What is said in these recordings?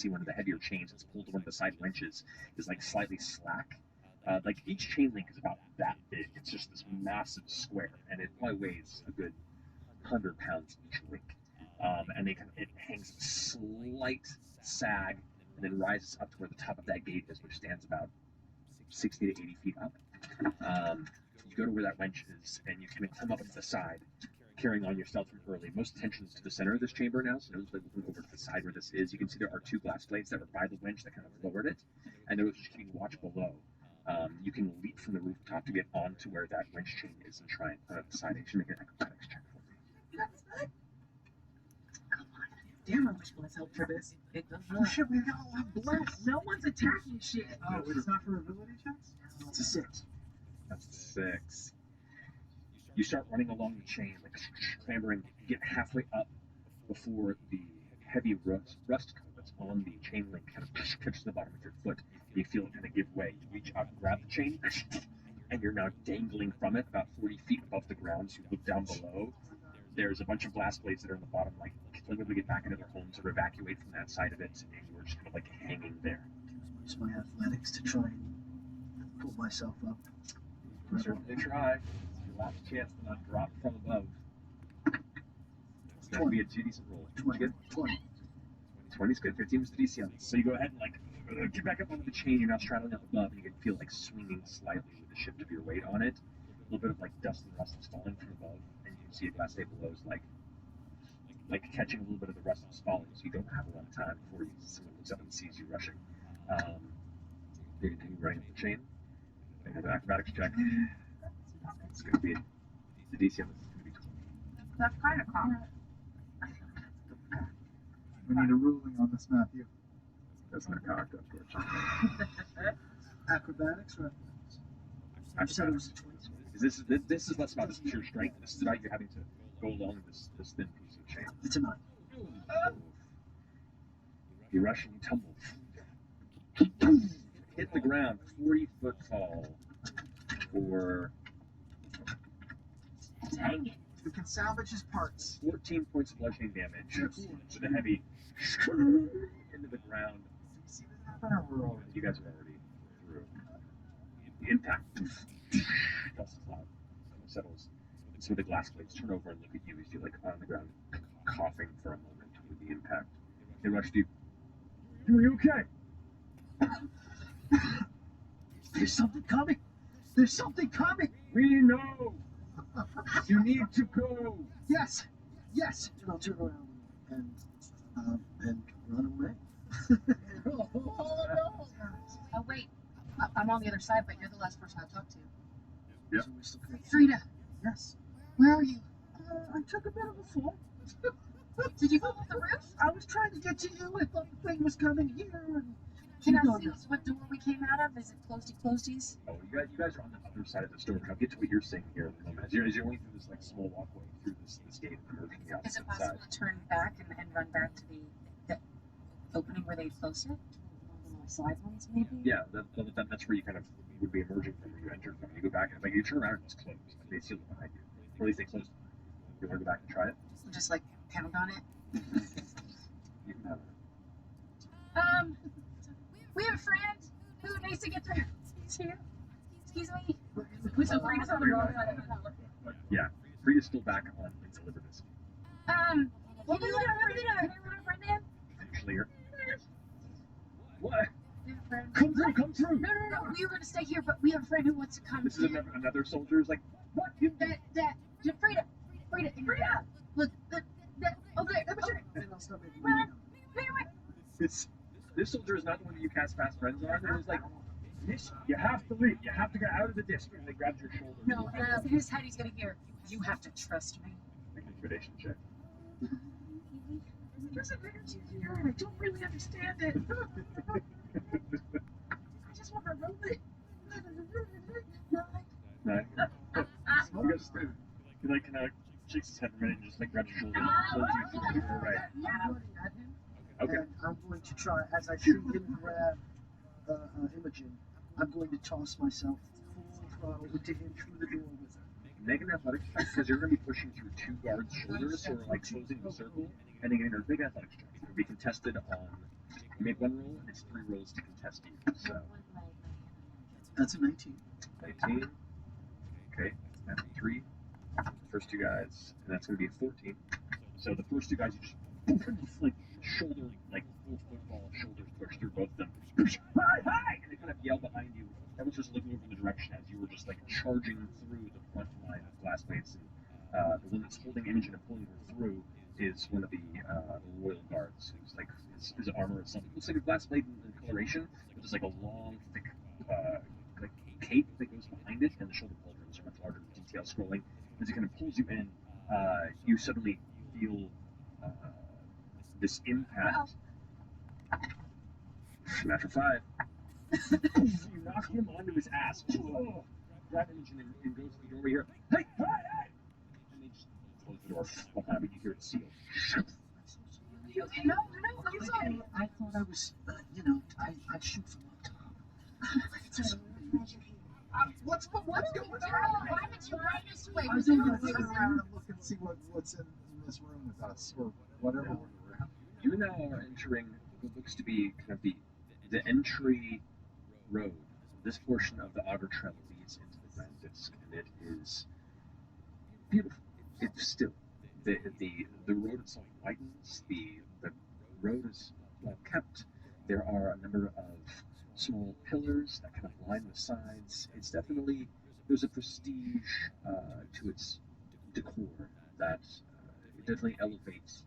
see one of the heavier chains that's pulled to one of the side winches is like slightly slack. Like each chain link is about that big. It's just this massive square, and it probably weighs a good 100 pounds each link. And it hangs a slight sag and then rises up to where the top of that gate is, which stands about 60 to 80 feet up. You go to where that winch is, and you can come up to the side, carrying on your stealth from early. Most attention's to the center of this chamber now, so notice looking over to the side where this is. You can see there are two glass plates that were by the winch that kind of lowered it, and there was just keeping watch below. You can leap from the rooftop to get onto where that winch chain is and try and put it aside. You should make an acrobatics check for me. Come on. Damn, I wish Bless helped for this. Oh shit, we got a lot of Bless. No one's attacking shit. Oh, it's not for ability checks? It's a 6. That's a 6. You start running along the chain, like clambering. You get halfway up before the heavy rust coat that's on the chain link kind of touches the bottom of your foot. You feel it kind of give way. You reach out and grab the chain, and you're now dangling from it about 40 feet above the ground. So you look down below. There's a bunch of glass plates that are in the bottom, like able to get back into their homes or evacuate from that side of it, and you're just kind of like hanging there. Use my athletics to try and pull myself up. Certainly try. Your last chance to not drop from above. It's going to be a 2 decent roll. 20. 20. 20 is good. 15 was the DC on this. So you go ahead and like get back up onto the chain. You're now straddling up above, and you can feel like swinging slightly with the shift of your weight on it. A little bit of like dust and rust is falling from above, and you can see a glass table below is like catching a little bit of the rust that's falling. So you don't have a lot of time before someone looks up and sees you rushing. You continue running up the chain. And have an acrobatics check. It's going to be the DC on this is going to be 20. That's kind of common. We need a ruling on this, Matthew. That's not cocked, unfortunately. Acrobatics or athletics? You said it was a 20. This is less about this pure strength. This is about you having to go along this thin piece of chain. It's a 9. You rush and you tumble. Hit the ground, 40-foot fall for Dang it. We can salvage his parts. 14 points of bludgeoning damage. To the heavy into the ground. See what happened, or we're already? You guys are already through. The impact. Dust cloud settles. And some of the glass plates turn over and look at you as you like on the ground, coughing for a moment with the impact. They rush to you. Are you okay? There's something coming. There's something coming. We know. You need to go. Yes. Yes. And I'll turn around and run away. Oh, no. Oh, wait. I'm on the other side, but you're the last person I talked to. Yeah. So we still good. Frida, Yes. where are you? I took a bit of a fall. Did you go off the roof? I was trying to get to you. I thought the thing was coming here. And Can you I go see now. what door we came out of? Is it closed-y? Oh, you guys are on the other side of the store. I'll get to what you're seeing here in a moment. As you're going through this like small walkway through this gate and emerging the Is opposite it possible side. to turn back and run back to the opening where they closed it? The side ones, maybe? Yeah, that's where you kind of would be emerging from where you entered from. You go back and like you turn around and it's closed. Like, they sealed it behind you, or at least they closed it. You want to go back and try it? Just like pound on it? You can have it. We have a friend who needs to get through. Here. Excuse me. So Frida's on the wrong side of the tower. Yeah, Frida's still back on Deliverance. Can you let our friend in? Potentially here. What? We have a friend. Come through. No. We were going to stay here, but we have a friend who wants to come This is in. another soldier who's like, what? Frida. Look, over there. And I'll start making Run. money. Wait. This soldier is not the one that you cast fast friends on. And it's like, this, you have to leave. You have to get out of the district. And they grabbed your shoulder. No, in his head he's gonna hear, you have to trust me. Make an intimidation check. There's an energy here, and I don't really understand it. I just want to roll it. Nine. You guys, he like kind of shakes his head for a minute and just like grabs your shoulder and pulls you through the doorway. I'm running at him. Okay. And I'm going to try, as I see him grab Imogen, I'm going to toss myself full throttle into him through the door with her. Make an athletics check because you're going to be pushing through two guards' shoulders, so like closing the circle, and then getting a big athletics check. It'll be contested on You made one roll, and it's 3 rolls to contest you. So That's a 19. 19. Okay, that's 3. First 2 guys, and that's going to be a 14. So the first 2 guys, you just like shoulder, like full football shoulders push through both of them. Hi, hi! And they kind of yell behind you. Everyone's just looking over in the direction as you were just like charging through the front line of Glassblades. And the one that's holding Imogen and pulling her through is one of the royal guards, who's like his armor itself. It looks like a Glassblade in coloration, but there's like a long, thick like cape that goes behind it, and the shoulder pauldrons are much larger, detail scrolling. As it kind of pulls you in, you suddenly feel this impact. Natural 5. You knock him onto his ass. Grab Imogen and go to the doorway here. Hey, hey, hey! And they just close the door behind you. You hear it seal. Okay, no, I'm sorry. I thought I was, I'd shoot from up top. What's going on? Why did you run this way? I was going to turn around and look and see what's in this room with us, or whatever we're around. You now are entering what looks to be kind of the entry road. This portion of the Augur Trail leads into the Grand Disc, and it is beautiful. It's still. The road itself widens. The road is well kept. There are a number of small pillars that kind of line the sides. It's definitely, there's a prestige to its decor that it definitely elevates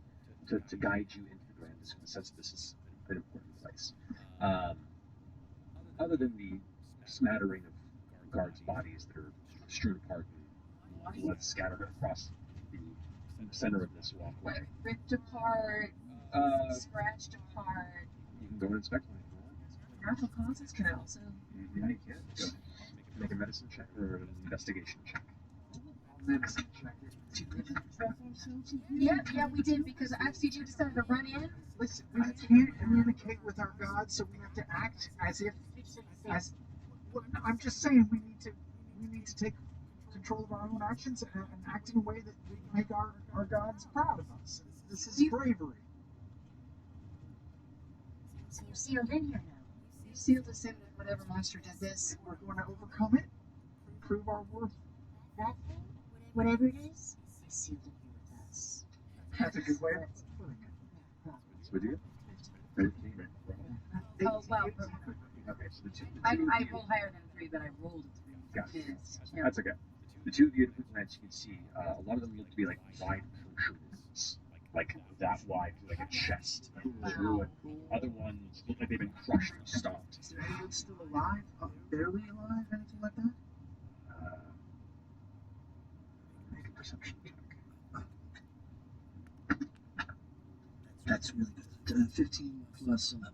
to guide you into the Grand Disc in the sense that this is an important place. Other than the smattering of guards' bodies that are strewn apart and blood scattered across the center of this walkway. Like ripped apart, scratched apart. You can go and inspect one if you want. Natural causes can also. Yeah, you can. Go ahead. Make a medicine check or an investigation check. Medicine check. Yeah, we did because FCG decided to run in. Listen, we can't communicate with our gods, so we have to act as if, well, no, I'm just saying we need to take control of our own actions and act in a way that we make our gods proud of us. This is bravery. So you're sealed in here now. You sealed us in with whatever monster did this. We're going to overcome it, prove our worth. That thing, whatever it is sealed in here with us. That's a good way of putting it. So what do you get? 13. Oh, well, Okay, so the two I of you, rolled higher than 3, but I rolled a 3. Gotcha. Yes. That's okay. The two of you at a glance, you can see a lot of them look to be like wide puncture wounds, like that wide, like a chest. Through it. Other ones look like they've been crushed and stomped. Is there anyone still alive? Barely alive? Anything like that? Make a perception check. That's really good. 15 plus 11.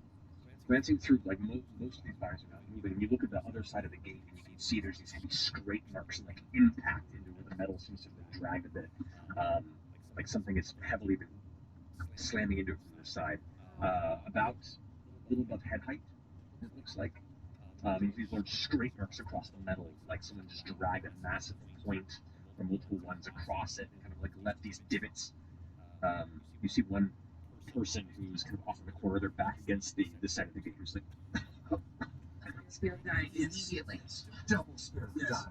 Glancing through, like most of these bodies are not moving, and you look at the other side of the gate, and you can see there's these heavy scrape marks and like impact into where the metal seems to have been dragged a bit, like something has heavily been slamming into it from the side. About a little above head height, it looks like. These large scrape marks across the metal, like someone just dragged a massive point or multiple ones across it and kind of like left these divots. You see one person who's kind of off in the corner, they're back against the side of the gate, who's like, Spirit dying immediately. Double spirit. Yes.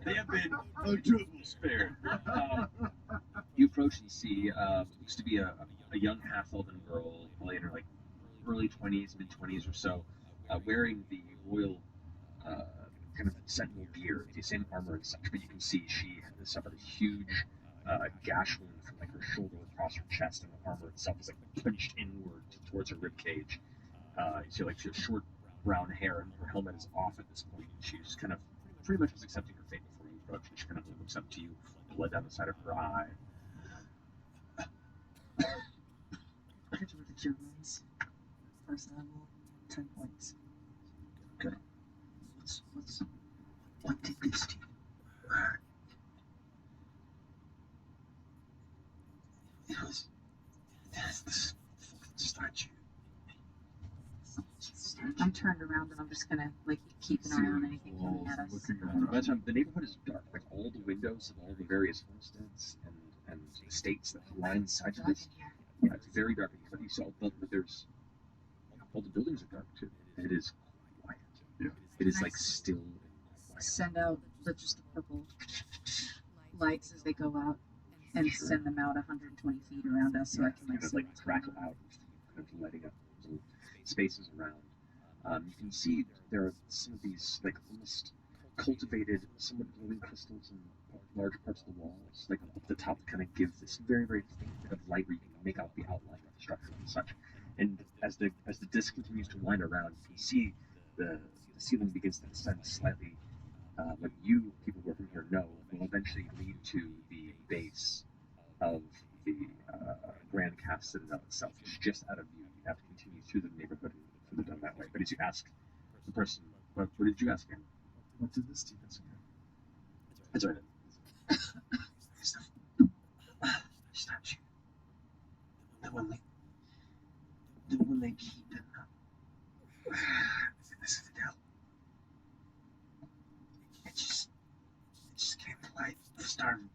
they have been a double spared. You approach and see looks to be a young half-elven girl, probably in her like early 20s, mid-20s or so, wearing the royal kind of sentinel gear, the same armor and such, but you can see she has suffered a huge gash wound from like her shoulder across her chest, and the armor itself is like punched inward towards her rib cage. You see like she has short brown hair, and her helmet is off at this point. She's kind of pretty much just accepting her fate before you approach, and she kind of looks up to you, blood down the side of her eye. I hit you with the cure wounds. First level, 10 points. Okay. What did this to you? It was this fucking statue. I'm turned around and I'm just gonna like keep an eye on anything coming at us. By the time the neighborhood is dark, like all the windows of all the various homesteads and estates that line the sides of this, yeah, it's very dark. But you saw that there's All the buildings are dark too. And it is quiet. Yeah. It is Nice. like still quiet. Send out just the purple lights as they go out, and Sure. send them out 120 feet around us so I can Kind of see like what's crackle going on. out, kind of lighting up little spaces around. You can see there are some of these like almost cultivated, somewhat glowing crystals in large parts of the walls, like up the top, to kind of give this very, very faint bit of light where you can make out the outline of the structure and such. And as the disc continues to wind around, you can see the ceiling begins to descend slightly. What you people who are from here know will eventually lead to the base of the Grand Cast Citadel itself, which is just out of view. You have to continue through the neighborhood and further down that way. But as you ask the person, what did you ask him? What did the Stevens get? That's right. Statue. The one they keep in the Citadel. It just came to light. It started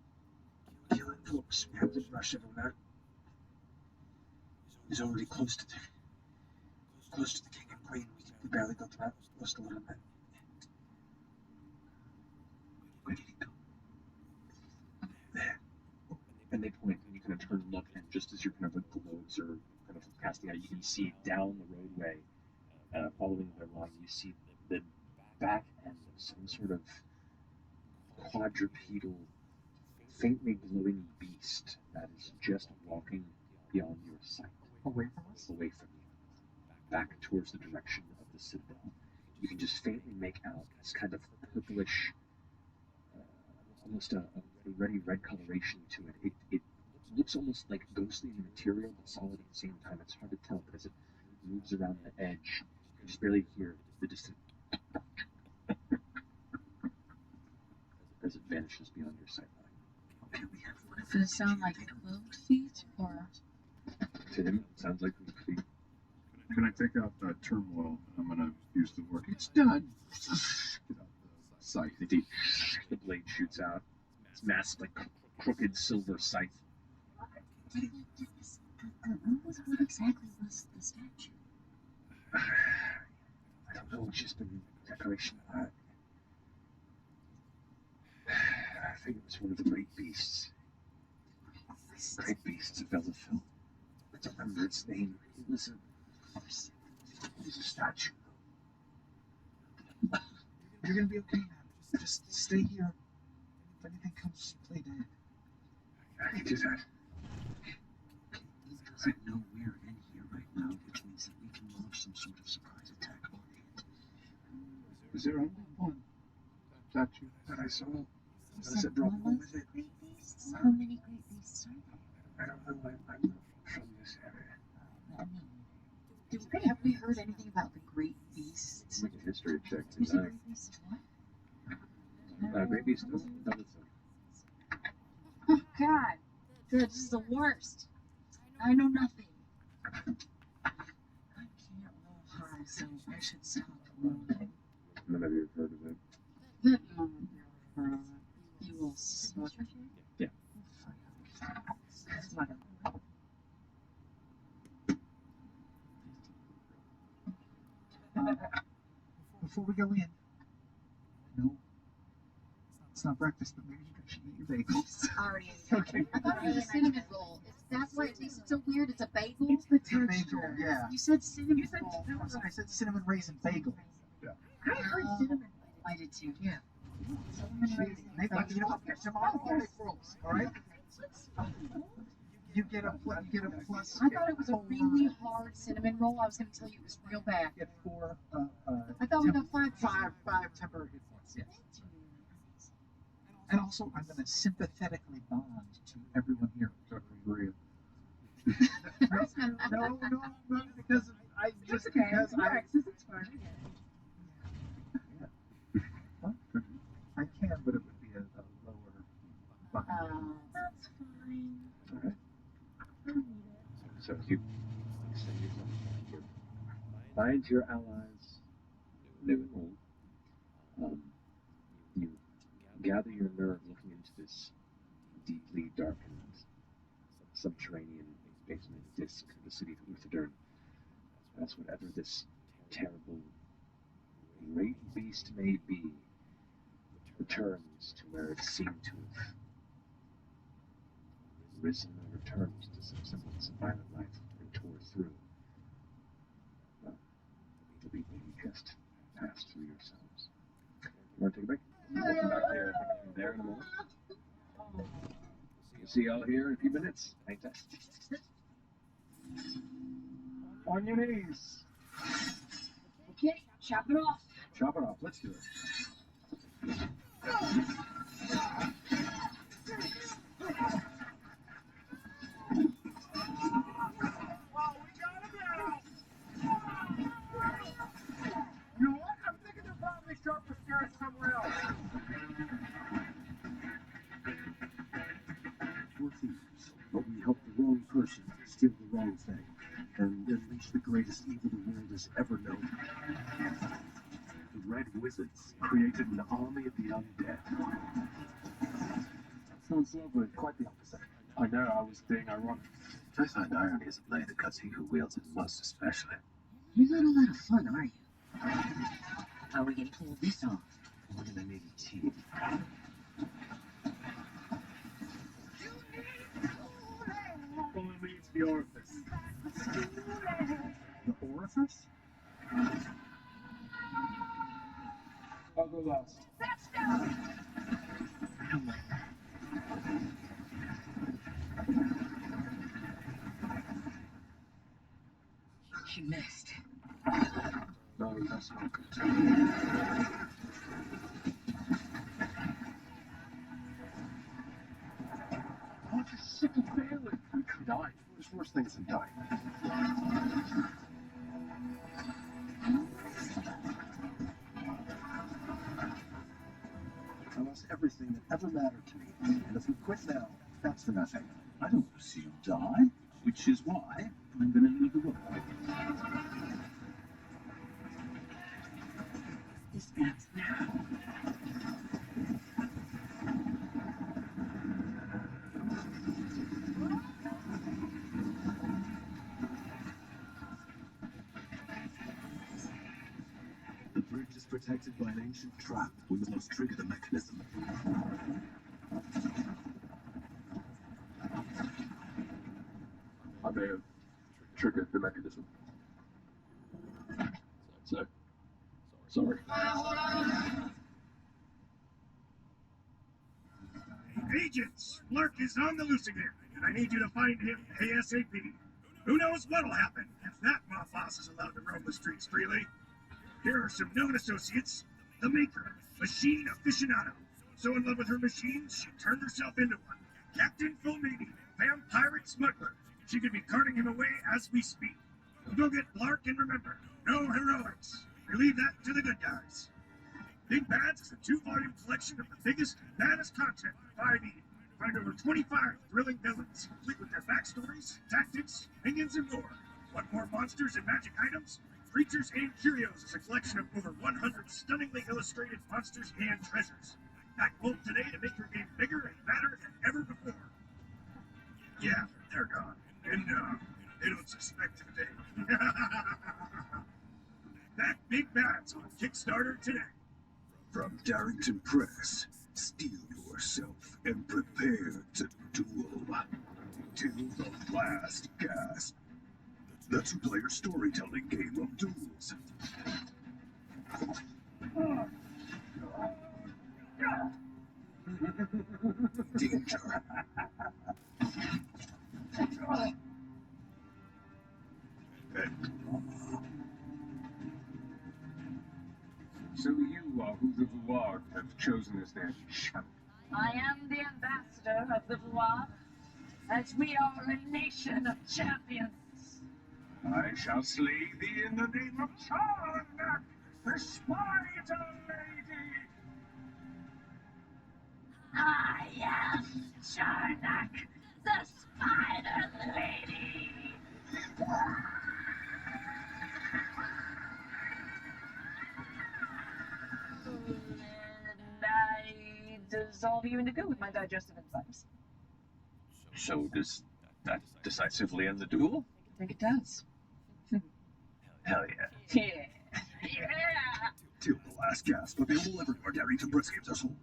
killing folks. We had to rush everyone out. It was already close to the king and queen. We barely got to that. Lost a lot of men. Where did he go? There. And they point, and you kind of turn and look, and just as your kind of like globes are kind of casting out, you can see down the roadway, following their line, you see the back end of some sort of quadrupedal, faintly glowing beast that is just walking beyond your sight, Away from us? away from you, back towards the direction of the citadel. You can just faintly make out this kind of purplish, almost a ruddy red coloration to it. It looks almost like ghostly in the material, but solid at the same time. It's hard to tell, but as it moves around the edge, you just barely hear the distant as it vanishes beyond your sight line. Okay, we have one of Does it sound like closed feet or? To him, it sounds like feet. Can I take out that turmoil? I'm gonna use the word. It's done. Get out the sight. Indeed, the blade shoots out. It's massive, like crooked silver scythe. What exactly was the statue? I don't know. It's just been decoration. I think it was one of the great beasts. Great beasts of Elderfield. I don't remember its name. It was a statue. You're gonna be okay now. Just stay here. If anything comes, play dead. I can do that. He doesn't know we're in here right now, which means that we can launch some sort of surprise attack on it. Is there only one statue that I saw? Does it brought home with it? Great beasts? How many great beasts are there? I don't know. I'm not from this area. I mean, Have we heard anything about the great beasts? Make a history check. you said great beasts of what? Great beast of Elderfield. Oh God, good. This is the worst. I know nothing. I can't roll high, so I should stop rolling. None of you have heard of it. You will suck. Yeah. Suck. Before we go in, no, it's not breakfast, but maybe you should eat your bagels. Already. Okay. I thought it was a cinnamon roll. That's why it tasted so weird. It's a bagel. It's the It's a texture. bagel, yeah. You said cinnamon You said roll. I said cinnamon raisin bagel. I heard cinnamon. I did too. Yeah. Cinnamon raisin. You know what? Tomorrow we'll make rolls, all right? You get a plus. I thought it was a really hard cinnamon roll. I was going to tell you it was real bad. Get four. I thought we got five temporary hit points. Yes. And also, I'm going to sympathetically bond to everyone here. Except for Maria. No, not because I just okay. because I Alexis, it's fine. I can, but it would be a lower bond. That's fine. Alright. I don't need it. So you extend yourself here. Find your allies. They would hold. You gather your nerve looking into this deeply darkened subterranean basement disk of the city of Luthadern. as whatever this terrible, great beast may be returns to where it seemed to have risen or returned to some semblance of violent life and tore through. Well, it'll be when you just pass through yourselves. You want to take a break? We'll come back there in a moment. We'll see y'all here in a few minutes. Hang tight. On your knees. Okay, chop it off. Chop it off. Let's do it. You know what? I'm thinking they're probably sharp to scare us somewhere else. We're thieves, but we help the wrong person steal the wrong thing, and unleash the greatest evil the world has ever known. The Red Wizards created an army of the undead. Sounds lovely, quite the opposite. I know, I was being ironic. I find irony is a blade that cuts he who wields it most especially. You're not a lot of fun, are you? How are we gonna pull this off? We're gonna need a team. Only leads the orifice. The orifice? I'll go last. Come on. She missed. No, that's not good. What a sick of failing. We could die. There's worse things than dying. I lost everything that ever mattered to me. And if we quit now, that's for nothing. I don't want to see you die, which is why I'm going to leave the world. This ends now. The bridge is protected by an ancient trap. We must trigger the mechanism. I may have triggered the mechanism. So, sorry. Agents, Lark is on the loose again, and I need you to find him ASAP. Who knows what'll happen if that mob boss is allowed to roam the streets freely? Here are some known associates. The Maker, machine aficionado. So in love with her machines, she turned herself into one. Captain Fomini, vampire smuggler. She could be carting him away as we speak. Go get Lark and remember, no heroics. We leave that to the good guys. Big Bads is a 2-volume collection of the biggest, baddest content for 5e. Find over 25 thrilling villains, complete with their backstories, tactics, minions, and more. Want more monsters and magic items? Creatures and Curios is a collection of over 100 stunningly illustrated monsters and treasures. Back bolt today to make your game bigger and badder than ever before. Yeah, they're gone. And they don't suspect a thing. Back Big Bads on Kickstarter today. From Darrington Press, steel yourself and prepare to duel. Till the last gasp. The two-player storytelling game of duels. Danger. So you, who the Vuar, have chosen as their champion. I am the ambassador of the Vuar, as we are a nation of champions. I shall slay thee in the name of Charnak, the Spider Lady. I am Charnak, the Spider Lady. And I dissolve you into goo with my digestive enzymes. So does that decisively end the duel? I think it does. Hell yeah. Yeah. Yeah. Till the last gasp, available everywhere Darrington Press games are sold.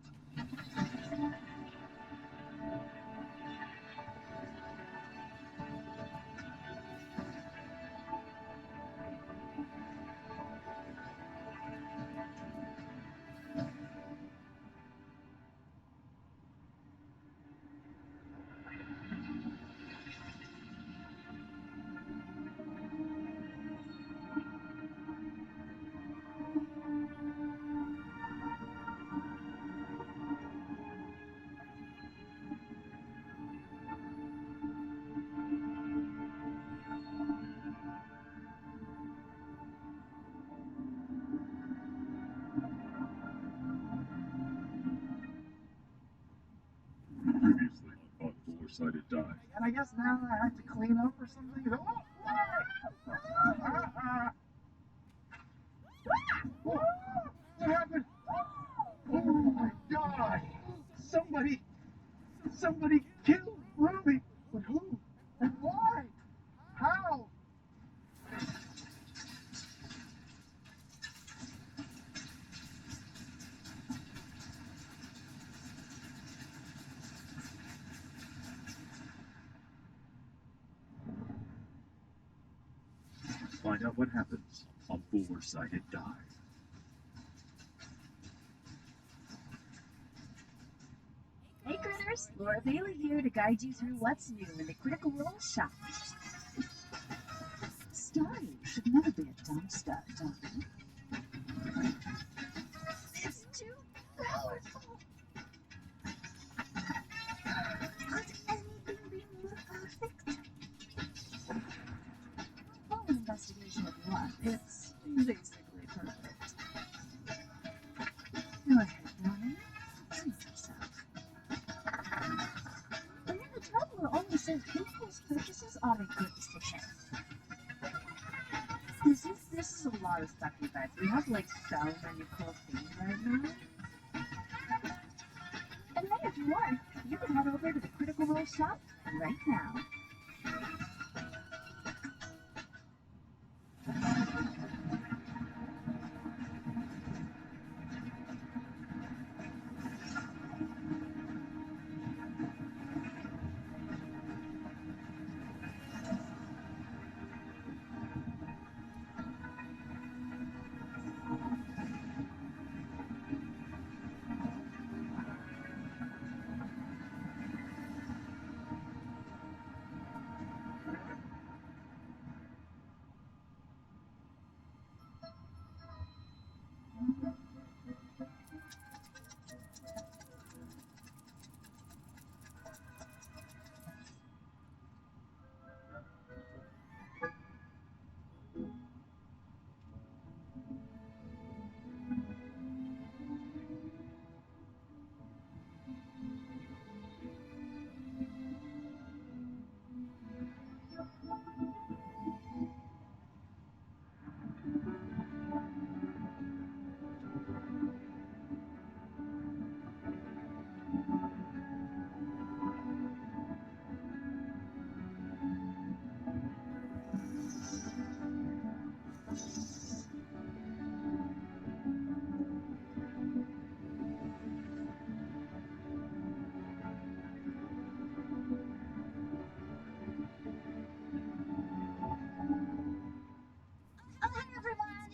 Previously on Four-Sided Die. And I guess now I have to clean up or something. Oh, what happened? Oh my God! Somebody killed Ruby. But who? And why? How? Find out what happens on Four-Sided Die. Hey critters, Laura Bailey here to guide you through what's new in the Critical Role shop. Starting should never be a dumpster, darling. It's too powerful. Could anything be more perfect? Full investigation of one, it's basically perfect. Go ahead, darling. Please yourself. And then the traveler only says people's purchases are a good decision. This is a lot of stuff, you guys. We have like so many cool things right now. And then if you want, you can head over to the Critical Role shop right now.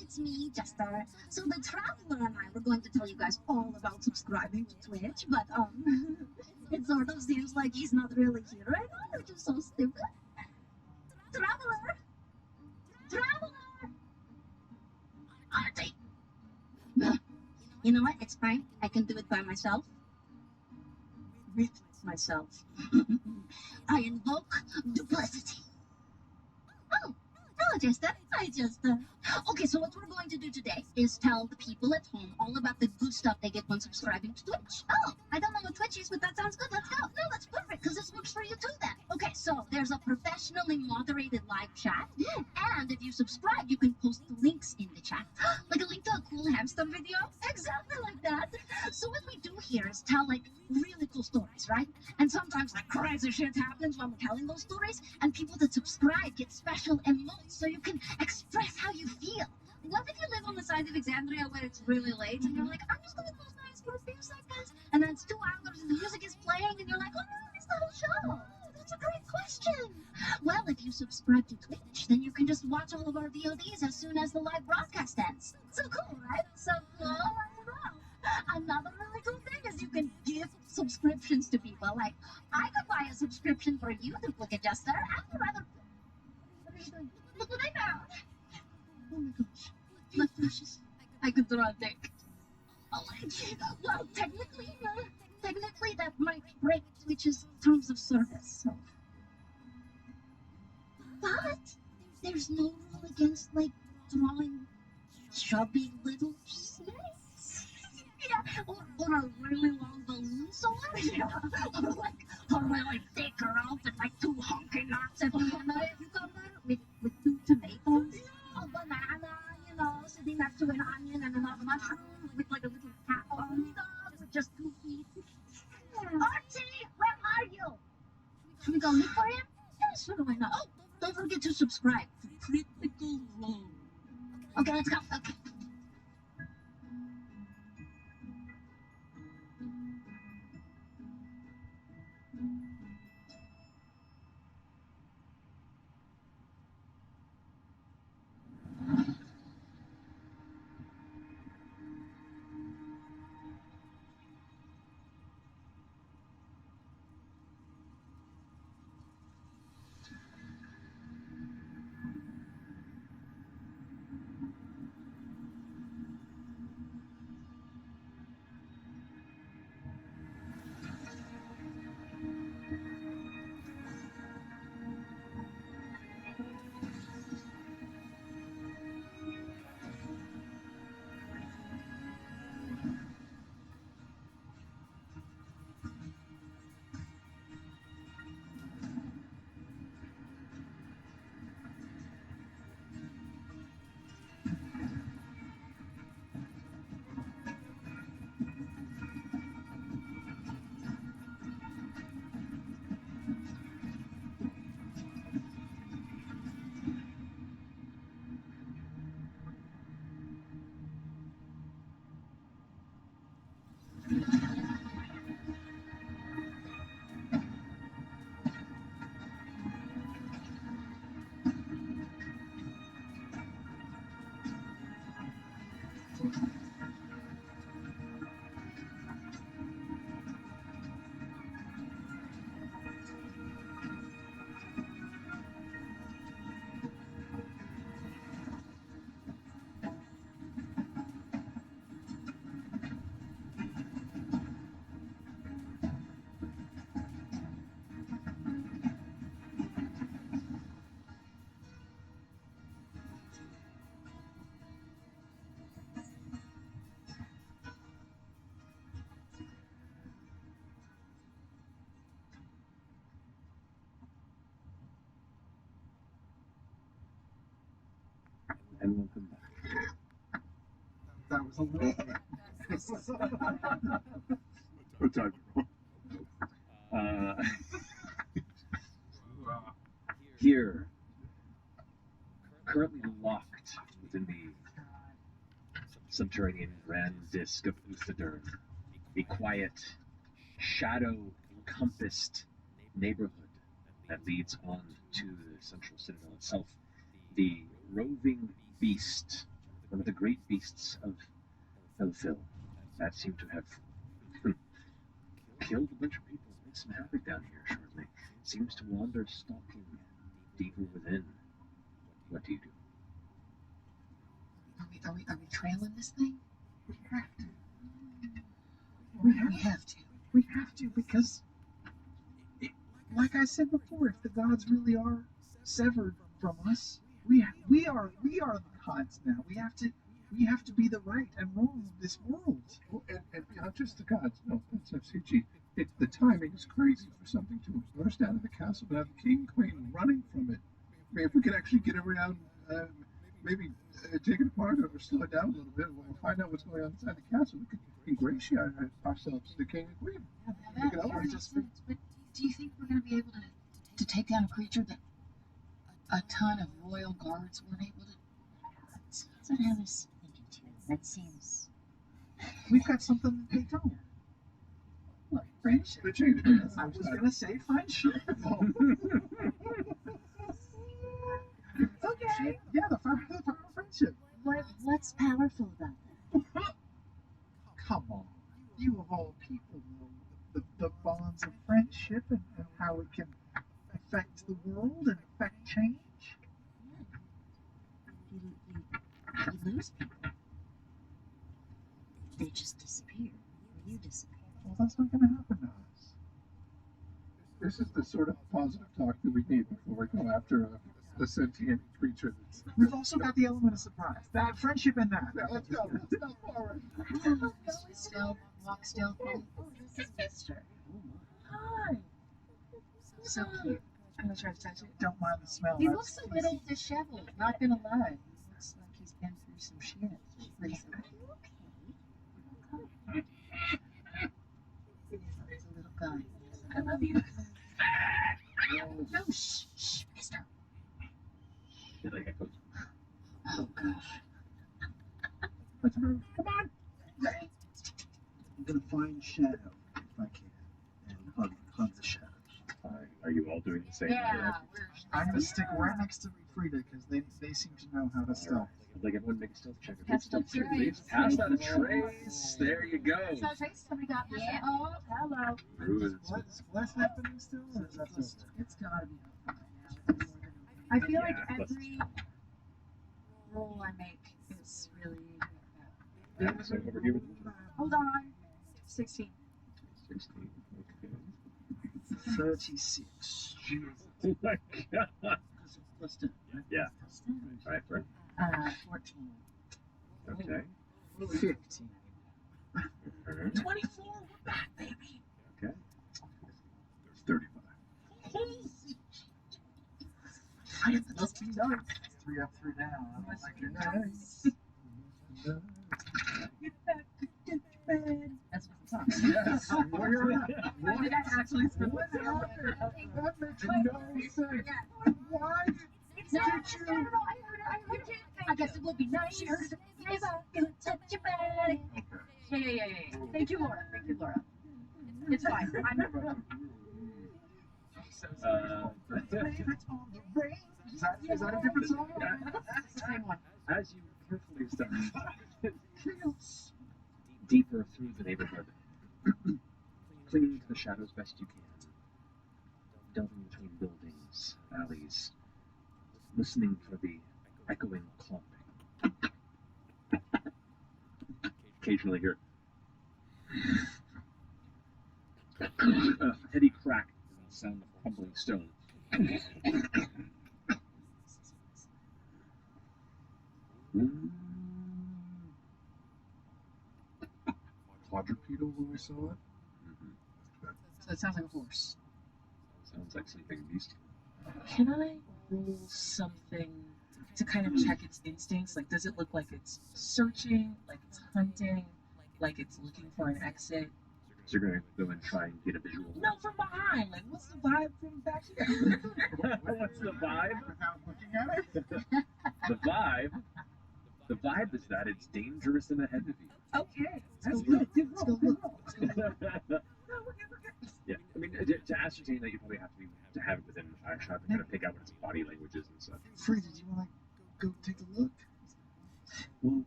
It's me, Jester. So the Traveler and I were going to tell you guys all about subscribing to Twitch, but it sort of seems like he's not really here right now, which is so stupid. Traveler! Traveler! Artie! You know what? It's fine. I can do it by myself. With myself. I invoke duplicity. Oh! Hello, Jester. Hi, Jester. Okay, so what we're going to do today is tell the people at home all about the good stuff they get when subscribing to Twitch. Oh, I don't know what Twitch is, but that sounds good. Let's go. No, that's perfect, because this works for you too then. Okay, so there's a professionally moderated live chat, and if you subscribe, you can post links in the chat. Like a link to a cool hamster video? Exactly like that. So what we do here is tell, like, really cool stories, right? And sometimes like crazy shit happens when we're telling those stories, and people that subscribe get special emotes so you can express how you feel. What if you live on the side of Alexandria where it's really late and you're like, I'm just gonna close my eyes for a few seconds, and then it's 2 hours and the music is playing and you're like, oh no, I missed the whole show. That's a great question. Well, if you subscribe to Twitch, then you can just watch all of our VODs as soon as the live broadcast ends. So cool, right? So cool. I don't know. Another really cool thing is you can give subscriptions to people. Like, I could buy a subscription for you, Duplicate Jester. I'd rather. What are you doing? Look what I found. Oh my gosh. My flashes. I could draw a dick. Oh, well, technically that might break Twitch's terms of service. So. But there's no rule against, like, drawing chubby little snakes. Yeah, or a really long balloon sword. Yeah, or like a really thick girl with like 2 honking nuts and a cucumber with 2 tomatoes. A banana, you know, sitting next to an onion and another mushroom with like a little cat on top with just 2 feet. Archie, where are you? Should we go look for him? Yeah, sure, why not? Oh, don't forget to subscribe to Critical Role. Okay, let's go. Okay. And welcome back. That was a little. What time? Here, currently locked within the subterranean grand disk of Uthadurn, a quiet, shadow-encompassed neighborhood that leads on to the central citadel itself. The roving beast, one of the great beasts of Elfil, that seemed to have killed a bunch of people, made some havoc down here shortly, seems to wander stalking deeper within. What do you do? Are we trailing this thing? We have to. We have to because, like I said before, if the gods really are severed from us, we are the gods now. We have to be the right and wrong of this world. Well, and not just the gods. No, that's FCG. The timing is crazy for something to burst out of the castle and have the king and queen running from it. I mean, if we could actually get around, maybe take it apart or slow it down a little bit, we'll find out what's going on inside the castle. We could ingratiate ourselves to the king and queen. That makes sense, but Do you think we're gonna be able to take down a creature that a ton of royal guards weren't able to? That's what I was thinking too. That seems. We've got something they don't. What, friendship? The change. I was gonna say friendship. Okay. Yeah, the power of friendship. What's powerful about that? Come on. You of all people know the bonds of friendship and how it can affect the world and affect change. You lose people. They just disappear. Or you disappear. Well, that's not gonna happen to us. This is the sort of positive talk that we need before we go after a sentient creature that's. We've also got the element of surprise. That friendship in that. Yeah, let's go. Let's go forward. Still, walk stealthily. Oh, this is Mister. Hi. So cute. I'm gonna try to touch it. Don't mind the smell. He That's looks a little disheveled, not gonna lie. He looks like he's been through some shit recently. He's a little guy. I love you. No, shh, shh, mister. They're like echoes. Oh, gosh. Let's move. Come on. I'm gonna find Shadow if I can, and hug the shadows. Are you all doing the same? Yeah, I'm gonna stick right next to Frida because they seem to know how to stealth. I'd like everyone to make a stealth check. Pass Stealth that check, trace. please. Pass that a trace. There you go. So Trace, somebody got me. Oh, hello. Ruins. Is Bless happening still, or is that just? It's gotta be. I feel like Yeah, plus- every roll I make is really. Yeah, so over here with Hold on. 16. 16. Okay. 36. Oh my god. Plus 10. Yeah. All right, Fred. 14. Okay. 15. 24, we're back, baby. Okay. 35. That must be nice. 3 up, 3 down. I don't like it. Nice. That's what the song is. Yes. Where Did I actually spend What happened? That makes no sense. Why No, did you? I heard it. I guess it would be nice. If I could touch your body. Yeah. Thank you, Laura. It's fine. I'm Is that a different song? same one. As you carefully step deeper through the neighborhood, clinging to the shadows best you can, delving between buildings, alleys, listening for the echoing clomping. Occasionally hear a heady crack and the sound of crumbling stone. Quadrupedal when we saw it. So it sounds like a horse. Sounds like something beastly. Can I roll something to kind of check its instincts? Like, does it look like it's searching, like it's hunting, like it's looking for an exit? So you're going to go and try and get a visual. No, from behind. Like, what's the vibe from back here? What's the vibe? Without looking at it? The vibe is that it's dangerous and ahead of you. Okay. Let's go look. Let's go look. Yeah, I mean, to ascertain that, you probably have to have it within eye shot and kind of pick out what its body language is and such. Frida, do you want to go take a look? Well,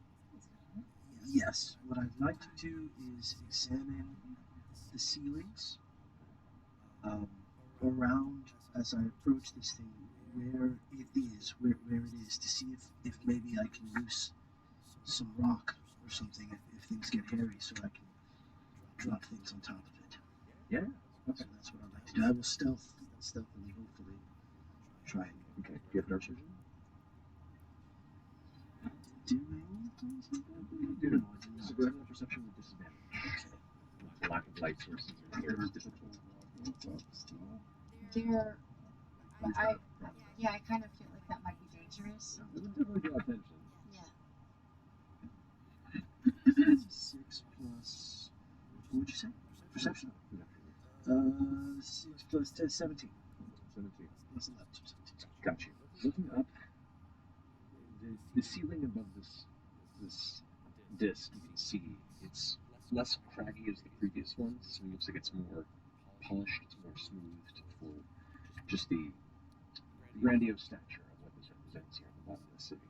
yes. What I'd like to do is examine the ceilings around as I approach this thing, where it is, to see if maybe I can loose some rock or something if things get hairy, so I can drop things on top of it. Yeah. So that's what I'd like to do. I will stealthily, hopefully, try and Okay. Do you have dark vision? do my own things. No, I do not. So go ahead and roll perception with disadvantage. Okay. Lack of light sources here is difficult. There, I kind of feel like that might be dangerous. It would definitely draw attention. Yeah. 6 plus. What would you say? Perception. 6 plus 10, 17. 17. Plus 11, so 17. Got you. Looking up, the ceiling above this disc, you can see it's less craggy as the previous ones. It looks like it's more polished, it's more smoothed for just the grandiose stature of what this represents here at the bottom of the city.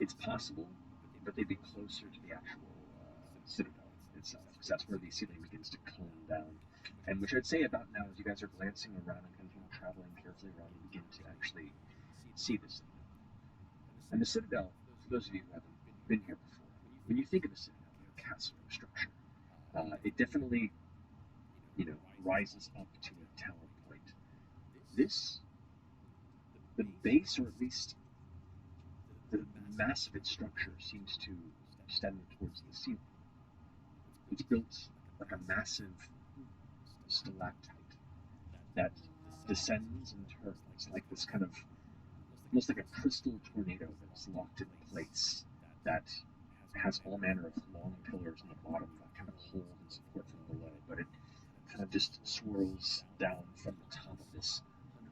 It's possible that they'd be closer to the actual citadel itself, because that's where the ceiling begins to cone down. And which I'd say about now, as you guys are glancing around and kind of traveling carefully around, you begin to actually see the citadel. And the citadel, for those of you who haven't been here before, when you think of a citadel, a castle or structure, it definitely, rises up to a tower point. The base, or at least the mass of its structure, seems to extend towards the ceiling. It's built like a massive stalactite that descends and turns like this kind of, almost like a crystal tornado that's locked in place, that has all manner of long pillars on the bottom that kind of hold and support from below, but it kind of just swirls down from the top of this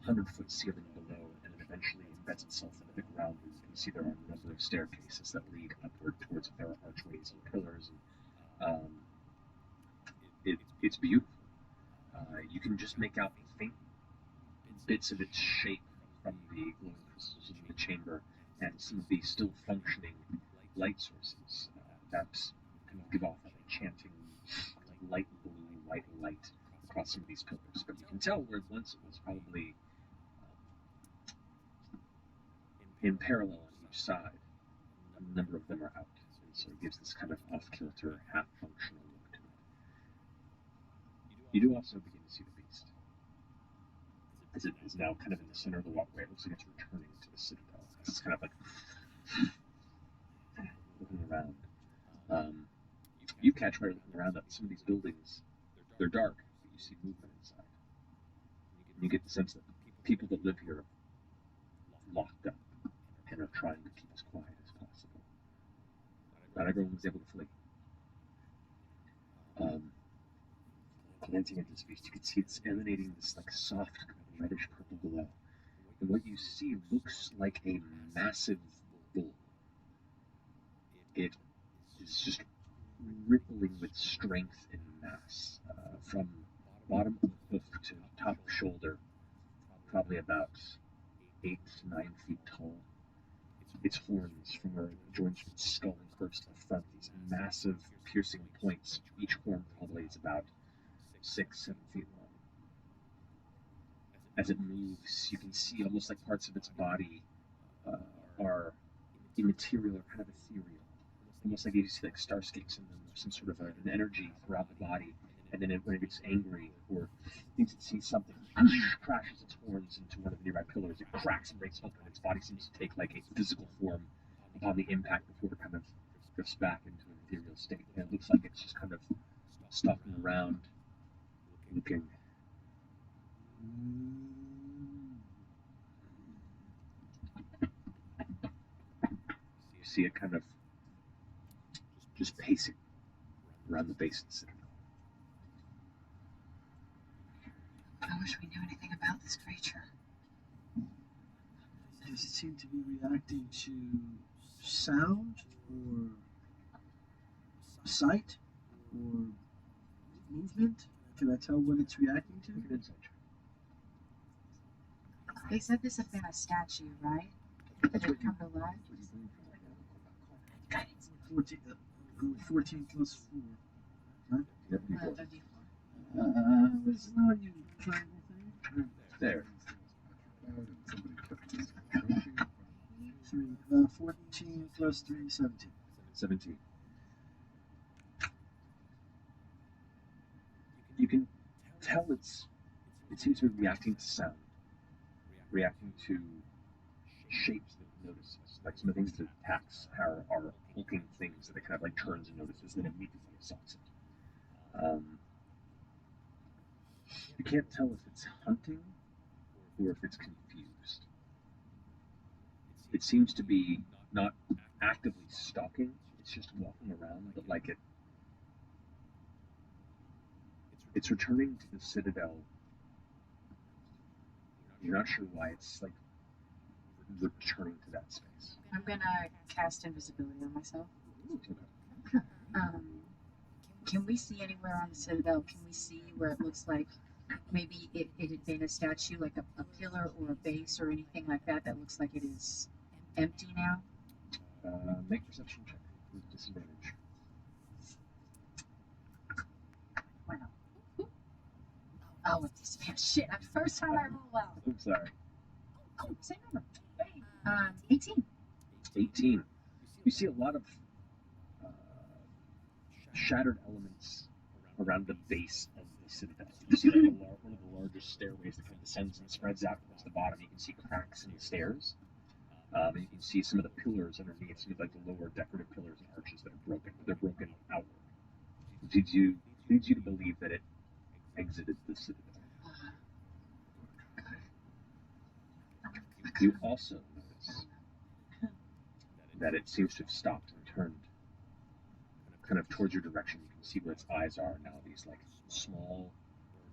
100-foot ceiling below, and then eventually embeds itself into the ground. And you can see there are a number of staircases that lead upward towards it. There are archways and pillars, and it's beautiful. You can just make out faint bits of its shape from the glowing crystals in the chamber, and some of the still functioning light sources that kind of give off an enchanting light blue, white light across some of these pillars. But you can tell where once it was probably in parallel on each side, a number of them are out, and so it gives this kind of off-kilter, half-functional look to it. You do also begin to see the beast, as it is now kind of in the center of the walkway. It looks like it's returning to the citadel. It's kind of like looking around. You catch while looking around that some of these buildings, they're dark, but you see movement inside. And you get the sense that the people that live here are locked up and are trying to keep as quiet as possible. Not everyone was able to flee. Glancing at this beast, you can see it's emanating this like soft, reddish purple glow. And what you see looks like a massive bull. It is just rippling with strength and mass, from bottom of hoof to top of shoulder, probably about 8 to 9 feet tall. Its horns, from where it joins its skull and crest to the front, these massive piercing points. Each horn probably is about 6, 7 feet long. As it moves, you can see almost like parts of its body are immaterial or kind of ethereal. Almost like you see like starscapes in them, or some sort of an energy throughout the body. And then when it gets angry or thinks it sees something, it crashes its horns into one of the nearby pillars. It cracks and breaks open. Its body seems to take like a physical form upon the impact before it kind of drifts back into an ethereal state. And it looks like it's just kind of stalking around, looking. You see it kind of just pacing around the base of the citadel. I wish we knew anything about this creature. Does it seem to be reacting to sound, or sight, or movement? Can I tell what it's reacting to? Make an insight check. They said this had been a statue, right? That had come to life. 14 plus 4. Right? Yep, you go. What's not you triangle thing? There. 14 plus 3, 17. 17. You can tell it seems to be reacting to sound, reacting to shapes that it notices, like some of the things that it attacks are hulking things that it kind of like turns and notices, then immediately assaults it. You can't tell if it's hunting or if it's confused. It seems to be not actively stalking, it's just walking around, but like It's returning to the Citadel. You're not sure why. It's like returning to that space. I'm gonna cast invisibility on myself. Okay. Can we see anywhere on the Citadel? Can we see where it looks like maybe it had been a statue, like a pillar or a base or anything like that, that looks like it is empty now? Make perception check with disadvantage. Wow. Oh, with disadvantage. Shit, that's the first time I roll well. Oops, sorry. Oh, same number. 18. 18. You see a lot of shattered elements around the base of the Citadel. You see like one of the largest stairways that kind of descends and spreads out towards the bottom. You can see cracks in the stairs. And you can see some of the pillars underneath, some of like the lower decorative pillars and arches that are broken. They're broken outward. Leads you to believe that it exited the Citadel. You also notice that it seems to have stopped and turned kind of towards your direction. You can see where its eyes are now, these like small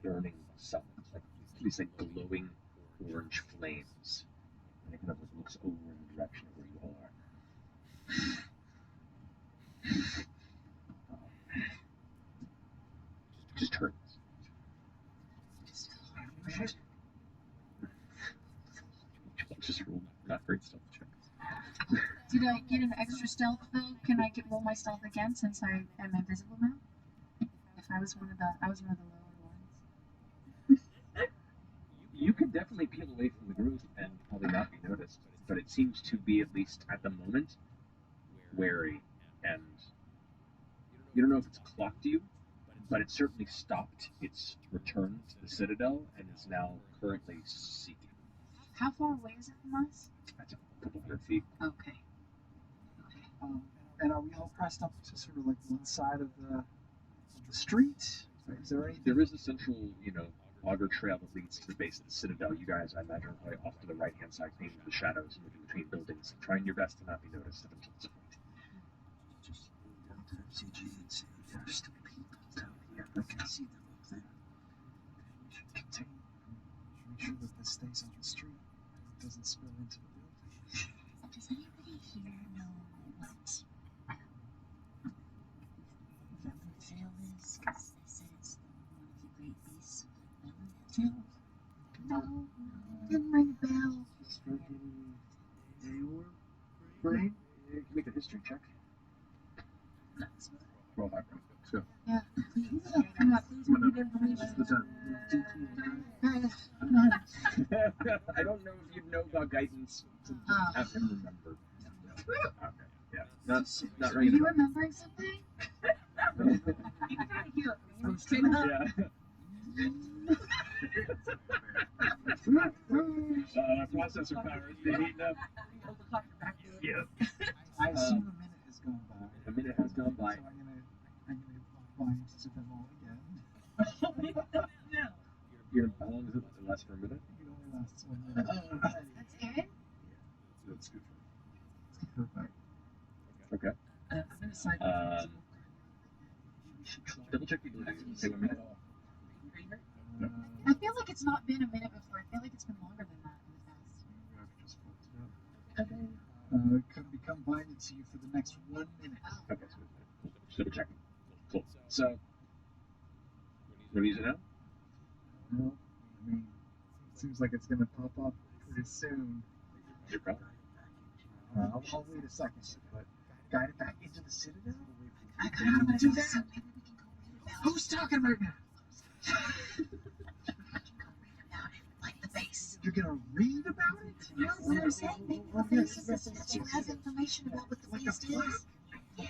burning suns, like these like glowing orange flames. And it kind of looks over in the direction of where you all are. Just turns. Just roll not great stealth checks. Did I get an extra stealth though? Can I roll my stealth again since I am invisible now? If I was one of the lower ones. You could definitely peel away from the group and probably not be noticed, but it seems to be, at least at the moment, wary, and you don't know if it's clocked you, but it certainly stopped its return to the Citadel and is now currently seeking. How far away is it from us? That's a couple 100 feet. Okay. And are we all pressed up to sort of like one side of the street? Is there any? There is a central, auger trail that leads to the base of the Citadel. You guys, I imagine, are probably off to the right-hand side, came into the shadows and looking between buildings, trying your best to not be noticed up until this point. Just go down to MCG and say there are still people down here. I can see them up there. We should contain. Make sure that this stays on the street and it doesn't spill into the building. Does anybody here know what Vale is? Because they said it's one of the great beasts of Vale. No. Didn't ring a bell. Brain? You can make a history check. Roll that one. So. Yeah, please. I'm not pleased with you information. I don't know if you'd know about guidance to have him remember. Okay, yeah. Not Are right. you remembering something? Processor powers, they heat up. Yeah. I assume a minute has gone by. A minute has gone by. So I'm gonna bind to them all again. How long does it last for a minute? It only lasts 1 minute. That's it? That's good. Perfect. Okay. I'm gonna sign Double check the ability. Say 1 minute. I feel like it's not been a minute before. I feel like it's been longer than that in the past. Could become binded to you for the next 1 minute. Okay, so cool. Just double check. Cool. So, what use it now? Well, I mean, it seems like it's gonna pop up pretty soon. Your call. I'll wait a second, but guide it back into the Citadel? I kind of want to do that. So maybe we can go read about Who's talking right now? like the base. You're gonna read about it? No, what I'm saying, maybe the base is a statue has information about what the Like a beast is. Yeah.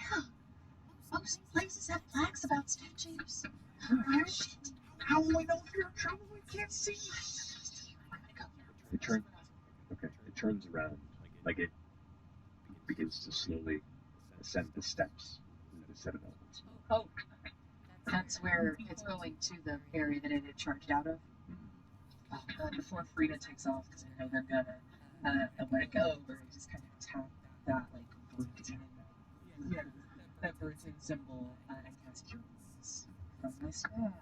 Most places have flags about statues. Oh shit. How will we know if you're in trouble? We can't see you. It turns. Okay. It turns around, like it begins to slowly ascend the steps into the Citadel. Oh, that's where it's going to the area that it had charged out of. before Frida takes off, because I know they're gonna let it go, or just kind of tap that like burnt in symbol and cast cure wounds from my staff.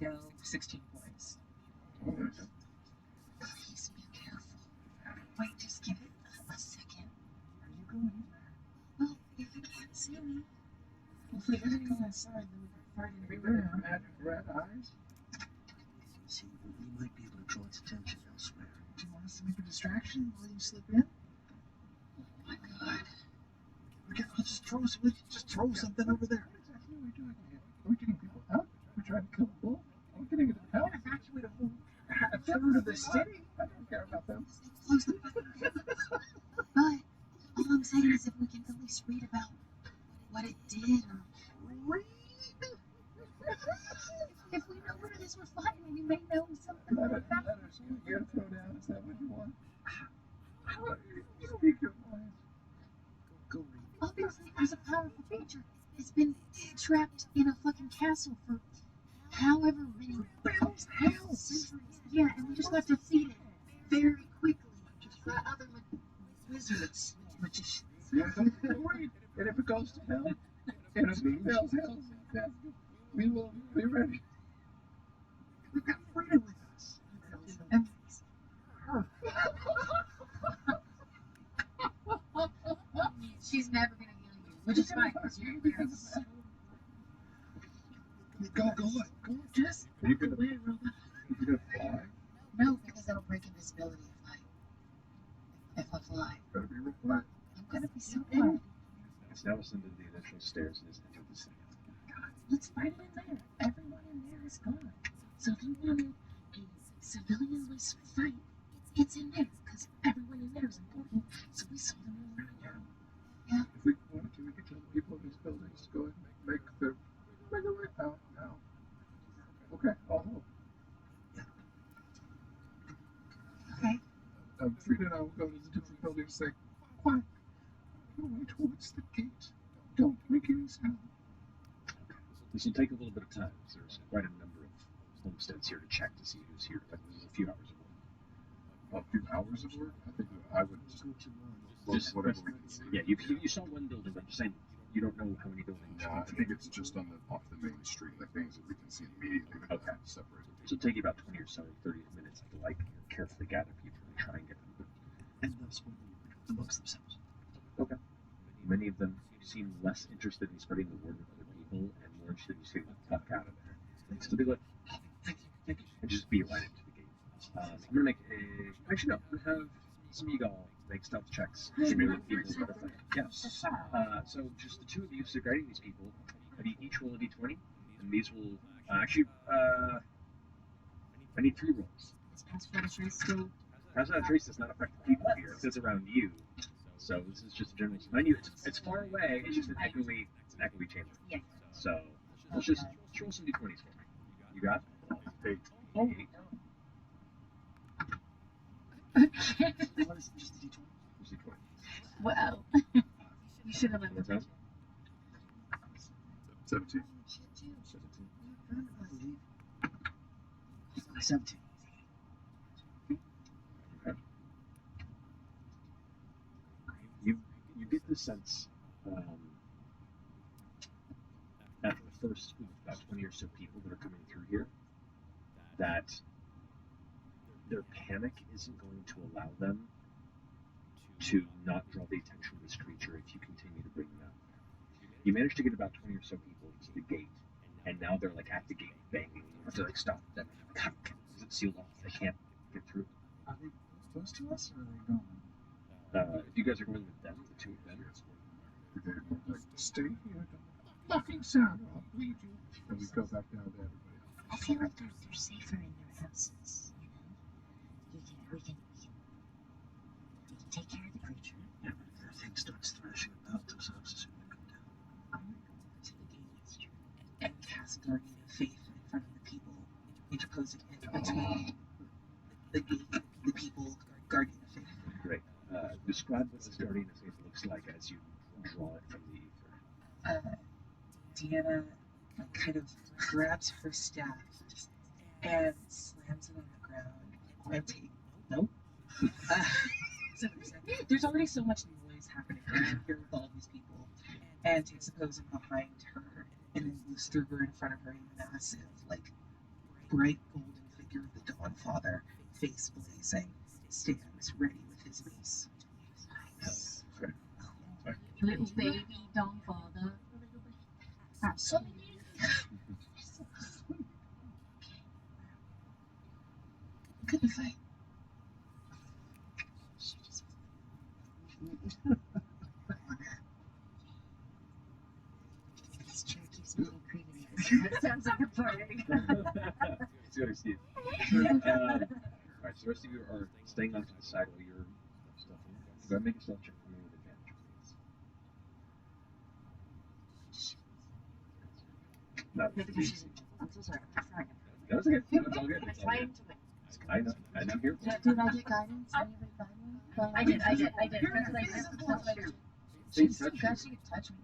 Go 16 points. Please be careful. Wait, just give it a second. Are you going in there? Well, if you can't see me. If we gotta go inside, then we can fight in We the better room. have red eyes. See, we might be able to draw its attention elsewhere. Do you want us to make a distraction while you slip in? Oh my god. Okay, I'll just throw something over there. What exactly are we doing here? Are we getting people out? We're trying to kill a bull? Are we getting into the house? Evacuate a third of the city. I don't care about them. Close the But all I'm saying is if we can at least read about what it did or Read. if we know what it is we're fighting, we may know something about Letters that. you gotta throw down. Is that what you want? Speak your mind. Go read. Obviously, there's a powerful creature. It's been trapped in a fucking castle for however many centuries. Yeah, and we just got defeated very quickly by other wizards, magicians. Yeah, read. And if it goes to hell, and if it fails hell, then we will be ready. We've got freedom with us. And her. She's never gonna heal you, which is fine because you're Go on. Just Are you walk gonna- away, robot. You gonna fly? no, because that'll break invisibility if I fly. Better be real quiet. I'm gonna be so quiet. It's now ascended the initial stairs and has entered the city. Let's fight it in there. Everyone in there is gone. So if you wanted a civilian-less fight, it's in there because everyone in there is important. So we saw them all right now. If we wanted to, we could tell the people in these buildings to go ahead and make their way out now. Okay, I'll help. Okay. Frida and I will go to the different buildings and say, quiet, go away towards the gate. Don't make any sound. This will take a little bit of time. There's quite a number of homesteads here to check to see who's here. But there's a few hours of work. A few hours of work? I think I would just Go to Just- whatever we can see. Yeah, you saw one building, but you're saying you don't know how many buildings. No, I think it's just on the off the main street, like things that we can see immediately. But Okay. Separated. So it'll take you about 20 or so, 30 minutes to like carefully gather people and try and get them. and thus when amongst themselves. Many of them seem less interested in spreading the word with other people and more interested in just getting the fuck out of there. So they go, thank you, and just be right into the gate. I'm gonna make a. Actually, no, I'm gonna have some of you all make stealth checks. So maybe the people that are fighting. Yes. So just the two of you, so guiding these people, each roll a d20, and these will actually. I need 3 rolls. Is Passport a trace still? Pass out trace does not affect the people here. It says around you. So this is just a general. Mind you, it's far away. It's just an echoey chamber. Yeah. So let's just roll some d20s for me. You got 8. oh, 8. What is it, just a D20? Just d20. Wow. You should have let me What's that? 17. 17. I believe. 17. You get the sense after the first about 20 or so people that are coming through here that their panic isn't going to allow them to not draw the attention of this creature if you continue to bring them out there. You manage to get about 20 or so people to the gate, and now they're like at the gate banging. You have to like stop them. Because it's sealed off. They can't get through. Are they close to us or are they gone? If you guys are going with them, the two of them, They were like, stay here, don't fucking sound, or I'll bleed you. And we go back down to everybody else. I feel like they're safer in their houses, you know? We can take care of the creature. Yeah, but if that thing starts thrashing about, those houses are going to come down. I'm going to go to the gate and cast Guardian of Faith in front of the people, interposing it between the gate, the people, Guardian of Faith. great. Describe what this guardian of faith looks like as you draw it from the ether. Deanna kind of grabs her staff and slams it on the ground and takes. Nope. So there's already so much noise happening around here with all these people, and takes a pose in behind her and then moves through her in front of her in a massive, like, bright golden figure of the Dawn Father, face blazing, stands ready with his mace. Sorry. Little baby Dawn Father. Absolutely. Good fight. This chair keeps me creepy. That sounds like a party. Let's go to Steve. Alright, so the rest of you are staying off to the side while you're stuff in. Go ahead and make a stealth check for me with advantage, please. No, Because she's. I'm so sorry. I'm sorry. that's okay. It's all good. I'm It's all trying good. to win. I know. Here. Did I get guidance? Anybody guide me? I did. That's what I did. That's what I did. She She's so touched good. you. She could touch me.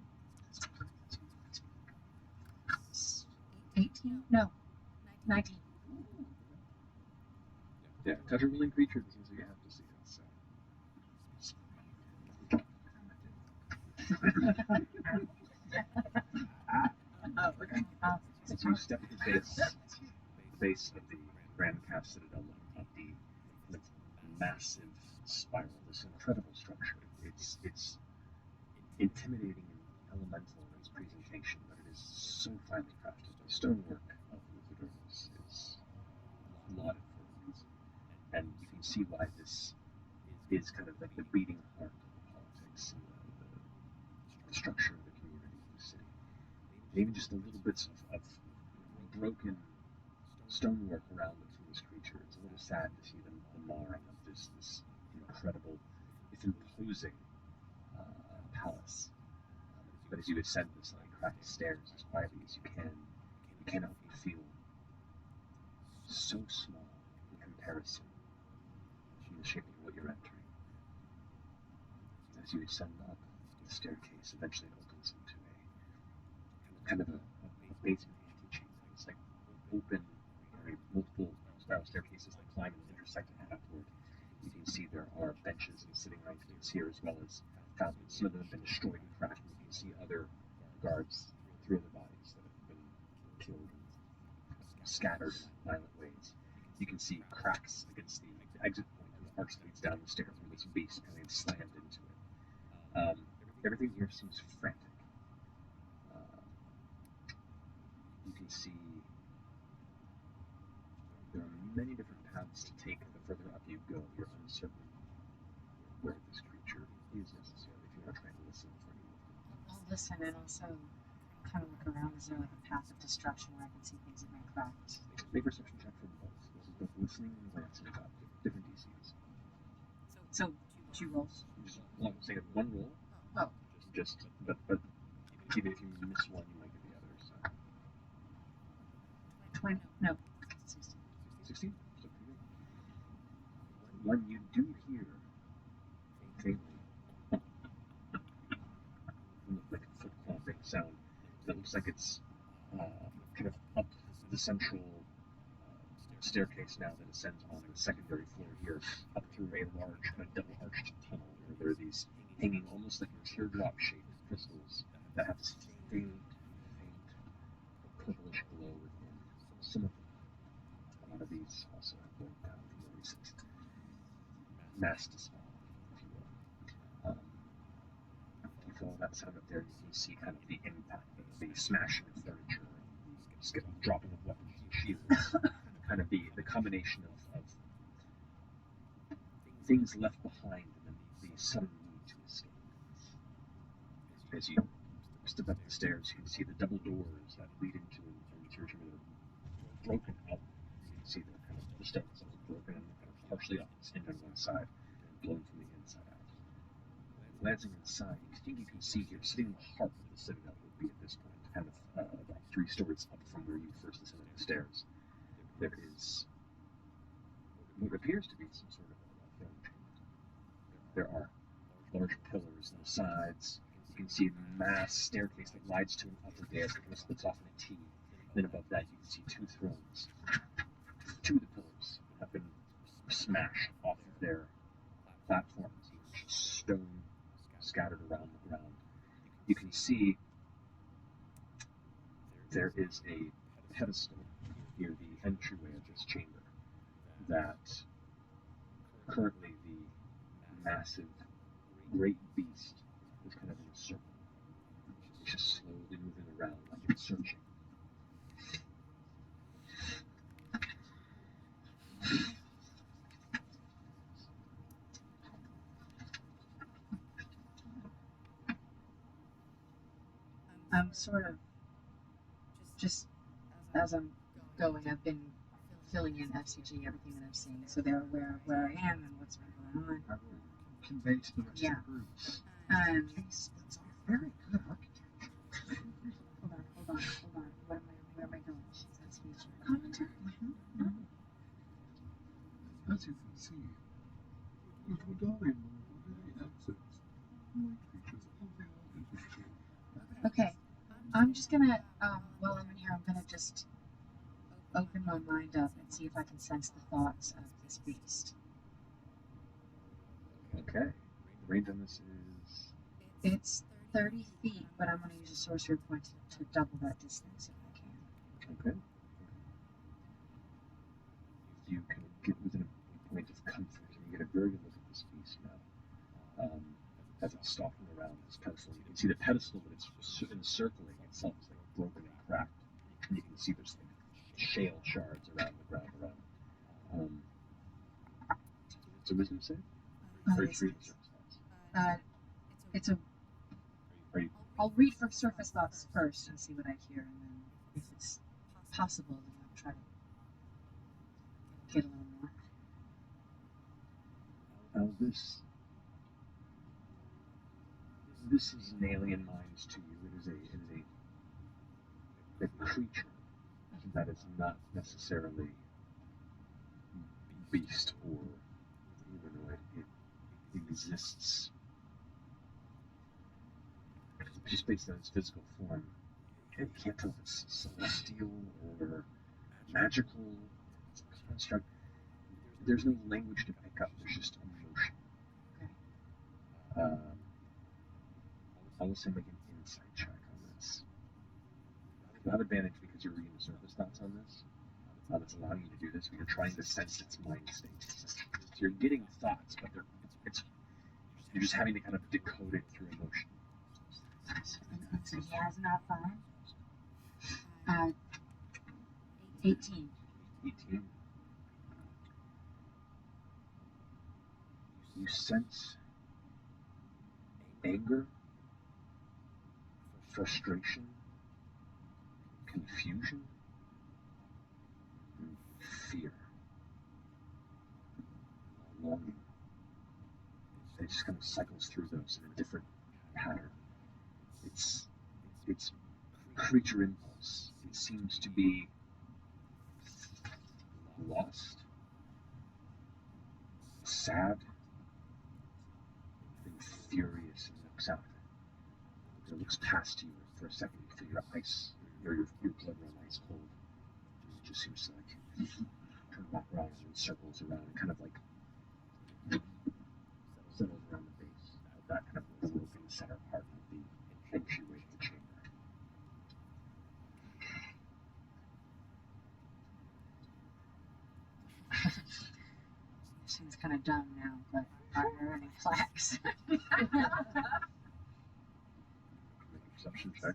18? No. 19. Yeah, touch a willing creature. This is what you have to see it. So. Oh, okay. As you step at the base of the Grand Cast Citadel of the kind of massive spiral, this incredible structure. It's intimidating and elemental in its presentation, but it is so finely crafted. The stonework of the Luthador is lauded for a reason, and you can see why this is kind of like the beating heart of the politics and the structure of the community of the city. And even just the little bits of broken stonework around it from this creature. It's a little sad to see the marring of this incredible, it's imposing palace. But as you ascend this cracked stairs as quietly as you can, you cannot but feel so small in comparison to the shape of what you're entering. As you ascend up the staircase, eventually it opens into a kind of a basement antechamber. It's like open, multiple spiral staircases that climb and intersect and head upward. You can see there are benches and sitting arrangements here, as well as fountains. Some of them have been destroyed and cracked, and you can see other guards, 3 other bodies that have been killed and scattered in violent ways. You can see cracks against the exit point, and the arch leads down the stairs where this beast kind of slammed into it. Everything here seems frantic. You can see there are many different paths to take. The further up you go, you're uncertain where this creature is necessarily if you're not trying to listen for any movement. I'll listen and also kind of look around. Is there like a path of destruction where I can see things that may cracked? Make a perception check for both. This is both listening and glancing about. Different DCs. So 2 rolls. Just say one roll. Oh. Just but even if you miss one, you might get the other. So 20. No. 16. 16. So pretty good. One you do hear faintly, like a foot clomping sound that looks like it's kind of up the central staircase now that ascends on the secondary floor here, up through a large kind of double-arched tunnel where there are these hanging almost like teardrop-shaped crystals that have this faint purplish glow within. Some of them, a lot of these also have burned down from the recent mass dispel, if you will. If you follow that sound up there, you can see kind of the impact of the smashing of furniture, the dropping of weapons and shields, kind of the combination of things left behind and then the sudden need to escape. As you step up the stairs, you can see the double doors that lead into an interior chamber that are broken out. You can see the stones that are broken and kind of partially off in on one side, blown from the inside out. Glancing inside, you think you can see here, sitting in the heart of the citadel would be at this point, kind of about 3 stories up from where you first ascended the stairs. There is what appears to be some sort of a throne chamber. There are large pillars on the sides. You can see a mass staircase that lies to an upper dais that kind of splits off in a T. Then above that, you can see 2 thrones. 2 of the pillars have been smashed off of their platforms, each stone scattered around the ground. You can see there is a pedestal near the entryway of this chamber that currently the massive great beast is kind of in a circle. It's just slowly moving around like it's searching. I'm sort of just as I'm going, I've been filling in FCG everything that I'm seeing, so they're aware of where I am and what's been going on. I will convey to the rest Yeah. of the group. Um, Case splits off. Very good architecture. hold on. Where am I going? That's feature. Commentary. As you can see, with Wadalian accents, white creatures of the industry. Okay, I'm just gonna, while I'm in here, I'm gonna just open my mind up and see if I can sense the thoughts of this beast. Okay. The range on this is It's 30 feet, but I'm gonna use a sorcery point to double that distance if I can. okay. You can get within a point of comfort, and you get a very good look at this beast now. As it's stalking around this pedestal, you can see the pedestal, but it's encircling itself is like broken and cracked, and you can see there's like shale shards around the ground around. It's a wisdom save. Or Yes, reading please. surface thoughts. It's a. Are you? I'll read for surface thoughts first and see what I hear, and then if it's possible, then I'll try to get a little more. This is an alien mind to you. It is a creature that is not necessarily beast or humanoid. It exists just based on its physical form. You can't tell if it's celestial or magical. It's a construct. There's no language to pick up. There's just emotion. Okay. I will say make an insight check on this. You'll have advantage because you're reading the surface thoughts on this. It's allowing you to do this, but you're trying to sense its mind state. So you're getting thoughts, but you're just having to kind of decode it through emotion. So he has not 5. 18. 18. You sense anger, frustration, confusion, and fear, longing. It just kind of cycles through those in a different pattern. It's creature impulse. It seems to be lost, sad, and furious, and looks out. It looks past you for a second. You feel your ice, your blood run ice cold. And it just seems to like turn back around and circles around and kind of like settles around the base of that kind of broken center part of the entryway to the chamber. Seems kind of dumb now, but are there any plaques? Make a perception check.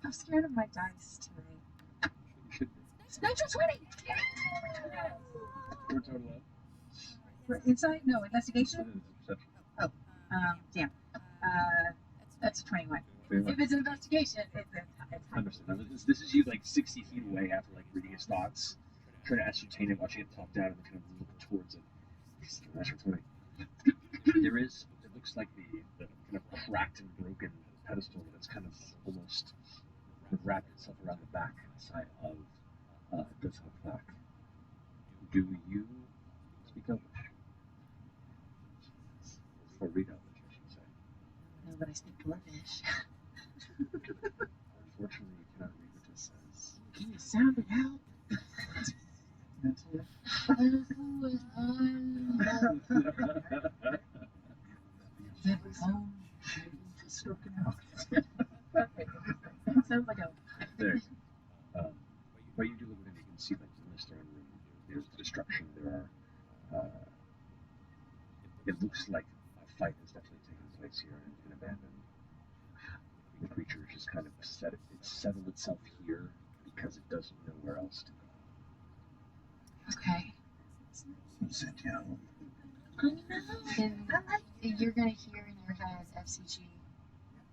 I'm scared of my dice tonight. You should be. Natural 20! Your total up. For insight? No, investigation? It is perception. Damn. That's a 21. 21. If it's an investigation, it's Understood. Now, this is you like 60 feet away after like reading his thoughts, trying to ascertain it, watching it top down, and then kind of look towards it. Natural 20. There is, it looks like the kind of cracked and broken pedestal that's kind of almost kind of wrapped itself around the back side of it does have a plaque. Do you speak Elvish? Or read Elvish, I should say. No, but I speak Dwarvish. Unfortunately, you cannot read what it says. Can you sound it out? That's it. That phone struck it out. Sounds like a There looks like a fight has definitely taken place here in an abandoned. The creature has just kind of settled itself here because it doesn't know where else to go. Okay. Who sent you home? And you're gonna hear in your head FCG.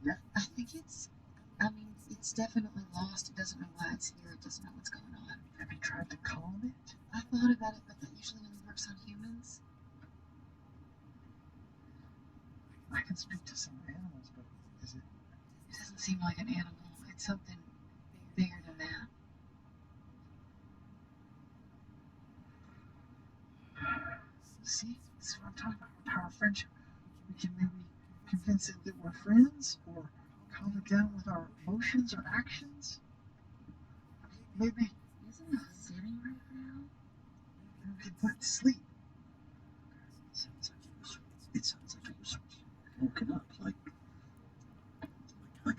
Yeah. I think it's definitely lost. It doesn't know why it's here. It doesn't know what's going on. Have you tried to calm it? I thought about it, but that usually only works on humans. I can speak to some animals, but is it? It doesn't seem like an animal. It's something bigger than that. See, this is what I'm talking about. Power of friendship. We can maybe convince it that we're friends, or calm it down with our emotions or actions. Maybe Isn't it sitting right now? we could put it to sleep. It sounds like it was woken up, like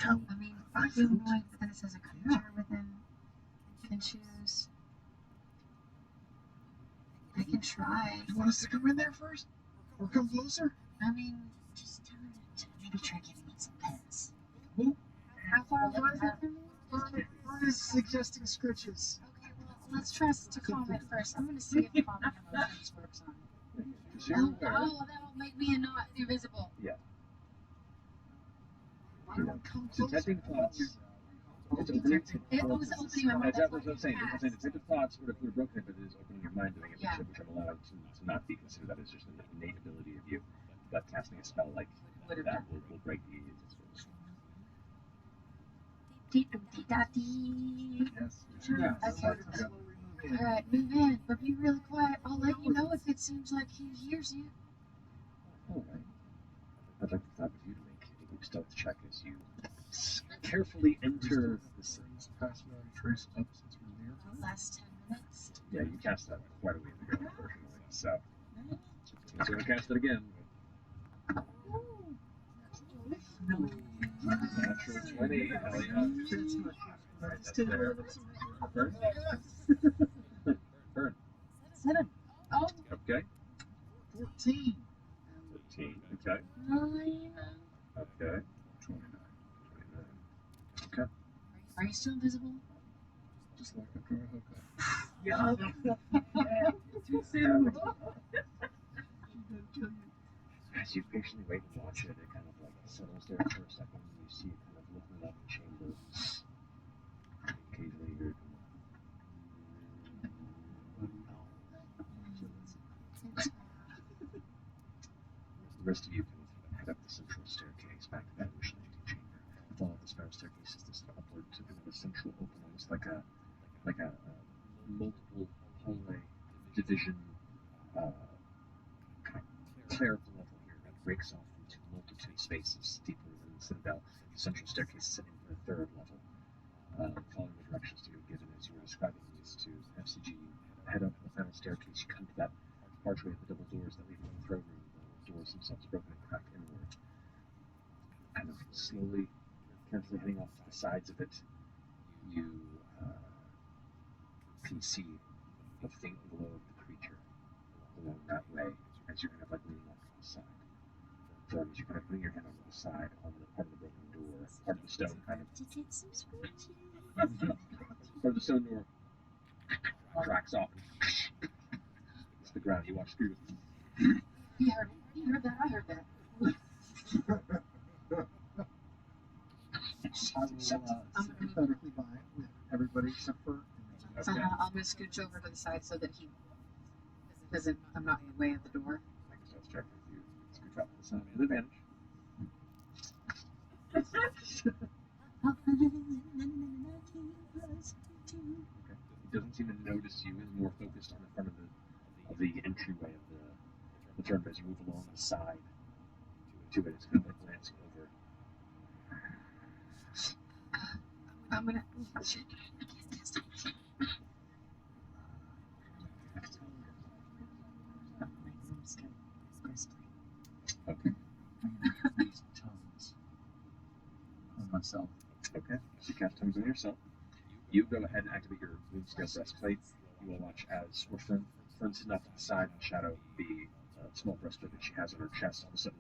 how I mean, I you felt- know, but then it says a creature within can choose. They can try. You want us to come in there first, or come closer? I mean, Just tell her to maybe try getting it some pets. how far away is that from me? Vern is suggesting scritches. Okay, well, let's try to calm it first. I'm gonna see if calming emotions works on it. Because you're aware, That'll make me not invisible. Why don't we come closer? detecting thoughts. It's opening. It was opening my mind. That's what I'm saying. I'm saying detective thoughts would have broken it, but it is opening your mind doing it, Yeah. which I'm allowed to not be considered. That is just an innate ability of you. But casting a spell like Would have that done. will break the. Dee-doo-dee-da-dee. Yes. Yeah. Slowly move in. Alright, move in, but be really quiet. I'll let you know if it seems like he hears you. All right. I'd like to start with you to make a group stealth check as you carefully enter this. Pass without a trace up since we're near. Last 10 minutes. Yeah, you cast that quite a way ago, unfortunately. So, he's going to cast it again. Natural 20. Hell yeah. It's 10 minutes. Burn. Burn. 7. Oh, Okay. 14. 14. Okay. 9. Okay. 29. 29. Are you still invisible? Just like after I hook up. Yeah. Too soon. As you patiently wait and watch it, it kind of like settles there for a second, and you see it kind of looking up the chamber. Occasionally you hear it. The rest of you kind of head up the central staircase back to that initial empty chamber. Follow the spiral staircase as this upward to kind of a central open, almost like a multiple hallway division kind of clerical level here that breaks off into multitude spaces deeper within the citadel. The central staircase is sitting in the third level. Following the directions you were given as you were describing these to FCG, you head up the final staircase. You come to that archway of the double doors that lead to the throne room. The doors themselves broken and cracked inward. Kind of slowly, carefully heading off to the sides of it, you can see a faint glow of the creature along that way as you're kind of like leaning off to the side. So as you're kind of putting your hand on the side on the part of the broken door, part of the stone kind of To get some scritches. part of the stone door cracks off and hits the ground. You watch through. He heard it. He heard that. I heard that. I will sympathetically by with everybody except for. Okay. I'm gonna scooch over to the side so that he doesn't. I'm not in the way of the door. I guess I'll check with you. Scooch off to the side. An advantage. Okay. He doesn't seem to notice you. He's more focused on the front of the entryway of the throne as you move along the side to it. It's kind of like glancing over. I'm gonna. Okay. these tongues on myself. Okay. So you cast tongues on yourself. You go ahead and activate your Moonscale breastplate. You will watch as Fern sitting off to the side in shadow, the small breastplate that she has on her chest all of a sudden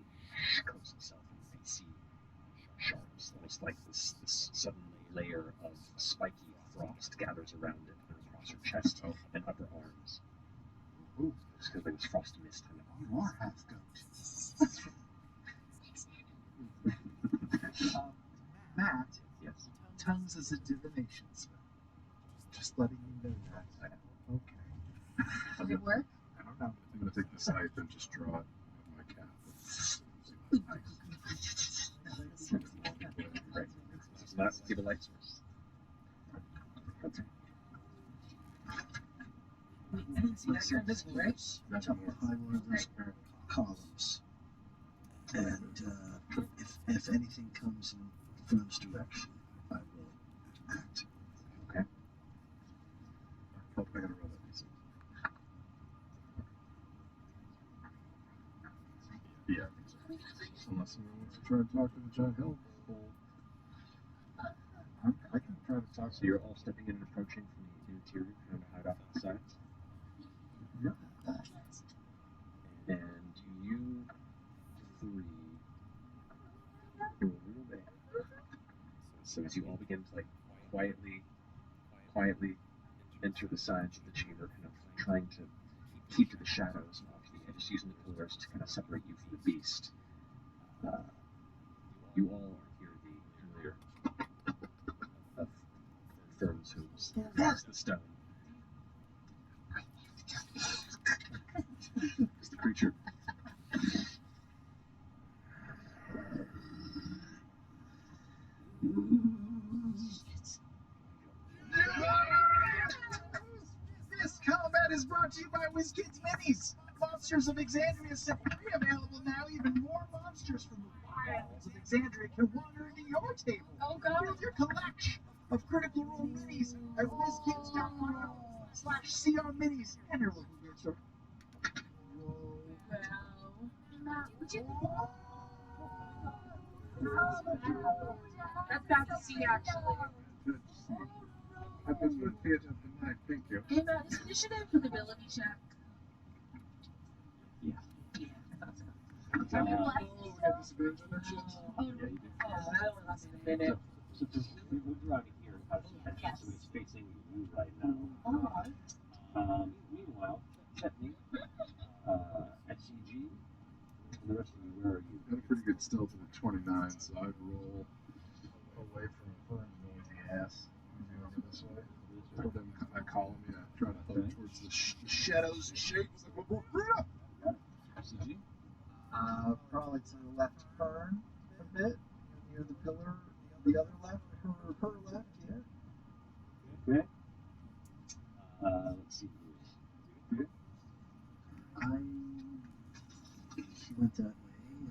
coats itself in icy shards, almost like this sudden layer of spiky frost gathers around it and across her chest and upper arms. Ooh, It's because there was frost mist on it. you are half goat. Matt, Yes. tongues is a divination spell. Just letting you know that. I know. Okay. Does it work? I don't know. I'm gonna take the scythe and just draw it with my cap. Right. This is not give a light source. Okay. I didn't see that. You're invisible, right? That's Jump more. behind one of those columns, and if anything comes in Firm's direction, I will act. Okay. Oh, I gotta roll that piece. Yeah, I think so. Unless someone wants to try to talk to the giant hill. I can try to talk So to you're all stepping in and approaching from the interior, trying to hide off to the sides. Yeah. And you three do a little bit. So as you all begin to like quietly enter the sides of the chamber, kind of trying to keep to the shadows and off the edges, using the pillars to kind of separate you from the beast. You all hear the familiar of Fern's hooves against the stone. It's the creature. This combat is brought to you by WizKids Minis. Monsters of Exandria Set 3 available now. Even more monsters from the wilds of Exandria can wander into your table. Oh god. Build your collection of Critical Role Minis at WizKids.com/CR Minis and your local game store. Whoa. Wow. Would you? That's bad to see, actually. Good. I've been with the attention tonight. Thank you. Hey, Matt, is initiative an ability check? Yeah. Yeah, I thought so. Oh, we got disadvantage on that shit? Oh, Yeah, you do. that only lasted a minute. So just we moved around here out of attention, Yes. so he's facing you right now. Meanwhile, Stephanie, SCG, and the rest of you, where are you? Got a pretty good stealth of a 29, so I'd roll away from Fern's noisy ass. Moving over this way. Toward that column, yeah. Try to hug towards the shadows and shapes. Like, right up! SCG? Probably to the left turn a bit, near the pillar, the other left, her left, yeah. Okay. Let's see. She went that way.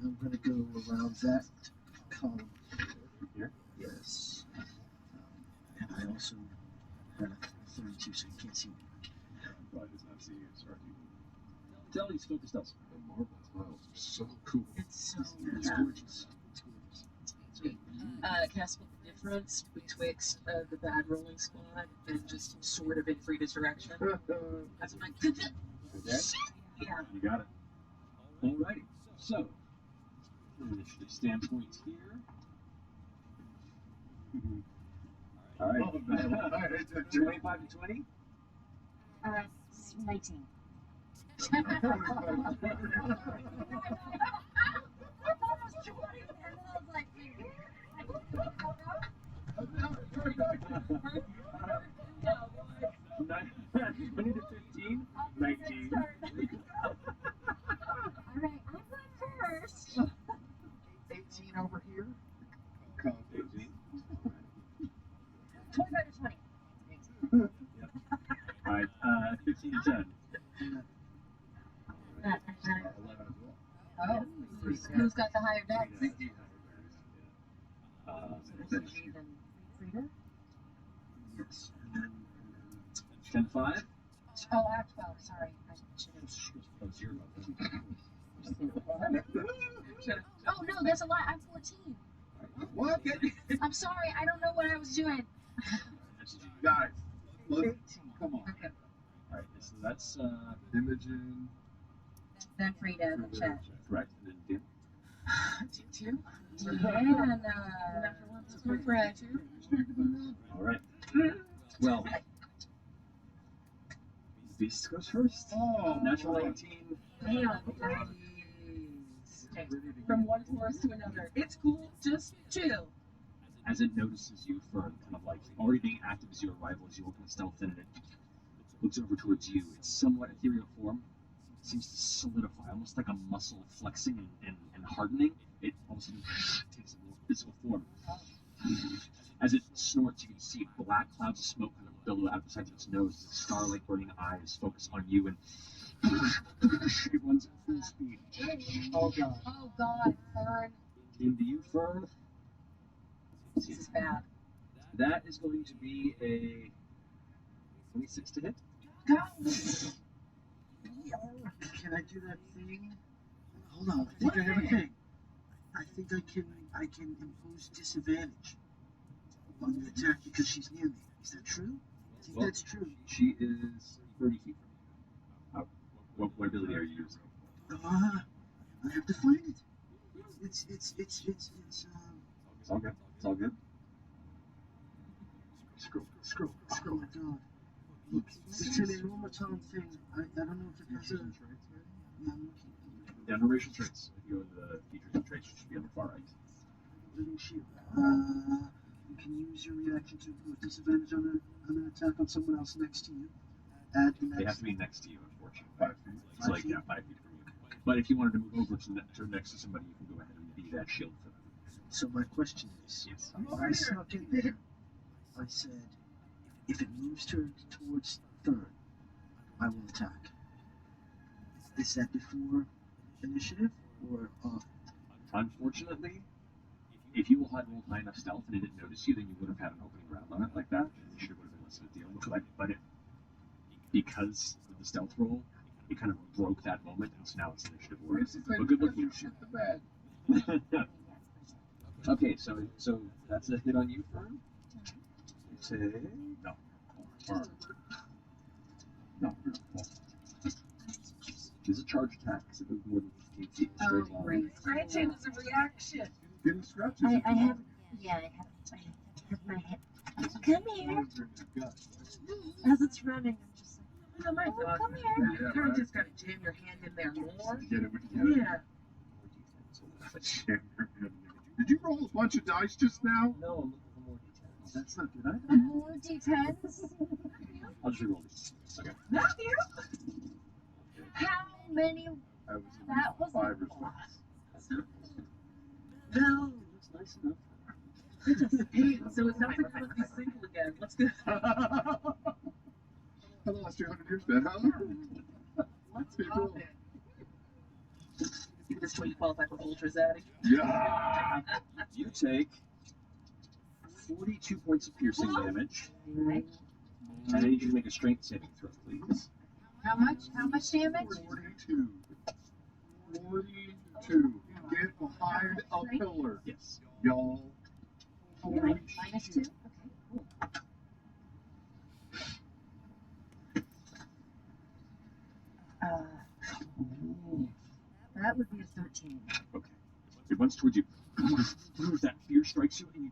I'm gonna go around that column. Here? Yes. And I also had a 32, so you can't see me. Probably does not see you. Sorry. Tell he's focused elsewhere. The marble tiles are so cool. It's so It's gorgeous. It's gorgeous. Can I split the difference betwixt the bad rolling squad and just sort of in Frida's direction? That's what I'm like, Okay? yeah. You got it. Alrighty. So, from an initiative standpoint here. Alright. Oh, man. 25 to 20? 19. Nine- 20 to 15? 19. Alright, I'm going first. 18 over here. 18. 25 to 20. Alright, 15 to 10. 11 as well. Oh, who's got the higher dex? Finish. Then Frida? Yes. And 10-5? Oh, I have 12. Sorry. I should have. Oh, 0. Oh, no, that's a lie. I'm 14. What? I'm sorry. I don't know what I was doing. Guys, look. 18. Come on. Okay. Alright, so that's Imogen. Then Frida, then Chet. Correct. And then Dan. Two. Deanna. It's my friend too. All right. Well, Beast goes first. Oh, Natural 19. Hang on. Okay. From one forest to another. It's cool. Just chill. As it notices you, Fern, kind of like already being active as you arrive, as you open the stealth in, and it looks over towards you. It's somewhat ethereal form. It seems to solidify, almost like a muscle flexing and hardening. It all of a sudden takes a more physical form. As it snorts, you can see black clouds of smoke kind of billow out the sides of its nose. Its starlight burning eyes focus on you, and it runs at full speed. Oh god. Oh God, Fern. Into you, Fern. This is bad. That is going to be a 26 to hit. Go. Can I do that thing? Hold on, I think I have a thing. I think I can impose disadvantage on the attack because she's near me. Is that true? I think Well, that's true. She is 30 feet from you. What ability are you using? I have to find it. It's It's all good. It's all good. scroll. Oh my god. Look, it's an automaton thing. I don't know if it has a. Yeah, I'm looking. Yeah, no racial traits. If you go into the features and traits, it should be on the far right. Living shield. You can use your reaction to put disadvantage on an attack on someone else next to you. Add the next. They have to be next to you, unfortunately. 5 feet. It's like, yeah, 5 feet from you. But if you wanted to move over to next to somebody, you can go ahead and be that shield for them. So my question is, Yes. when I snuck in there, I said, if it moves towards third, I will attack. Is that before initiative or Unfortunately, if you had rolled high enough stealth and it didn't notice you, then you would have had an opening round on it like that. Initiative would have been less of a deal. But because of the stealth roll, it kind of broke that moment, and so now it's initiative order. But good luck. Shit the bed. Okay, so that's a hit on you, Fern. It's a no. Fern. No. It's a charge attack because it goes more than 15 feet in a straight line. Great. Scratching is a reaction. Getting scratches. I have my head. Come here. As it's running, I'm just Oh my like, God. come here. Yeah, You kind of right. just gotta jam your hand in there more. Get it when you get Yeah. it. Did you roll a bunch of dice just now? No, I'm looking for more details. That's not good either. And more D10s. I'll just reroll these. Okay. Matthew. How many? I was That was 5 or a lot. 6. No, it looks nice enough. Hey, so it sounds like you must be single again. Let's go. I lost 200 years then, huh? Let's pop it. This way you qualify for Ultra Zaddy. Yeah. You take 42 points of piercing damage. Right. I need you to make a strength saving throw, please. How much? How much damage? 42. 42. Get behind a pillar, Yes. y'all. Holy Minus shit. 2. Okay, cool. That would be a 13. Okay. It runs towards you. That fear strikes you, and you,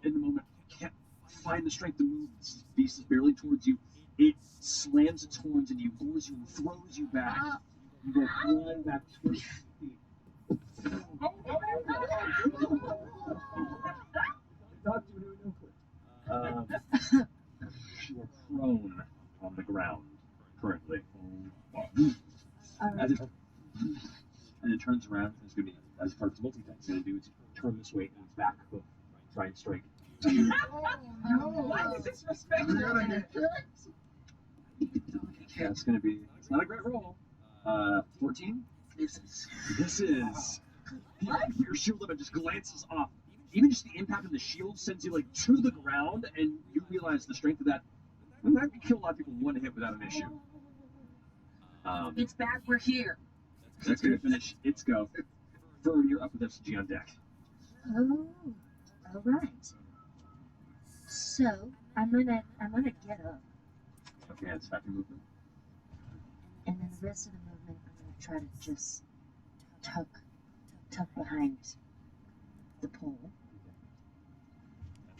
in the moment, can't find the strength to move. This beast is barreling towards you. It slams its horns into you, gores you, and throws you back. You go flying back 20 feet. You are prone on the ground currently. As it turns around, it's going to be, as part of its multi-attack, it's going to do is turn this way and its back hoof, try and strike. Why is this respect? You're gonna get kicked. Yeah, it's going to be, it's not a great roll. 14? This is. Your shield limit just glances off. Even just the impact of the shield sends you like to the ground, and you realize the strength of that. That could kill a lot of people in one hit without an issue. It's back. We're here. That's going to finish its go. Fern, you're up with FCG on deck. Oh, all right. So I'm gonna get up, Okay, it's back in movement. and then the rest of the movement I'm gonna try to just tuck behind the pole.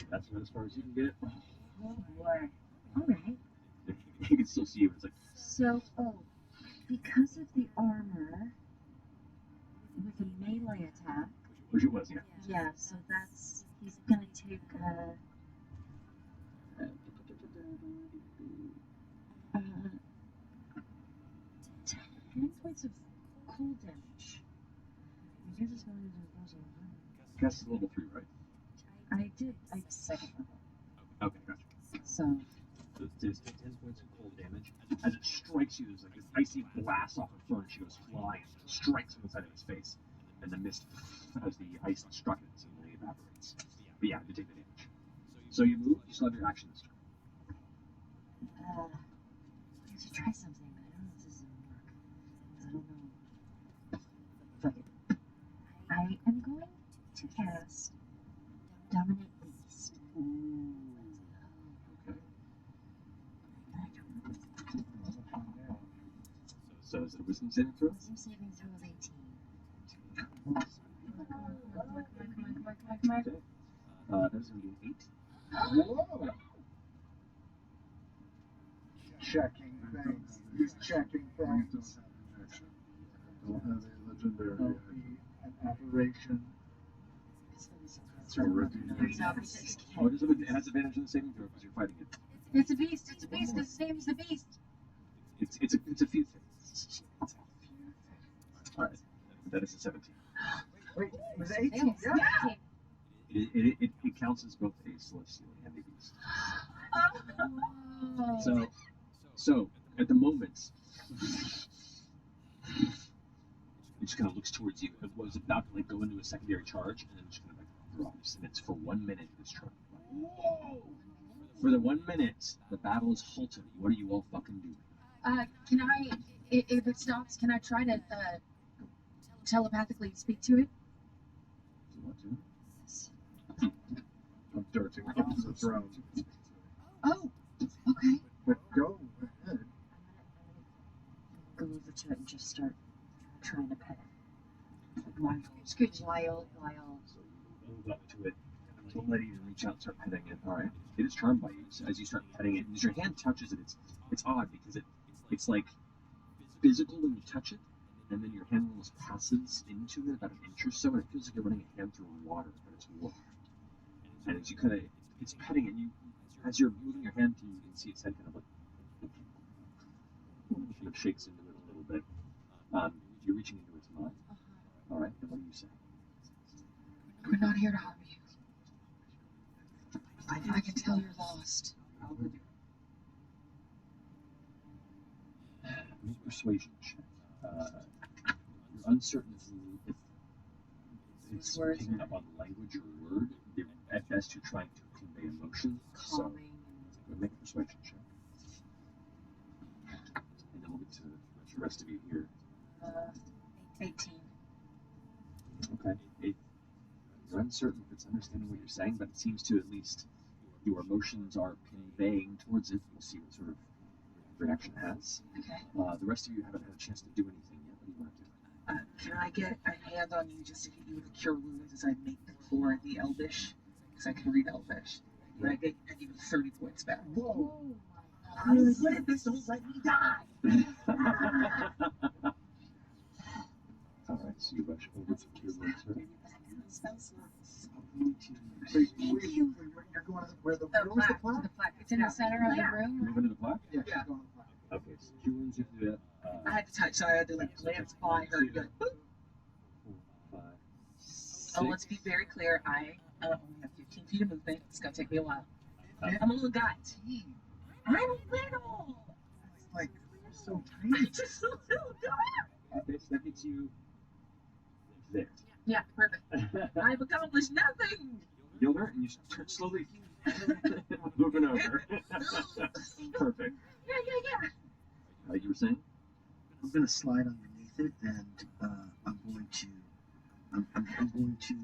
That's about as far as you can get. Oh boy. Alright. You can still see it. It's like, So, because of the armor, with a melee attack, which it was, yeah. yeah, so he's gonna take, 10 points of cold damage. Cast is level 3, right? I second level. Okay, gotcha. So, There's 10 points of cold damage. As it strikes you, there's like this icy blast off of Fern. She goes flying, strikes him inside of his face, and the mist, as the ice struck it, suddenly evaporates. But yeah, you take the damage. So you move, you still have your action this turn. I should try something, but I don't know if this is gonna work. I don't know. Fuck it. I am going to cast Dominate Beast. Okay. So is it a wisdom saving throw? Wisdom saving throw of 18. Come on. Okay. That's going to be an 8. Whoa! Checking things. He's checking things. Don't have a legendary. Don't be an aberration. It's already. Oh, it has advantage on the saving throw because you're fighting it. It's a beast. It's a beast. His name's the beast. It's a few things. Alright. That is a 17. Wait, it was 18. Yeah. It counts as both a celestial and a beast. So at the moment, it just kind of looks towards you. It was about to like go into a secondary charge, and then just kind of like drops, and it's for 1 minute this turn. For the 1 minute, the battle is halted. What are you all fucking doing? Can I, if it stops, can I try to telepathically speak to it? Do you want to? I'm darting up to the throne. Oh, okay. But go ahead. Go over to it and just start trying to pet it. Scooch. While So you move up to it. To let you reach out and start petting it. All right. It is charmed by you. So as you start petting it, as your hand touches it, it's odd because it's like physical when you touch it, and then your hand almost passes into it about an inch or so, and it feels like you're running a hand through water, but it's warm. And as you kind of, it's petting it, as you're moving your hand through, you can see its head kind of like, kind of shakes into it a little bit. You're reaching into its mind. All right, and what do you say? We're not here to harm you. I can tell you're lost. Make persuasion check. You're uncertain if it's Words. picking up on language or word. At best, you're trying to convey emotion. So, calming. make a persuasion check. And then we'll get to the rest of you here. 18. Okay. You're uncertain if it's understanding what you're saying, but it seems to at least your emotions are conveying towards it. We'll see what sort of reaction it has. Okay. The rest of you haven't had a chance to do anything yet. What do you want to do? Can I get a hand on you just to hit you with a cure wounds as I make the floor the Elvish? Because I can read Elvish. And I give you 30 points back. Whoa. What if this don't let me die? Alright, so you rush over to Cure Wounds, right? Wait, you're going to where the where was the plaque? The plaque. It's in the center of the room. Move into the plaque? Yeah, she's going to the plaque. Okay, so Cure Wounds, you have to do that. I had to touch, so I had to like glance by her and go, boop. 4, 5, 6. Oh, let's be very clear. I only have 15 feet of movement. It's gonna take me a while. Okay. I'm a little guy. I'm little. It's like so I'm tiny. just a little guy. Okay, so that gets you there. Yeah, perfect. I've accomplished nothing. You'll learn, and you start slowly moving over. Perfect. Yeah. You were saying? I'm gonna slide underneath it, and I'm going to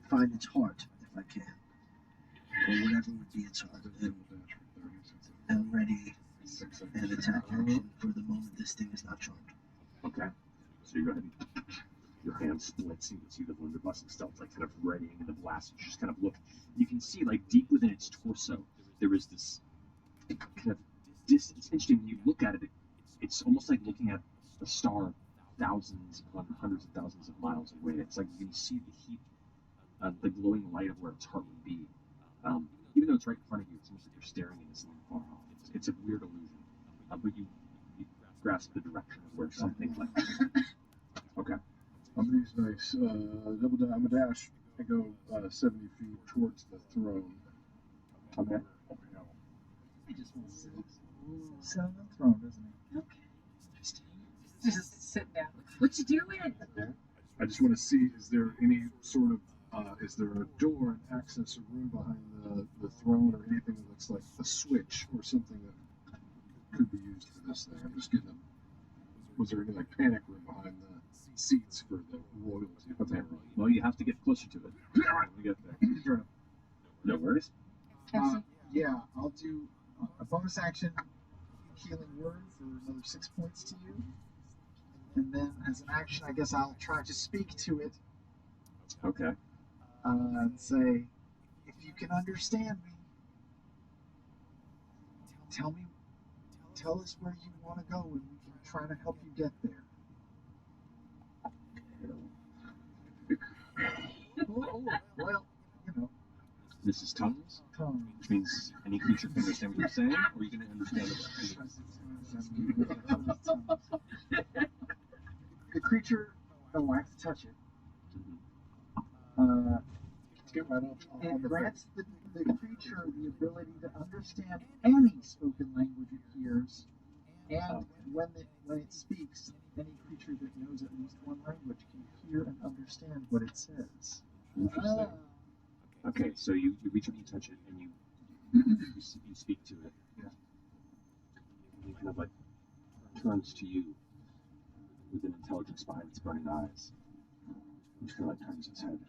find its heart if I can, or whatever would be its heart, and ready an attack action for the moment this thing is not charmed. Okay. So you go ahead and your hand splits and you can see the blunderbuss itself like kind of readying in the blast. You just kind of look. You can see like deep within its torso there is this kind of distance. It's interesting when you look at it. It's almost like looking at a star thousands upon hundreds of thousands of miles away. It's like you can see the heat, the glowing light of where its heart would be. Even though it's right in front of you, it's almost like you're staring into something far off. It's a weird illusion, but you grasp the direction of where something like that. Okay. I'm gonna use nice I'm a dash. I go 70 feet towards the throne. Okay. He just wants to sit on the throne, doesn't he? Okay. Interesting. Just sit down. What you doing? I just want to see, is there any sort of, is there a door, an access, or room behind the throne, or anything that looks like a switch or something that could be used for this thing? I'm just getting a, was there any like panic room behind the seats for the royalty? Okay. Well, you have to get closer to it. When we get there. No worries. Yeah, I'll do a bonus action healing word for another 6 points to you. And then as an action, I guess I'll try to speak to it. Okay. And say, if you can understand me, tell us where you want to go and we can try to help you get there. Well, you know. This is tongues, Tongue. which means any creature can understand what you're saying, or you can understand it. The creature. Oh, I have to touch it. Get right off. It grants the creature the ability to understand any spoken language it hears, and when it speaks, any creature that knows at least one language can hear and understand what it says. Interesting. Okay, so you reach up and touch it, and you speak to it. Yeah. And it kind of like turns to you with an intelligence behind its burning eyes. It just kind of like turns its head.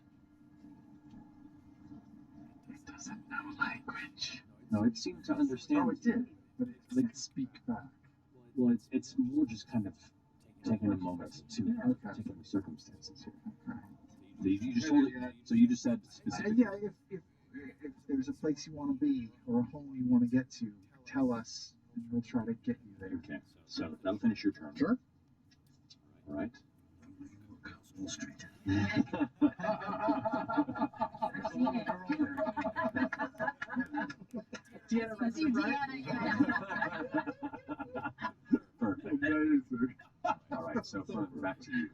It doesn't know language. No, it seemed to understand. Oh, it did, but it didn't speak back. Well, it's more just kind of taking a moment to take in the circumstances here. Okay. So you just told it. So you just said specifically. Yeah, if there's a place you want to be or a home you want to get to, tell us, and we'll try to get you there. Okay, so that'll finish your turn. Sure. All right. Wall Street. Deanna runs the right. Perfect. All right, so Fern, back to you.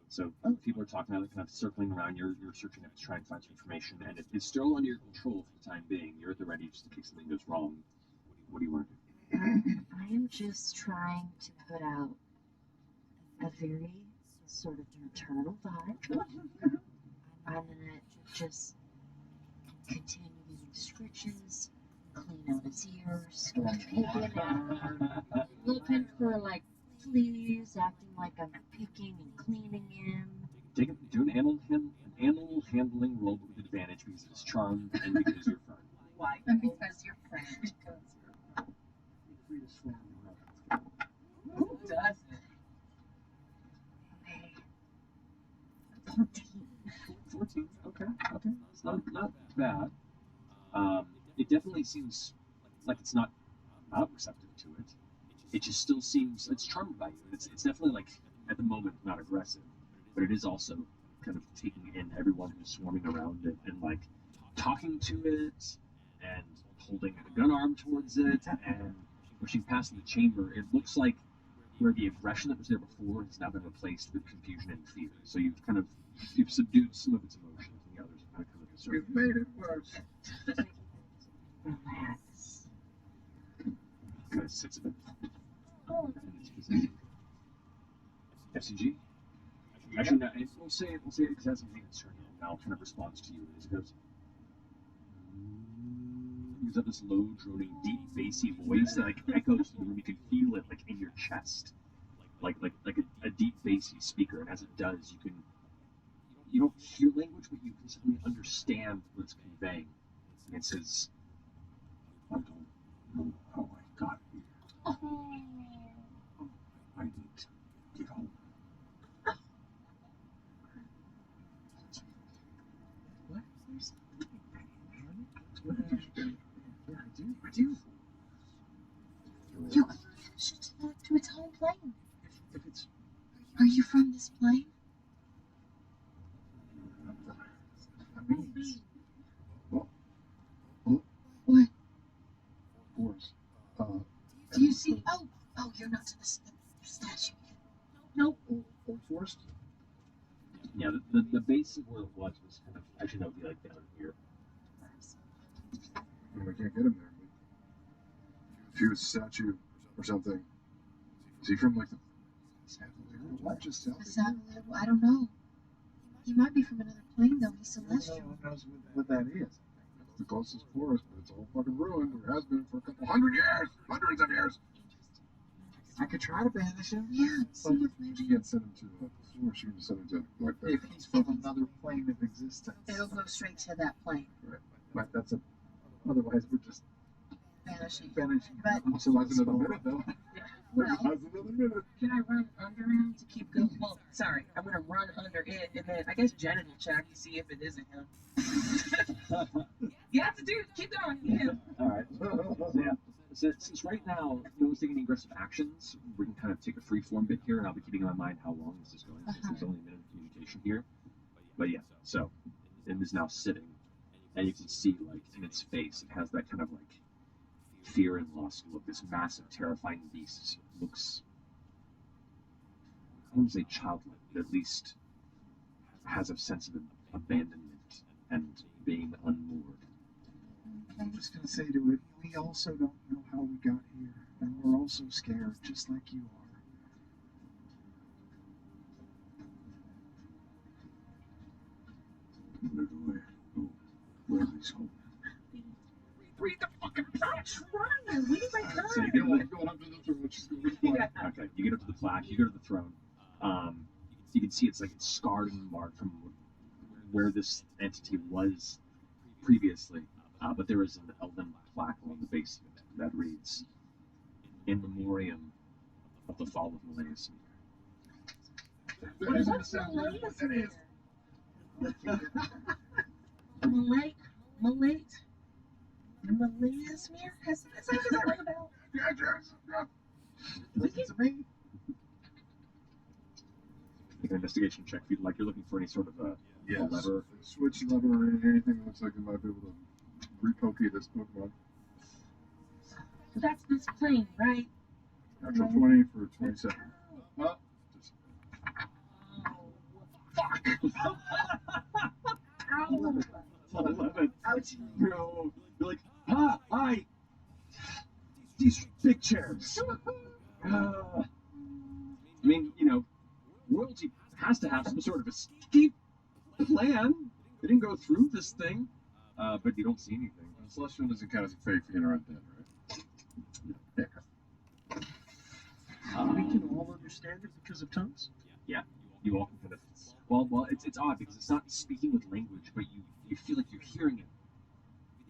So people are talking about it, kind of circling around. You're searching it to try and find some information, and it's still under your control for the time being. You're at the ready just in case something goes wrong. What do you want to do? I am just trying to put out a very sort of maternal vibe. I'm gonna just continue getting stitches, clean out his ears, looking for like fleas, acting like I'm picking and cleaning him. Do an animal handling roll with advantage because it's charmed and because you're Fern. Why? And because you're French. Free to swim around. Who doesn't? Okay. 14. Okay. It's not bad. It definitely seems like it's not receptive to it. It just still seems it's charmed by you. It's definitely like at the moment not aggressive, but it is also kind of taking in everyone who's swarming around it and like talking to it and holding a gun arm towards it and pushing past the chamber. It looks like where the aggression that was there before has now been replaced with confusion and fear. So you've subdued some of its emotions, and the others are kind of come to the surface. You've made it worse. Relax. Kind of sits a bit in its position. FCG? Actually, no, we'll say it because it has something concern and now kind of responds to you as it goes. Gives up this low, droning, deep, bassy voice that like echoes through the room. You can feel it like in your chest, like a deep, bassy speaker. And as it does, you don't hear language, but you can suddenly understand what it's conveying. And it says, "I don't know how I got here. I need yours? Yeah, I do. You should to its home plane. If it's Are you from this plane? I mean, What? Forrest. Do you see? Oh, you're not to the statue yet. Nope. Forrest? Yeah, the base of where it was kind of, actually no, it'd be like down here. I mean, we can't get him there. But if he was a statue or something, is he from like the Savalier? Not just The Savalier. Savalier? I don't know. He might be from another plane though. He's who celestial. knows what that is? It's the closest Forrest, but it's all fucking ruined, or has been for a couple hundred years, hundreds of years. I could try to banish him. Yeah. See if You maybe can't send him to the Forrest. You can send him to like If that. he's from another plane of existence. it'll go straight to that plane. But that's a. Otherwise, we're just Vanishing. banishing But- him. So that's another minute, though. Well, That's another minute. Can I run under him to keep going? Well, sorry, I'm gonna run under it, and then I guess Janet will check to see if it isn't him. You have to do. Keep going. Yeah. All right. So yeah. Since right now no one's taking any aggressive actions, we can kind of take a free form bit here, and I'll be keeping in my mind how long this is going, since there's only a minute of communication here. But yeah, so it is now sitting, and you can see like in its face, it has that kind of like fear and loss look. This massive, terrifying beast looks, I wouldn't say childlike, but at least has a sense of abandonment and being unmoored. I'm just gonna say to it, we also don't know how we got here, and we're also scared, just like you are. Where do I go? Where is home? Read the fucking plot. Trying. Read my So you turn. get like, Going up to the throne. She's going to the flag. okay, you get up to the plaque, you go to the throne. You can see it's like it's scarred and marked from where this entity was previously, but there is an elven plaque on the base of it that reads, "In memoriam of the fall of Malleus." That isn't the sound of what that is. Malleus Mirror? Does that ring a bell? Yeah, Jackson. Yeah. Listen to me. Make an investigation check if you'd like. You're looking for any sort of a lever. Switch lever or anything that looks like it might be able to repokey this Pokemon. So that's this plane, right? Natural 20 for 27. Oh, just Ow. 11. Ouch. You're like, hi! These big chairs. I mean, royalty has to have some sort of escape plan. They didn't go through this thing, but you don't see anything. Celestial doesn't count as a fake for aren't dead, right? We can all understand it because of tongues. You all can kind of. Well, it's odd because it's not speaking with language, but you feel like you're hearing it.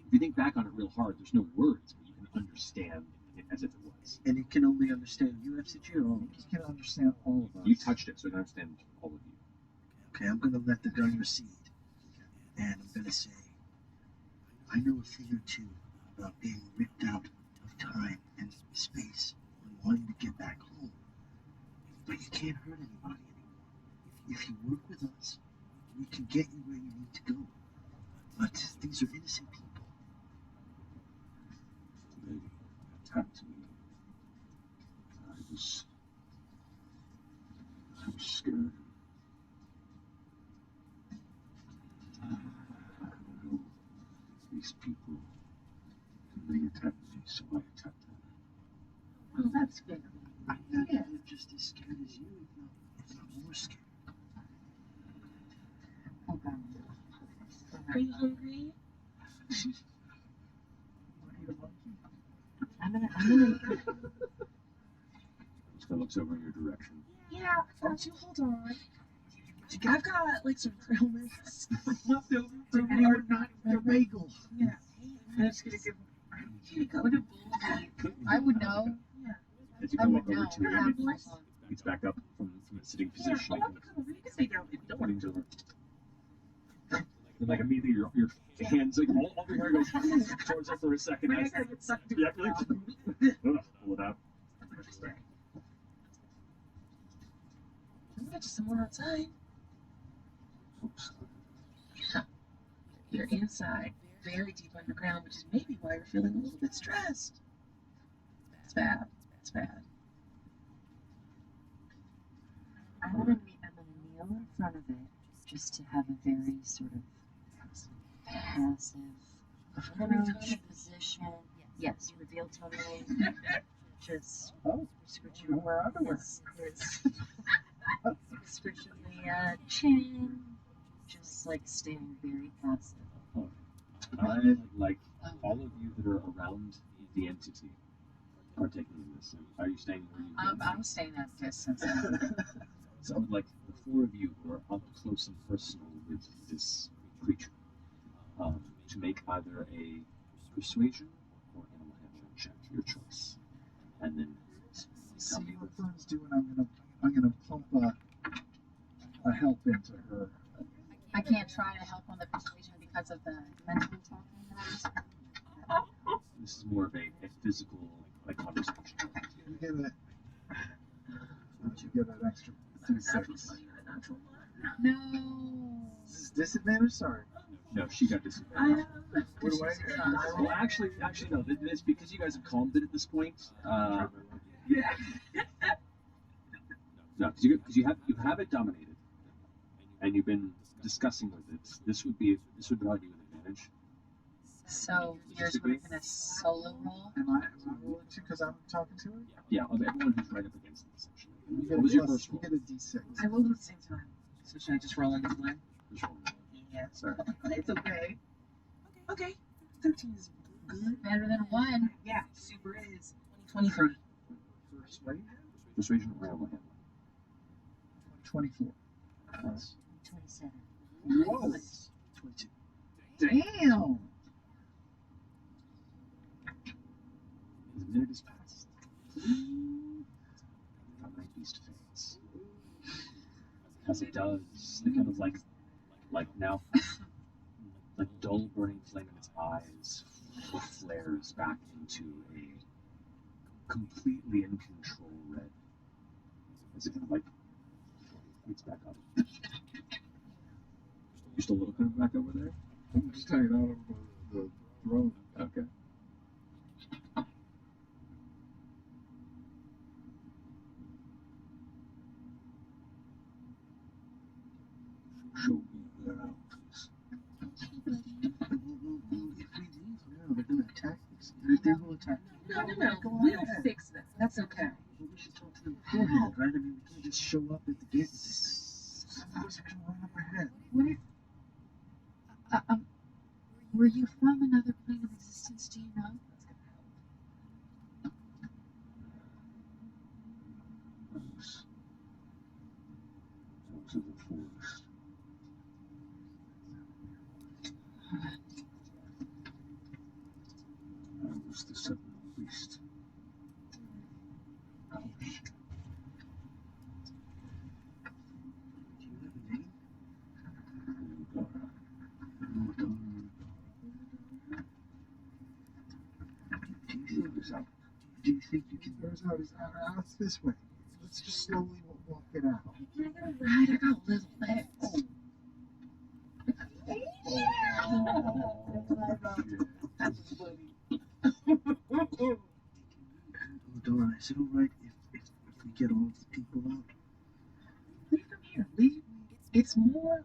If you think back on it real hard, there's no words, but you can understand it as if it was. And it can only understand UFCG or all of us. He can understand all of us. You touched it, so I can understand all of you. Okay, I'm going to let the gun recede. And I'm going to say, I know a thing or two about being ripped out of time and space and wanting to get back home. But you can't hurt anybody anymore. If you work with us, we can get you where you need to go. But these are innocent people. They attacked me. I was scared. I don't know these people. They attacked me, so I attacked them. Oh, that's fair. I bet they're just as scared as you, if not more scared. Hold on. Are you hungry? I'm gonna. Just kind of looks over in your direction. Yeah, I got you. Hold on. I've got like some trail mix. Left over from And you're not the bagel. Yeah. I'm just gonna give Here you go. I would know. As you I go would over know. to it, it gets back up from its sitting Yeah, position. hold on, come over. You can stay down if you don't want Leans over. And like immediately your hands, like all of your hair goes towards her for a second. My as- hair gets sucked through Yeah, the like, ground. pull it out. Can we get you somewhere outside? Yeah. You're inside, very deep underground, which is maybe why you're feeling a little bit stressed. It's bad. It's bad. I'm gonna kneel in front of it just to have a very sort of passive approach position. Yes, reveal totally. Just Oh, scratch you don't wear underwear. scratch the chin. Just like staying very passive. I like all of you that are around the entity partaking in this. Are you staying where you I'm staying at a distance. So I would like the four of you who are up close and personal with this creature to make either a persuasion or animal handling check, your choice, and then tell See me what Fern's doing. I'm gonna pump a help into her. I can't try to help on the persuasion because of the mental talking that I was. this is more of a physical like conversation. You get an extra D6. No. Is this disadvantage? Sorry. No, she got disadvantage. What do I? Well, actually, no. This because you guys have calmed it at this point. Yeah. No, because you have it dominated, and you've been discussing with it. This would probably be an advantage. So you're Disagree? taking a solo roll? Am I rolling too because I'm talking to her? Yeah, of everyone who's right up against it, essentially. You get What was a your plus- first roll? You get a D6. I rolled at the same time. So should I just roll into one? First roll. Yeah. Sorry. It's okay. Okay. 13 is good. Better than one. Yeah, super is. 23. Persuasion? Persuasion or animal handling. 24. Nice. 27. Whoa. 22. Damn. The minute is passed. The night beast fades. As it does, the kind of like now, like dull burning flame in its eyes flares back into a completely in control red. As it kind of like it's back up. You're still looking back over there? I'm just hanging out over the throne. Okay. Show me their houses. If we leave now, they're gonna attack us. They will attack. No. We'll fix this. That's okay. Well, we should talk to them beforehand, right? I mean, we can't just show up at the gate. Some of us are gonna run up ahead. What if, were you from another plane of existence? Do you know? Those of the forest. I was the seventh beast. Oh, shit. Do you have a name? Do you think you can? Where's out? Is out this way? Let's just slowly walk it out. Can I get a ride? I got little legs. That's funny. Oh, Dora, is it alright if we get all of the people out? Leave them here. Leave. It's more.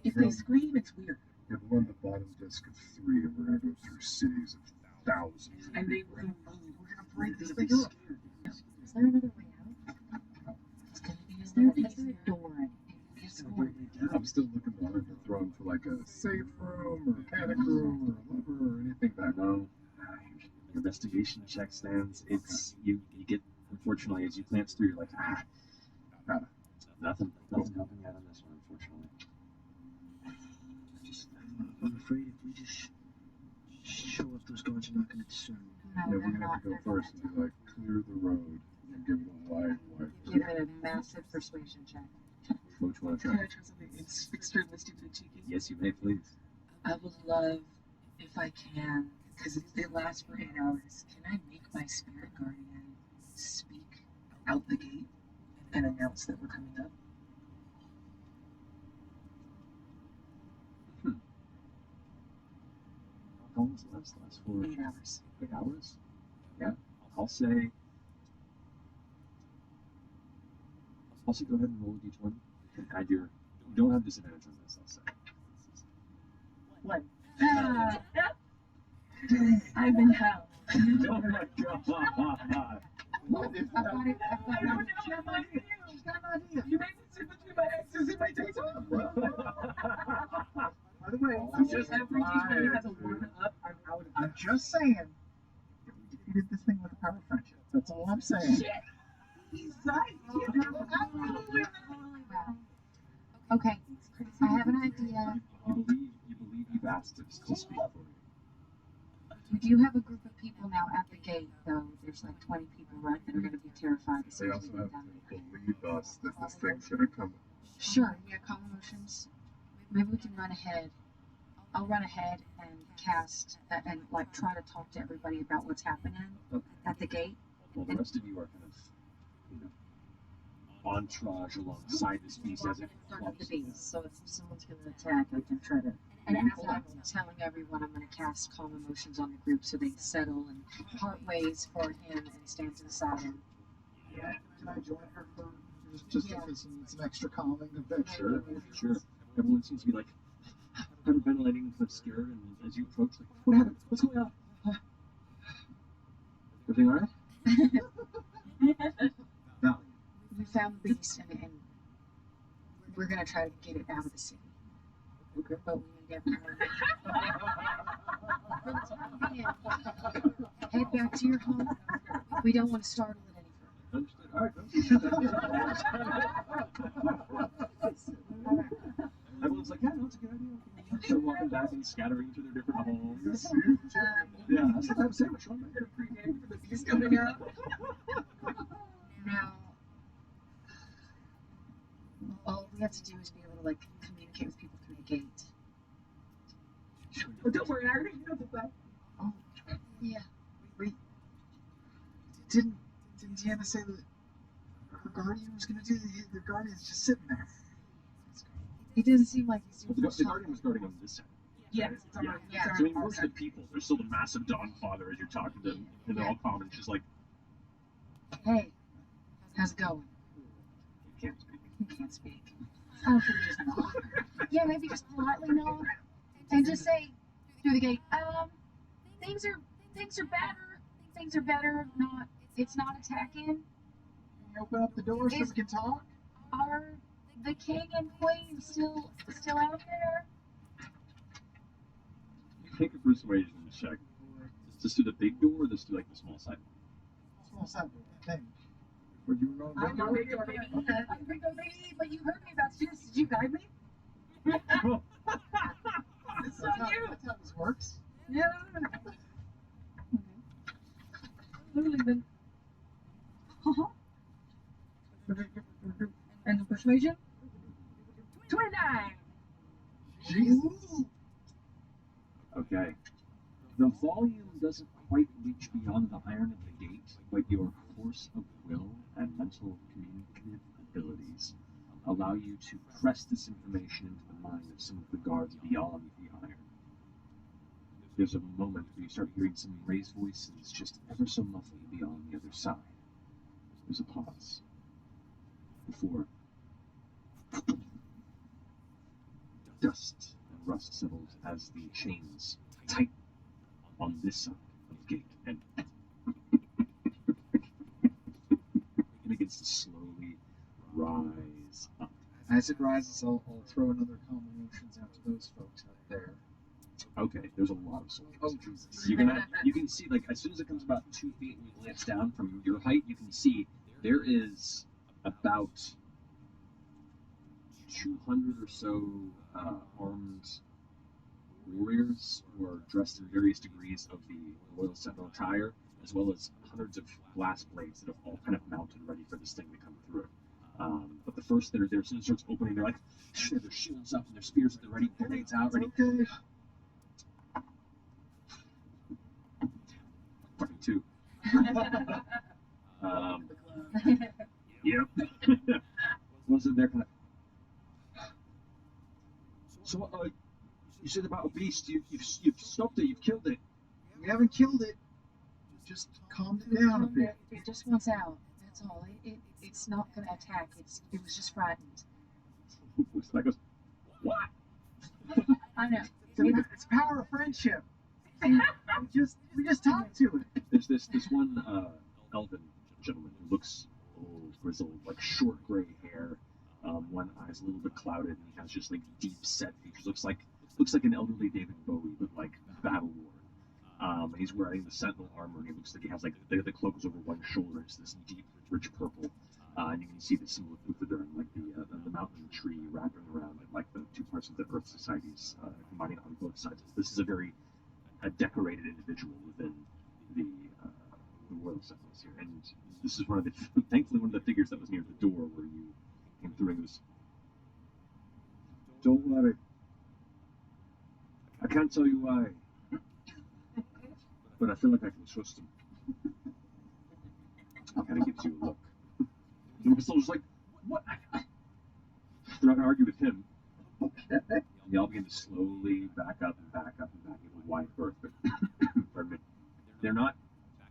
If they scream, it's weird. Yeah, we're on the bottom disc of 3, and we're gonna go through cities of thousands. And they will move. We're gonna break this They're thing gonna up. Is there another way out? It's gonna be Is there a door in it? It's We're going. breaking it down. I'm still looking behind the throne for like a safe room or a panic room or a lever or anything back there. No. Your investigation check stands. It's you get unfortunately as you glance through, you're like, nothing helping out on this one, unfortunately. I'm afraid if we just show up, those guards are not gonna discern. No, Yeah, they're we're gonna not. have to go They're first and be like, clear the road and give it a wide. Give it a massive persuasion check. What you want to Can try? I try something? It's extremely stupid and cheeky. Yes, you may, please. I would love, if I can, because it lasts for 8 hours, can I make my spirit guardian speak out the gate and announce that we're coming up? How long does it last? Last for 8 hours. 8 hours? Yeah. I'll say go ahead and roll a d20 and add your. You don't have disadvantage on this, I'll say. One. Ah, I'm in hell. Oh my god! What if I've got it. I've got I don't it. know what I do. She's got an idea. You made me sit between my exes and my dates. By the way, I'm just every D20 has a 1 up. I'm just saying that we defeated this thing with the power of friendship. That's all I'm saying. Shit. He's right. Okay, I have an idea. You believe you've asked us to speak for you. We do have a group of people now at the gate, though. There's like 20 people, right, that are going to be terrified as They soon as also we have get down to there. believe us that this thing's gonna come. Sure, yeah, calm emotions. Maybe we can run ahead. I'll run ahead and cast and like try to talk to everybody about what's happening at the gate. Well, the rest of you are kind of, entourage alongside this beast as it Start with the clumps. bees, so if someone's going to attack, I can try to. And I'm telling everyone I'm going to cast calm emotions on the group so they settle and part ways for him and stand to the side. And Can I join her for just Yeah. in case he needs an extra calming effect? Sure. Everyone seems to be like hyperventilating, kind of scared, and as you approach, like, what happened? What's going on? Everything all right? No. we found the beast and we're going to try to get it out of the city. Okay. But we need everyone. Head back to your home. We don't want to startle it any further. Understood. All right. Everyone's like, yeah, no, it's a good idea. So walking back and scattering to their different homes. Yeah, I said I have a sandwich on there. He's coming out. Now, all we have to do is be able to like communicate with people through the gate. Oh, don't worry, I already know the plan. Oh, Yeah. wait. Didn't Deanna say that her guardian was going to do the guardian's just sitting there? It doesn't seem like he's Well, doing the guardian was guarding on this side. Yes, it's all right. Yeah. So I mean, most of the people, there's still the massive Dawnfather as you're talking to them, and they're all calm and just like, Hey, how's it going? you can't speak. You can't speak. Oh, should we just nod? Yeah, maybe just politely nod and just say through the gate, things are better. Things are better. It's not attacking. Can you open up the door so we can talk? Are the king and queen still out there? Make a persuasion check. Just do the big door or just do like the small side? Small side door, thing. Where you were I'm going a big door, baby. I'm a big door, baby. But you heard me about this. Did you guide me? That's So you. how this works. Yeah. Literally been. And the persuasion? 29. Jesus. Okay. The volume doesn't quite reach beyond the iron of the gate, but your force of will and mental communicative abilities allow you to press this information into the mind of some of the guards beyond the iron. There's a moment where you start hearing some raised voices just ever so muffled beyond the other side. There's a pause before dust and rust settles as the chains tighten on this side of the gate, and it begins to slowly rise up. As it rises, I'll throw another calm emotions out to those folks out there. Okay, there's a lot of soldiers. Oh, Jesus. You can see, like, as soon as it comes about 2 feet and you glance down from your height, you can see there is about 200 or so armed warriors who are dressed in various degrees of the Royal Sentinel attire, as well as hundreds of glass blades that have all kind of mounted ready for this thing to come through. But the first that are there, as soon as it starts opening, they're like, their shields up and their spears at the ready, blades out, ready. Okay. too. Yep. Wasn't there kind of. So, you said about a beast. You've stopped it. You've killed it. We haven't killed it. Just calmed it down a bit. It just wants out. That's all. It's not gonna attack. It was just frightened. I goes, what? I know. It's power of friendship. We just talked to it. There's this one elven gentleman who looks old, grizzled, like short gray hair. One eye's a little bit clouded, and he has just like deep set features. Looks like an elderly David Bowie, but like battle worn. He's wearing the sentinel armor, and he looks like he has like the cloak is over one shoulder. It's this deep, rich purple, and you can see the symbol of Uthodurn, like the mountain tree wrapping around it, like the two parts of the Earth societies combining on both sides. This is a very decorated individual within the royal sentinels here, and this is thankfully one of the figures that was near the door where you came through. And goes, don't worry. I can't tell you why, but I feel like I can trust him. He kind of gives you a look. And we're still just like, what? We're not going to argue with him. And they all begin to slowly back up and back up and back into a wide berth. But pardon me, they're not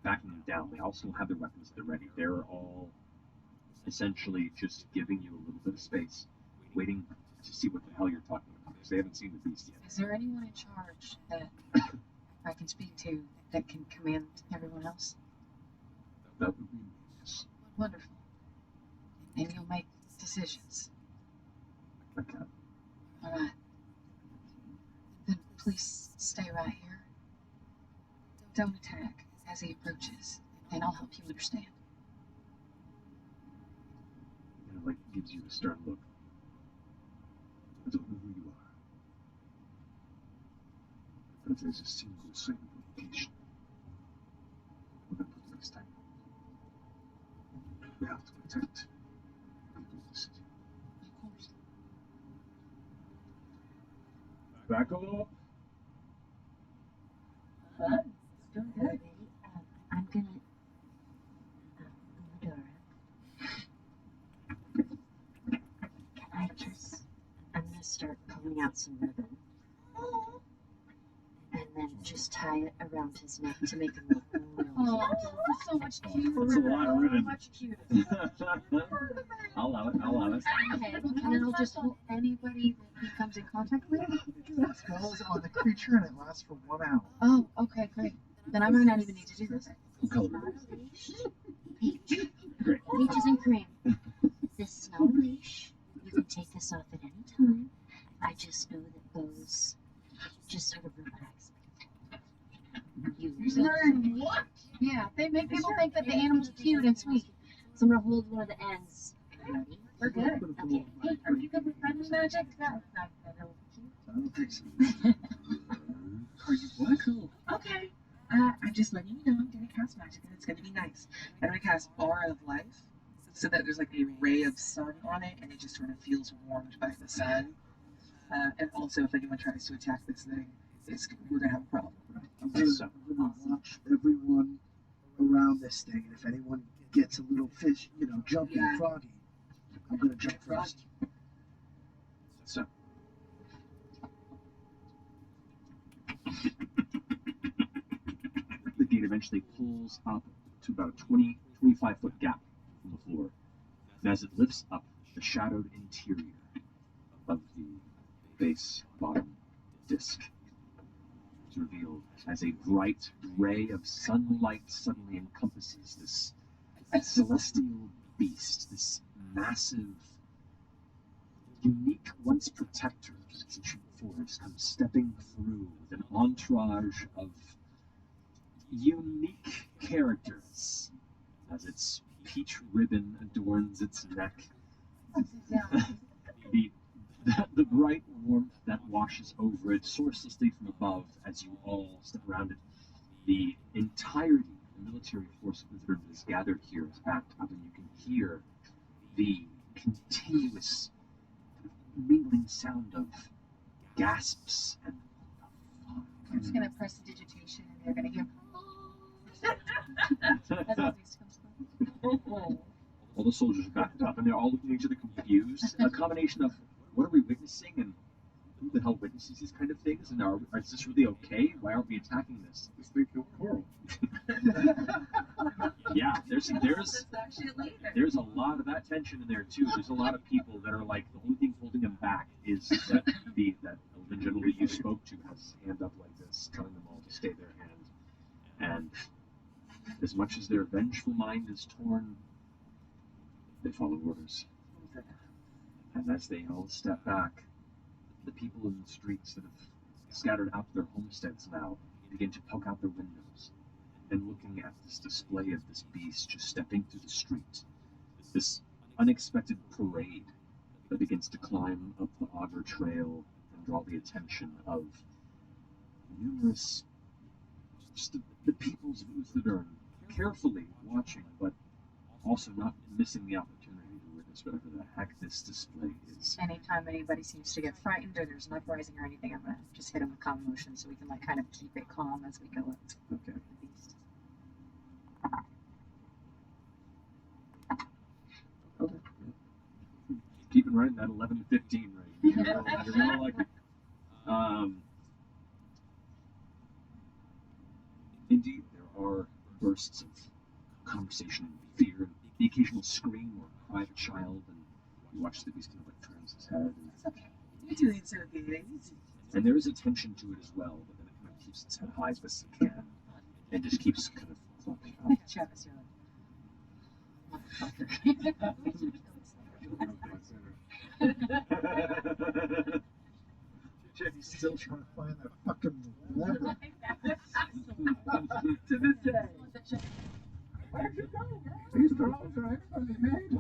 backing down. They all still have their weapons at the ready. They're all essentially just giving you a little bit of space, waiting to see what the hell you're talking about, because they haven't seen the beast yet. Is there anyone in charge that I can speak to that can command everyone else? That would be yes. Wonderful. And you'll make decisions. Okay. All right. Then please stay right here. Don't attack as he approaches, and I'll help you understand. And like gives you a stern look. I don't know who you are, but there's a single single location. We're gonna put next time. We have to protect people of the city. Of course. Back up. Alrighty, I'm gonna. Medora. Can I just. I'm gonna start pulling out some ribbon. And then just tie it around his neck to make him look real Oh, cute. so much cuter. That's a lot of ribbon. Much cuter. I'll allow it. I'll allow it. Okay, and then I'll just hold anybody that he comes in contact with. That spell is on the creature and it lasts for 1 hour. Oh, okay, great. Then I might not even need to do this. What color? Peach. Great. Peaches and cream. This is not a leash. You can take this off at any time. I just know that those just sort of relax me. You Learn what? Yeah, they make people think that the animal's cute and sweet. So I'm gonna hold one of the ends. Ready? We're good. Okay. Hey, are you good with friendly magic? No, not that it'll be cute. I don't think so. Are you what? Cool. Okay. I'm just letting you know I'm gonna cast magic and it's gonna be nice. I'm gonna cast Aura of Life so that there's like a ray of sun on it and it just sort of feels warmed by the sun. And also, if anyone tries to attack this thing, we're gonna have a problem. I'm gonna watch everyone around this thing, and if anyone gets a little fish, jumpy, Yeah. froggy, I'm gonna jump first. So. The gate eventually pulls up to about a 25-foot gap from the floor. And as it lifts up, the shadowed interior of the base bottom disc is revealed as a bright ray of sunlight suddenly encompasses this celestial beast, this massive, unique once protector of this ancient forest comes stepping through with an entourage of unique characters as its peach ribbon adorns its neck. The bright warmth that washes over it sourcelessly from above as you all step around it. The entirety of the military force of Uthodurn that is gathered here is backed up, and you can hear the continuous mingling sound of gasps and I'm just gonna press the digitation and they're gonna hear. As always comes close. All the soldiers are backed up, and they're all looking at each other confused. A combination of what are we witnessing, and who the hell witnesses these kind of things, and is this really okay? Why aren't we attacking this? Because they killed Carl. Yeah, there's a lot of that tension in there too. There's a lot of people that are like the only thing holding them back is that that elven general that you spoke to has his hand up like this, telling them all to stay their hand. And as much as their vengeful mind is torn, they follow orders. And as they all step back, the people in the streets that have scattered out to their homesteads now begin to poke out their windows and looking at this display of this beast just stepping through the street. This unexpected parade that begins to climb up the Augur Trail and draw the attention of numerous, just the peoples of Uthadurn, carefully watching, but also not missing the opportunity to witness whatever the heck this display is. Anytime anybody seems to get frightened or there's an uprising or anything, I'm gonna just hit them with calm motion so we can like kind of keep it calm as we go up Okay. the beast. Okay. Keep it right in that 11 to 15 range. You're gonna like it. Indeed, there are bursts of conversation and fear, and the occasional scream or cry of a child, and you watch the beast kind of like turns his head. And, It's okay. You're doing so good. and there is a tension to it as well, but then it kind of keeps its head high as best it can, and just keeps kind of flopping up. Travis, you're like, Jenny's still trying to find that fucking lever. To this day. Where'd you go, bro? These drones are everybody made.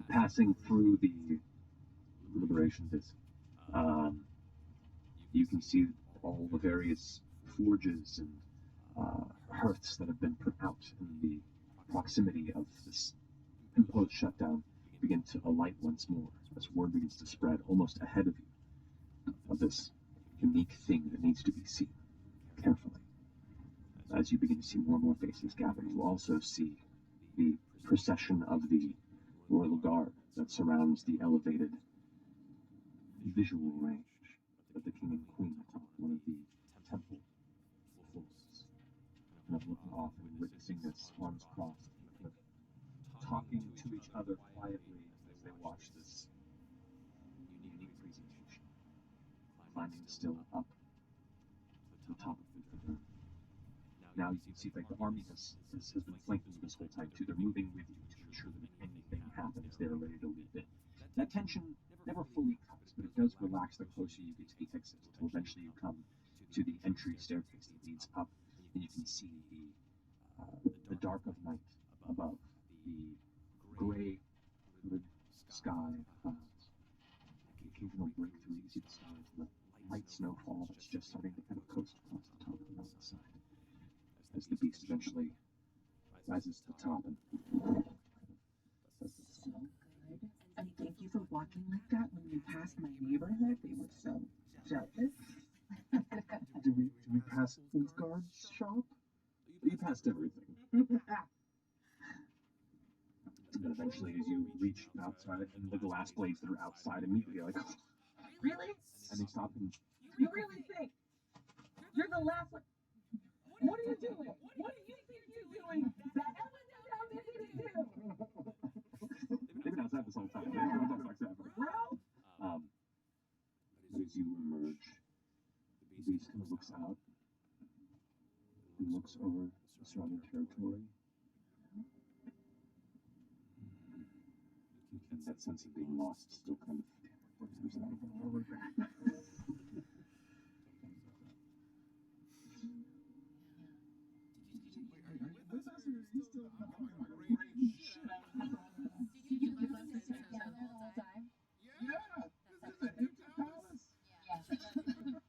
Passing through the Liberation Disc, you can see all the various forges and hearths that have been put out in the proximity of this imposed shutdown begin to alight once more as word begins to spread almost ahead of you of this unique thing that needs to be seen carefully. As you begin to see more and more faces gather, you also see the procession of the royal guard that surrounds the elevated visual range of the king and queen atop one of the temple floors. Kind of looking off and witnessing this, arms crossed, kind of talking to each other quietly as they watch this unique presentation, climbing still up to the top of the throne. Now you can see like the army has been flanking you this whole time too. They're moving with you to ensure that if anything happens, they're ready to leap in. That tension never fully cuts, but it does relax the closer you get to the exit until eventually you come to the entry staircase that leads up, and you can see the dark of night above, the gray hooded sky clouds, the occasional breakthrough. You see the stars and the light snowfall that's just starting to kind of coast across the top of the mountainside as the beast eventually rises to the top and does this. So good. And thank you for walking like that when we passed my neighborhood. They were so jealous. Did we pass Ulfgard's shop? You passed everything. And then eventually, as you reach outside, and the glass blades that are outside immediately are like, Really? and they stop and You really think you're the last one? What are you doing? What do you think you're doing? That Ellen down there didn't do. they've been outside this whole time. They've been outside. Bro? But as you emerge, the beast kind of looks out and looks over the surrounding territory. And that sense of being lost still kind of works out all the way back. Did you live with this down there the whole time? Yeah, this is an empty palace. Yeah.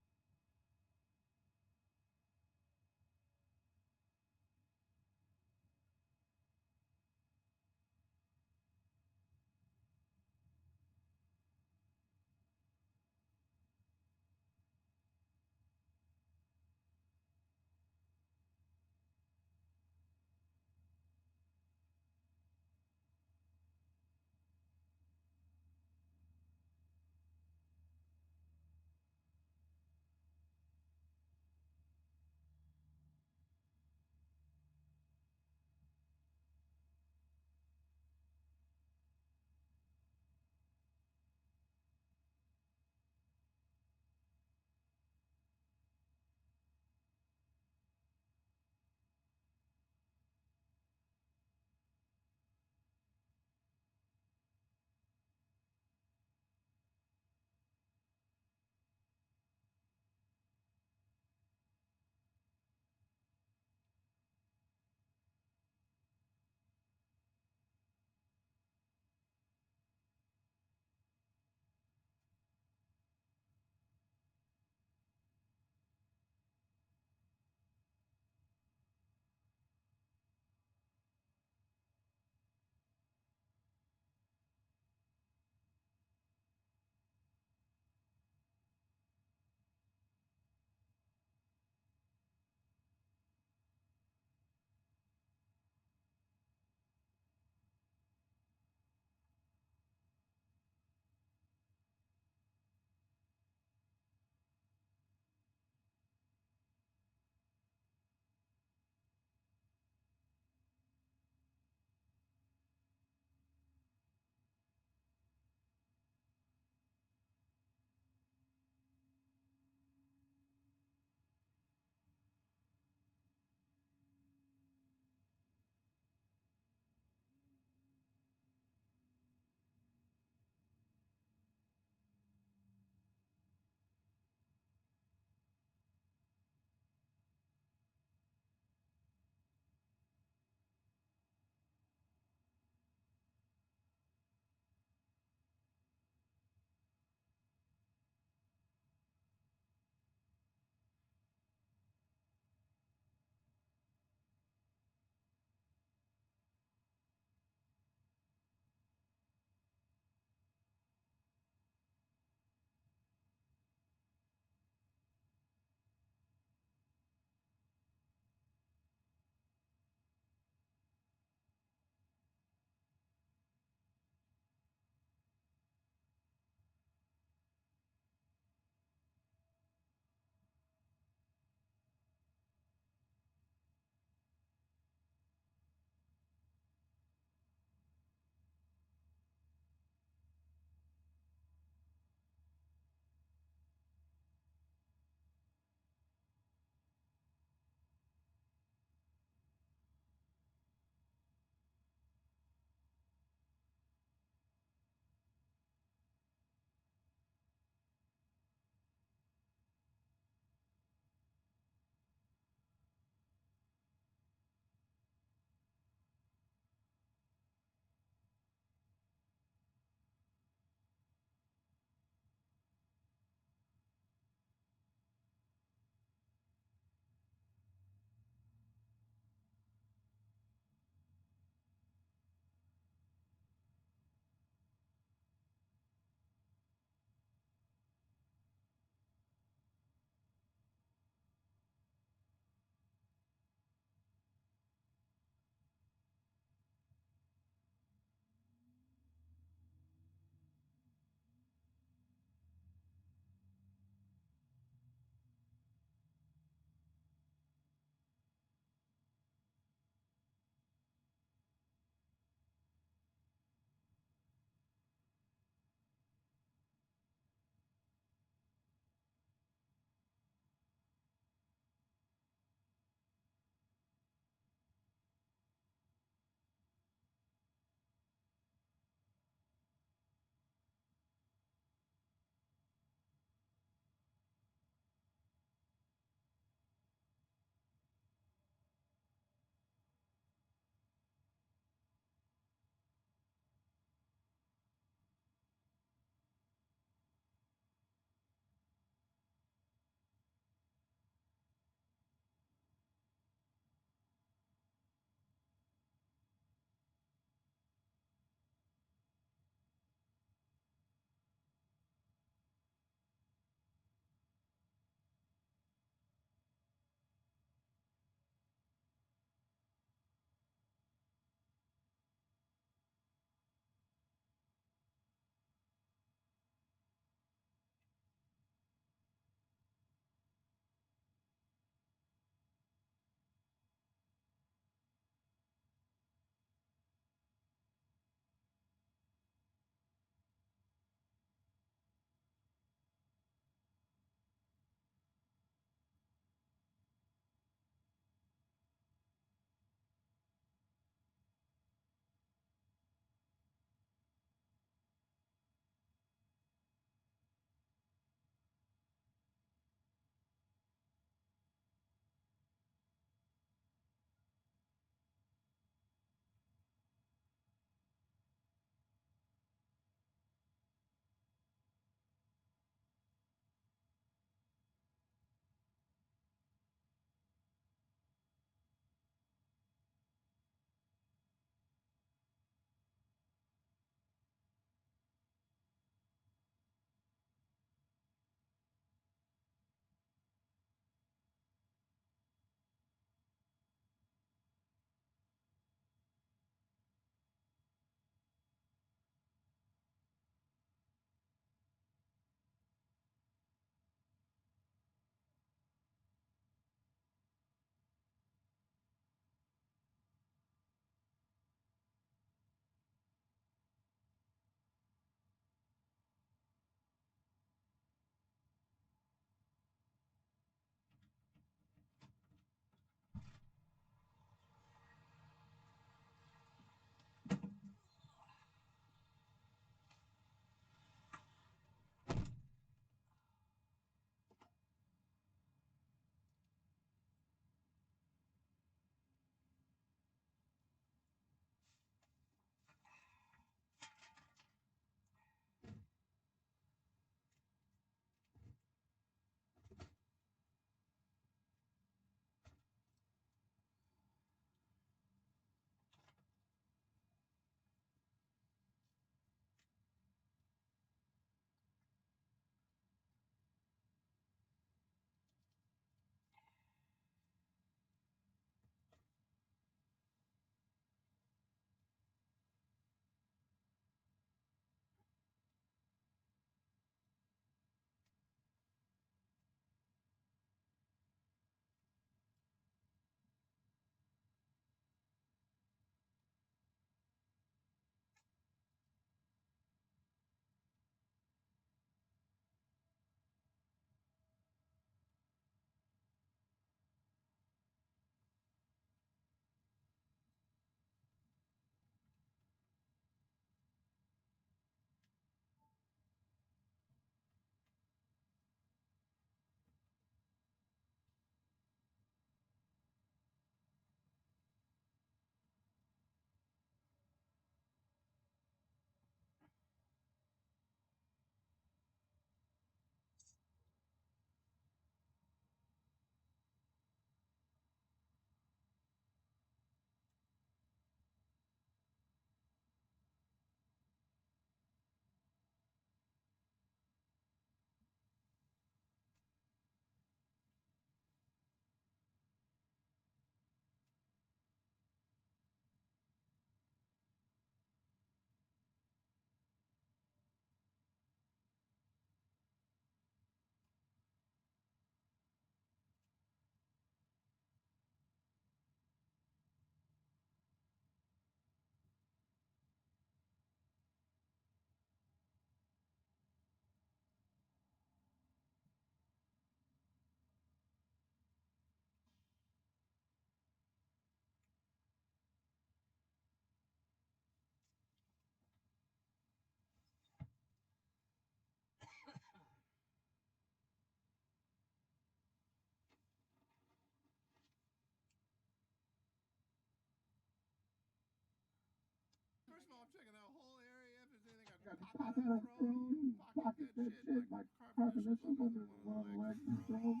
got to pop out a throne, pocket that shit, my carbon missiles under one of the legs of the throne.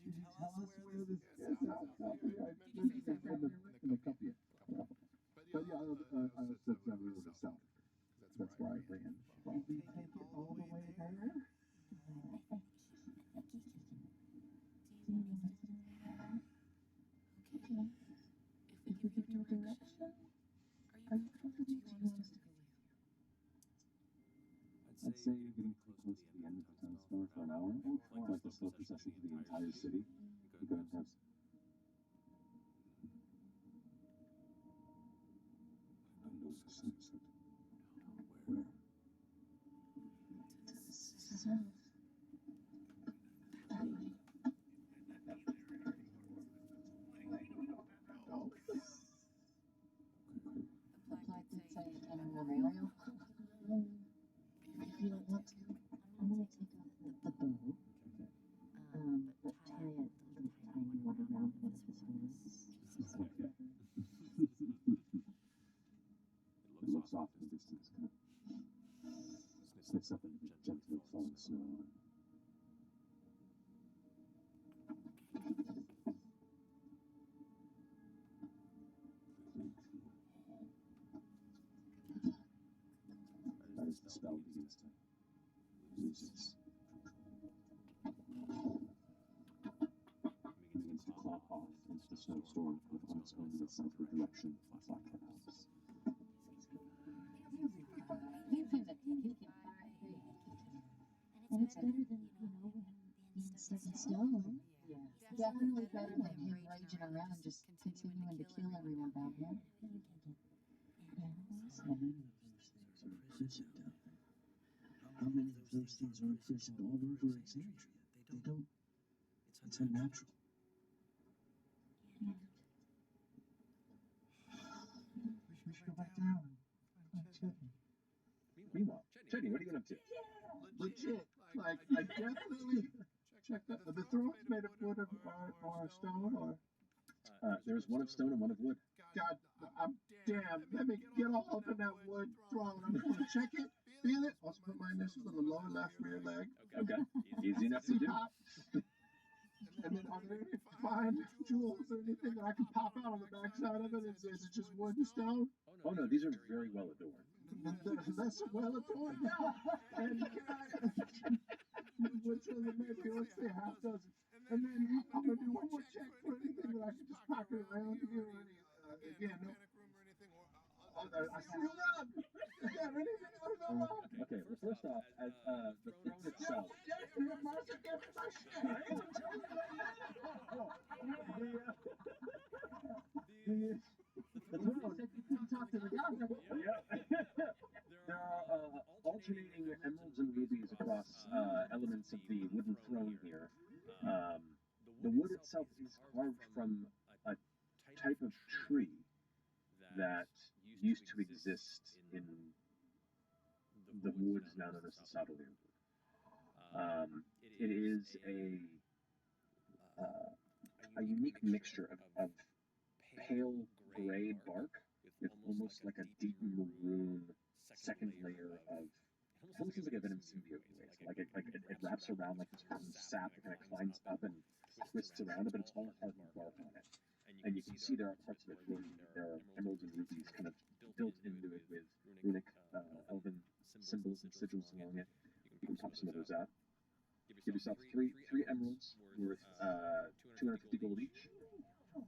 Did you tell us where this is? In the company. But yeah, I said that we were in South Africa. That's where I ran from. We take it all the way there. Okay. If we give you direction, are you comfortable? Do you want us to go with you? I'd say you're getting pretty close to the end of the town square for an hour. Like the slow procession to the entire city. You're going to have. I know this is where? South. No. The plaque did say a memorial. If you don't want to, I'm gonna take off the bow. But tie it a little tiny one around his horse. Okay. It looks off in the distance, kind of sniffs up into the gently falling snow. As the spell begins to lose its begins to claw off into the snowstorm on its own in the southward direction of Black House. And it's better than, being stuck in stone. Yeah, definitely better than him raging around and just continuing to kill everyone down here. Animals. How many of those things are imprisoned down there? How many of those things are imprisoned all over Alexandria? They don't. It's unnatural. We should go back down and check him. Meanwhile, Chetney, what are you up to? Legit. Like, I definitely checked that. The throne's made of wood or stone or. There's one of stone and one of wood. God, I'm damn. Let me get all up in that wood throne. I'm going to check it, feel it. Also put my initials on the lower left rear leg. Okay, easy enough to do. Pop. And then are there any fine jewels or anything that I can pop out on the backside of it? Is it just wood and stone? Oh no, these are very well adorned. That's well adorned now. And which of them maybe, let's say, half dozen. And then I'm going to do one more check for anything that I can just pocket around here or any, again, no. I see a rug. Is there anything out of the rug? Okay, well first off, as the throne itself. The throne. Talk to the doctor. Yeah. There are alternating emeralds and rubies across elements of the wooden throne here. The wood itself is carved from a type of tree that used to exist in the woods now known as the Saddleland Wood. It is a unique mixture of pale gray bark with almost like a deep maroon second layer of. It almost looks like a venom symbiote in ways. Like it wraps around like this rotten sap that kind of climbs up and twists around it, but it's all hardened bark on it. And you can see there are parts of it where there are emeralds and rubies kind of built into it with runic, elven symbols and sigils along it. You can pop some of those out. Give yourself three emeralds worth 250 gold each. 3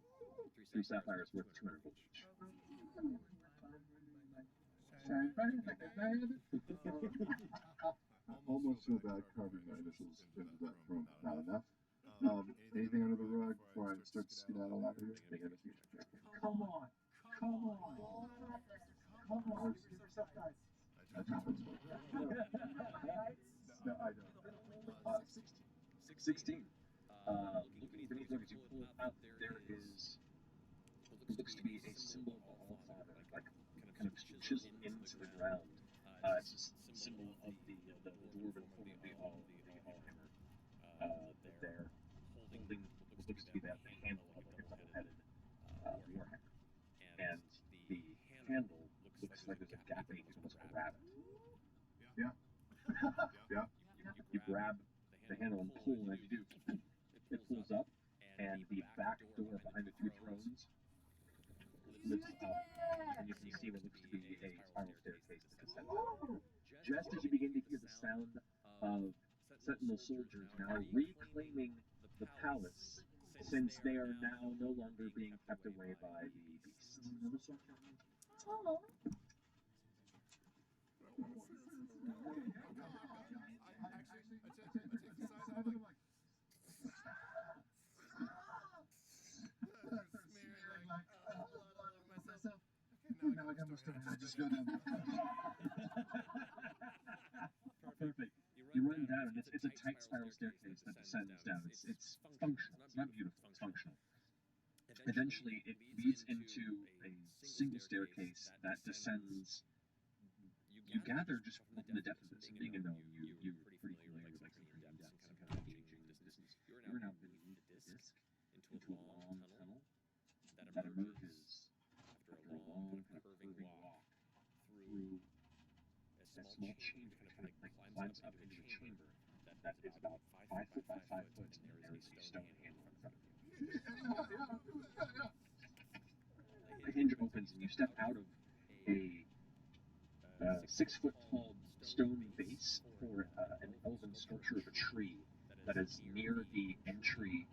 sapphires worth 200 gold each. I almost feel bad carving my initials into that throne. Not enough. Anything under the rug before I start to skedaddle out of here? Make it a future check. Come on. Come on. Come on. Give yourself guys. That happens. No, I don't. 16. Looking beneath as you pull it out, there is what looks to be a symbol of all father, like kind of chiseled into the ground. It's a symbol of the dwarven form of the Allhammer. That they're holding what looks to be that handle of like a double-headed warhammer, and the handle looks like there's a gap in it, almost a grab the handle and pull, and as you do, it pulls up, and the back door behind the two thrones lifts up, and you can see what looks to be a spiral staircase that descends out. Just as you begin to hear the sound of Sentinel soldiers now reclaiming the palace, since they are now no longer being kept away by the beast. Oh. Now I got most of it. I just go down. Perfect. You run down, and it's a tight spiral staircase that descends down. It's functional. It's not beautiful. It's functional. Eventually, it leads into a single staircase that descends. You gather just from the depth of this, and being a gnome, you're pretty familiar with like the depths and kind of gauging the distance. You're now beneath the disc into a long tunnel that emerges after a long kind of curving walk through a small chamber that kind of like climbs up into a chamber that is about 5 foot by 5 foot, and there is a stone handle in front of you. The hinge opens, and you step out of a 6 foot tall stone base for an elven structure of a tree that is near the entry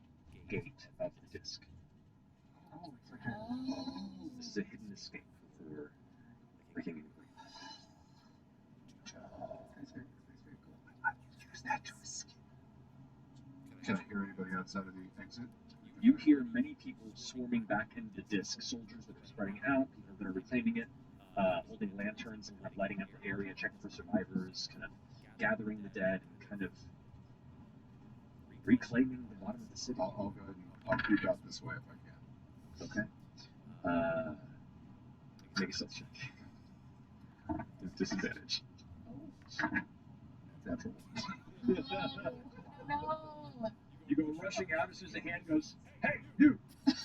gate of the disc. Oh, it's like a... This is a hidden escape for the king and queen. That's very cool. I use that to escape. Can I hear anybody outside of the exit? You hear many people swarming back into the disc, soldiers that are spreading out, people that are reclaiming it, holding lanterns and kind of lighting up the area, checking for survivors, kind of gathering the dead, and kind of reclaiming the bottom of the city. I'll go ahead and I'll creep out this way if I can. Okay. Make a stealth check. With disadvantage. Natural. No. You go rushing out as soon as the hand goes, "Hey, you! What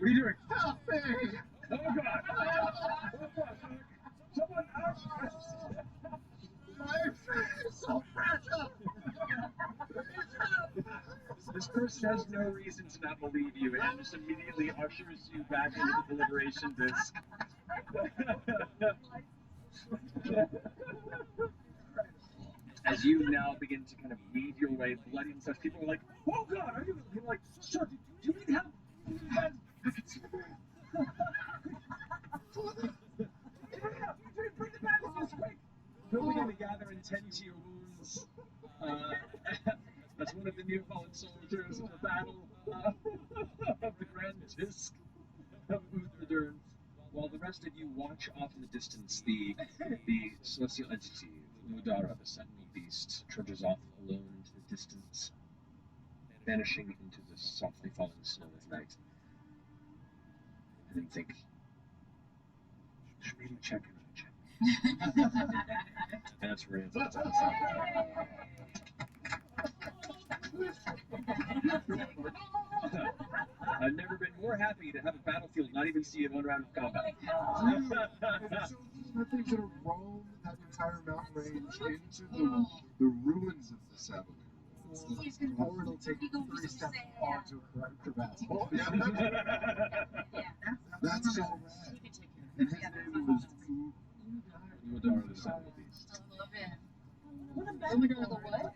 are you doing?" Help me! Oh God! Oh God! Someone else! My face is so fragile! This person has no reason to not believe you, and just immediately ushers you back into the deliberation disc. As you now begin to kind of weave your way, bloody and such, people are like, "Oh God, are you?" You're like, "Sir, do you need help? I can see the man." Bring the bandages, quick! People begin to gather and tend to your wounds. That's one of the new fallen soldiers in the battle of the Grand Disc of Utherdur. While the rest of you watch off in the distance, the celestial entity, Mudara, the sentinel beast, trudges off alone to the distance, vanishing into the softly falling snow of night. And then think, should maybe check another check. And that's where it ends up. I've never been more happy to have a battlefield not even see one round of combat. So nothing to roam that entire mountain range into the ruins of the Savalier. Or it'll take 3 steps onto a crevasse. Oh, yeah, that's so rad. And his name was Mudara, the sentinel beast. I love it. What about Umidor the what?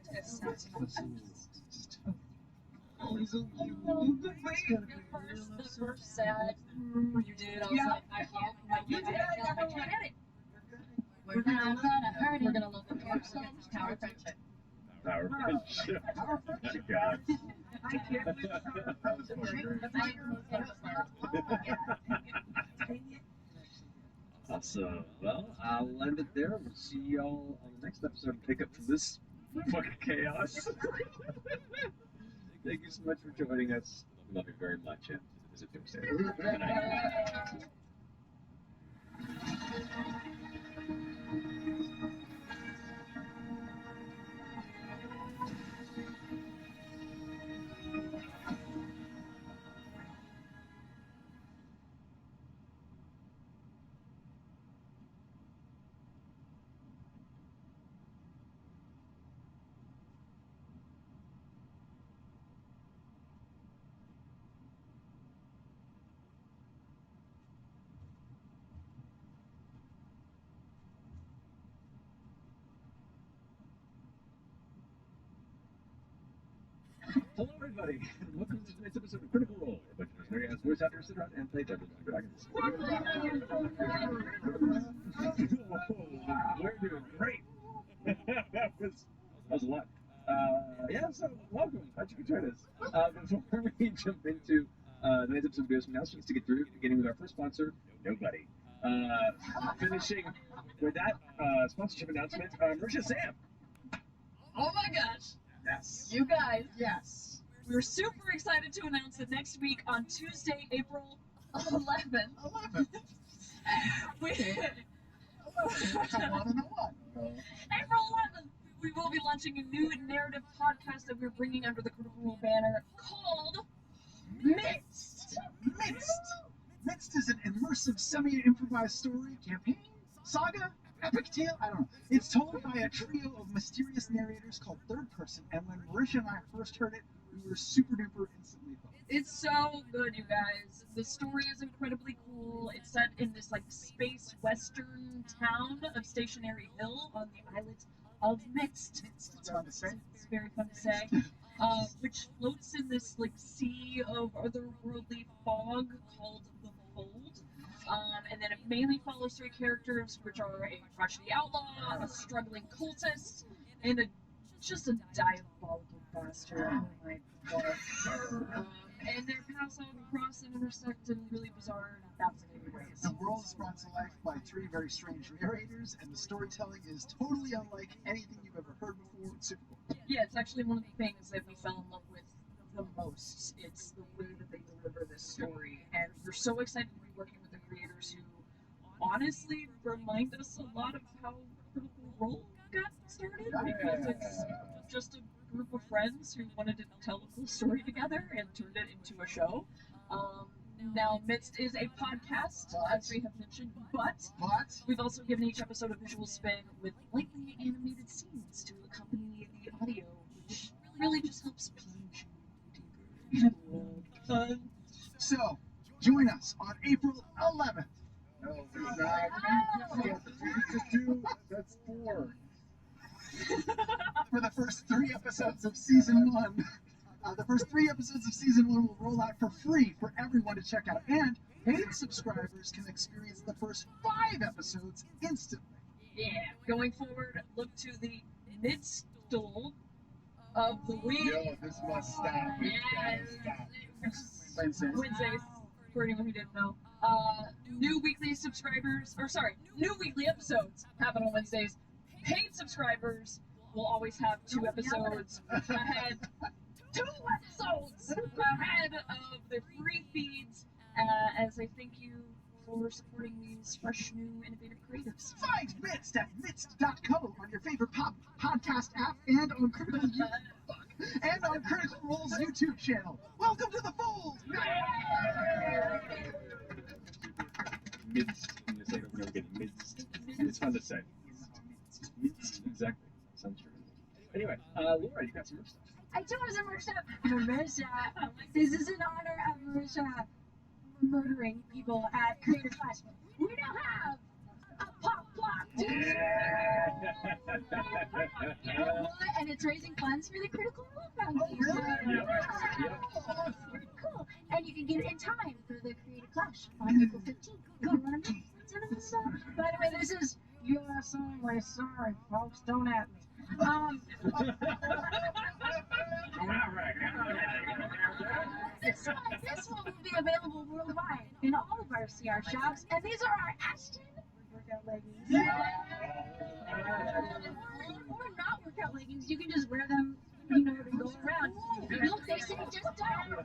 Oh, he's so cute. The first sad you did, I was like, I can't get it. We're gonna hurt it. We're gonna love the power friendship. Power friendship. Our My friendship. God. I can't. That was funny. Awesome. Well, I'll end it there. We'll see y'all on the next episode and pick up from this fucking chaos. Thank you so much for joining us. We love you very much, and visit Thursday. Good night. Hello, everybody, and welcome to tonight's episode of Critical Role, a bunch of mercenary ass voice actors sit around and play Dungeons and Dragons. We're doing great. that was a lot. So welcome. Glad you could join us. Before we jump into tonight's episode, we have some announcements to get through, beginning with our first sponsor, Nobody. Finishing with that sponsorship announcement, Marisha Sam. Oh my gosh, Yes. you guys. Yes. We're super excited to announce that next week on Tuesday, April 11th, 11. we, That's a one and a one. April 11th, we will be launching a new narrative podcast that we're bringing under the Critical Role banner called Mixed. Mixed is an immersive, semi-improvised story, campaign, saga, epic tale, I don't know. It's told by a trio of mysterious narrators called Third Person, and when Marisha and I first heard it, we were super duper instantly hooked. It's so good, you guys. The story is incredibly cool. It's set in this like space western town of Stationary Hill on the islet of Mixed. It's fun to say. It's very fun to say. Which floats in this like sea of otherworldly fog called the Fold. And then it mainly follows three characters, which are a crotchety outlaw, a struggling cultist, and just a diabolical bastard. Oh my god. And their paths all cross and intersect in really bizarre and fascinating ways. The world is brought to life by three very strange narrators, and the storytelling is totally unlike anything you've ever heard before. It's super cool. Yeah, it's actually one of the things that we fell in love with the most. It's the way that they deliver this story, and we're so excited to be working with the creators who honestly remind us a lot of how Critical Role got started, because it's just a group of friends who wanted to tell a cool story together and turned it into a show. Now, Midst is a podcast, as we have mentioned, but we've also given each episode a visual spin with lightly animated scenes to accompany the audio, which really just helps plunge you deeper into the world. So, join us on April 11th. No, that's 4. For the first 3 episodes of season 1. The first 3 episodes of season 1 will roll out for free for everyone to check out, and paid subscribers can experience the first 5 episodes instantly. Yeah, going forward, look to the Midstole of the week. Yo, this must stop. Wednesdays, for anyone who didn't know. New weekly episodes happen on Wednesdays. Paid subscribers will always have 2 episodes ahead. 2 episodes ahead of the free feeds, as a thank you for supporting these fresh, new, innovative creatives. Find Midst at midst.co on your favorite podcast app and on Critical Role's YouTube channel. Welcome to the fold! Midst. I'm going to say it over and over again. Midst. It's fun to say. Midst. Exactly. Sounds true. Anyway, Laura, you got some more stuff. I do have some more stuff. Marisha. This is in honor of Marisha murdering people at Creative Clash. We now have a pop block and it's raising funds for the Critical Role Foundation. Pretty cool. And you can get it in time for the Creative Clash on April 15th. Go run it. By the way, this is US only. Sorry, folks. Don't at me. This one will be available worldwide in all of our CR shops, and these are our Ashton workout leggings. Or not workout leggings, you can just wear them, to go around. Look, they say just don't.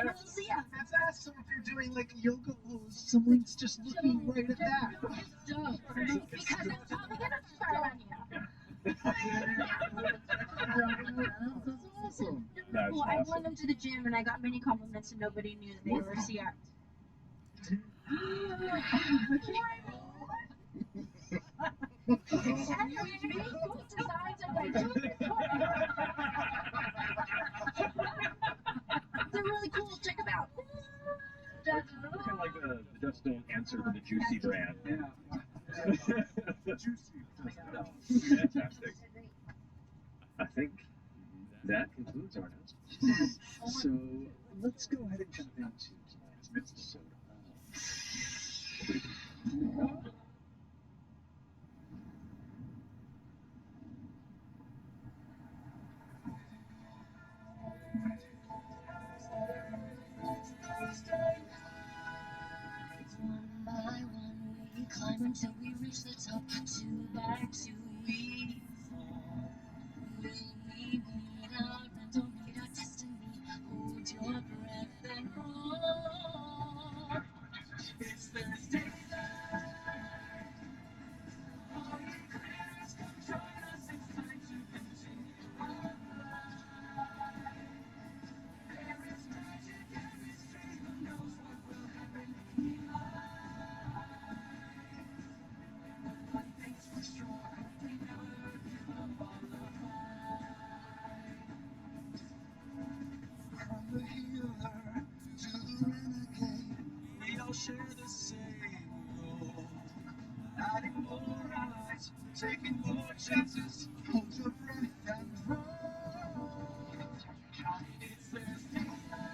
We'll see ya. That's awesome if you're doing like a yoga pose. Someone's just looking right at that. Because it's probably gonna fire on you. That's awesome. That's Well, I awesome. went into the gym and I got many compliments and nobody knew that they were CR. They're really cool. Check them out. Kind of like the Just Don't Answer to the Juicy brand. Juicy. Fantastic. I think That concludes our announcements. So let's go ahead and jump into tonight's episode of One by one we climb until we reach the top. Two by two we fall. Will we meet our end or meet our destiny? Hold your breath and roll. It's Thursday night. All the clears come join us. It's time to continue our ride. There is magic and mystery. Who knows what will happen in life? One thing's for sure, we never give up on the fight. From the healer to the renegade, we all share the same role. Adding more allies, taking more chances. Hold your breath and roll. It's Thursday night.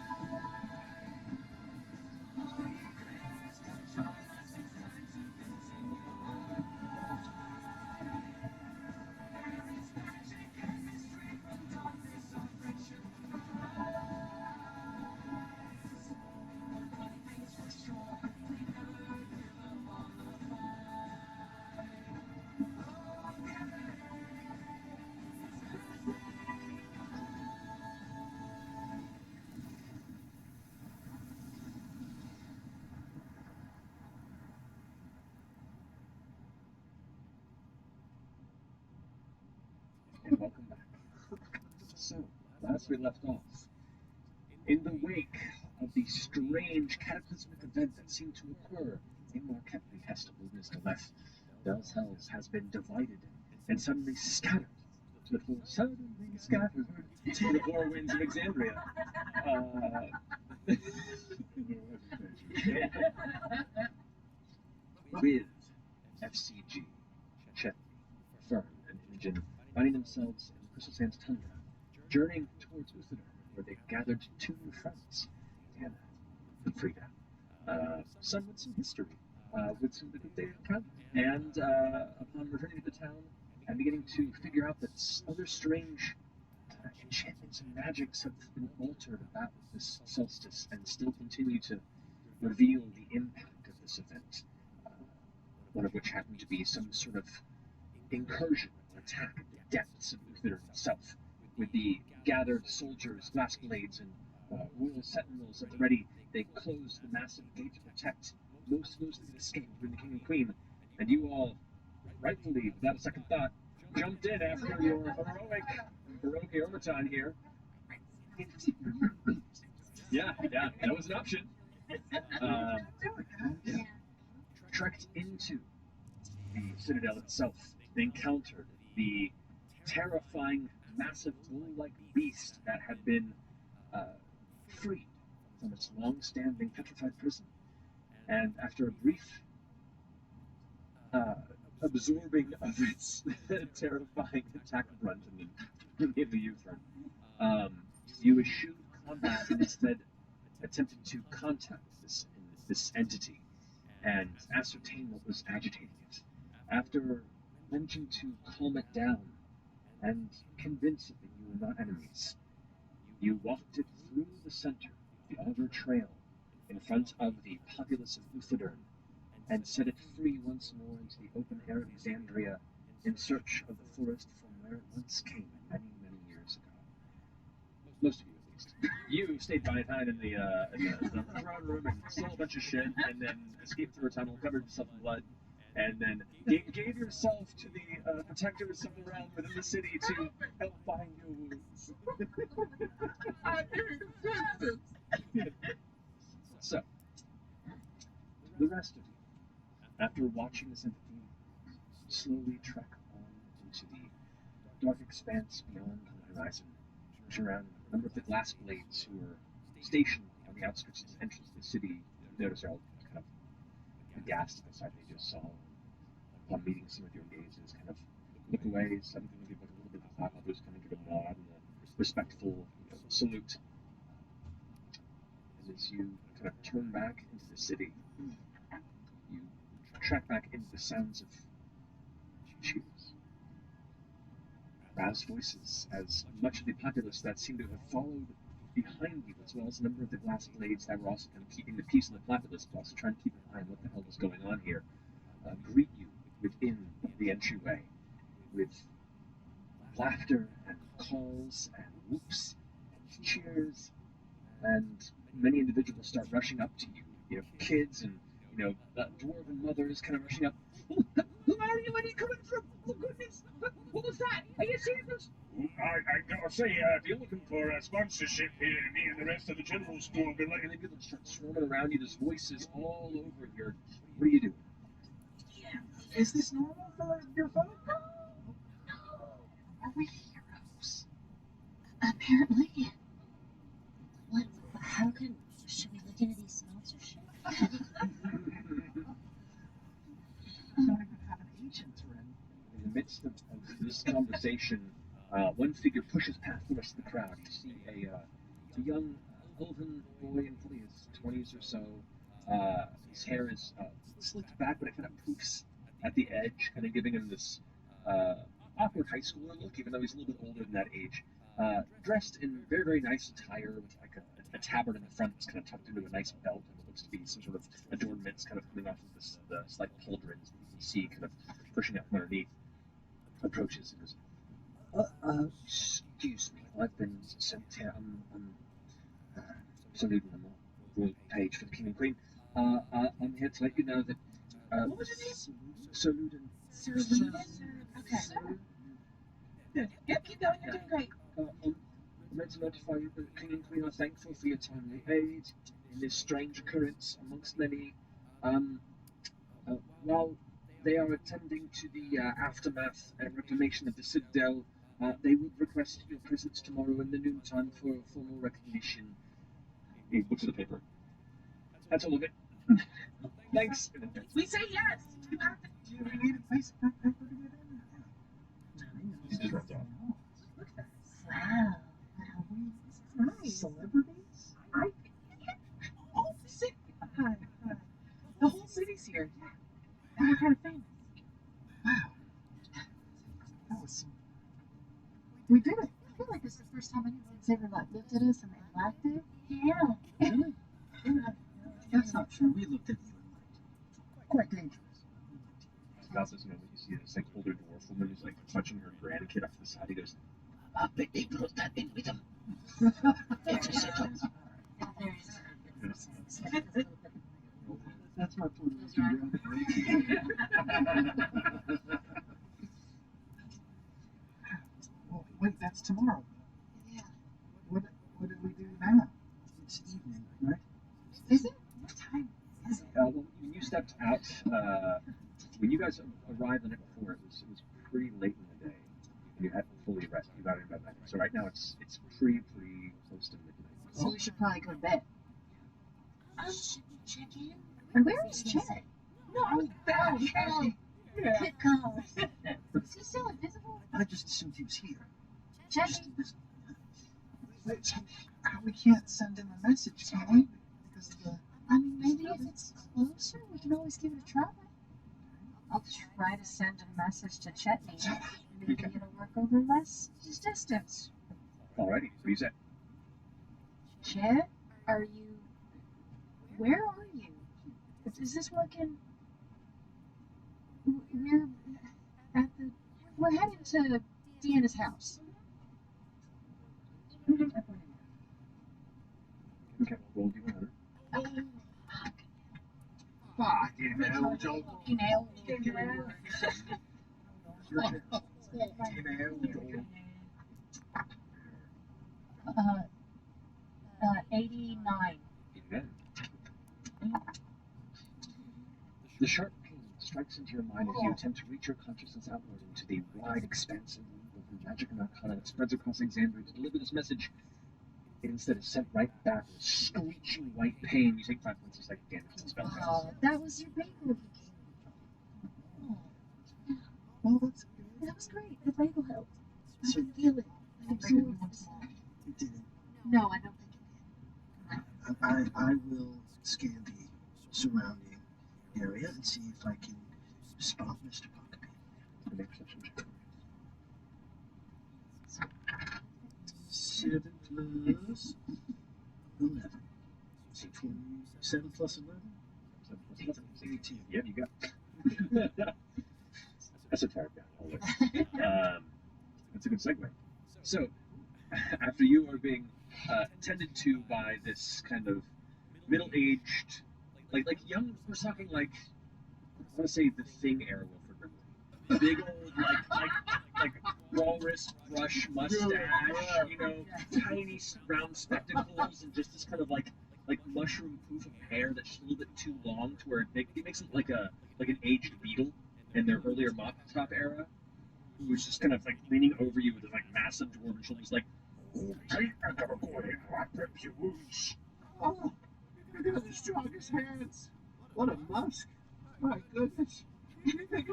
All you clears come join us. It's time to continue our ride. There is magic and mystery from darkness our friendship rise. One thing's for sure, we never give up on the fight. and welcome back. So, last we left off, in the wake of the strange cataclysmic event that seemed to occur in Marquette, the Hest of Luminous Deleth, Bell's Hells has been divided and suddenly scattered to the four winds of Exandria. With FCG, Chet, Fern, and Imogen finding themselves in the Crystal Sands tundra, journeying towards Uthodurn, where they gathered two new friends, Hannah and Frida. Some with some history, with some that they encountered. And upon returning to the town and beginning to figure out that other strange enchantments and magics have been altered about this solstice and still continue to reveal the impact of this event. One of which happened to be some sort of incursion or attack at the depths of Uthodurn itself, with the gathered soldiers, glass blades, and royal sentinels at the ready. They closed the massive gate to protect most of those that had escaped between the king and queen, and you all, rightfully, without a second thought, jumped in after your heroic Ermiton here. Yeah, that was an option. Trekked into the citadel itself. They encountered the terrifying, massive bull-like beast that had been freed from its long-standing petrified prison. And after a brief absorbing of its terrifying attack brunt in the Uthodurn, you eschewed combat and instead attempted to contact this entity and ascertain what was agitating it. After managing to calm it down and convince it that you were not enemies, you walked it through the center of the Augur Trail in front of the populace of Uthodurn and set it free once more into the open air of Exandria in search of the forest from where it once came many, many years ago. Most of you, at least. You stayed behind in the throne room and stole a bunch of shit, and then escaped through a tunnel, covered yourself in blood, and then gave yourself to the protectors of the realm within the city to help bind your wounds. I didn't this. So, the rest of you, after watching this entity slowly trek on into the dark expanse beyond the horizon, around a number of the glass blades who were stationed on the outskirts of the entrance to the city, you notice they're all kind of aghast at the sight they just saw. Upon meeting some of your gazes, kind of look away, some of them give like a little bit of a clap, others kind of give a nod, and respectful salute. And as you kind of turn back into the city, you track back into the sounds of cheers, roused voices, as much of the populace that seemed to have followed behind you, as well as a number of the glass blades that were also kind of keeping the peace in the populace, but also trying to keep an eye on what the hell was going on here, greet you within the entryway with laughter and calls and whoops and cheers, and many individuals start rushing up to you. You know, kids and dwarven mothers kind of rushing up. Who are you? Where are you coming from? Oh goodness! What was that? Are you serious? I gotta say, if you're looking for a sponsorship here, me and the rest of the general store will be And looking. then people start swarming around you. There's voices all over here. What are you doing? Is this normal for your phone? Are we heroes? Apparently. What? How can? Should we look into these sponsorships? We don't even have an agent, Ren. In the midst of this conversation, one figure pushes past the rest of the crowd. You see a young elven boy in probably his 20s or so. His hair is slicked back, but it kind of poofs at the edge, kind of giving him this awkward high schooler look, even though he's a little bit older than that age. Dressed in very, very nice attire with like a tabard in the front that's kind of tucked into a nice belt, and it looks to be some sort of adornments kind of coming off of the slight pauldrons that you can see kind of pushing up from underneath. Approaches and goes, excuse me, I've been sent here. I'm Sir Luden, I'm a royal page for the King and Queen. I'm here to let you know that What was your name? Sir Luden. Sir Luden? Okay. Good. Yep, keep going. You're doing great. I'm meant to notify you that the King and Queen are thankful for your timely aid in this strange occurrence amongst many. While they are attending to the aftermath and reclamation of the Citadel, they would request your presence tomorrow in the noontime for formal recognition. He looks at the paper. That's all of it. Thanks. We say yes. You have to. Do we need a piece of paper to get in? He just runs off. Look at that. Wow. Are we celebrities? Oh, the city. Hi. The whole city's here. And we're kind of famous. Wow. That was some. We did it. I feel like this is the first time anyone's ever like looked at us and they liked it. Yeah. Really? Yeah. That's not true. We looked at you and liked. Quite dangerous. That's this moment you see this like older dwarf woman who's like touching her grandkid off to the side. He goes, I bet they brought that in with them. It's a setup. That's my point. Mr. Well, wait, that's tomorrow. Yeah. What do we do now? It's evening, right? Is it? What time is it? Well, when you stepped out, when you guys arrived the night before, it was pretty late in the day. You hadn't fully rested. You got in about midnight. So right now it's pretty close to midnight. So we should probably go to bed. Should we check in? And where is Chet? No, that. Good call. Is he still invisible? I just assumed he was here. Chet? We can't send him a message, can we? Because of the. I mean, maybe if it's closer, we can always give it a try. I'll try to send a message to Chetney. Maybe it'll work over less distance. Alrighty, what do you say? Chet, are you? Where are you? Is this working? We're heading to Deanna's house. Okay, roll D100. Fucking hell, Joel. You know. Your turn. Fucking hell, Joel. 89. Amen. The sharp pain strikes into your mind as you attempt to reach your consciousness outward into the wide expanse of magic and arcana that spreads across Exandria to deliver this message. It instead is sent right back with screeching white pain. You take 5 points of psychic damage and spell passes. Oh, that was your bagel. Well, that's good. That was great. The bagel helped. I So- can feel it. I absorbed. No, I don't think it I will scan the surrounding area and see if I can spot Mr. Huckabee. Make perception check. 7 plus 11. So 27 plus 11? 18. Yeah, you got. That's a terrible always. That's a good segue. So, after you are being tended to by this kind of middle-aged, like young, we're talking like, I want to say the Thing era Wilford Brimley. Big old like walrus brush mustache, you know, tiny round spectacles, and just this kind of like mushroom poof of hair that's just a little bit too long to where it makes it like an aged beetle in their earlier mop top era, who was just kind of like leaning over you with his like massive dwarven shoulders, like, Okay, I gotta go ahead and wrap up your wounds. Oh, you got the strongest hands. What a musk. My goodness. Anything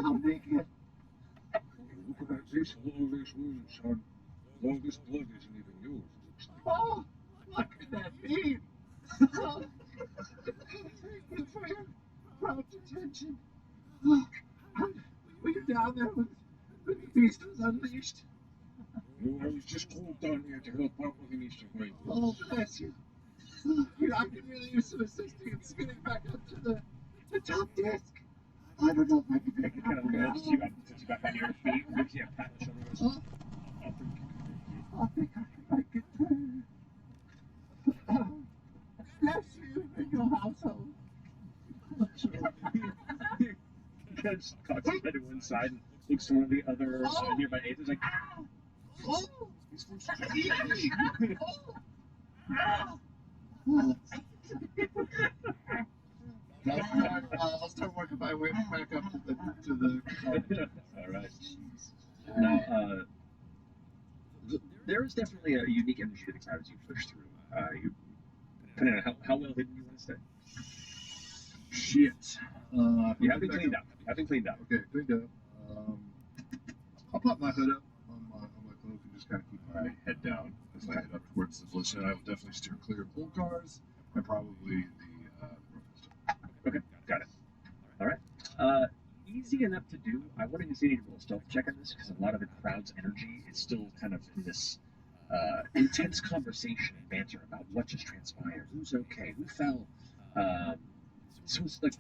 I'll make it. Look at this, all this wound, son. All this blood isn't even yours, it looks like. Oh, what could that mean? Oh, thank you for your prompt attention. Oh, were you down there when the beast was unleashed? No, I was just called down here to help out with an Easter egg. Oh, bless you. I could really use some assisting in spinning back up to the top desk. I don't know if I can make it kind up of now. lifts you back on your feet, and gives you a pat on the shoulder. Goes, I think I can make it. Bless you and your household. He kind of just cocks his head to one side and looks to one of the other nearby aides. He's like, Oh! he's supposed to eat me. I'll start working my way back up to the All right. Now, there is definitely a unique energy to the crowd as you push through. Depending on how well hidden you want to stay. shit. You have been cleaned up. You have been cleaned up. Okay, cleaned up. I'll pop my hood up on my cloak and just kind of keep my head down as I head up towards the bloodshed. I will definitely steer clear of bull cars and probably the Okay, got it. All right. Easy enough to do. I wanted to see any roll stealth check on this because a lot of the crowd's energy is still kind of in this intense conversation and banter about what just transpired, who's okay, who fell. So it's like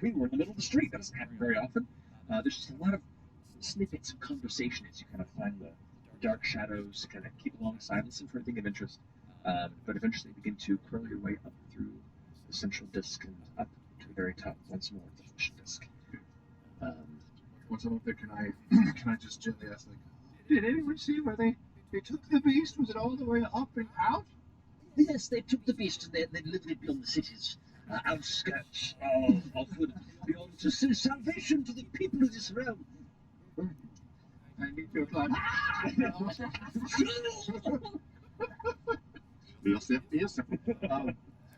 we were in the middle of the street. That doesn't happen very often. There's just a lot of snippets of conversation as you kind of find the dark shadows to kind of keep alongside, listen for anything of interest, but eventually begin to curl your way up through the central disc and up to the very top once more of the flesh disc. Once I'm up there, can I just gently ask, like, Did anyone see where they took the beast? Was it all the way up and out? Yes, they took the beast and they delivered it beyond the city's outskirts of Hood, beyond to send salvation to the people of this realm. I need your blood. yes.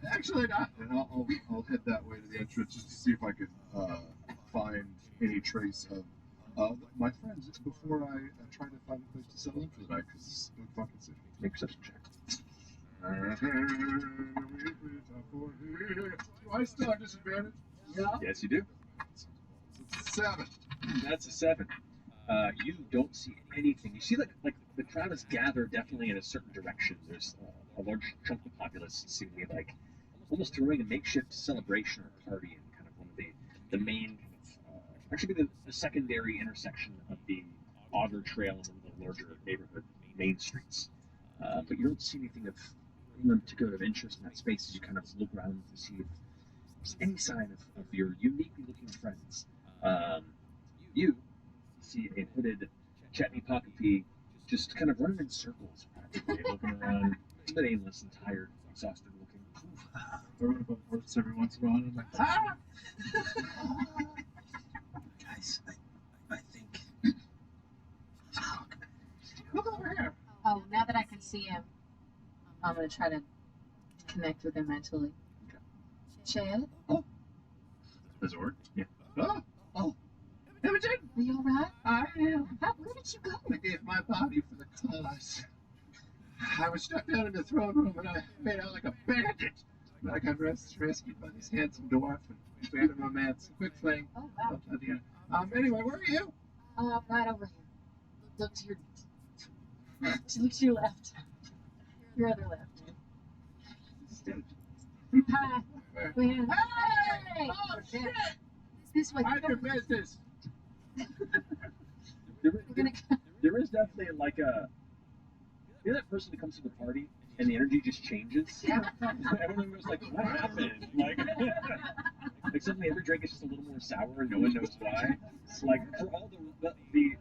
Actually, not. And I'll head that way to the entrance just to see if I can find any trace of my friends before I try to find a place to settle in for the night, because it's a fucking city. Make perception check. Do I still have disadvantage? Yeah. Yes, you do. It's a 7. That's a 7. You don't see anything. You see, like the crowd is gathered definitely in a certain direction. There's a large chunk of the populace seemingly like almost throwing a makeshift celebration or party in kind of one of the main, actually the secondary intersection of the Auger Trail and the larger neighborhood main streets. But you don't see anything of anyone particular of interest in that space as you kind of look around to see if there's any sign of your uniquely looking friends. You see a hooded Chetney Pockapee just kind of running in circles, practically, looking around, a bit aimless and tired, exhausted looking. I run above horses every once in a while, and I'm like, ah! Guys, I think. Look over here. Oh, now that I can see him, I'm gonna try to connect with him mentally. Okay. Chad, Azor? Yeah. Oh. Imogen, are you alright? I am. Where did you go? I gave my body for the cause. I was struck down in the throne room and I made out like a bandit. But I got rescued by this handsome dwarf and we had a romance, a quick fling. Oh wow. At the end. Anyway, where are you? Right over here. Look to your look to your left. Your other left. Hi. Well, hey! Oh, shit! This way. Mind your business. There is definitely like a, you know, that person that comes to the party and the energy just changes. Yeah. Everyone goes like, "What happened?" Like, like suddenly every drink is just a little more sour and no one knows why. Like for all the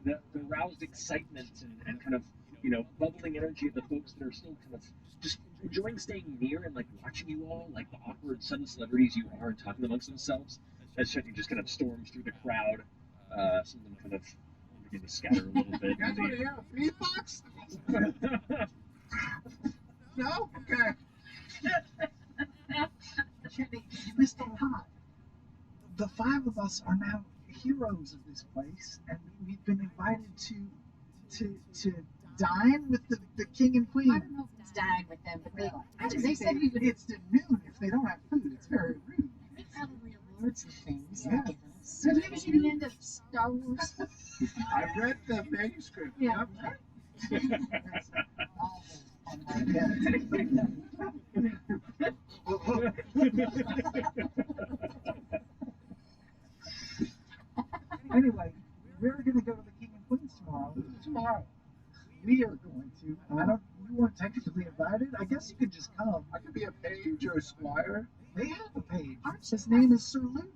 roused excitement and kind of, you know, bubbling energy of the folks that are still kind of just enjoying staying near and like watching you all, like the awkward sudden celebrities you are and talking amongst themselves, as Chetney just kind of storms through the crowd. Some of them kind of begin to scatter a little bit. You guys want to hear a feed box? No? Okay. Jenny, you missed a lot. The five of us are now heroes of this place, and we've been invited to dine with the king and queen. I don't know if it's dine with them, but Well, they said we would. It's at noon. If they don't have food, it's very rude. They probably awards and things. Yeah. Like us. Have you ever seen the end of Star Wars? I read the manuscript. Yeah. Yep. Anyway, we're gonna go to the king and queens tomorrow. Tomorrow. We are going to. I don't. You weren't technically invited. I guess you could just come. I could be a page or a squire. They have a page. His name is Sir Luton.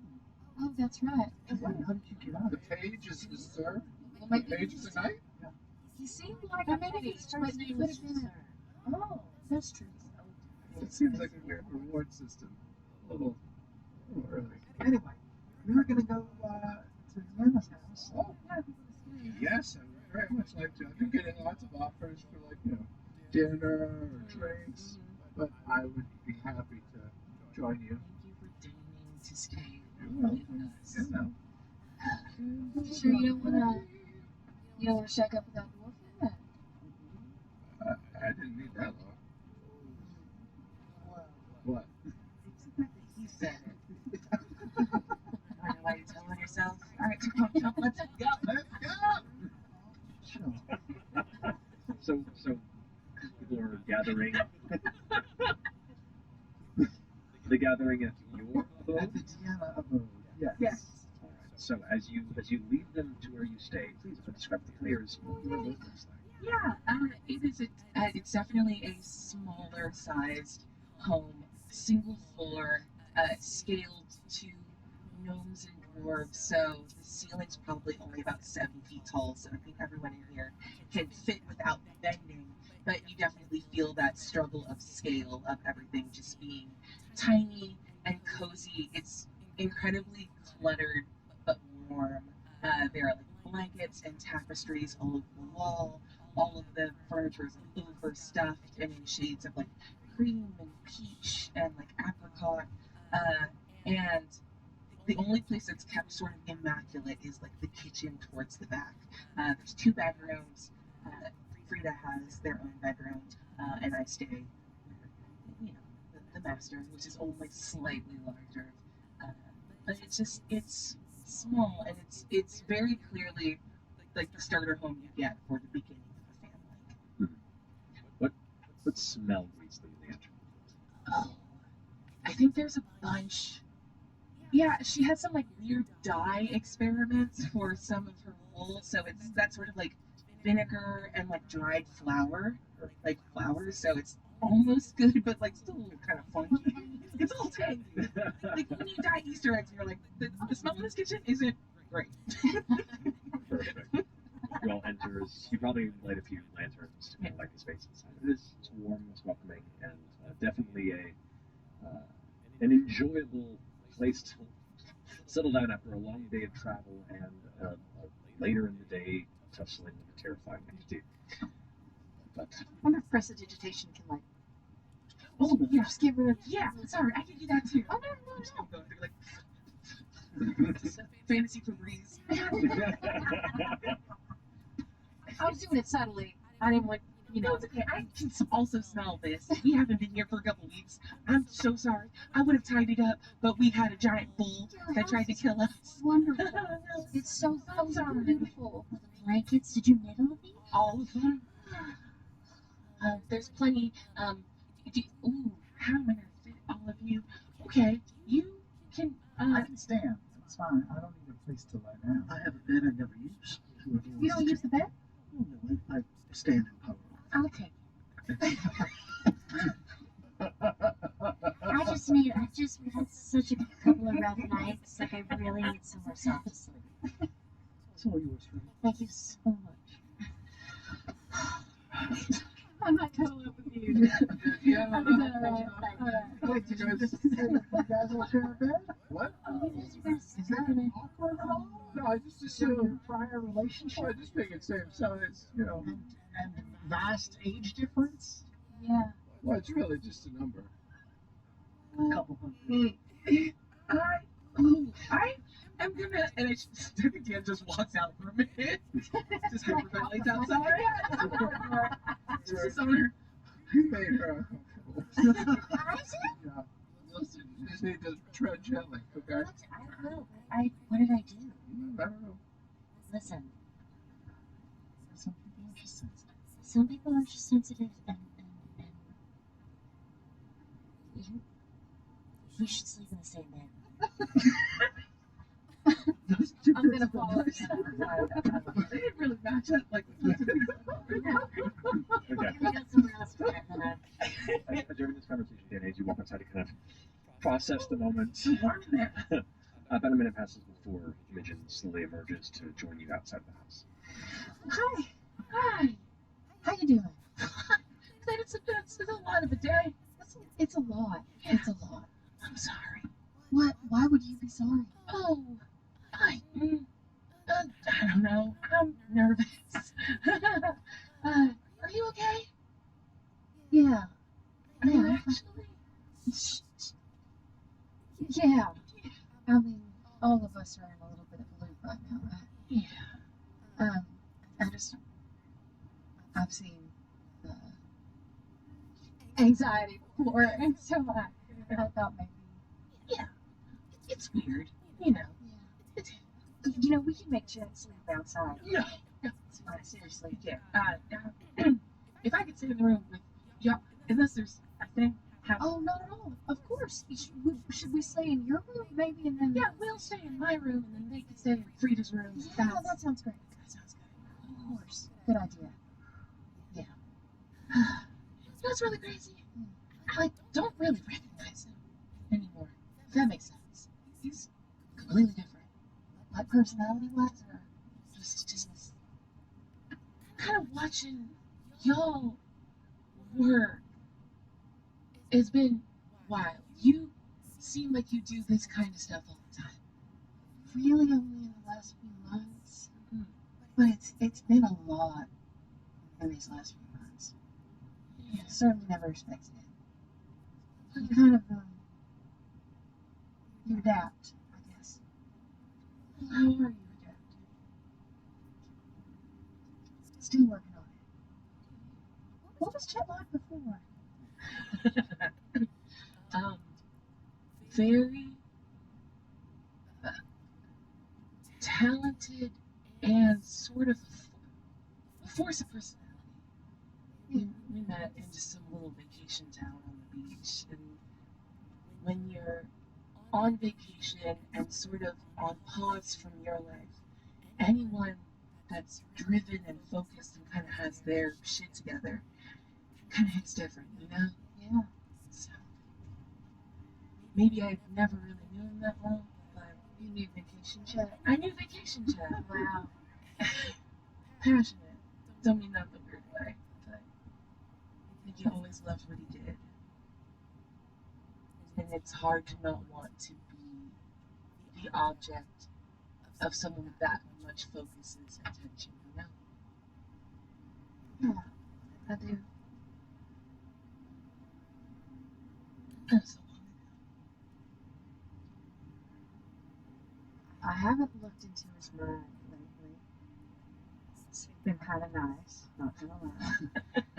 Oh, that's right. How did you get on The it? page is the sir. Well, The maybe page is a knight. he seemed like Or a maybe maybe his first name could was have been. Sir. Oh, that's true. It seems like a weird reward system. A little early. Anyway, we were gonna go to Nana's house. Oh, yes, I would very much like to. I've been getting lots of offers for, like, you know, dinner or drinks, but I would be happy to join you. Thank you for deigning to stay You're welcome. with us. You know. You sure you don't wanna shack up with that dwarf yet? I didn't need that long. What? It's the fact that he said it. I don't know why you're telling yourself. All right, come on, let's go. Let's go! Sure. So people are gathering. The gathering at your At abode. the Deanna abode. Yes. Yes. All right. So as you lead them to where you stay, please describe the players what your abode looks like. Yeah, it's definitely a smaller sized home, single floor, scaled to gnomes and dwarves. So the ceiling's probably only about 7 feet tall. So I think everyone in here can fit without bending. But you definitely feel that struggle of scale of everything just being tiny and cozy. It's incredibly cluttered but warm. There are like blankets and tapestries all over the wall. All of the furniture is like overstuffed and in shades of like cream and peach and like apricot. And the only place that's kept sort of immaculate is like the kitchen towards the back. There's 2 bedrooms. Frida has their own bedroom, and I stay, you know, the master, which is only slightly larger. But it's small, and it's very clearly like the starter home you get for the beginning of a family. What smell greets them in the entrance? Oh, I think there's a bunch. Yeah, she had some like weird dye experiments for some of her wool, so it's that sort of like vinegar and like dried flour, like flowers, so it's almost good, but like still kind of funky. It's all tangy. Like when you dye Easter eggs, you're like, the smell in this kitchen isn't great. Perfect. You all enter. You probably light a few lanterns to light the space inside. It's warm, it's welcoming, and definitely an enjoyable place to settle down after a long day of travel and later in the day tussling with a terrifying entity. But I wonder if prestidigitation can like. Oh yeah, Just give her. yeah. Sorry, I can do that too. Oh no. Like fantasy Febreze. I was doing it subtly. I didn't want You know, it's okay. I can also smell this. We haven't been here for a couple weeks. I'm so sorry. I would have tied it up, but we had a giant bull that tried to kill us. Wonderful. It's so beautiful. The blankets, did you knit all these? All of them. There's plenty. Ooh, how am I gonna fit all of you? Okay, you can. I can stand. It's fine. I don't need a place to lie down. I have a bed I never use. Whoever You wants don't to use the bed? Oh, no, I stand in power. Okay. I just had such a couple of rough nights. Like, I really need somewhere soft to sleep. It's all yours, friend. Thank you so much. I'm not cuddling up with you. Yeah. I'm gonna, Wait, did you just say you guys all share a bed? What? Is that awkward at all? No, I just So your assume. prior relationship I just think it's same size, you know. and vast age difference? yeah. Well, it's really just a number. A couple hundred. I am gonna, and Dan just walks out for a minute. Just hyperventilates outside. Just his owner. You made her uncomfortable. Isaac? Yeah. Listen, you just need to tread gently, okay? I don't know. What did I do? I don't know. Listen. Some people are just sensitive and we should sleep in the same bed. I'm gonna fall They didn't really match up like Okay. We got somewhere else for that than During this conversation, Dan, as you walk outside to kind of process the moment, warm in there. about a minute passes before Midgeon slowly emerges to join you outside the house. Hi. Hi. How you doing? It's a lot of a day. It's a lot. It's a lot. I'm sorry. What? Why would you be sorry? Oh, I don't know. I'm nervous. Are you okay? Yeah. Yeah. Actually. Yeah. I mean, all of us are in a little bit of a loop right now, right? Yeah. I've seen anxiety before, and so I thought maybe. Yeah. It's weird, you know. You know, we can make Jen sleep outside. No. It's fine, seriously. Yeah. If I could stay in the room with y'all, unless there's a thing happening. Oh, not at all. Of course. Should we stay in your room, maybe, and then? Yeah, we'll stay in my room, and then they can stay in Frida's room. Yeah, that sounds great. That sounds good. Of course. Good idea. You know what's really crazy? I don't really recognize him anymore. If that makes sense. He's completely different. Like personality-wise, or Just kind of watching y'all work. It's been wild. You seem like you do this kind of stuff all the time. really only in the last few months. But it's been a lot in these last few months. Yeah. Certainly never expected it. You kind of you adapt, I guess. How are you adapting? Still working on it. What was Chet like before? Very talented and sort of a force of personality. We met in just some little vacation town on the beach, and when you're on vacation and sort of on pause from your life, anyone that's driven and focused and kind of has their shit together kind of hits different, you know? Yeah. So maybe I never really knew him that well, but You knew Vacation Chet. I knew Vacation Chat. Wow. Passionate. Don't mean that the weird way, but I think he always loved what he did. And it's hard to not want to be the object of someone with that much focus and attention, you know? Yeah, I do. That's so long I haven't looked into his mind lately. It's been kind of nice, not gonna lie.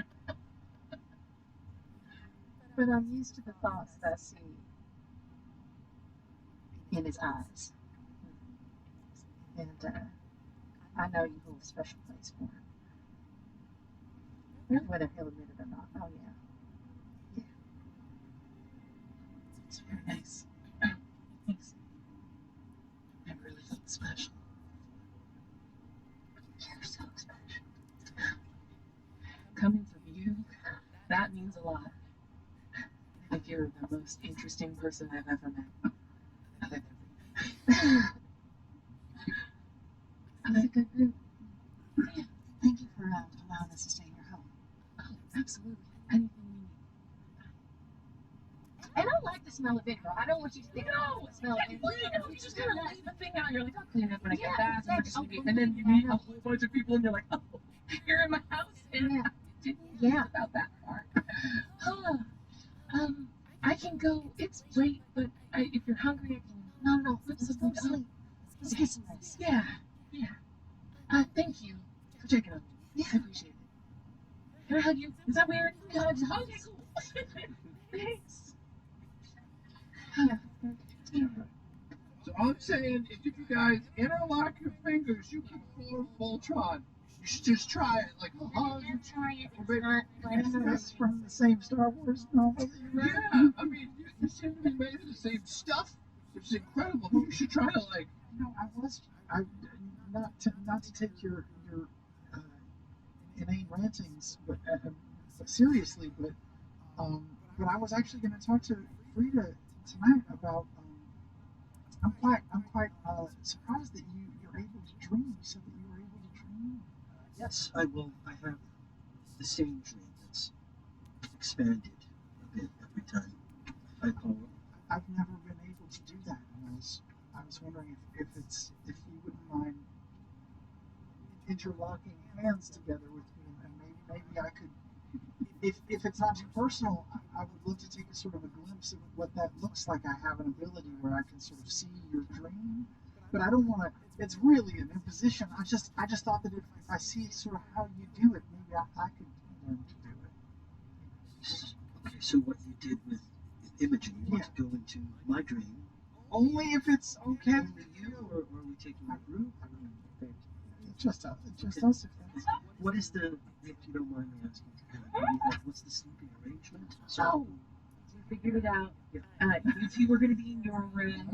but I'm used to the thoughts that I see in his eyes. And I know you hold a special place for him. Whether he'll admit it or not. Oh, yeah. It's very nice. Thanks. I really felt special. You're so special. Coming from you, that means a lot. I think you're the most interesting person I've ever met. Other than It's a good group. Yeah. Thank you for allowing us to stay in your home. Oh, absolutely. Anything you need. And I like the smell of vinegar. I don't want you to think, oh, it smells like Well, you know, you just kind of leave the thing out. You're like, I'll clean it when I get Yeah, back. exactly. And then you meet a whole bunch of people, and you're like, oh, you're in my house, and Yeah. I didn't Yeah. think about that part. I can go. It's late, but if you're hungry, I can. No, let's go to sleep. Let's get some rest. Yeah. Thank you for checking on me. Yeah. I appreciate it. Can I hug you? Is that weird? Yeah, okay, cool. Thanks. So all I'm saying is, if you guys interlock your fingers, you can form Voltron. You should just try it, like a hug. Try it. Or maybe- That's from the same Star Wars novel that you read. Yeah, I mean, you seem to be made of the same stuff, which is incredible. But you should try to, like, Not to take your inane rantings, but seriously, but I was actually going to talk to Frida tonight about. I'm quite surprised that you're able to dream. You said that you were able to dream. Yes, I will. I have the same dream that's expanded a bit every time I call it. I've never been able to do that, and I was wondering if you wouldn't mind interlocking hands together with me, and maybe I could, if it's not too personal, I would love to take a sort of a glimpse of what that looks like. I have an ability where I can sort of see your dream, but I don't want to. It's really an imposition. I just thought that if I see sort of how you do it, maybe I could learn to do it. Okay, so what you did with Imogen, you want to go into my dream? Only if it's okay. Only you, or are we taking a group? I mean, Just us. If that's. what is the, if you don't mind me asking, what's the sleeping arrangement? So, we figured it out. You two were going to be in your room.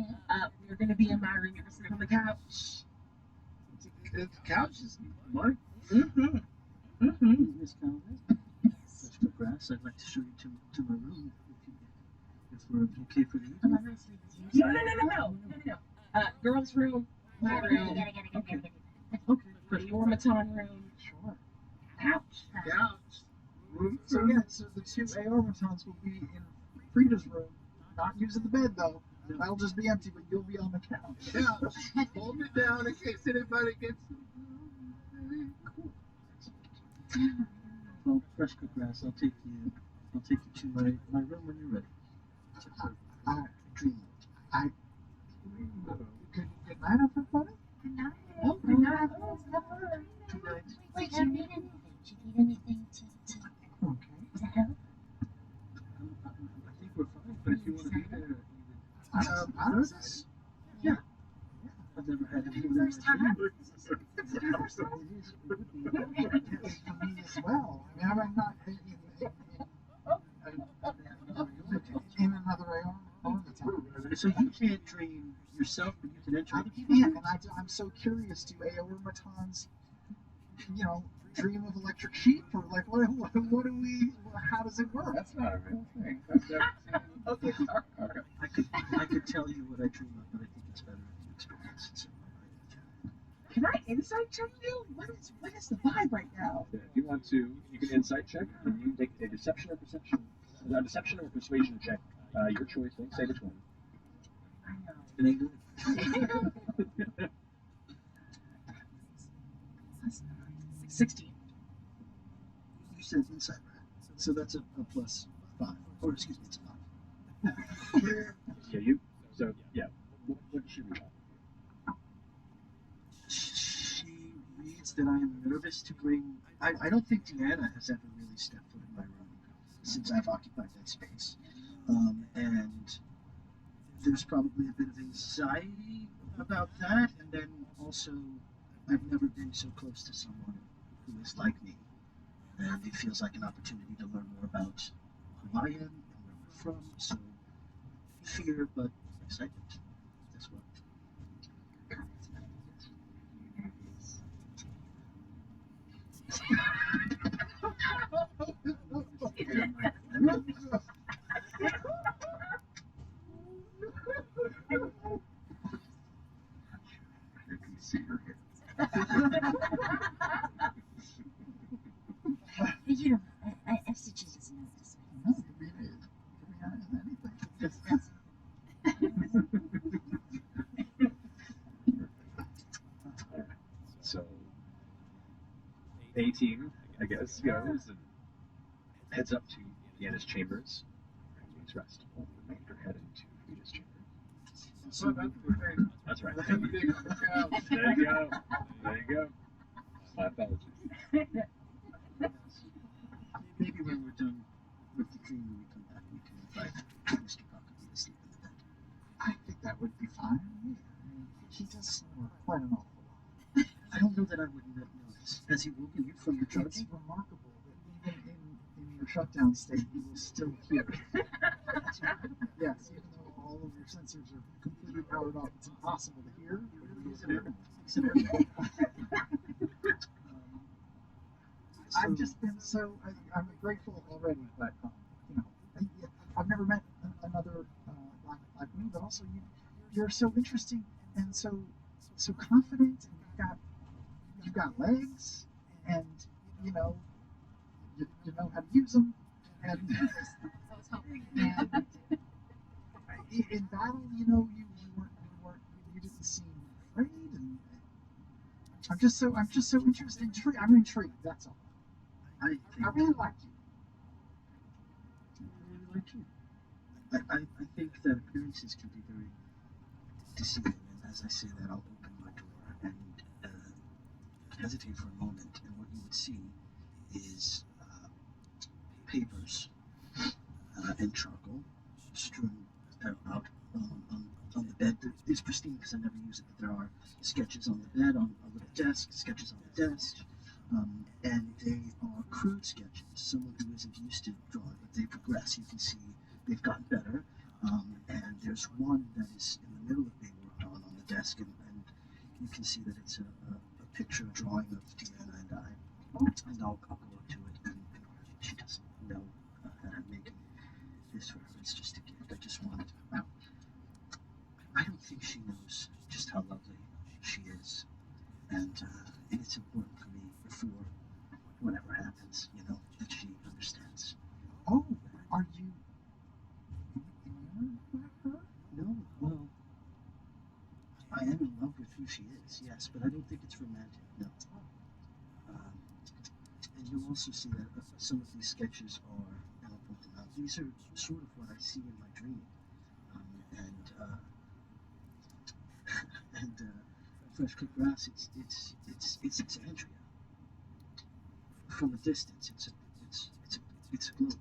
We were going to be in my room. You're going to sleep on the couch. the couch is mine. Miss Calvin, Mr. Grass, I'd like to show you to my room if we're okay for the evening. I'm not gonna sleep with you. No. Girls' room, my room. Get it. Okay, The Ormaton room. Sure. Couch. So the two Aormatons will be in Frida's room, not using the bed though. That'll just be empty, but you'll be on the couch. Yeah, hold it down in case anybody gets. Well, Fresca Grass, I'll take you to my room when you're ready. Dream. Good night, everybody. Good night. Oh, good night. Good night. Wait, do you need anything? Do you need anything to Okay. does that help? I think we're fine, but if you want to be there, Out of this? yeah. I've never had anyone in my First time? dream. It's the first time for me as well. I mean, I'm not in another Aormaton. So you can't dream yourself, but you can enter I other can't, people's and dreams? I'm so curious. Do Aormatons, dream of electric sheep, or like what do we? How does it work? That's not a real thing. That's Okay, sorry. okay. I could tell you what I dream of, but I think it's better if you experience it. So Can I insight check you? What is the vibe right now? If you want to, you can insight check, and you take a deception or perception. A deception or persuasion check. Your choice. Don't say which one. I know. it ain't good. 16. You said insight, right? So that's a +5. Or excuse me, it's a 5. Yeah, you. So yeah. What did she read? She reads that I am nervous to bring. I don't think Deanna has ever really stepped foot in my room. since I've occupied that space. And there's probably a bit of anxiety about that, and then also I've never been so close to someone who is like me, and it feels like an opportunity to learn more about who I am and where we're from. So fear, but excitement as well. You can see her here. You know, FCG doesn't know this. No, you mean it. Anything. So, A-Team, I guess, goes and heads up to Deanna's chambers. Everyone's rest. We'll make her head into Fuja's chamber. So That's right. There you go. There you go. There you go. My apologies. Maybe when we're done with the dream when we come back, we can invite Mr. Cockabee to sleep in the bed. I think that would be fine. I mean, he does snore quite an awful lot. I don't know that I wouldn't have noticed. Has he woken you from your It's charging? remarkable that even in your shutdown state, you will still hear. Yes, even though all of your sensors are completely powered off, it's impossible to hear. He's an animal. He's an animal. I've just been so I'm grateful already, but you know, I've never met another like me, but also you're so interesting and so confident, and you've got legs, and you know know how to use them, and in battle, you know, you didn't seem afraid, and I'm just so interested. I'm intrigued. That's all. I really like you. I really like you. I think that appearances can be very deceiving, and as I say that, I'll open my door and hesitate for a moment, and what you would see is papers and charcoal strewn out on the bed. It's pristine because I never use it, but there are sketches on the bed, on a little desk, sketches on the desk, and they are crude sketches. Someone who isn't used to drawing, but they progress. You can see they've gotten better, and there's one that is in the middle of being worked on the desk, and you can see that it's a picture, a drawing of Deanna and I, and I'll go up to it, and she doesn't know that I'm making this for her. It's just a gift. I just wanted to. I don't think she knows just how lovely she is, and it's important for me before whatever happens, you know, that she understands. Oh, are you in love with her? No, well, I am in love with who she is, yes, but I don't think it's romantic, no. And you'll also see that some of these sketches are, and I'll point them out, these are sort of what I see in my dream. And fresh cut grass, it's Andrea. From a distance, it's a globe.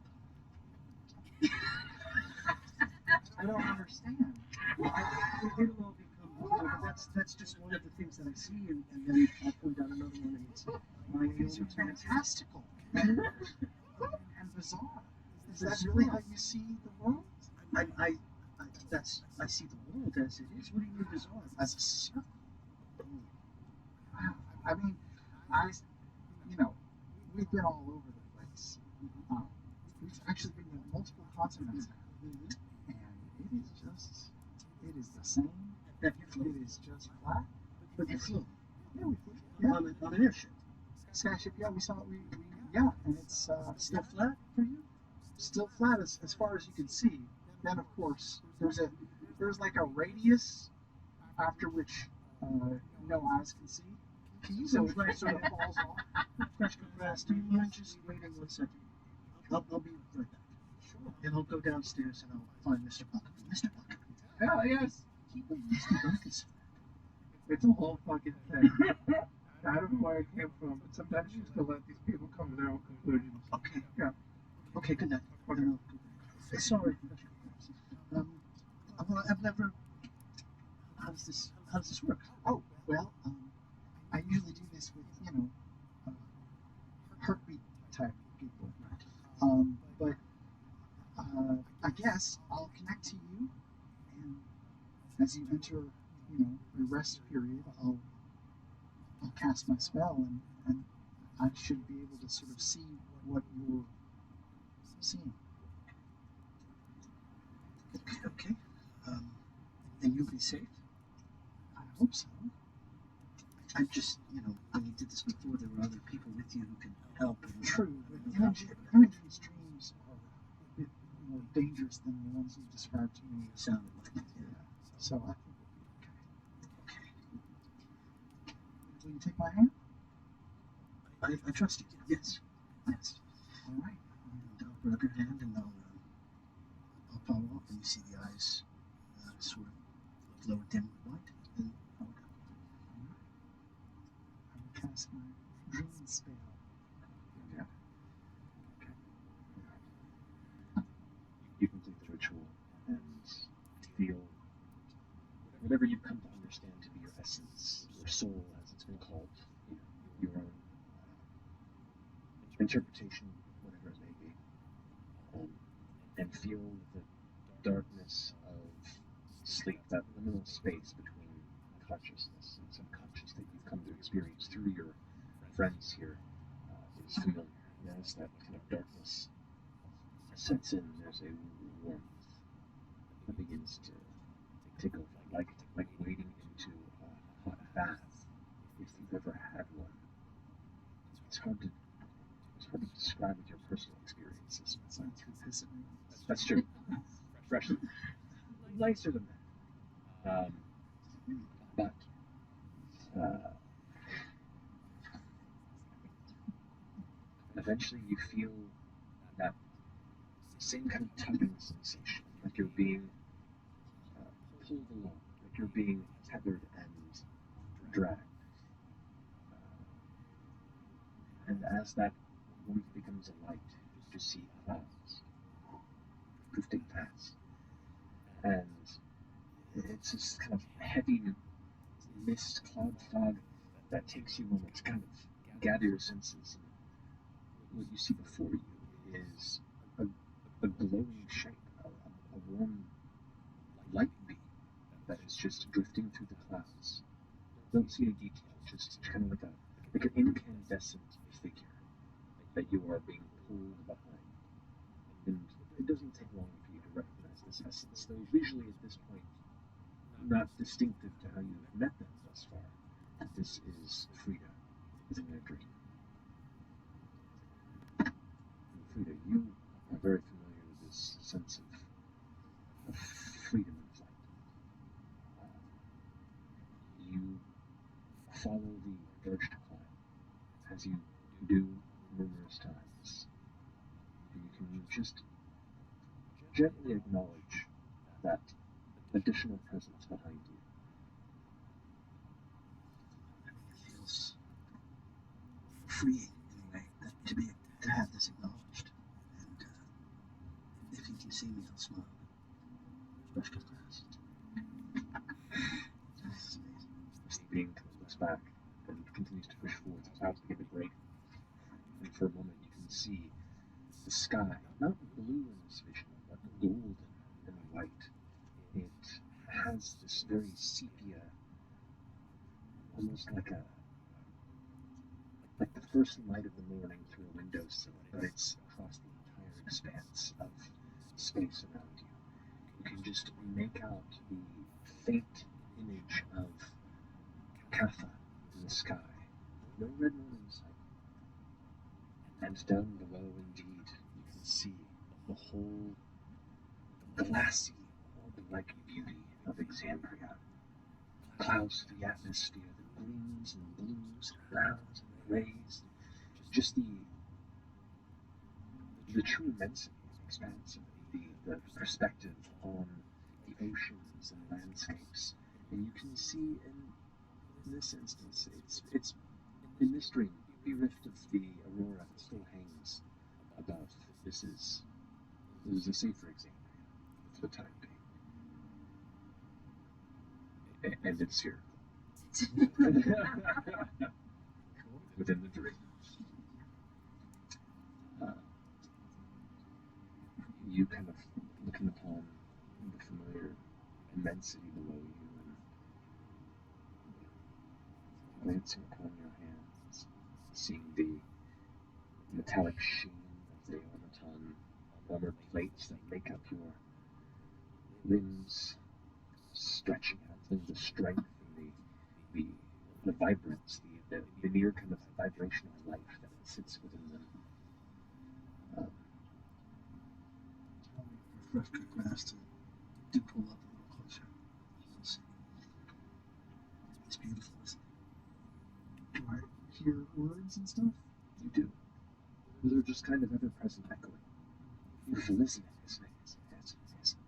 I don't understand. Well, it'll all become, but that's just one of the things that I see, and then I'll point out another one, and it's my These are fantastical and bizarre. Is that really how you see the world? I see the world as it is. What do you mean bizarre? As a circle. Wow. I mean, we've been all over the place. We've actually been in multiple continents now. And it is the same. That you flew. It is just flat. But you flew. Yeah, we flew. Yeah. On an airship. Skyship, yeah, we saw it. Yeah, and it's Still flat for you? still flat as far as you can see. Then, of course, there's like a radius after which no eyes can see. So it sort of falls off. Fresh cut grass, do you mind just waiting 1 second? I'll be right back. Sure. And I'll go downstairs and I'll find Mr. Buckley. Mr. Buckley. Yeah, yes. Keep him Mr. Buckley. It's a whole fucking thing. I don't know where I came from, but sometimes you just to let these people come to their own conclusions. Okay. Yeah. Okay, good night. no. Sorry. Well, I've never. How does this work? Oh, well, I usually do this with, uh, heartbeat type people. But I guess I'll connect to you, and as you enter, your rest period, I'll cast my spell, and I should be able to sort of see what you're seeing. Okay. And you'll be safe? I hope so. I just, when you did this before, there were other people with you who could help. True, but Imogen's dreams are a bit more dangerous than the ones you described to me. Sounded like it, yeah. So I think we'll be okay. Will you take my hand? I trust you. Yes. Yes. All right. And I'll grab your hand and I'll follow up, and you see the eyes sort of glow dim with light, and I'll go. I will cast my dream spell. Yeah. Okay. You complete the ritual and feel whatever you've come to understand to be your essence, your soul, as it's been called, your own interpretation, whatever it may be, and feel the darkness of sleep, that liminal space between consciousness and subconscious that you've come to experience through your friends here is familiar. And as that kind of darkness sets in, there's a warmth that begins to take over, like wading into a hot bath, if you've ever had one. It's hard to describe with your personal experiences. It's not through pissing me. That's true. Fresh, nicer than that. But eventually you feel that same kind of tugging sensation, like you're being pulled along, like you're being tethered and dragged. And as that warmth becomes a light, you see clouds drifting past. And it's this kind of heavy mist, cloud fog that takes you moments to kind of gather your senses. And what you see before you is a glowing shape, a warm light beam that is just drifting through the clouds. Don't see any detail, just kind of like an incandescent figure that you are being pulled behind. And it doesn't take long for you to recognize this essence, though visually at this point not distinctive to how you've met them thus far. This is Frida within their dream. And Frida, you are very familiar with this sense of freedom and flight. You follow the urge to climb, as you do numerous times, and you can just gently acknowledge that additional presence behind you. It feels freeing in a way to have this acknowledged. And if you can see me, I'll smile. Brush goes past. This is amazing. The being looks back and continues to push forward. The clouds begin to break, and for a moment you can see the sky, not blue in this vision, but golden and white. It has this very sepia, almost like the first light of the morning through a windowsill, but it's across the entire expanse of space around you. You can just make out the faint image of Katha in the sky. No red moon in sight. And down below, indeed, you can see the whole glassy, orb-like beauty of Exandria. Clouds through the atmosphere, the greens and blues and browns and grays. Just the true immensity and expanse of the perspective on the oceans and landscapes. And you can see in this instance, it's in this dream, the rift of the aurora that still hangs above. This is This is a safer exam for the time being. And it's here. Within the dream. You kind of looking upon the familiar immensity below you and glancing upon your hands, seeing the metallic sheen of the automaton armored plates that make up your limbs, stretching out, feeling the strength and the vibrance, the mere kind of vibration of life that sits within them. Refresher glass to do pull up a little closer. You'll see. It's beautiful, isn't it? Do I hear words and stuff? You do. They're just kind of ever present echoing. Beautiful, isn't it? Isn't it? Isn't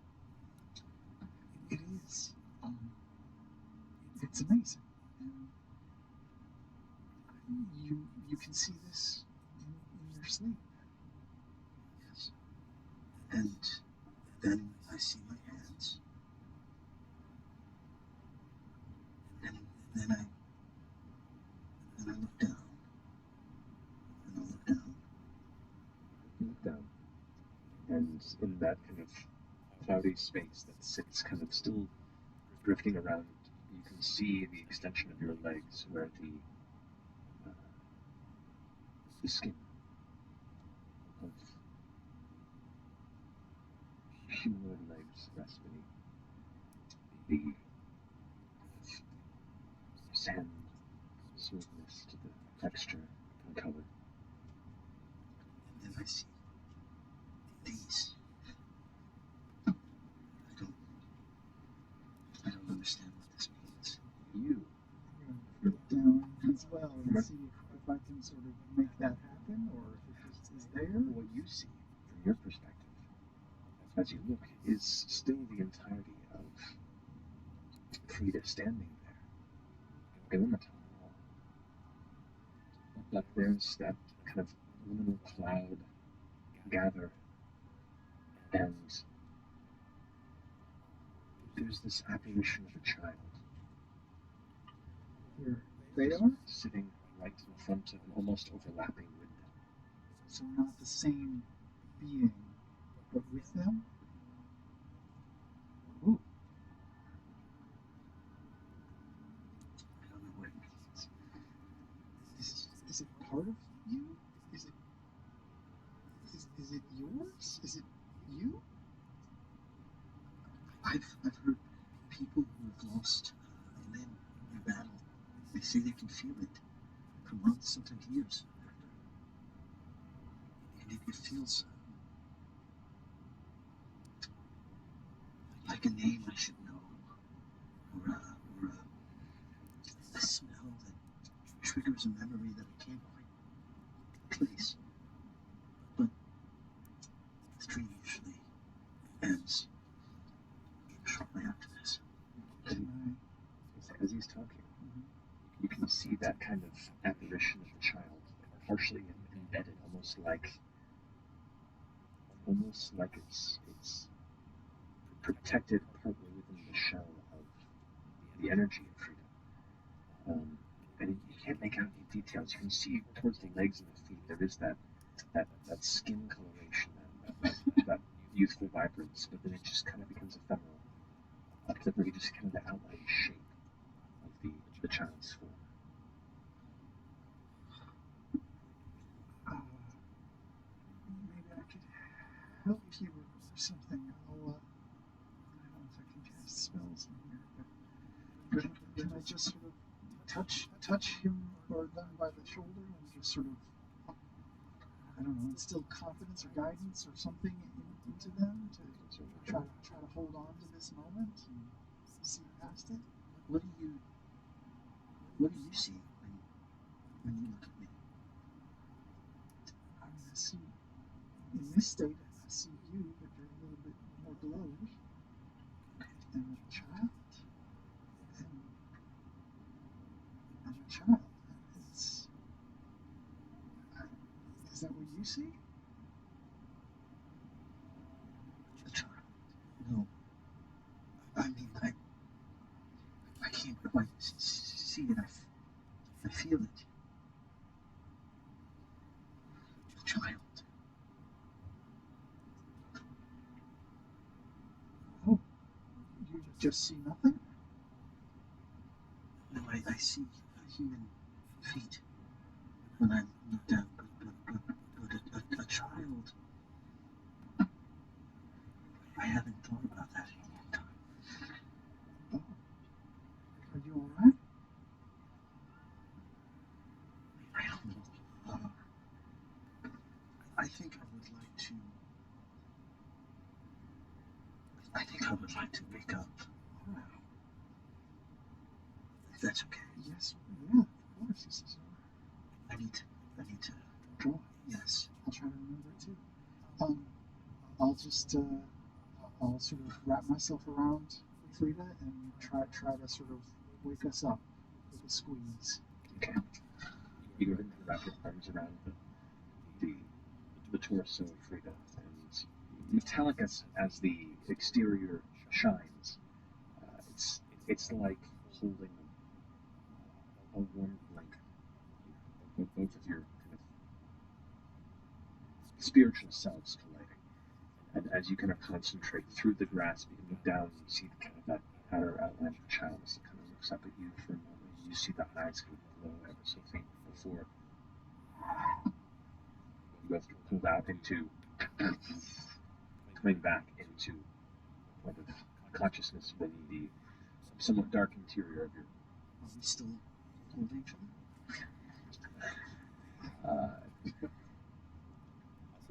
it? It is. It's amazing. And you can see this in your sleep. Yes. And then I see my hands. And then I look down. And I look down. You look down. And in that kind of cloudy space that sits kind of still drifting around, you can see the extension of your legs where the skin of humanoid legs rest beneath the sand smoothness to the texture and color. And then I see these. I don't understand what this means. You. I'm gonna look down as well and see if I can sort of make that happen, or if it just is there. What you see from your perspective as you look is still the entirety of Frida standing there. Illuminaton. But there's that kind of liminal cloud gather, and there's this apparition of a child. Here, they are? Sitting right in front of an almost overlapping window. So not the same being, but with them? Ooh. I don't know what it means. Is it part of you? Is it yours? Is it you? I've heard people who have lost a limb in battle. They say they can feel it for months, sometimes years after. And it feels like a name I should know, or a smell that triggers a memory that I can't quite place. But the dream usually ends shortly after this. And as he's talking, you can see that kind of apparition of the child, partially embedded, almost like it's protected partly within the shell of the energy of Frida. And you can't make out any details. You can see towards the legs and the feet there is that skin coloration, that youthful vibrance, but then it just kind of becomes ephemeral. Up to the very just kind of the outline shape of the child's form. Maybe I could help you or something. I don't know if I can cast spells in here, but can I just sort of touch him or them by the shoulder and just sort of, I don't know, instill confidence or guidance or something into them to sort of try to hold on to this moment and see past it? What do you see when you look at me? I mean, I see, in this state, I see you, but you're a little bit more glowed. And a child. And a child. Is that what you see? can't quite see it. I feel it. A child. Oh, you just see nothing? No, I see human feet when I look down, but a child. I haven't thought about that in a long time. Oh, are you all right? I don't know. I think I would like to. I think I would like to wake up. Oh, If that's okay. yes, yeah, of course. This is I need to draw. yes. I'll try to remember it too. I'll just I'll sort of wrap myself around Frida and try to sort of wake us up with a squeeze. Okay. You go ahead and wrap your arms around the torso of Frida, and metallic as the exterior shines, it's like holding a warm blanket. Both of your kind of spiritual selves colliding. And as you kind of concentrate through the grasp, you can look down and you see kind of that outer outline of the child as it kind of looks up at you for a moment. You see the eyes kind of glow ever so faint before you both get pulled out into coming back into a point of consciousness within the somewhat dark interior of your. Are we still holding each other?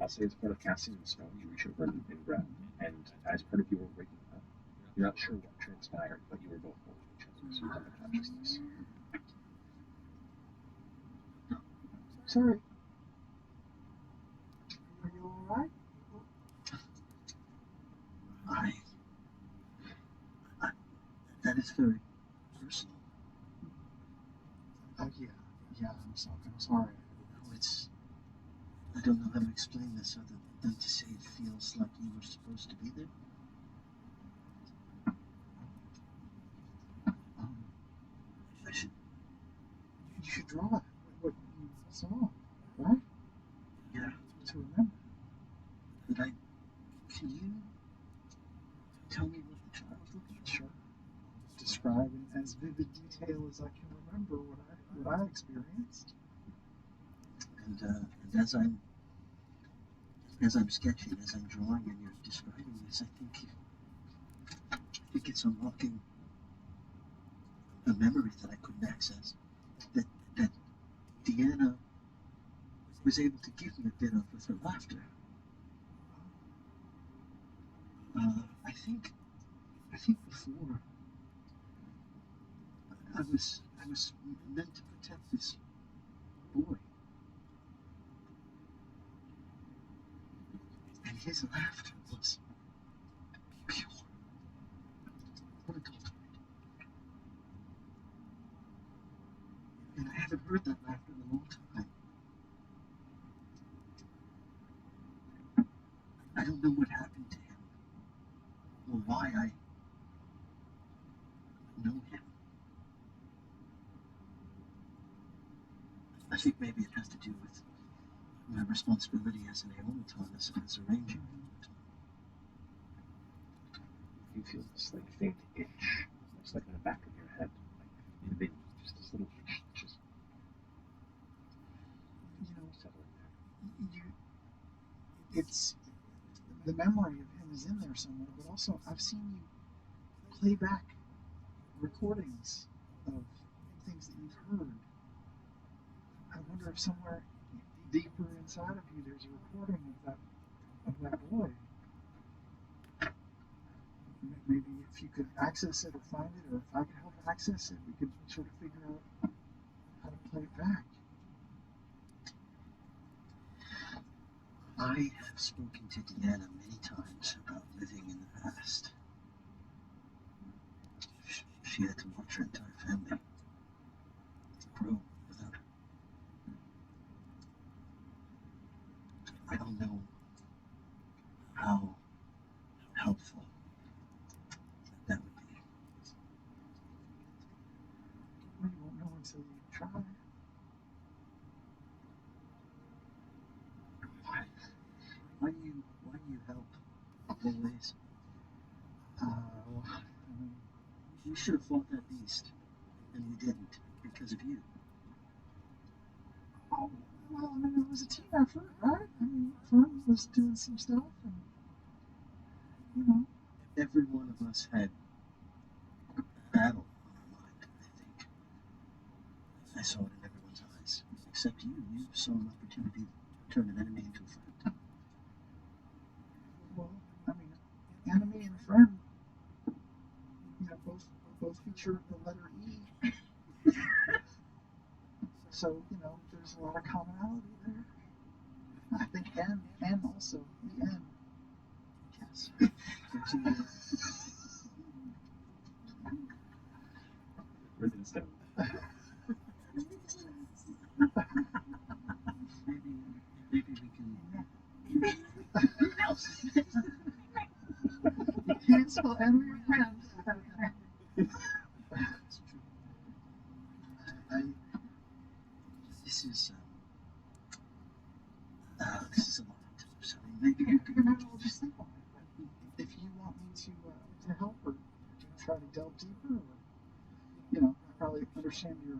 I'll say as part of casting the spell, you reach over and grab, and as part of your waking up, you're not sure what transpired, but you were both holding each other, so you have a consciousness. Sorry. Are you all right? That is very personal. Oh yeah, I'm sorry. No, I don't know how to explain this other than to say it feels like you were supposed to be there. You should draw what you saw, right? Yeah. To remember. But can you tell me what the child looked like? Sure. Describe in as vivid detail as I can remember what I experienced. And as I'm sketching, as I'm drawing, and you're describing this, I think it's unlocking a memory that I couldn't access. That Deanna was able to give me a bit of with her laughter. I think before I was meant to protect this boy. And his laughter was pure, unadulterated. And I haven't heard that laughter in a long time. I don't know what happened to him, or why I know him. I think maybe it has to do with my responsibility as an automaton, as arranging. You feel this like faint itch, almost like in the back of your head, like just this little itch, just settling there. It's the memory of him is in there somewhere, but also I've seen you play back recordings of things that you've heard. I wonder if somewhere deeper inside of you there's a recording of that boy. Maybe if you could access it or find it, or if I could help access it, we could sort of figure out how to play it back. I have spoken to Deanna many times about living in the past. She had to watch her entire family grow without her. I don't know how helpful that would be. their ways. Well, We should have fought that beast, and we didn't because of you. oh, well, I mean, it was a team effort, right? I mean, Fern was doing some stuff, and, you know. Every one of us had a battle on our mind, I think. I saw it in everyone's eyes, except you. You saw an opportunity to turn an enemy into a friend. Well, I mean, enemy and friend, you know, both feature the letter E. So, you know, there's a lot of commonality there. I think N also, the N. Yes. Continue. Written in stone. Maybe we can. You can't spell N with your friend without an N. That's true. This is a lot. So maybe we can. I'll just think on it. But if you want me to help or try to delve deeper, or, you know, I probably understand your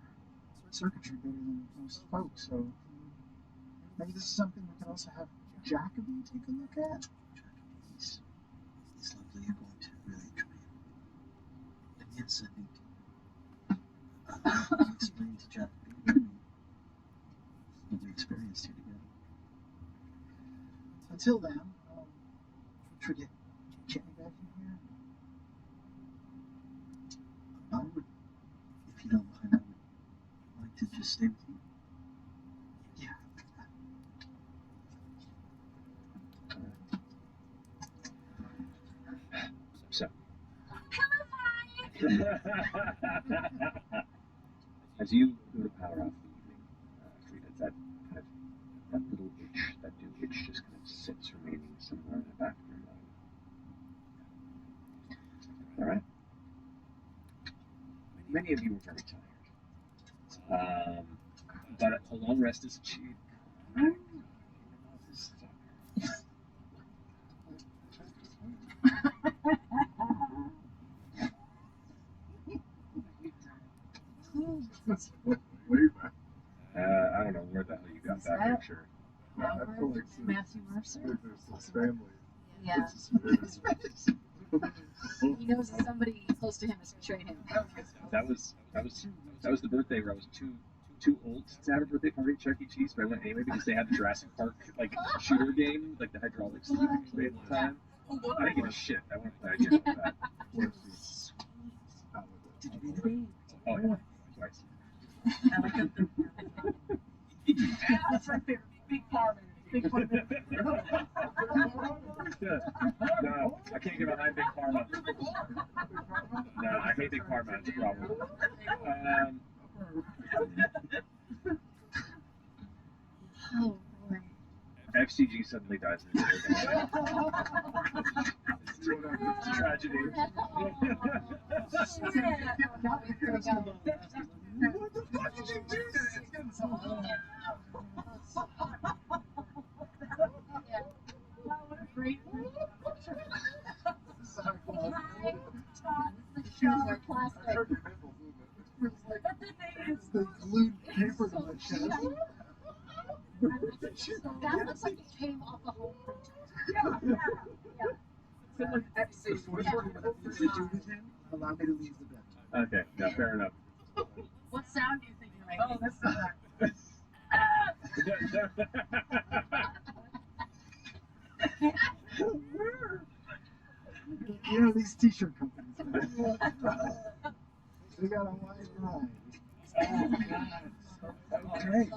circuitry better than most folks, so maybe this is something we can also have Jacoby take a look at. He's lovely. You're going to really enjoy him. And yes, I think you explained to Jacoby what we experienced here together. Until then, should we get me back in here? I would, if you don't mind, I would like to just stay with you. Yeah. So. As you go to power off the evening, Frida, that little itch, that new itch just kind of sits remaining somewhere in the back of your mind. Alright? Many of you are very tired. But a long rest is achieved. Way back. I don't know where the hell you got Is that that- picture. I feel like Matthew Mercer? there's his family. Yeah. It's just- He knows that somebody close to him has betrayed him. That was the birthday where I was too old to have a birthday party at Chuck E. Cheese, but I went anyway because they had the Jurassic Park like shooter game, like the hydraulics that you played at the time. I didn't give a shit. I wanted to play a game like that. Did you beat it? Oh yeah, twice. I like that. That's my favorite. Big Parman. Big Parman. No, I can't get behind Big Parma. No, I hate Big Parma. It's a problem. Oh boy. FCG suddenly dies in It's a tragedy. What the fuck did you do that? What a great The glued paper to my chest. That looks like it came off a home Someone actually. Before you do with him, allow me to leave the bed. Okay, yeah, fair enough. What sound do you think you're making? Oh, that's not. You know these t-shirt companies, man. They got a wide line. Okay.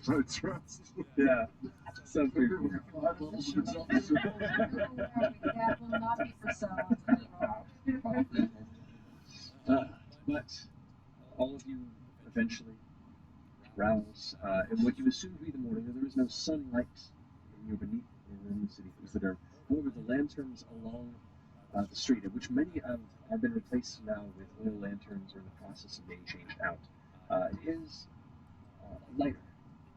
I trust. Yeah, some people. That will not be for sale. But all of you eventually rouse in what you assume to be the morning. There is no sunlight beneath in the city. However, the lanterns along the street, of which many have been replaced now with oil lanterns or in the process of being changed out, is lighter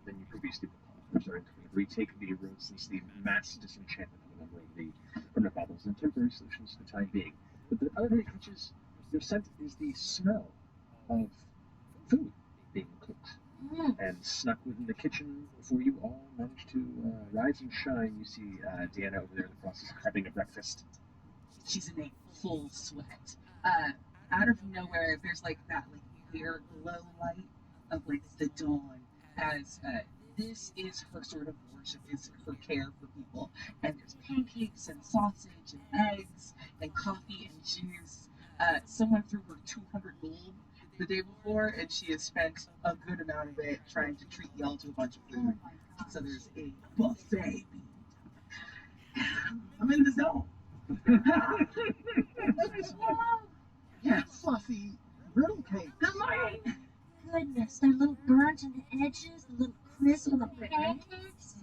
than you previously were starting to retake the road since the mass disenchantment of a number of the permanent baubles and temporary solutions for the time being. But the other thing that catches your scent is the smell of food being cooked. And snuck within the kitchen before you all manage to rise and shine, you see Deanna over there in the process of prepping a breakfast. She's in a full sweat. Out of nowhere, there's like that like clear glow light of like the dawn. As this is her sort of worship, is her care for people. And there's pancakes and sausage and eggs and coffee and juice. Someone threw her 200 gold the day before, and she has spent a good amount of it trying to treat y'all to a bunch of food. So there's a buffet. I'm in the zone. Yeah, fluffy griddle cake. Good morning. Goodness, they're a little burnt on the edges, a little crisp on the pancakes.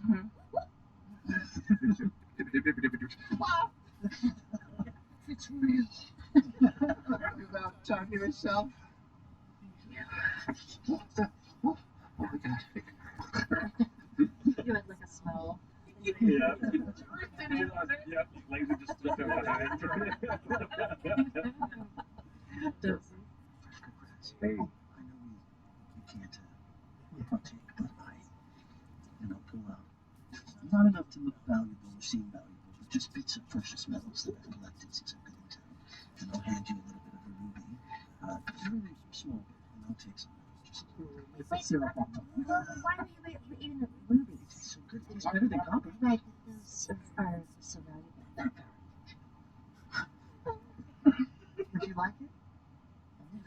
It's real. You about talking to yourself? You had like a smell. Yeah. Yeah, laser just flipped over behind. Hey. Hey. I know we can't partake, but pull out. Not enough to look valuable or seem valuable, but just bits of precious metals that I've collected since I've been in town. And I'll hand you a little bit of a ruby. Very small bit, and I'll take some. Just Wait, syrup on them. why are you eating the rubies? It's so good. It's better than copper. Right, those are so valuable. Would you like it?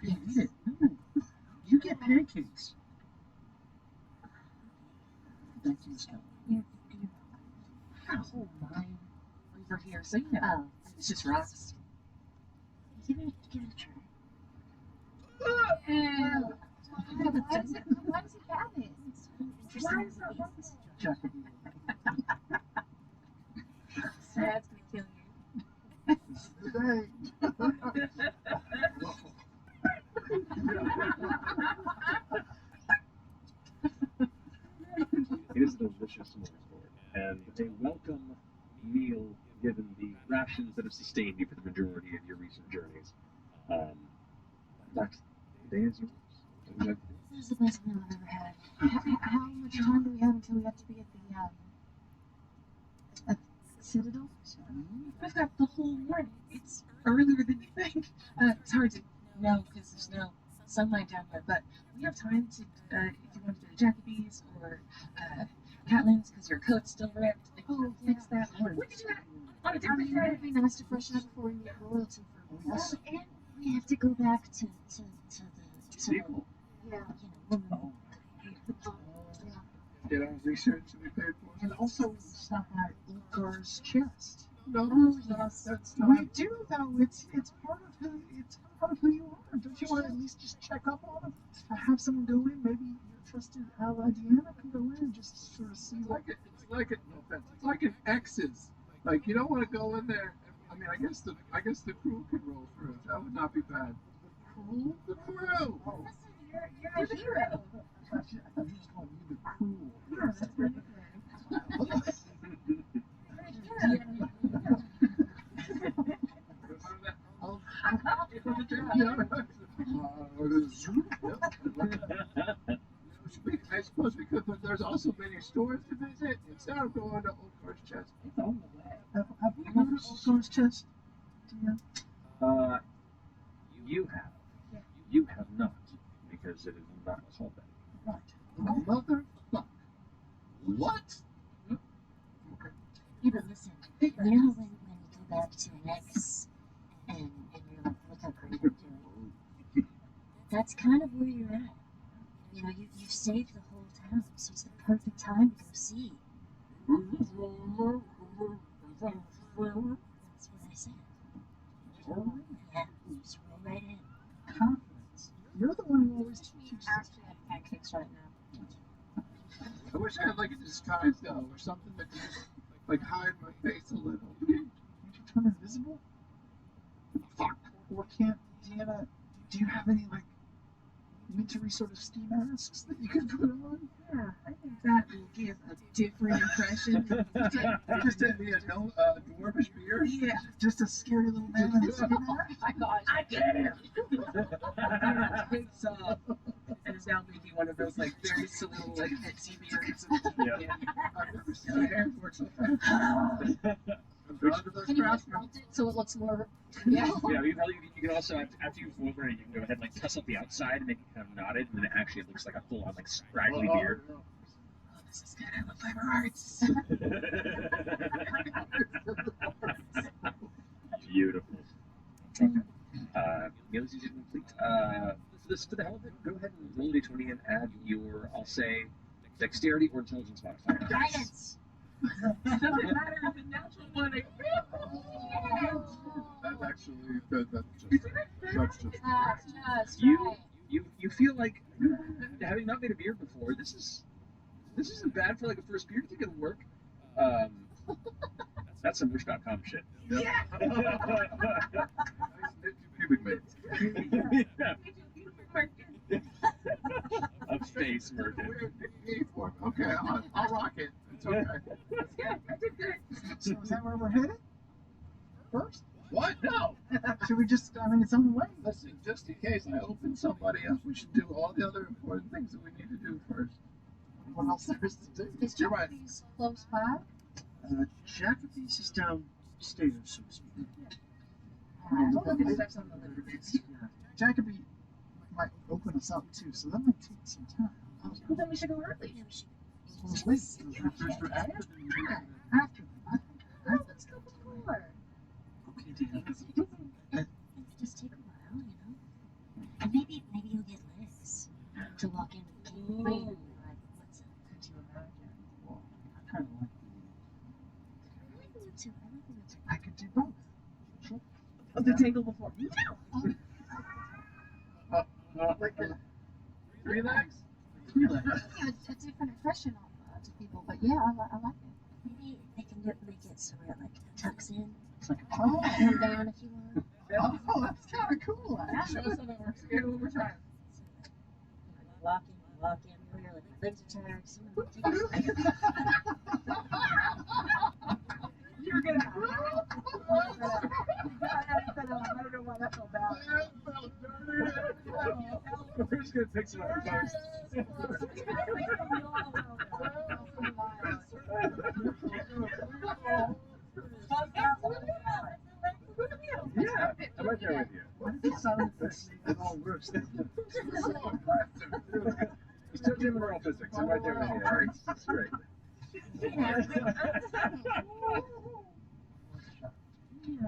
Yeah, eat it. No. You get pancakes. Thank you, Miss Kelly. Oh, mine over here. So you know, it's just rocks. Give it a try. Why does it have it? Why is that rocks? That's gonna kill you. This is the day. It is a delicious smorgasbord, and a welcome meal given the rations that have sustained you for the majority of your recent journeys. But the day is yours. Enjoy. This is the best meal I've ever had. How much time do we have until we have to be at the Citadel? We've got the whole morning. It's earlier than you think. It's hard to know because there's no sunlight down here, but we have time to, if you want to go to Jacoby's or Catlin's because your coat's still ripped, they can fix that. We could do that on a different It would day. be nice to freshen up before we meet royalty for a while. And we have to go back to the Sequel. yeah, woman. Get our research to be paid for. And also stop by Ulgar's chest. No, Oh, that's yes. not. We do though. It's part of who you are. Don't you want to at least just check up on him? Have someone go in. Maybe your trusted ally Deanna can go in and just sort of see It's what. like no offense. It's like an X's. Like you don't want to go in there. I mean, I guess the crew can roll through. That would not be bad. Crew? The crew. You're a hero. I just want you the cruel. Yeah, that's what you're I suppose we could, but there's also many stores to visit instead of going to Old Car's Chest. It's on the way. Have we heard of Ulgar's chest? Deanna? You have. You have not, because it is not called that. Right. Motherfucker. What? Yeah, but listen, you know how when you go back to an ex and you're like, look how great I'm doing? That's kind of where you're at. You know, you've saved the whole town, so it's the perfect time to go see. That's what I said. Yeah, you just roll right in. Confidence. You're the one who always keeps. Actually, I have pancakes right now. I wish I had like a disguise though, or something that could just like hide my face a little. Can't you turn invisible? Fuck. Or can't Deanna? Do you have any like wintry sort of ski masks that you could put on? Yeah, I think that will give a different impression. Just a dwarfish beard. Yeah. Just a scary little man in a ski mask? My gosh, I get it. It's and is now making one of those like very silly little like Etsy beards. Yeah. I've never seen a hand work so fast. I'm drawn to those Can you like craftsmen. melt it so it looks more? Yeah. Yeah, you can also, after you've woven it, you can go ahead and like tuss up the outside and make it kind of knotted, and then it actually looks like a full on like scraggly beard. Oh, this is good. I love fiber arts. Beautiful. Okay. Meals you didn't complete. For the hell of it, go ahead and roll a d20 and add your, I'll say, dexterity or intelligence modifier. Guidance. Doesn't matter if it's natural one. That's actually good. That's just You feel like, having not made a beard before, this isn't bad for like a first beard. I think it'll work. That's some wish.com shit. Yeah. Cubic mates. A face merkin. Okay, I'll rock it. It's okay. So is that where we're headed? First? What? No. Should we just, I mean, it's on the way. Listen, just in case I open somebody up, we should do all the other important things that we need to do first. What else there is to do? Is You're right. Japanese close by? Jacoby's is downstairs, so to speak. Steps on the lid. Jacoby might open us up too, so that might take some time. Well, then we should go early. Well, wait, after Let's go before. Okay, deal. It could just take a while, you know. And maybe you'll get Liz to walk in with the king. Wait, what's it? Could you imagine? Well, I kind of like I like the one too. I like the one too. I could do both. Sure. The tangle before. Like a three legs? three legs. Yeah, a different impression on to people, but yeah, I like it. Maybe they can make it so it like tucks in. It's like a Oh, Hand down if you want. oh, that's kind of cool, Show actually. us how that works again one more time. Walk in, where you're like legs are tired, someone take it. You're gonna. I don't know why that felt bad. We're just gonna take some other posts. Yeah, I'm right there with you. Why did it sound like it all works? You still doing mineral physics. I'm right there with you. It's great.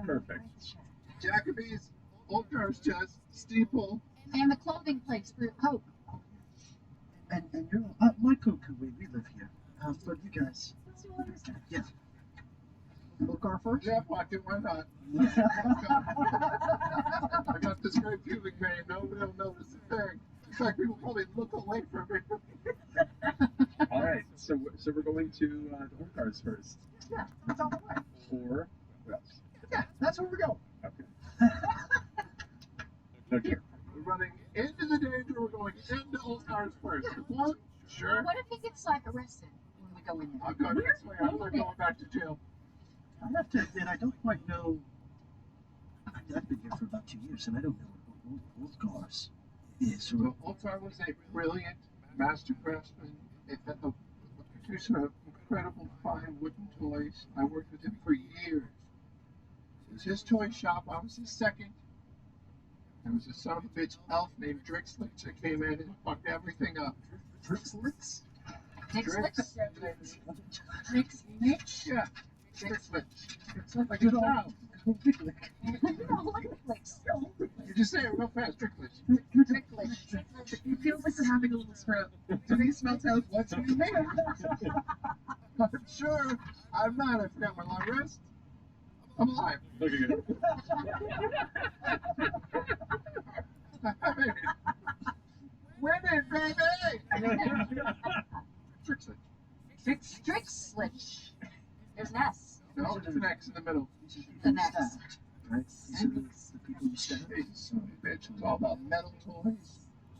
Perfect. Jacoby's, Old Car's Chest, Steeple. And the clothing plates for your coat. And you're my coat could wait. We live here. But you guys, yeah. Little car first? Yeah, pocket, why not? I got this great pubic vein. Nobody will notice a thing. In fact, people probably look away from me. All right, so we're going to the home cars first. Yeah, that's on the way. Or what else? Yeah, that's where we go. Okay. No dear. We're running into the danger. We're going into Old Cars first. One, sure. What if he gets like arrested when we go in there? I'm going this way. I'm not going back to jail. I have to admit, I don't quite know. I've been here for about 2 years, and I don't know what old cars is. So Old Car was a brilliant master craftsman, a producer of incredible fine wooden toys. I worked with him for years. It was his toy shop. I was his second. There was a son of a bitch elf named Drixlix that came in and fucked everything up. Drixlix? Drixlix? Drixlix? Yeah, Drixlix. It's like Like good a old child. Drixlix. You just say it real fast, Drixlix. He feels like he's having a little stroke. Do they smell toast? What's his name? I'm sure I'm not. I forgot my long rest. I'm alive. Looking good. Women, baby! Drixlix. Drixlix. There's an S. No, it's an X in the middle. The next. Right? These are the people you stab. Hey, son of a bitch. It's all about metal toys.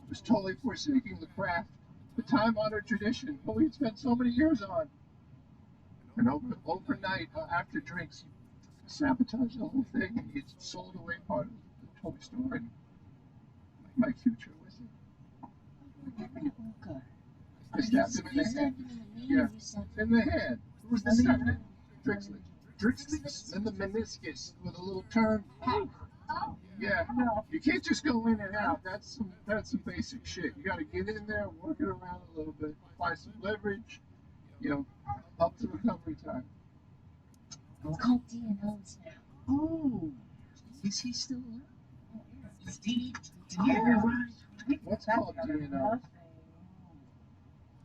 was totally forsaking the craft, the time-honored tradition, what we had spent so many years on. And overnight, after drinks, he sabotaged the whole thing, and he sold away part of the toy store and my future with it. What happened to Olga? I stabbed him in the head. Yeah, in the head. It was the second. Drixley. Drixley? And the meniscus with a little turn. Yeah. You can't just go in and out. That's some basic shit. You got to get in there, work it around a little bit, apply some leverage, up to recovery time. It's called DNOs now. Oh, is he still Yeah. What's called DNO?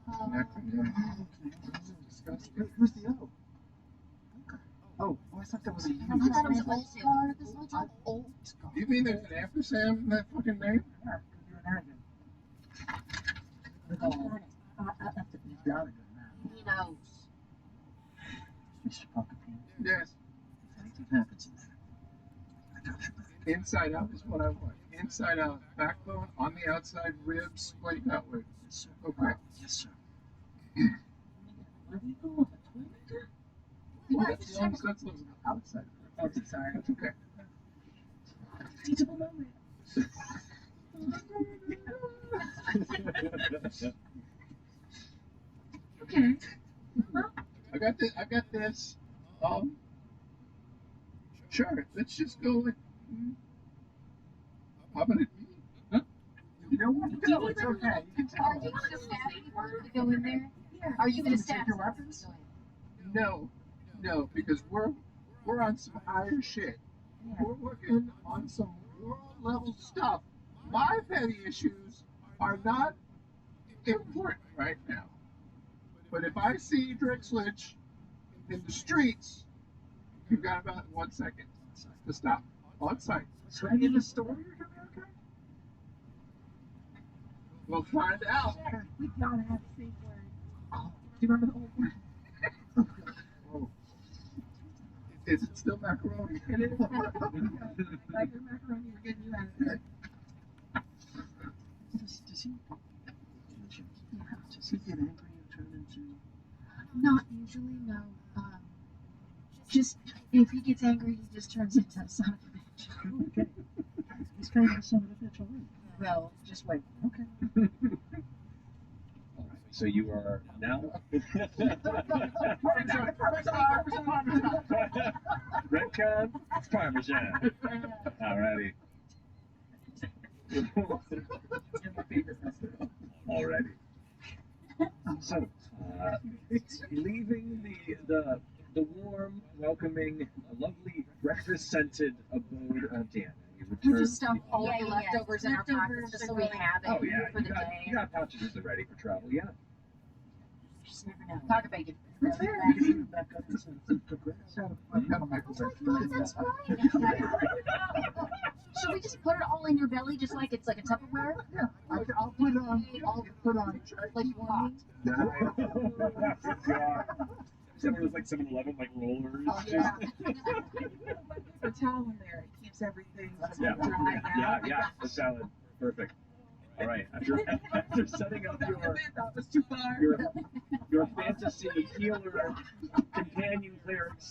An acronym. Disgusting. Who's the O? Oh, I thought that was a U. I thought it was old scar this whole time. Old Scar. You mean there's an ampersand in that fucking name? Yeah, you're an arrogant. You've got it now. He knows. Mr. Pocketine? Yes. If anything happens in there, I got your back. Inside out is what I want. Inside out. Backbone on the outside, ribs splayed outward. Yes, sir. Okay. Yes, sir. Well, that's outside. Oh, sorry. That's okay. Teachable moment. Okay. I got this. Sure. Let's just go with. How about it? You know what? No, it's okay. You can tell Are you going to stab anyone to go in there? Are you going to stab your weapons? No, because we're on some higher shit. We're working on some world level stuff. My petty issues are not important right now. But if I see Drixlich in the streets, you've got about 1 second to stop. On site. So in the story, you're gonna be okay? We'll find out. We gotta have a safe word. Oh, do you remember the old one? Oh. Is it still macaroni? It is. Like your macaroni, we're getting you out of there. Does he? Does he get angry and turn into? Not usually, no. Just if he gets angry, he just turns into a son of a bitch. Okay. He's kind of a son of a bitch already. Well, just wait. Okay. All right. So you are now. Redcon, it's Parmesan. Alrighty. Alrighty. So, leaving the warm, welcoming, lovely breakfast-scented abode of Deanna, you We return. just stuff all the leftovers in our pockets just so we have it Oh yeah, for the you day. got pouches at the ready for travel. Yeah. Just never know. Pocket bacon. Back up and progress. I've got a microwave. That's right. Should we just put it all in your belly, just like it's like a Tupperware? Yeah, I'll put on Like you want me? Except it was like 7-Eleven, like rollers. Yeah. The towel in there, it keeps everything Yeah, dry. yeah, the salad. Perfect. All right, after setting up That was too far. your fantasy healer companion cleric /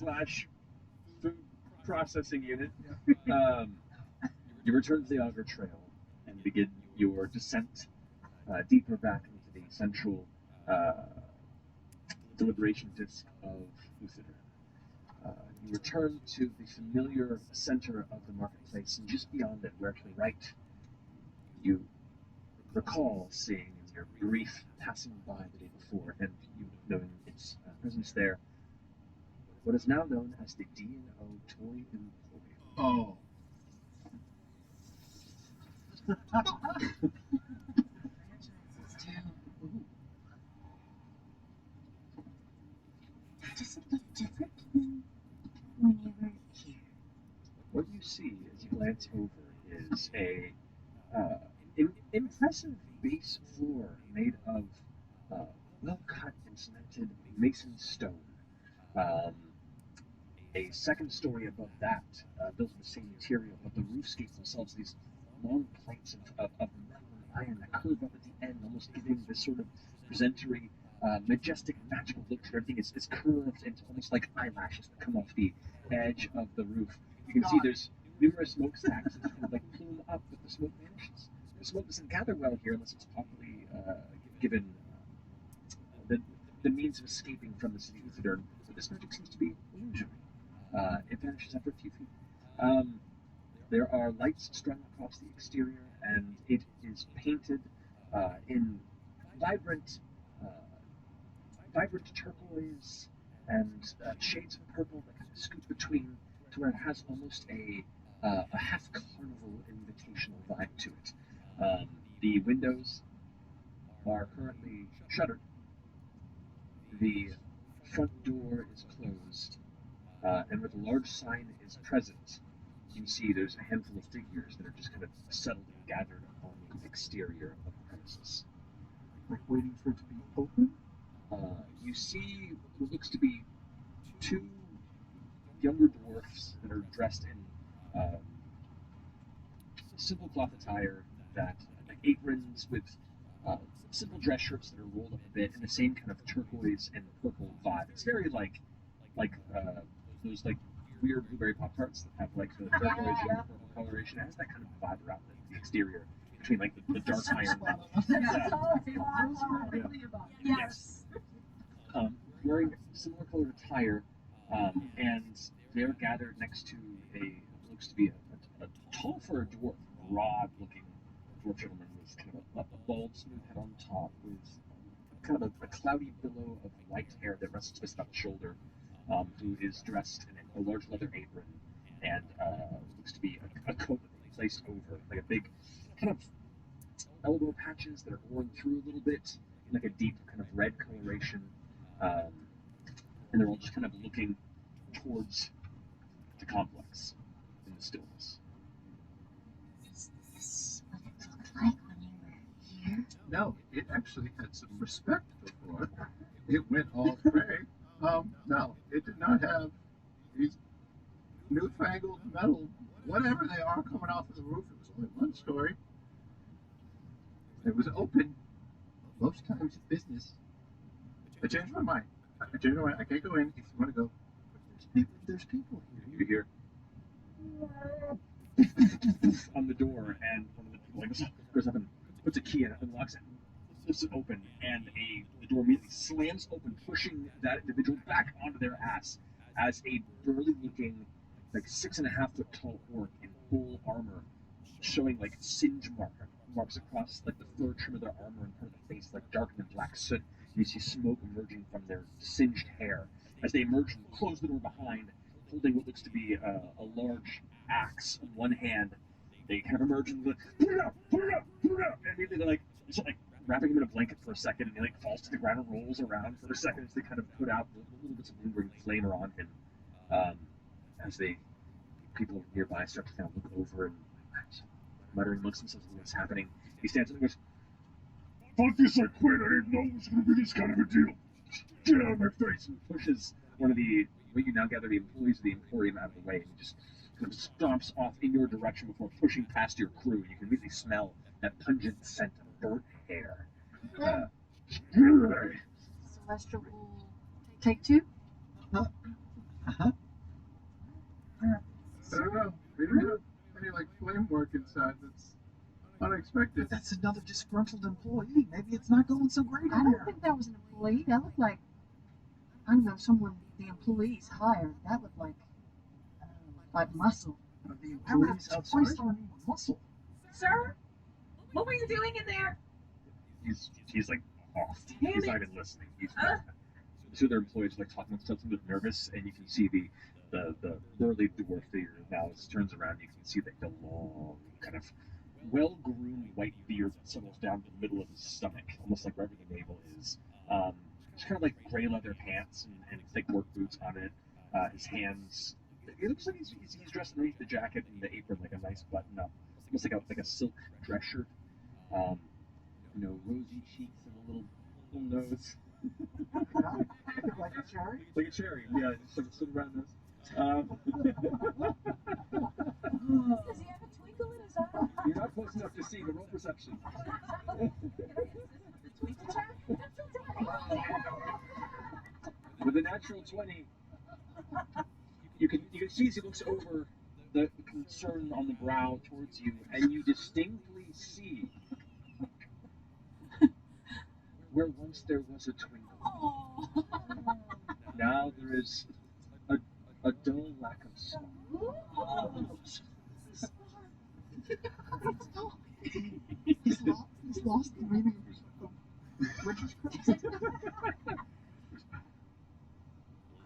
food processing unit, you return to the Augur Trail and begin your descent deeper back into the central deliberation disk of Uther. You return to the familiar center of the marketplace, and just beyond it, where actually right, you recall seeing in your grief passing by the day before, and you knowing its presence there, what is now known as the D&O Toy Emporium. Oh. Does it look different than when you were here? What you see as you glance over is a impressive base floor made of well-cut and cemented mason stone. A second story above that, built of the same material, but the roofscapes themselves, these long plates of metal iron that curve up at the end, almost giving this sort of presentory, majestic, magical look to everything. It's curved into almost like eyelashes that come off the edge of the roof. You can see there's numerous smokestacks that kind of like plume up, but the smoke vanishes. The smoke doesn't gather well here unless it's properly given the means of escaping from the city of Uthadern. But this magic seems to be illusory. It vanishes after a few feet. There are lights strung across the exterior, and it is painted in vibrant, vibrant turquoise and shades of purple that kind of scoot between to where it has almost a half carnival invitational vibe to it. The windows are currently shuttered. The front door is closed, and where the large sign is present, you can see there's a handful of figures that are just kind of settled and gathered on the exterior of the premises. Like waiting for it to be open? You see what looks to be two younger dwarfs that are dressed in simple cloth attire, that like aprons with simple dress shirts that are rolled up a bit in the same kind of turquoise and purple vibe. It's very like those like weird blueberry pop tarts that have like the turquoise and purple coloration. It has that kind of vibe around the exterior between like the dark iron. Yes. Wearing similar colored attire, and they're gathered next to what looks to be a tall for a dwarf, broad-looking dwarf gentleman with kind of a bald, smooth head on top, with kind of a cloudy billow of white hair that rests just about the shoulder, who is dressed in a large leather apron and looks to be a coat placed over, like a big kind of elbow patches that are worn through a little bit, like a deep kind of red coloration, and they're all just kind of looking towards the complex in the stillness. Is this what it looked like when you were here? No, it actually had some respect before it went all gray. No, it did not have these newfangled metal, whatever they are, coming off of the roof. It was only one story. It was open most times at business. I changed my mind. I changed my mind. I can't go in if you want to go. There's people here. You hear on the door, and one of the people like goes up and puts a key in it, unlocks it, flips it open, and the door immediately slams open, pushing that individual back onto their ass as a burly-looking, like 6.5 foot tall orc in full armor, showing like singe marks across like the fur trim of their armor and part of the face, like darkened in black soot. You see smoke emerging from their singed hair. As they emerge and close the door behind, holding what looks to be a large axe in one hand, they kind of emerge and like, put it up, put it up, put it up, and immediately they're like, just like wrapping him in a blanket for a second, and he like falls to the ground and rolls around for a second as they kind of put out little bits of lingering flame around him. As people nearby start to kind of look over and muttering amongst themselves what's happening. He stands up and goes, Fuck this, I quit. I didn't know it was going to be this kind of a deal. Get out of my face. and pushes one of what you now gather the employees of the Emporium out of the way, and he just kind of stomps off in your direction before pushing past your crew. You can immediately smell that pungent scent of burnt hair. Celestial will take two. I don't know. We don't have any like flame work inside. That's unexpected. That's another disgruntled employee. Maybe it's not going so great I in don't there. think that was an employee. That looked like, I don't know, someone the employees hired. That looked like muscle. Are the I would employees have outside twice or muscle? Sir, what were you doing in there? He's like off. Damn He's it. not even listening. So their employees are like talking about something a bit nervous, and you can see the burly dwarf figure now turns around. You can see like the long, kind of well-groomed white beard that settles down to the middle of his stomach, almost like wherever the navel is. Just kind of like gray leather pants and thick work boots on it. His hands. It looks like he's dressed underneath the jacket and the apron like a nice button-up, almost like a silk dress shirt. Rosy cheeks and a little nose. Like a cherry? Like a cherry, yeah, just like a little round nose. Does he have a tweet? twinkle in his eye. You're not close enough to see the roll perception. With a natural 20, you can see as he looks over the concern on the brow towards you, and you distinctly see where once there was a twinkle. Now there is a dull lack of smile. He's lost the meaning of Richard's Christmas.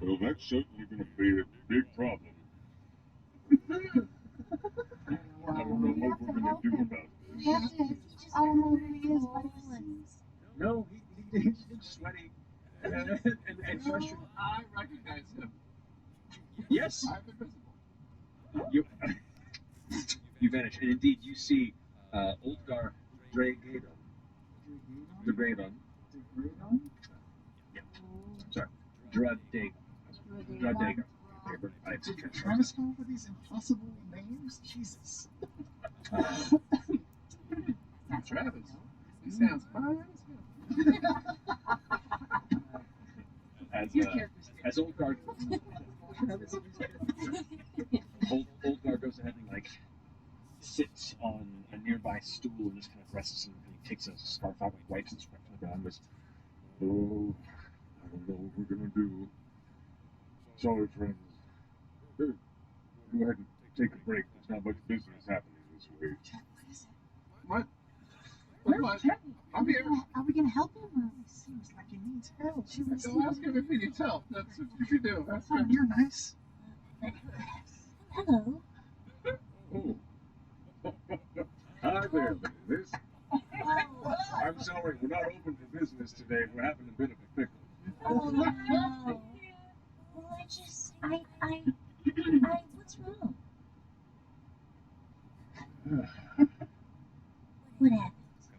Well, that's certainly going to be a big problem. I don't know what we're going to do about this. We have to. I don't know who he is, but he's No, he's sweaty and frustrated. I recognize him. Yes, I'm invisible. you vanish, and indeed you see Oldgar Dragadon. Dragadon. Yeah. Sorry. Dradagon. Dradagon. Travis come up with these impossible names? Jesus. Travis. He sounds fine. As Oldgar Oldgar goes ahead and like sits on a nearby stool and just kind of rests and he takes a scarf out and wipes his sweat from the ground and goes, Oh, I don't know what we're going to do. Sorry, friends. Hey, go ahead and take a break. There's not much business happening this way. What? What? I'm here. Are we gonna help him? It seems like he needs help. So ask him if he needs help. That's what you should do. That's Oh, you're nice. Hello. Oh. Hi there, ladies. I'm sorry, we're not open for business today. We're having a bit of a pickle. Oh no. Well, what's wrong? What happened?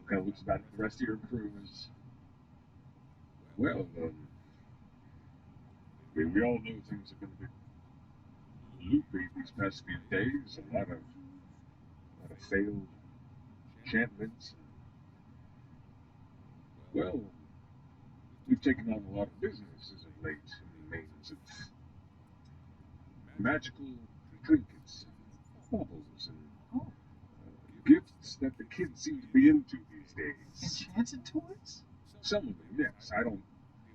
kind of looks back at the rest of your crew as Well, we all know things have been a bit loopy these past few days. A lot of failed enchantments. Well, we've taken on a lot of business as of late in the means of magical trinkets, and baubles, and gifts that the kids seem to be into these days. Enchanted toys? Some of them, yes. I don't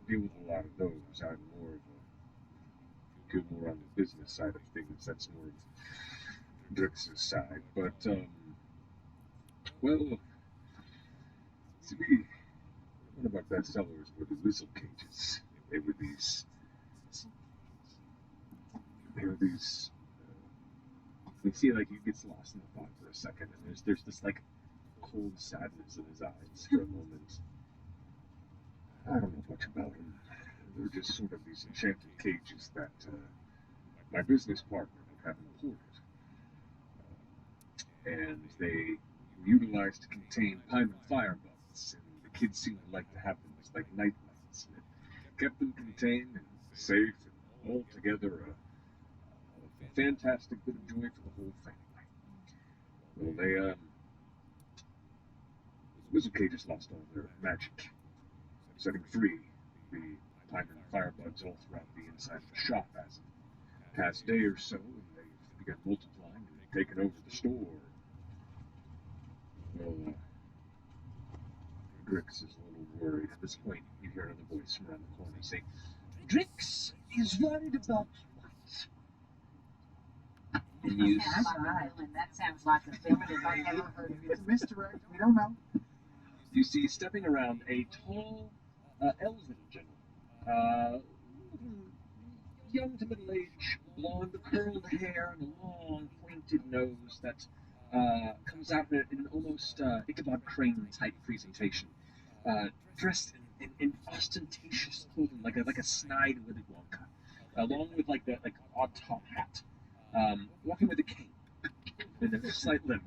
deal with a lot of those. I'm more of a good more on the business side of things. That's more of Drix's side. But well, to me, one of our best sellers were the whistle cages. They were these. You see, like, he gets lost in the thought for a second, and there's this like cold sadness in his eyes for a moment. I don't know much about them. They're just sort of these enchanted cages that my business partner would have imported, and they were utilized to contain Paimon fire bugs, and the kids seemed to like to have them as like night lights. And it kept them contained and safe, and all together a fantastic bit of joy for the whole family. Well, they whistle cages lost all their magic, setting free the Paimon firebugs all throughout the inside of the shop as of the past day or so, and they've begun multiplying and taken over the store. Well, Drix is a little worried. At this point, you hear another voice from around the corner say, Drix is worried about what? And you That sounds like a film if I've ever heard of it. It's a misdirect. We don't know. You see stepping around a tall, elven gentleman. Young to middle-aged, blonde, curled hair, and a long, pointed nose that comes out in an almost Ichabod Crane type presentation. Dressed in ostentatious clothing, like a snide Willy Wonka, along with like odd top hat. Walking with a cane and a slight limp.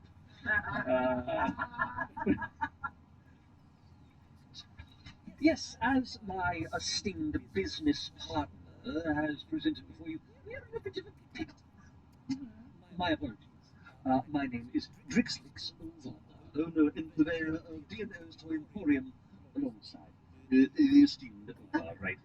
Yes, as my esteemed business partner has presented before you, we are in a bit of a pickle. My apologies. My name is Drixlix Olzana, owner and purveyor of D&O's Toy Emporium, alongside the esteemed Opa right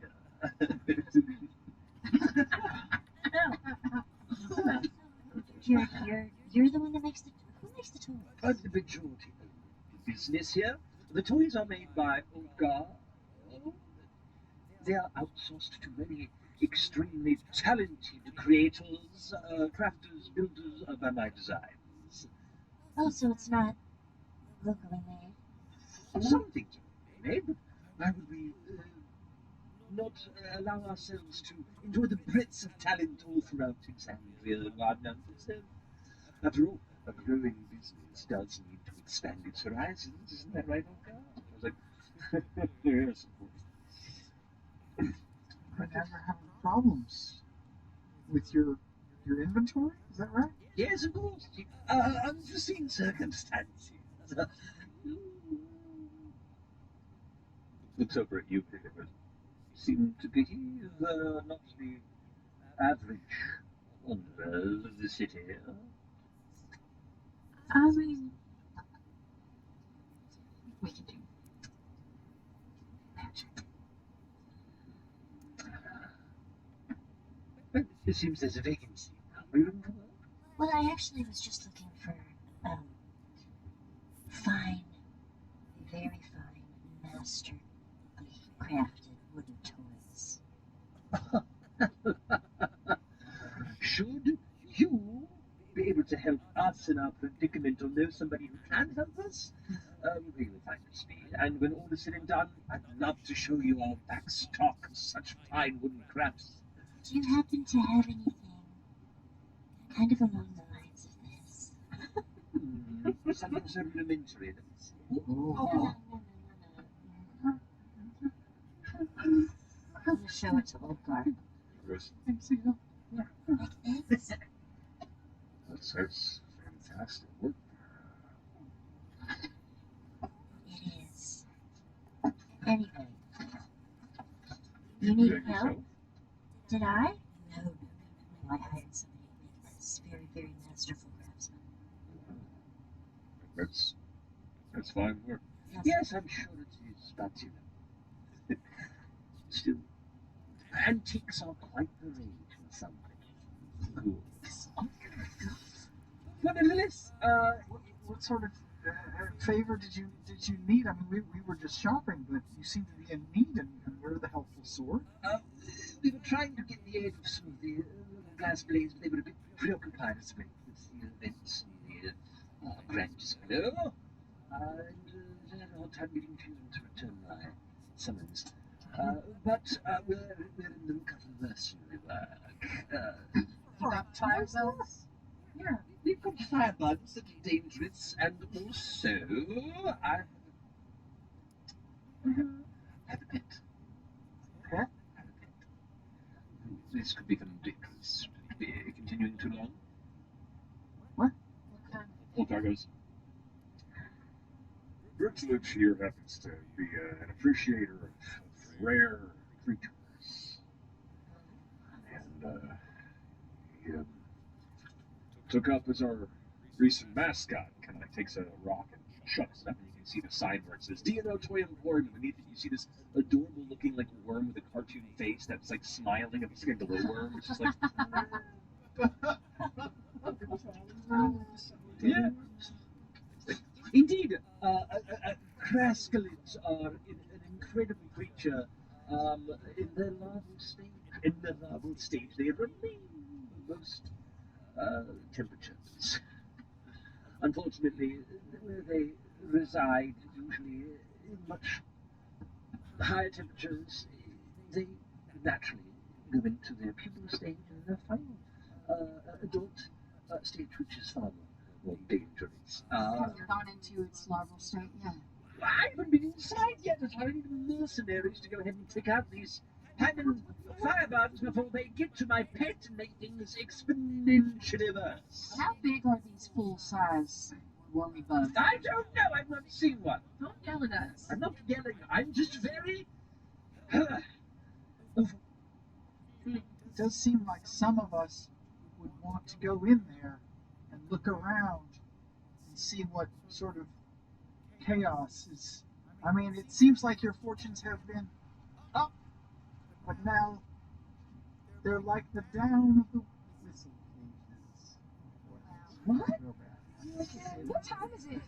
here. You're the one that makes the. Who makes the toys? I'm the majority owner of the business here. The toys are made by Olga. They are outsourced to many extremely talented creators, crafters, builders by my designs. Oh, so it's not locally made. Some things are made, but why would we not allow ourselves to enjoy the breadth of talent all throughout Exandria and whatnot? After all, a growing business does need to expand its horizons, isn't that right, Olga? I was like, yes, of course. I never have problems with your inventory. Is that right? Yes, of course. Unforeseen circumstances. Looks over at you, Peter. Seem to be not the average wanderers of the city. I mean, we can do magic. Well, it seems there's a vacancy. Are we looking for work? Well, I actually was just looking for fine, very fine, masterly crafted wooden toys. Should you be able to help us in our predicament or know somebody who can help us, we will find a speed. And when all is said and done, I'd love to show you our back stock of such fine wooden crafts. Do you happen to have anything kind of along the lines of this? Something so rudimentary. Let me see. No. I'm going to show it to Olgar. Gross. Like this? That's fantastic work. It is. Anyway, you need Doing help? yourself? Did I? No. I hired somebody to make this very, very masterful craftsman. That's fine work. Yes, I'm sure it is, but you know. Still, antiques are quite the rage in some ways. Cool. But nevertheless, What sort of favor did you need? I mean, we were just shopping, but you seem to be in need, and we're the helpful sort. we were trying to get the aid of some of the glass blades, but they were a bit preoccupied, I suppose, with the events in the Grand Display. And they had a hard time getting to them to return my summons. But we're in the look for mercenary work. You got fire zones? Yeah, we've got firebugs that are dangerous, and also I have a pet. Pet? Have a pet. This could become ridiculous. Should it be continuing too long? What? Olgar goes, Bertolucci here happens to be an appreciator of rare creatures. And he took up as our recent mascot. Kind of like takes a rock and chucks it up, and you can see the sign where it says D&O Toy Emporium. Beneath it, you see this adorable looking like worm with a cartoon face that's like smiling. It's like a glowworm. It's just like, yeah. Indeed, Crascalids are an incredible creature. In their larval stage, they remain most temperatures. Unfortunately, where they reside, usually in much higher temperatures, they naturally go into their pubertal stage and their final adult stage, which is far more dangerous. Have you gone into its larval state yet? I haven't been inside yet. It's hiring the mercenaries to go ahead and take out these hanging firebugs before they get to my pet and make things exponentially worse. How big are these full-size wormy bugs? I don't know. I've not seen one. Don't yell at us. I'm not yelling. I'm just very. It does seem like some of us would want to go in there and look around and see what sort of chaos is. I mean, it seems like your fortunes have been up, but now they're like the down of the whistle pages. What? Real bad. What time is it?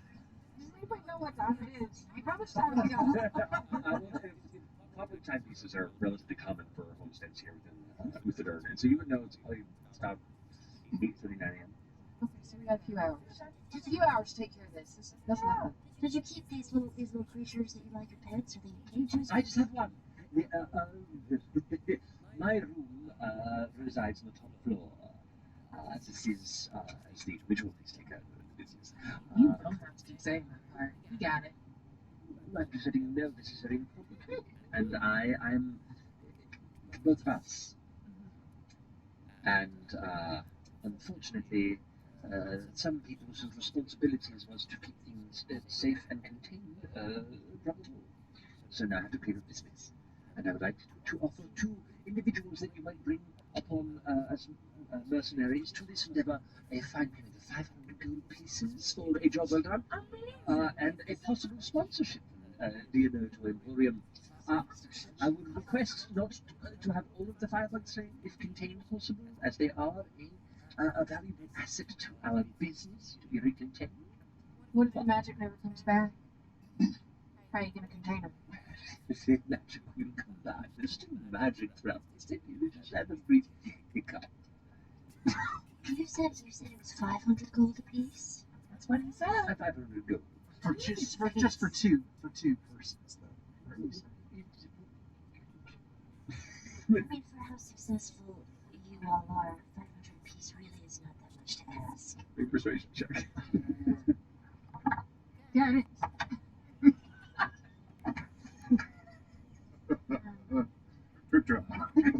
Does anybody know what time it is? How much time we got? Public timepieces are relatively common for homesteads here within Uthadern, and so you would know it's probably about 8:39 a.m. Okay, so we got a few hours. Just a few hours to take care of this. That's nothing. Did you keep these little creatures that you like your pets? Are they in cages? I just have one. My room resides on the top floor. This is as the individual please take care of the business. You don't have to keep saying that part. You got it. I'm just letting you know this is very important. And I'm both of us. And unfortunately, some people's responsibilities was to keep things safe and contained from it all. So now I have to clean up this mess. And I would like to offer 2 individuals that you might bring upon as mercenaries to this endeavor a fine payment of 500 gold pieces for a job well done, and a possible sponsorship, dear no to Emporium. I would request not to have all of the fireworks, if contained possible, as they are a valuable asset to our business to be recontained. What if the magic never comes back? How are you going to contain them? If the magic will come back, there's still magic throughout the city. We just have a brief hiccup. You said it was 500 gold apiece? That's what he said. 500 gold. For just for two persons though. I mean, for how successful you all are, 500 apiece really is not that much to ask. Big persuasion check. Got it. Good job. Dirty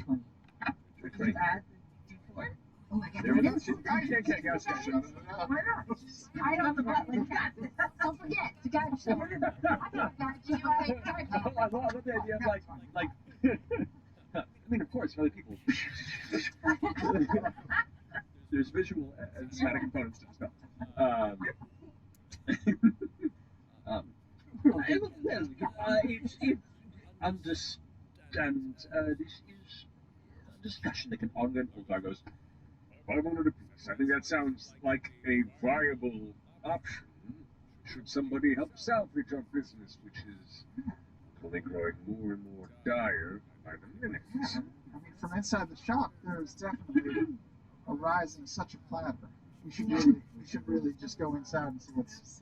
20. Dirty 20. Add the D4. Oh, I got There we go. it. Can't guess. Why not? I don't forget like that. Don't forget to guide yourself. I got you. I love the idea of like. I mean, of course, for other people. There's visual and somatic components to the spell. Understand. This is a discussion that can Ongan Ultar goes, 500 apiece. I think that sounds like a viable option. Should somebody help salvage our business, which is only growing more and more dire by the minute. Yeah, I mean, from inside the shop, there's definitely a rising such a clatter. We should really just go inside and see what's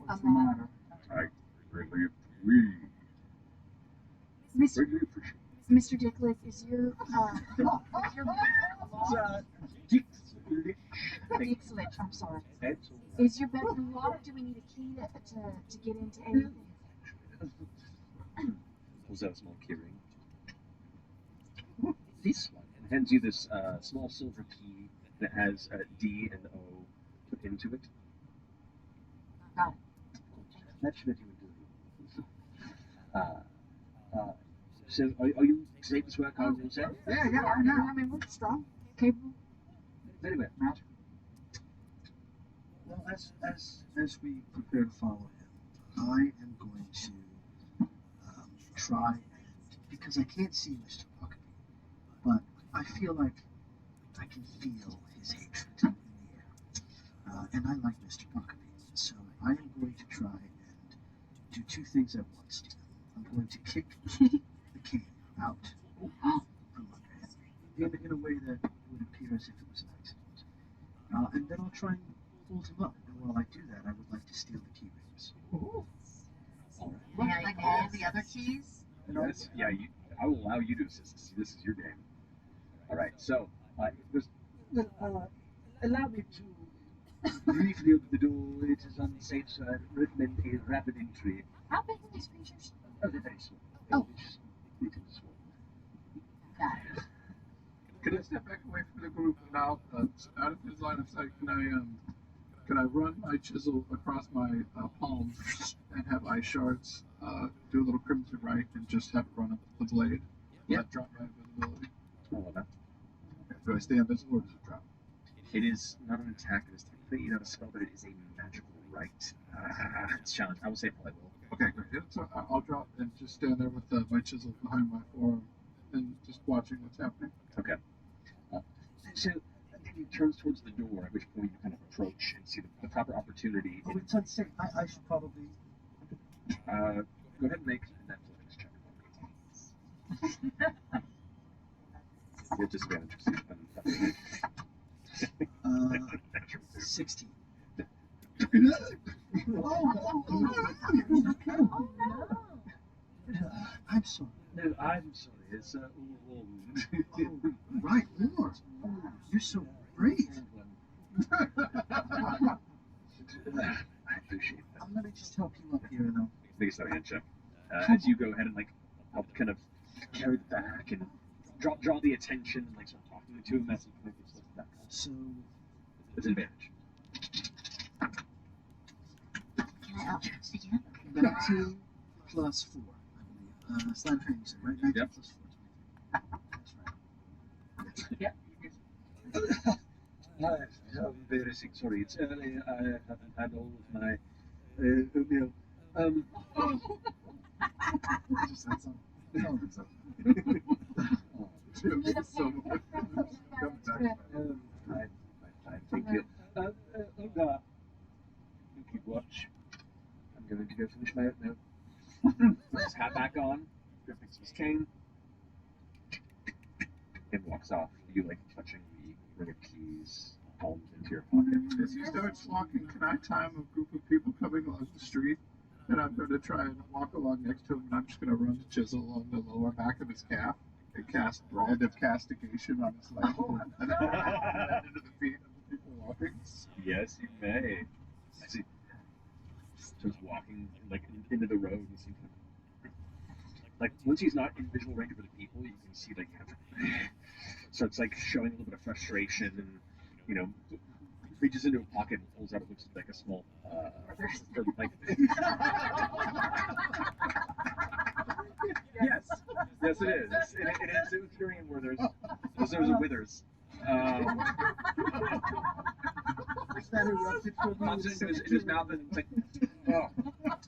the matter. I greatly agree. Mr. Greatly appreciate. Mr. Dicklick, is your Dick's Lich, I'm sorry. Is your bedroom locked? Do we need a key to get into anything? Pulls out a small keyring. This one, and hands you this small silver key that has D and O put into it. Got it. That should let you do. So, are you saying this work on yourself? Yeah, I know. I mean, we're strong, capable. Very well. Magic. Well, as we prepare to follow him, I am going to try and, because I can't see Mr. Huckabee, but I feel like I can feel his hatred in the air. And I like Mr. Huckabee, so I am going to try and do 2 things at once to him. I'm going to kick the king out from under him in a way that would appear as if it was an accident. And then I'll try and hold him up. And while I do that, I would like to steal the key rings. Like all the other keys? Yes, yeah, I will allow you to assist. This is your game. All right, so there's. Allow me to briefly open the door. It is unsafe, so I recommend a rapid entry. How big are these creatures? Oh, they're very small. Oh. It is small. Got it. Can I step back away from the group and out of his line of sight? Can I run my chisel across my palms and have ice shards do a little crimson right and just have it run up the blade? Yeah. Let drop my invisibility. I love that. Okay. Do I stay invisible or does it drop? It is not an attack. It is technically not a spell, but it is a magical rite. It's a challenge. I will say probably will. Okay, great. Yeah, so I'll drop and just stand there with my chisel behind my forearm and just watching what's happening. Okay. So then he turns towards the door, at which point you kind of approach and see the proper opportunity. Oh, it's unsafe. I should probably. Go ahead and make an athletics check for me. With disadvantage. 16. I'm sorry. No, I'm sorry. It's all wrong. Right, Lord. You're so brave. I appreciate that. Let me just help you up here now. Make a study hand check. As you go ahead and like help kind of carry the back and draw the attention and like start talking to him as he kind of gets like that. So it's an advantage. Can I outcast again? 19 plus 4, I believe. Slam training, you said, right? 19 Yep. plus 4. That's right. I'm very sick. Sorry, it's early. I haven't had all of my oatmeal. Just said something. Thank you. Olga, you keep watch. I'm going to go finish my oatmeal. Puts his hat back on, picks up his cane, and walks off. You like touching the ring of keys palmed into your pocket. As he starts walking, can I time a group of people coming along the street? And I'm going to try and walk along next to him, and I'm just going to run the chisel along the lower back of his calf and cast Brand of Castigation on his leg. And then into the feet of the people walking. Yes, you may. As he starts walking like into the road, you see him. Like once he's not in visual range of the people, you can see like kind of starts like showing a little bit of frustration and reaches into a pocket and pulls out what looks like a small like yes it is. It was during where there's a withers. That erupted for me. Pops it into his mouth and it's like, oh.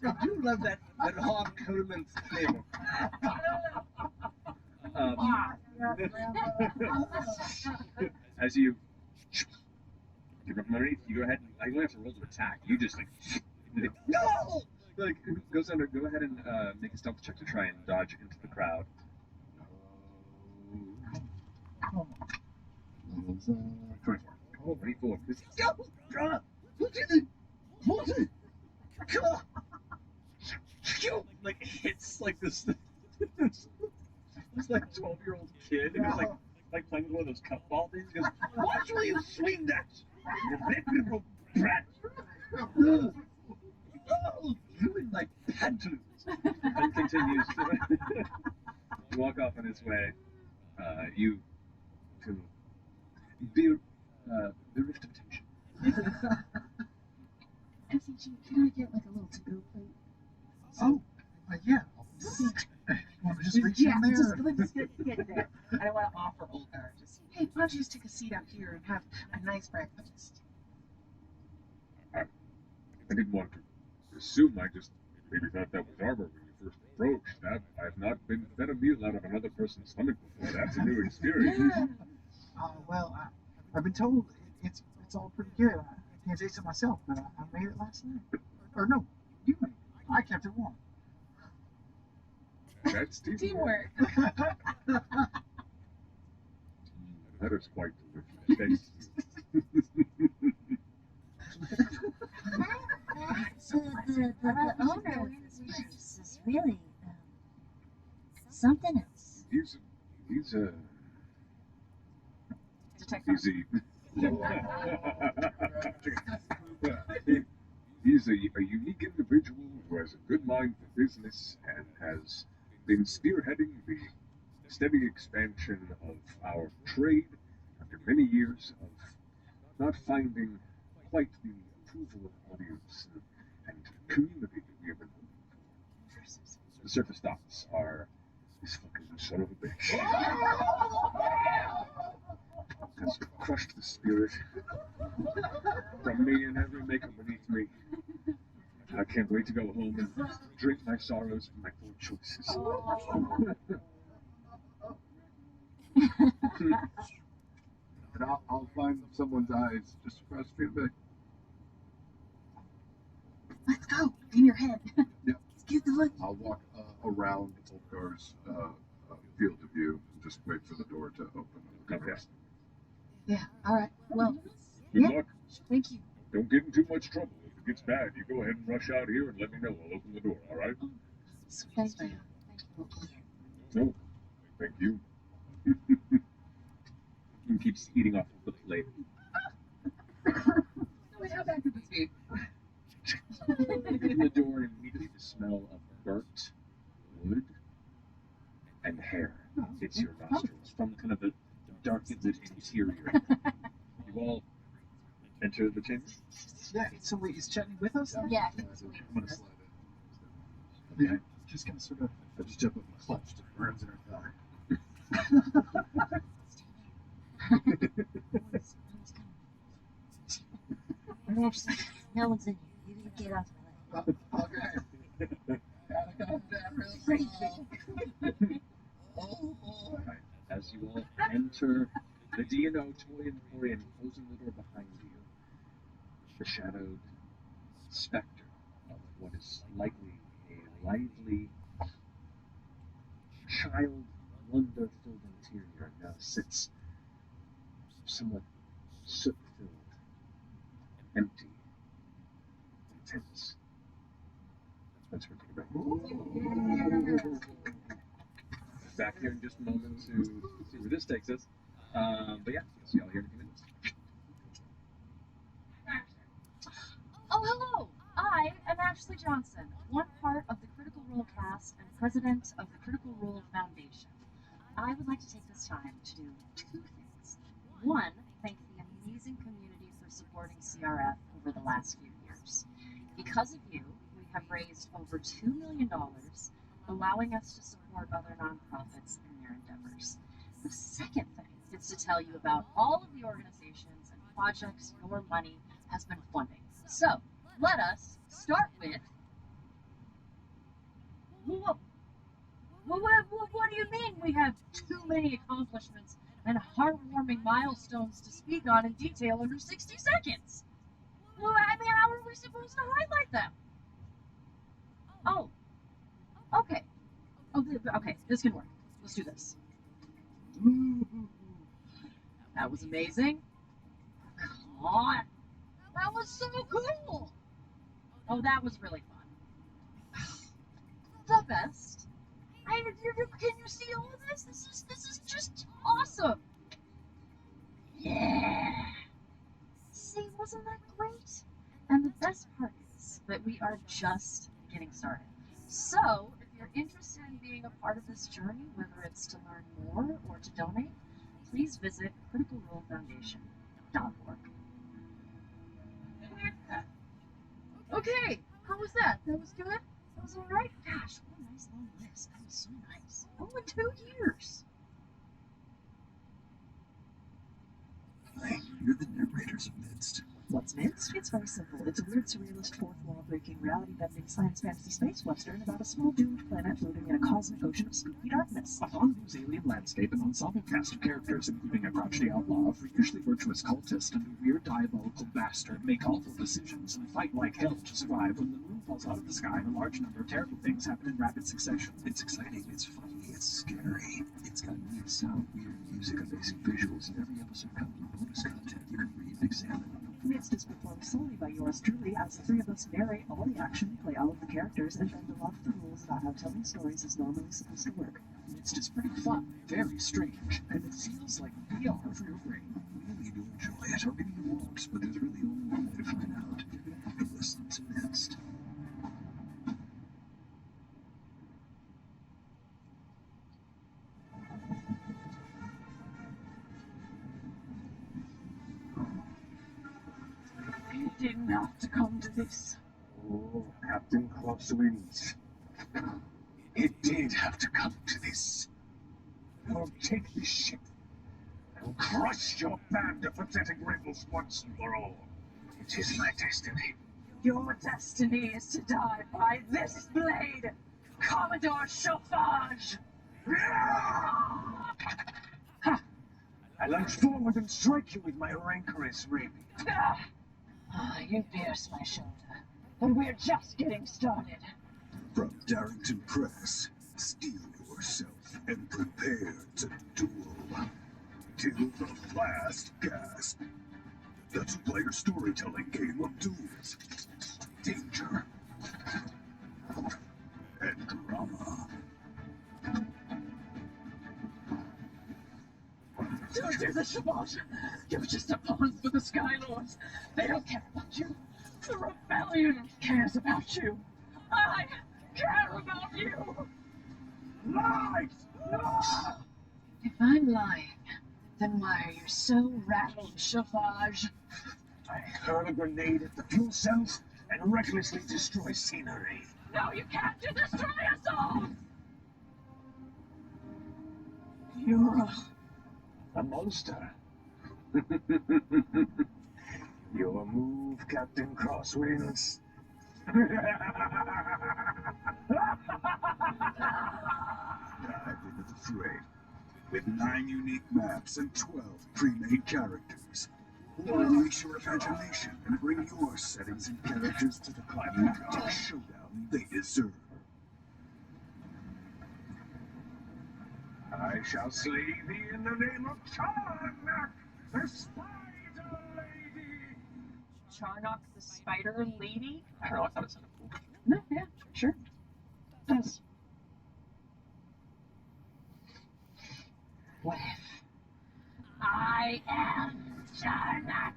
I do love that hard Coleman flavor. As you get from underneath, you go ahead and I don't have to roll to attack. You just like no! Like goes under. Go ahead and make a stealth check to try and dodge into the crowd. That was 24. Oh, 24. Go! Draw! What is it? What is it? Come on! Like hits like this like 12-year-old kid who's like playing with one of those cup ball things. He goes, "Watch where you swing that, you reputable brat!" Oh, you like pantaloons. And continues to walk off on his way. You to the rift of attention. SEG, can I get like a little to-go plate? Oh, yeah. You want to just reach in there? Let's get there. I don't want to offer Olga. Just, hey, why don't you just take a seat up here and have a nice breakfast? I didn't want to assume. I just maybe thought that was armor when you first approached. That I've not been fed a meal out of another person's stomach before. That's a new experience. Well, I've been told it's all pretty good. I can't taste it myself, but I made it last night. Or no, you made it. I kept it warm. That's Teamwork. That is quite delicious. So the owner is really something else. He's He's a unique individual who has a good mind for business and has been spearheading the steady expansion of our trade after many years of not finding quite the approval of audience and community that we have been hoping for. The surface thoughts are this fucking son of a bitch. has crushed the spirit from me and every maker beneath me. I can't wait to go home and drink my sorrows and my poor choices. And I'll find someone's eyes just across the street. But Let's go. In your head. yeah, Get the look. I'll walk around Ulfgar's field of view and just wait for the door to open. Okay. Yeah. All right. Well. Good Yeah. luck. Thank you. Don't get in too much trouble. If it gets bad, you go ahead and rush out here and let me know. I'll open the door, all right? Thank you. No, thank you. And keeps eating off of the plate. Wait, how bad could this be? Open the door and immediately the smell of burnt wood and hair hits your nostrils from kind of the darkened interior. You all enter the chamber. Yeah. So wait, is Chetney with us? Yeah. I'm gonna slide in. Okay. Just gonna sort of. I just jump up and clutch to burns in her thigh. No one's in here. You need to get off my leg. Okay. Gotta calm down real slow. Oh boy. Right. As you all enter the D&O Toy Emporium, closing the door behind you, the shadowed specter of what is likely a lively, child wonder-filled interior now sits somewhat soot-filled, empty, intense. That's where take a break. Back here in just a moment to see where this takes us. But yeah, see y'all here in a few minutes. Oh, hello! I am Ashley Johnson, one part of the Critical Role cast and president of the Critical Role Foundation. I would like to take this time to do two things. One, thank the amazing community for supporting CRF over the last few years. Because of you, we have raised over $2 million, allowing us to support other nonprofits in their endeavors. The second thing is to tell you about all of the organizations and projects your money has been funding. So, let us start with... What do you mean we have too many accomplishments and heartwarming milestones to speak on in detail under 60 seconds? Well, I mean, how are we supposed to highlight them? Oh. Okay. Okay, this can work. Let's do this. That was amazing. God, that was so cool. Oh, that was really fun. The best. Can you see all of this? This is just awesome. Yeah. See, wasn't that great? And the best part is that we are just getting started. So, if you're interested in being a part of this journey, whether it's to learn more or to donate, please visit criticalrolefoundation.org. Okay, how was that? That was good? That was alright? Gosh, what a nice long list. That was so nice. Only 2 years. Hi, you're the narrators of Midst. What's Midst? It's very simple. It's a weird, surrealist, fourth wall breaking, reality bending, science fantasy space western about a small doomed planet floating in a cosmic ocean of spooky darkness. A fun alien landscape, an ensemble cast of characters, including a crotchety outlaw, a freakishly virtuous cultist, and a weird diabolical bastard, make awful decisions and fight like hell to survive when the moon falls out of the sky and a large number of terrible things happen in rapid succession. It's exciting, it's funny, it's scary. It's got weird sound, weird music, amazing visuals, and every episode comes with bonus content you can read and examine. Midst is performed solely by yours truly, as the three of us narrate all the action, play all of the characters, and bend a lot of the rules about how telling stories is normally supposed to work. It's just pretty fun, very strange, and it feels like VR for your brain. Really do enjoy it, or maybe you won't, but there's really only one way to find out. Listen to Midst. You didn't have to come to this. Oh, Captain Clausewitz. It did have to come to this. I'll take this ship, and crush your band of pathetic rebels once and for all. It is my destiny. Your destiny is to die by this blade, Commodore Chauffage! I lunge forward and strike you with my rancorous rapier. You pierce my shoulder, but we're just getting started. From Darrington Press, steel yourself and prepare to duel. Till the last gasp. The two-player storytelling game of duels. Danger. And drama. Don't do this, Chauffage! You're just a pawn for the Skylords. They don't care about you. The rebellion cares about you. I care about you! Lies! If I'm lying, then why are you so rattled, Chauffage? I hurl a grenade at the fuel cells and recklessly destroy scenery. No, you can't! You destroy us all! You're a monster. Your move, Captain Crosswinds. Dive into the fray with 9 unique maps and 12 pre-made characters. Unleash your imagination and bring your settings and characters to the climactic showdown they deserve. I shall slay thee in the name of Charnock, the Spider Lady. Charnock the Spider Lady? I don't know, I thought it sounded cool. No, yeah, sure. Does. What if I am Charnock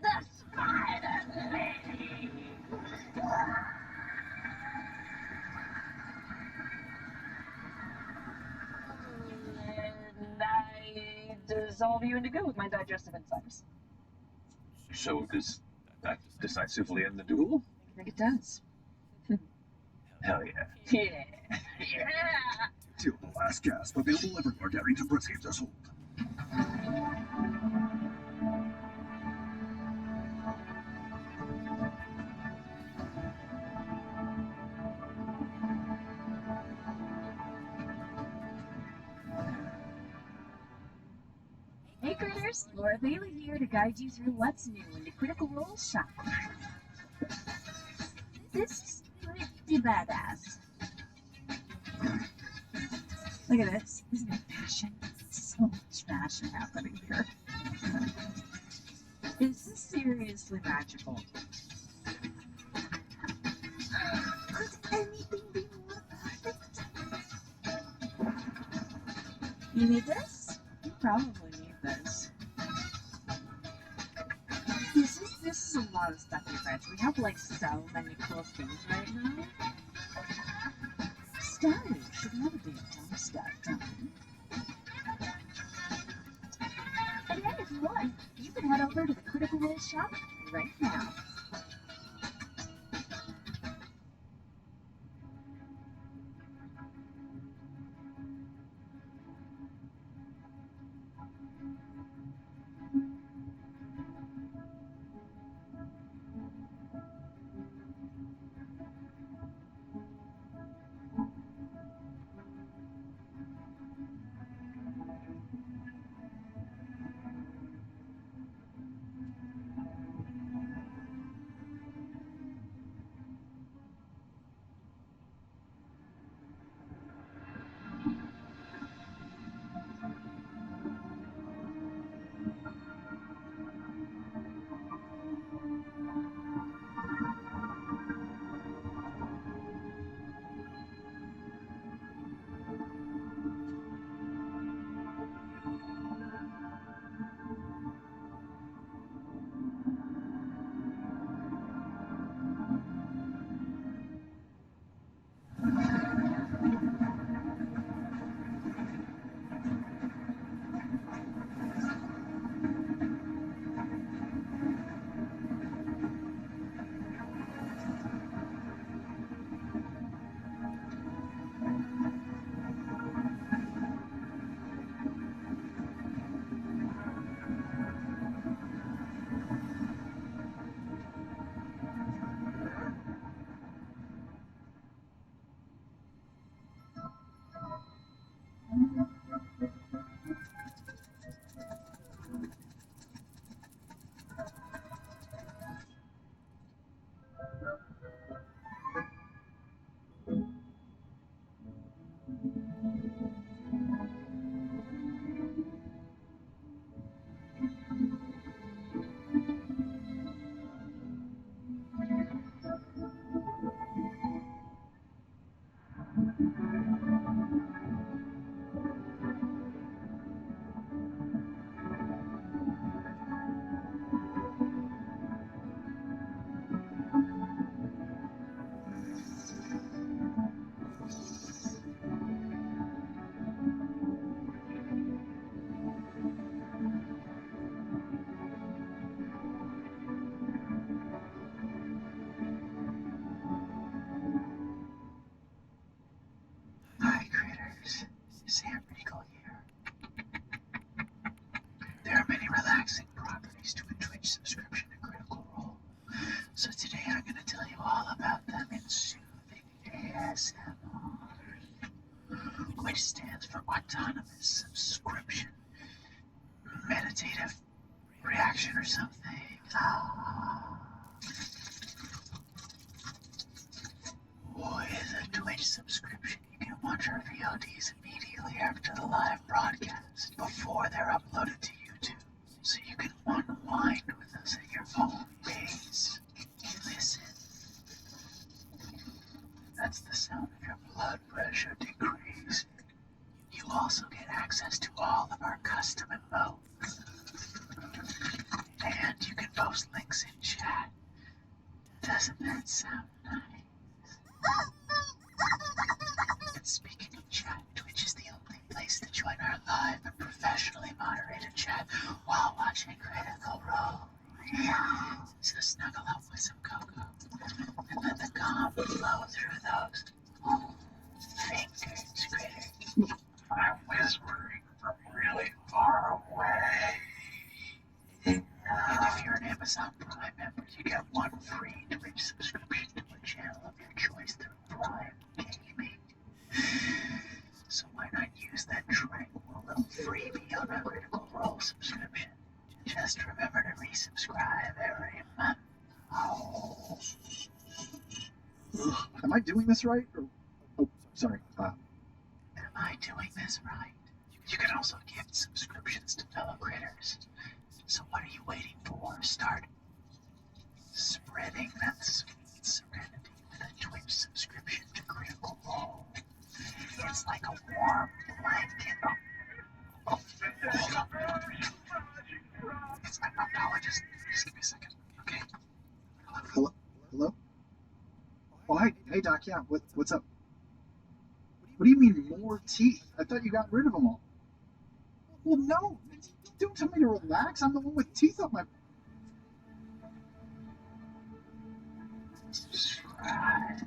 the Spider Lady? And I dissolve you into goo with my digestive enzymes. So does that decisively end the duel? I think it does. Hell yeah. Yeah. Yeah. Till the last gasp, available everywhere Darrington Press games are sold. Hey critters, Laura Bailey here to guide you through what's new in the Critical Role shop. This is pretty badass. Look at this. Isn't it fashion? So much fashion happening here. This is seriously magical. Could anything be more perfect? You need this? You probably need this. This is a lot of stuff, you guys. We have like so many cool things right now. Style should never be a dumb stuff, done. And hey, if you want, you can head over to the Critical Role shop right now. Hi, critters. Sam Riegel here. There are many relaxing properties to a Twitch subscription to Critical Role, so today I'm going to tell you all about them in soothing ASMR, which stands for Autonomous Subscription Meditative Reaction or something. With a Twitch subscription, you can watch our VODs immediately after the live broadcast, before they're uploaded to YouTube, so you can unwind with us at your own pace. Listen. That's the sound of your blood pressure decrease. You also get access to all of our custom emotes. And you can post links in chat. Doesn't that sound nice? And speaking of chat, Twitch is the only place to join our live and professionally moderated chat while watching Critical Role. So snuggle up with some cocoa and let the calm flow through those fingers, critters. I'm whispering from really far away. And if you're an Amazon Prime member, you get one free Twitch subscription to a channel of your choice through Prime Gaming. So why not use that tranquil little freebie on a Critical Role subscription? Just remember to resubscribe every month. Am I doing this right? Oh, sorry. Am I doing this right? You can also gift subscriptions to fellow critters. So what are you waiting for? Start spreading that sweet serenity with a Twitch subscription to Critical Role. It's like a warm blanket. Oh, hold up. It's my proctologist. Just give me a second, okay? Hello? Hello? Oh, hey, Doc. Yeah, what's up? What do you mean more teeth? I thought you got rid of them all. Well, no. Don't tell me to relax. I'm the one with teeth up my. Subscribe.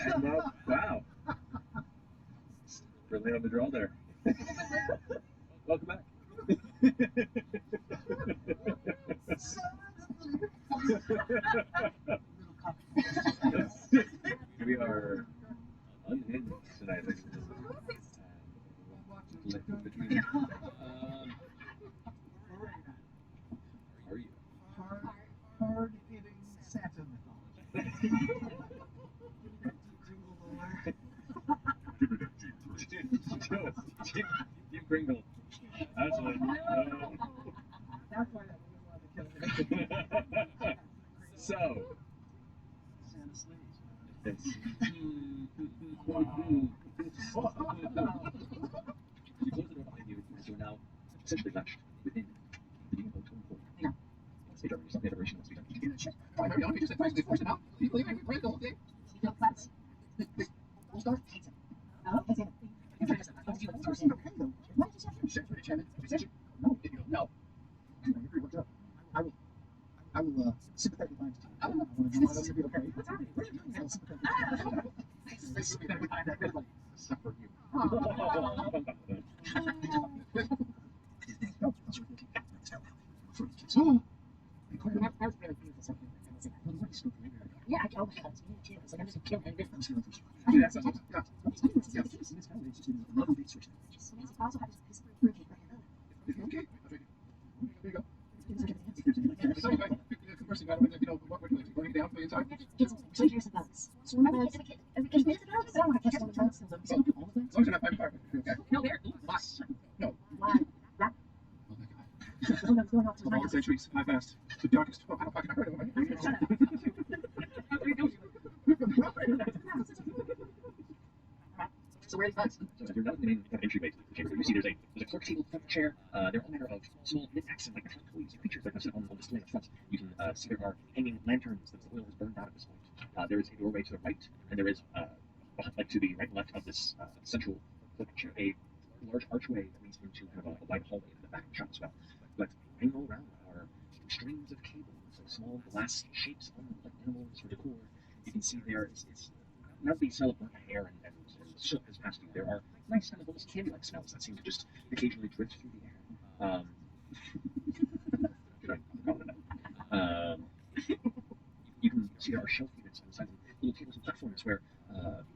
Wow. Really on the draw there. Welcome back. We are unhinged tonight. Between, are you? Hard-hitting Santa mythology. Jim Pringle. That's what. That's why that woman wanted to kill me. So. Santa slaves. Yes. You close the door behind you, as you're now essentially latched within the DMO tool port. Yeah. Stage operation, the operation must be done. Did you do that shit? Primary only just advice, they forced him out. People even break the whole thing. You know, class. Full start. Oh, okay. Okay, though. Why did you say shit for the chairman? Recession? No, did you? No. I agree. What's up? I will sympathetically find it. I want us to be okay. What's happening? What are you doing? I will sympathetically find that everybody except for you. That was really beautiful. So yeah, oh my god, it's me too. It's like I'm just killing everything. I'm still first. Yeah, so, yeah. It's amazing. I also have this fruitcake right here. Is it okay? There you go. It's like everything else. So you guys conversing about it, you know, what we're doing, going down for the entire. Get some here's the bugs. So remember, it's because there's the bugs. I don't want to catch all the bugs. So you do all of them. As long as you're not fighting fire, you're okay. No, they're No. why? That. Oh my god. Going off to Of all the centuries, I passed the darkest. Oh, I don't fucking heard of it. Shut up. So where are these bugs? So you're not in the main kind of entryway to the chamber. You see there's a clerk table, front chair. There are all manner of small knickknacks and like metallic toys and creatures that are sit on display up front. You can see there are hanging lanterns that the oil has burned out at this point. There is a doorway to the right, and there is like to the right and left of this central clerk chair a large archway that leads into kind of a wide hallway in the back of the shop as well. But hanging all around are strings of cables, like small glass shapes on them, like animals for decor. You can see there is not the smell of burnt hair and soot has passed you. There are nice kind of almost candy-like smells that seem to just occasionally drift through the air. You can see there are shelf units on the sides of little tables and platforms where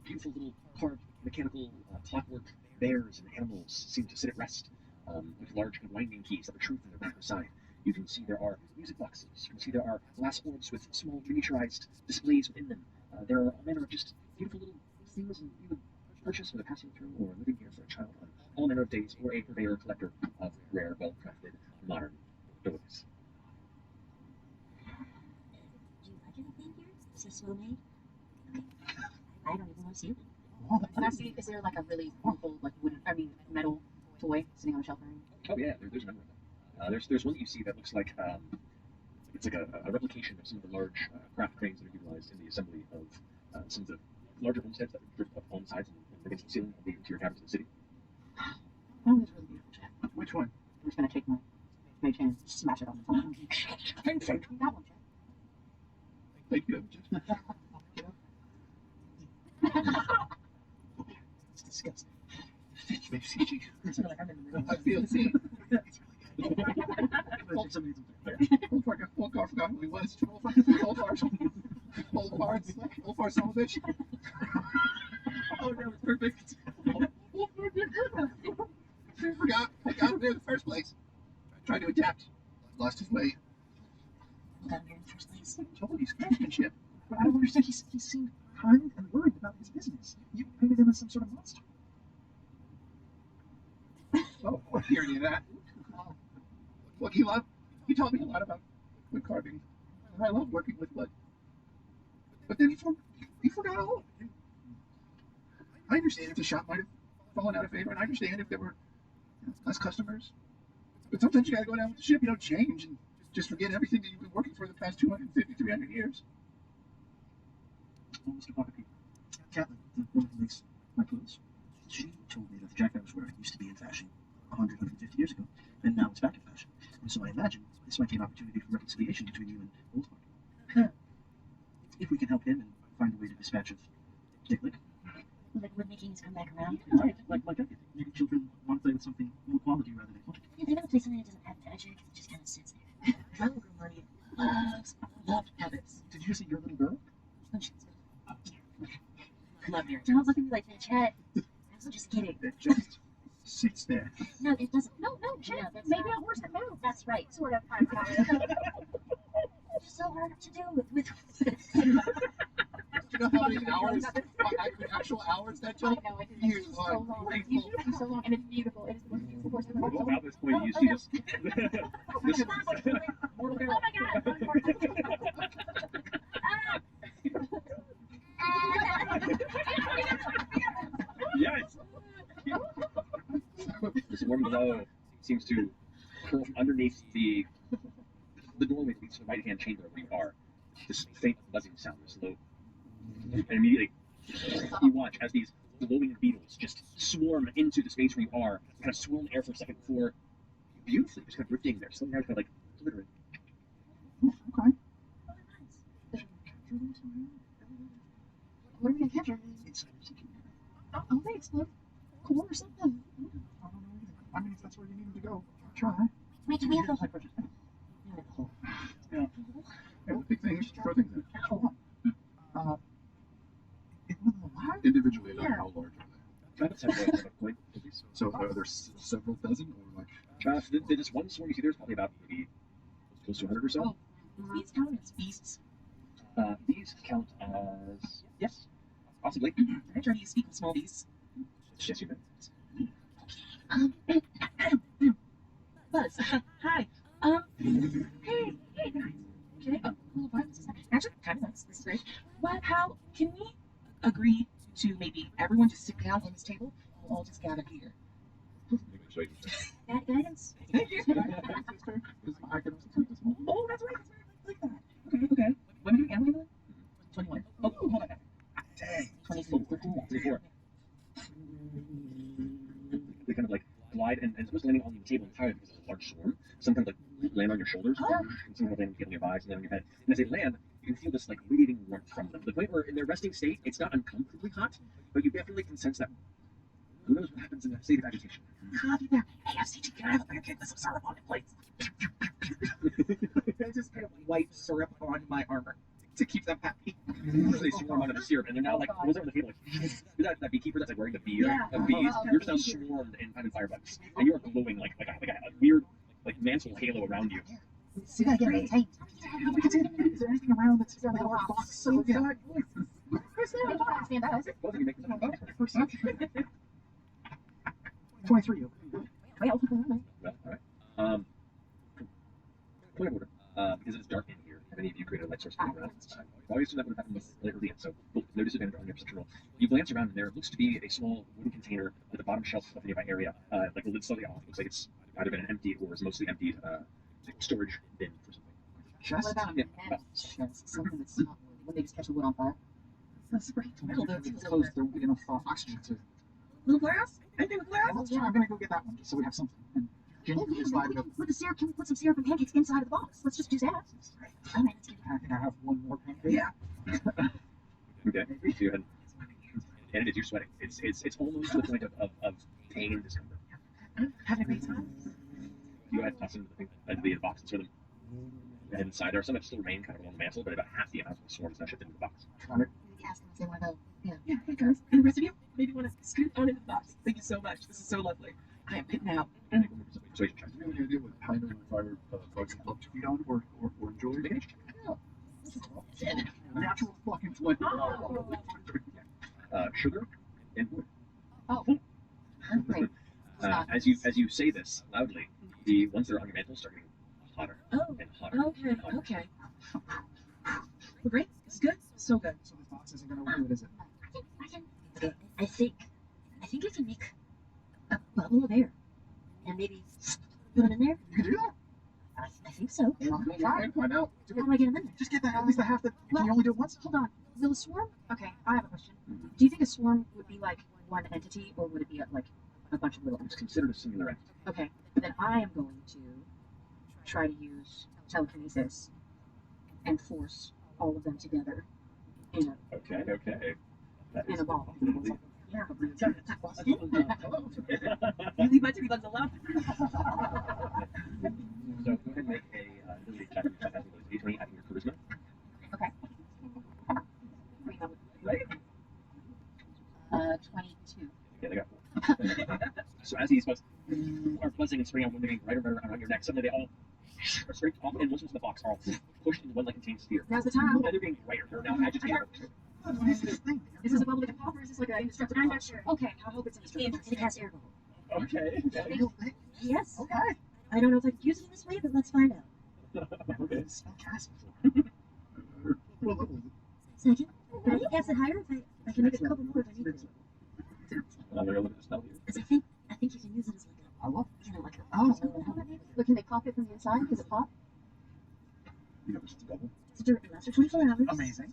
beautiful little carved mechanical clockwork bears and animals seem to sit at rest with large kind of winding keys that protrude from their back or side. You can see there are music boxes. You can see there are glass orbs with small miniaturized displays within them. There are all manner of just beautiful little things you would purchase for a passing through or living here for a child on all manner of days, or a purveyor collector of rare, well-crafted, modern toys. Do you like anything here? Is this well made? Okay. I don't even want to see it. Can I see? Is there like a really beautiful, like metal toy sitting on a shelf? Oh yeah, there's a number of them. There's one that you see that looks like it's like a replication of some of the large craft cranes that are utilized in the assembly of some of the larger homesteads that drift up on the sides and against the ceiling of the interior caverns of the city. Oh, that's really beautiful, Jack. Which one? I'm just gonna take my mage hand and smash it on the top. Thank you. That one, Jack. Thank you. It's disgusting. Thank you, CG. It's really, I'm in the middle. I feel it. See? It's amazing. Old Far forgot who he was. Old Far son of a bitch. Oh, that was perfect. Forgot I got him there in the first place. Tried to adapt. Lost his way. Got him here in the first place. Told you, craftsmanship. But I don't understand. He seemed kind and worried about his business. You painted him as some sort of monster. Oh, I hear any of that. Look, he taught me a lot about wood carving. And I love working with wood. But then he forgot all of it. I understand if the shop might have fallen out of favor, and I understand if there were less customers. But sometimes you gotta go down with the ship, you don't change and just forget everything that you've been working for the past 250, 300 years. Well, Mr. Parker, Catelyn, the woman who makes my clothes, she told me that the Jack Harris wear used to be in fashion 100, 150 years ago, and now it's back in fashion. And so I imagine this might be an opportunity for reconciliation between you and Old Parker. If we can help him and find a way to dispatch of Dicklick. Like wood makings come back around. Right, like everything. Maybe children want to play with something more quality rather than quantity. Yeah, they're gonna play something that doesn't have magic. It just kind of sits there. My little girl Marty loved habits. Did you say your little girl? Love your. Don't look at me like that, Chet. I was just kidding. It just sits there. No, it doesn't. No, Chet. Yeah, that's maybe not- not worse than move. That's right. Sort of. It's so hard to do with. Do you know how many hours, actual hours that took? I know, it You is are so long. grateful. It's so long, and it's beautiful. It is the most beautiful horse in the world. About this point, you see this. this Oh my god! yes. This warm glow seems to curl from underneath the doorway that leads to the right-hand chamber where you are. This faint buzzing sound, this low, and immediately you watch as these glowing beetles just swarm into the space where you are, kind of swirl in the air for a second before beautifully just kind of drifting there. Something else kind of like glittering. Okay. What are we gonna capture? Oh, they explode. Cool or something. I don't know either. I mean, if that's where you need to go, try. Wait, do we have the Yeah, the big thing is throw things in. Individually, not how large are they? So are there several dozen or like? This one swarm you see there's probably about maybe close to 100 or so. These count as beasts. These count as yes, possibly. I try to speak with small beasts. Yes, you may. Buzz, hi. Hey guys. Okay, cool vibes. Actually, kind of nice. This is great. But how can we agree to maybe everyone just sit down on this table? We'll all just gather here. That guidance? Thank you. I can also take this one. Oh, that's right. Like that. Okay. When are we doing Emily then? 21. Oh, hold on. Dang. 24. 24. They kind of like glide and supposed to landing on the table entirely because it's a large swarm. Some kind of like land on your shoulders, and some kind of land on your thighs, and then on your head. And as they land, you can feel this like radiating warmth from them. To the point where in their resting state, it's not uncomfortably hot, but you definitely can sense that. Who knows what happens in that state of agitation? Copy that. Hey, FCG, can I have a pancake with some syrup on it, please? I just kind of wipe syrup on my armor to keep them happy. They swarm onto the syrup, and they're now like, what's over the table? Like, that beekeeper that's like wearing the beard of bees, you're just now swarmed in kind of firebugs, and you are glowing like a weird like mantle halo around you. See that again? Hey, is there anything around that's got like a large box? So yeah. Stand up. Both of you make this up. 23. Well, Well, all right. Point of order. Because it's dark in here, have any of you created a light source around? Obviously, that would have happened later, so no disadvantage on your perception roll. You glance around, and there looks to be a small wooden container at the bottom shelf of the nearby area, like the lid slightly off. Looks like it's either been emptied or is mostly emptied storage bin for something. Chest? What about Yeah, a chest? Something that's not wood. When they just catch a wood on fire. That's great. Metal that's closed, there won't be enough oxygen to. Little glass? Anything with glass? Yeah, I'm gonna go get that one just so we have something. And Jenny can just slide it up. With the syrup, can we put some syrup and pancakes inside of the box? Let's just do that. All right, let's do I think I have one more pancake. Yeah. Okay, so you ahead. And it is, you're sweating. It's almost to the point of pain and discomfort. Having a great time. You go ahead and toss them into the box and throw them ahead inside. There are some that still remain kind of along the mantle, but about half the amount of the swarm is now shifted into the box. Got it. Ask them if they want to go. Yeah. Yeah, hey guys. And the rest of you, maybe want to scoot on into the box. Thank you so much. This is so lovely. I am pitting out. So you check. Do you have any idea what kind of fire bugs love to feed on or enjoy? Natural fucking flame. Sugar and wood. Oh. Great. As you say this loudly, the ones that are on your mantle start getting hotter and hotter. Okay, okay. Well, great. It's good. So good. So this box isn't gonna do it, is it? I think I can make a bubble of air. And maybe put them in there. You can do that? I think so. Try it. Find out. How do I get them in there? Just get that at least the half that. Can you only do it once? Hold on. Will a swarm? Okay, I have a question. Do you think a swarm would be like one entity, or would it be like a bunch of little It's entities? considered a singular entity. Okay, then I am going to try to use telekinesis and force all of them together in a. Okay. That And is a ball. Yeah. You leave my 3 bucks alone. So go ahead and make a ability check. Check out the ability adding your charisma. Okay. Right? 22. Yeah, they got 4. So as these bugs are buzzing and spraying out, one getting right around your neck, suddenly they all are scraped off, and once into the box, are all pushed into one like contained sphere. Now's the time. And they're getting brighter. They're now agitated. What is this thing? Is this a bubble that can pop or is this like an indestructible? I'm not sure. Okay, I hope it's indestructible. It has air bubble. Okay. Yes. Okay. I don't know if I can use it in this way, but let's find out. Okay. Cast. Second. But I think that's it higher if I can make a couple more if I need to. Another look at the spell here. Because I think you can use it as like I love a, like a, Oh. But can they pop it from the inside? Does it pop? You know, it's a double. it's a direct last for 24 hours. Amazing.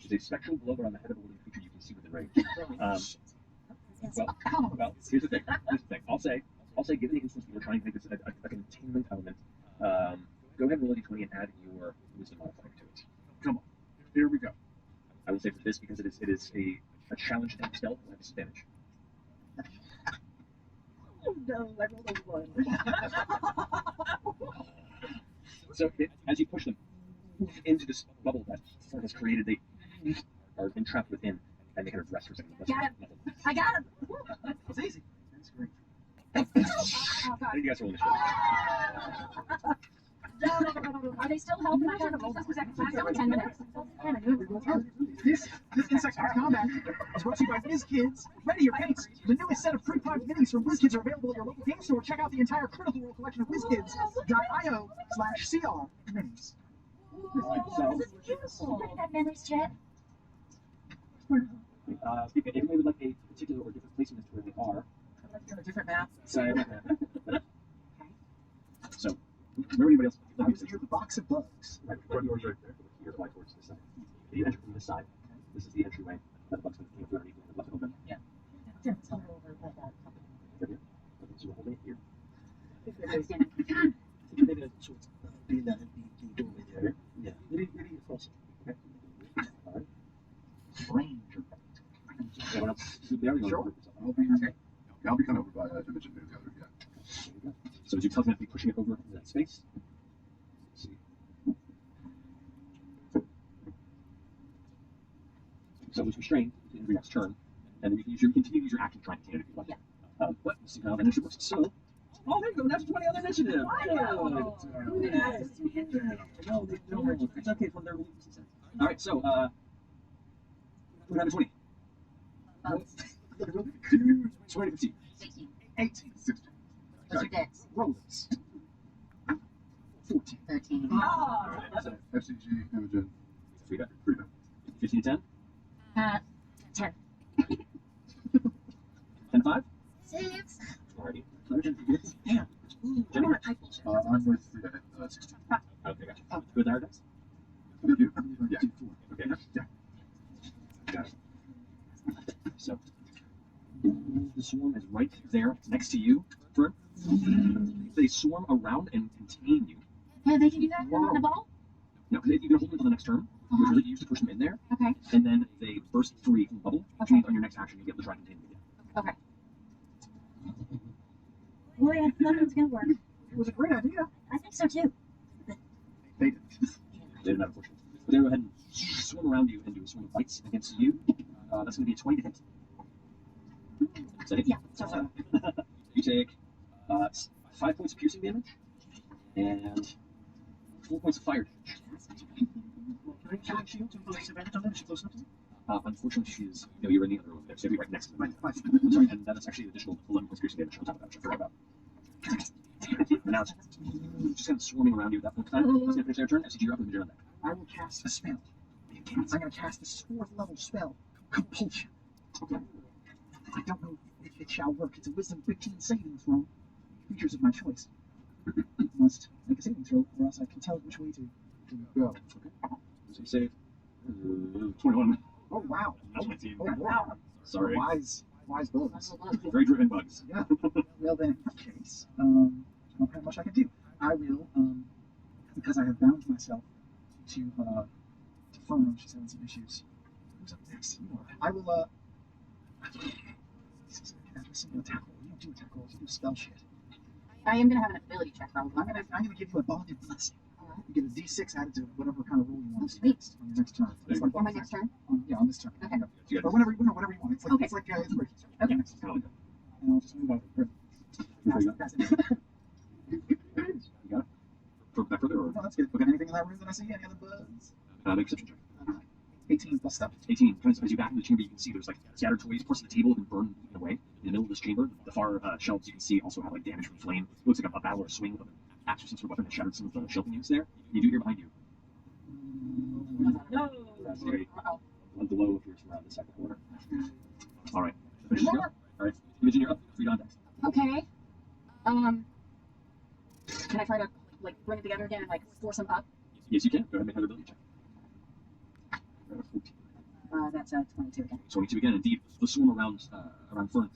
There's a spectral glow around the head of a living creature you can see within range. Yes. Well, here's the thing. I'll say, given the instance that we're trying to make this a containment element, go ahead and roll a d20 and add your wisdom modifier to it. Come on. Here we go. I will say for this because it is a challenge type spell. We'll have disadvantage. Oh no, I rolled a 1. So as you push them into this bubble that Fern has created, they are entrapped within, and they kind of rest for a second. Got him. I got him. It's easy. That's great. Oh, God. I think you guys roll initiative. No. Are they still helping? I gotta roll this. I got 10 minutes. This Insect Sports Combat is brought to you by WizKids. Ready your paints. The newest set of free product minis from WizKids are available at your local game store. Check out the entire Critical Role collection of WizKids.io/CR minis. Oh, this is beautiful. Look at that memories chat. If anybody would like a particular or different placement as to where they are, On a different map. so where anybody else? I was near the box of bugs. Right, yours right there. Here, fly towards this side. You enter from this side. This is the entryway. That the bugs came through underneath and left it open. Yeah. It's all over by that. Right here. Okay, so we're holding it here. Maybe I sort of be in that the doorway there. Yeah, maybe across it. Okay. All right. Ranger. Anyone else? There we go. Sure. I'll be kind of over by Dimension New together. Yeah. There you go. So as you telepathically pushing it over into that space. Let's see. So it's restrained in your next turn, and then you can continue to use your action to try and contain it if you like. But we'll see how that initiative works. So, oh, there you go. That's 20 on initiative. Wow. No, it's okay for their release. All right, so we're down to 20. 20 15. 16. 18. 16. What's your dex? Roll this. 14. 13. Oh. So, FCG, Imogen, Frida. 15 Frida. to 10. 10. 10 5. 6. Alrighty. Damn. Jenny? I'm with Frida at 16. Okay, gotcha. Go with the hard dice. You. Yeah. Okay. Yeah. Got it. So, the swarm is right there next to you, Fern. They swarm around and contain you. Yeah, they can do that in the ball? No, because you can hold them until the next turn, which really you use to push them in there, Okay. and then they burst free from the bubble, which means on your next action you get able to try and contain them again. Okay. Well, yeah, nothing's gonna work. It was a great idea. I think so too. They didn't. They didn't have unfortunately. But they go ahead and swim around you and do a swarm of bites against you. That's going to be a 20 to hit. Is that it? Yeah, so far. You take 5 points of piercing damage and 4 points of fire damage. Can I shield and place advantage on them? Is she close enough to me? Unfortunately, she is. No, you're in the other room there, so you'll be right next to them. Right. I'm sorry, and that's actually an additional 11 points of piercing damage on top of that, which I forgot about. But now it's just kind of swarming around you at that point in time. It's going to finish their turn. FCG, you're up with the on deck. I will cast a spell. I'm going to cast this 4th level spell, Compulsion. Okay. I don't know if it shall work. It's a Wisdom 15 saving throw. Creatures of my choice must make a saving throw, or else I can tell which way to go. Okay. So you save 21. Oh wow! That's my team. Oh wow! Sorry. Wise bugs. Very driven bugs. Yeah. Well then, in that case, not very much I can do. I will, because I have bound myself to Fern. She's having some issues. who's up next. I will, every single tackle. You don't do tackles, you do spell shit. I am gonna have an ability check probably. I'm gonna give you a bonded blessing. You get a D6 added to whatever kind of roll you want to Sweet. on your next turn. It's like On my next turn? on this turn. Okay. Yeah. Or whenever you want. It's like Okay. inspiration. Okay. And I'll just move over. Pass it. You got it? Back further, or? No, that's good. Okay. Anything in that room that I see? Any other bugs? Make a perception check. 18 plus stuff. 18. As you back into the chamber, you can see there's like scattered toys. Parts of the table have been burned away in the middle of this chamber. The far shelves you can see also have like damage from flame. It looks like a battle or a swing of an axe or some sort of weapon that shattered some of the shelving units there. You do hear behind you. No. That's a glow appears from around the second corner. All right. Finish your go. All right. Imogen, you're up. 3 on decks. Okay. Can I try to like bring it together again and like force them up? Yes, you can. Go ahead and make another ability check. 14. That's 22 again. 22 again. Indeed, the swarm around Fern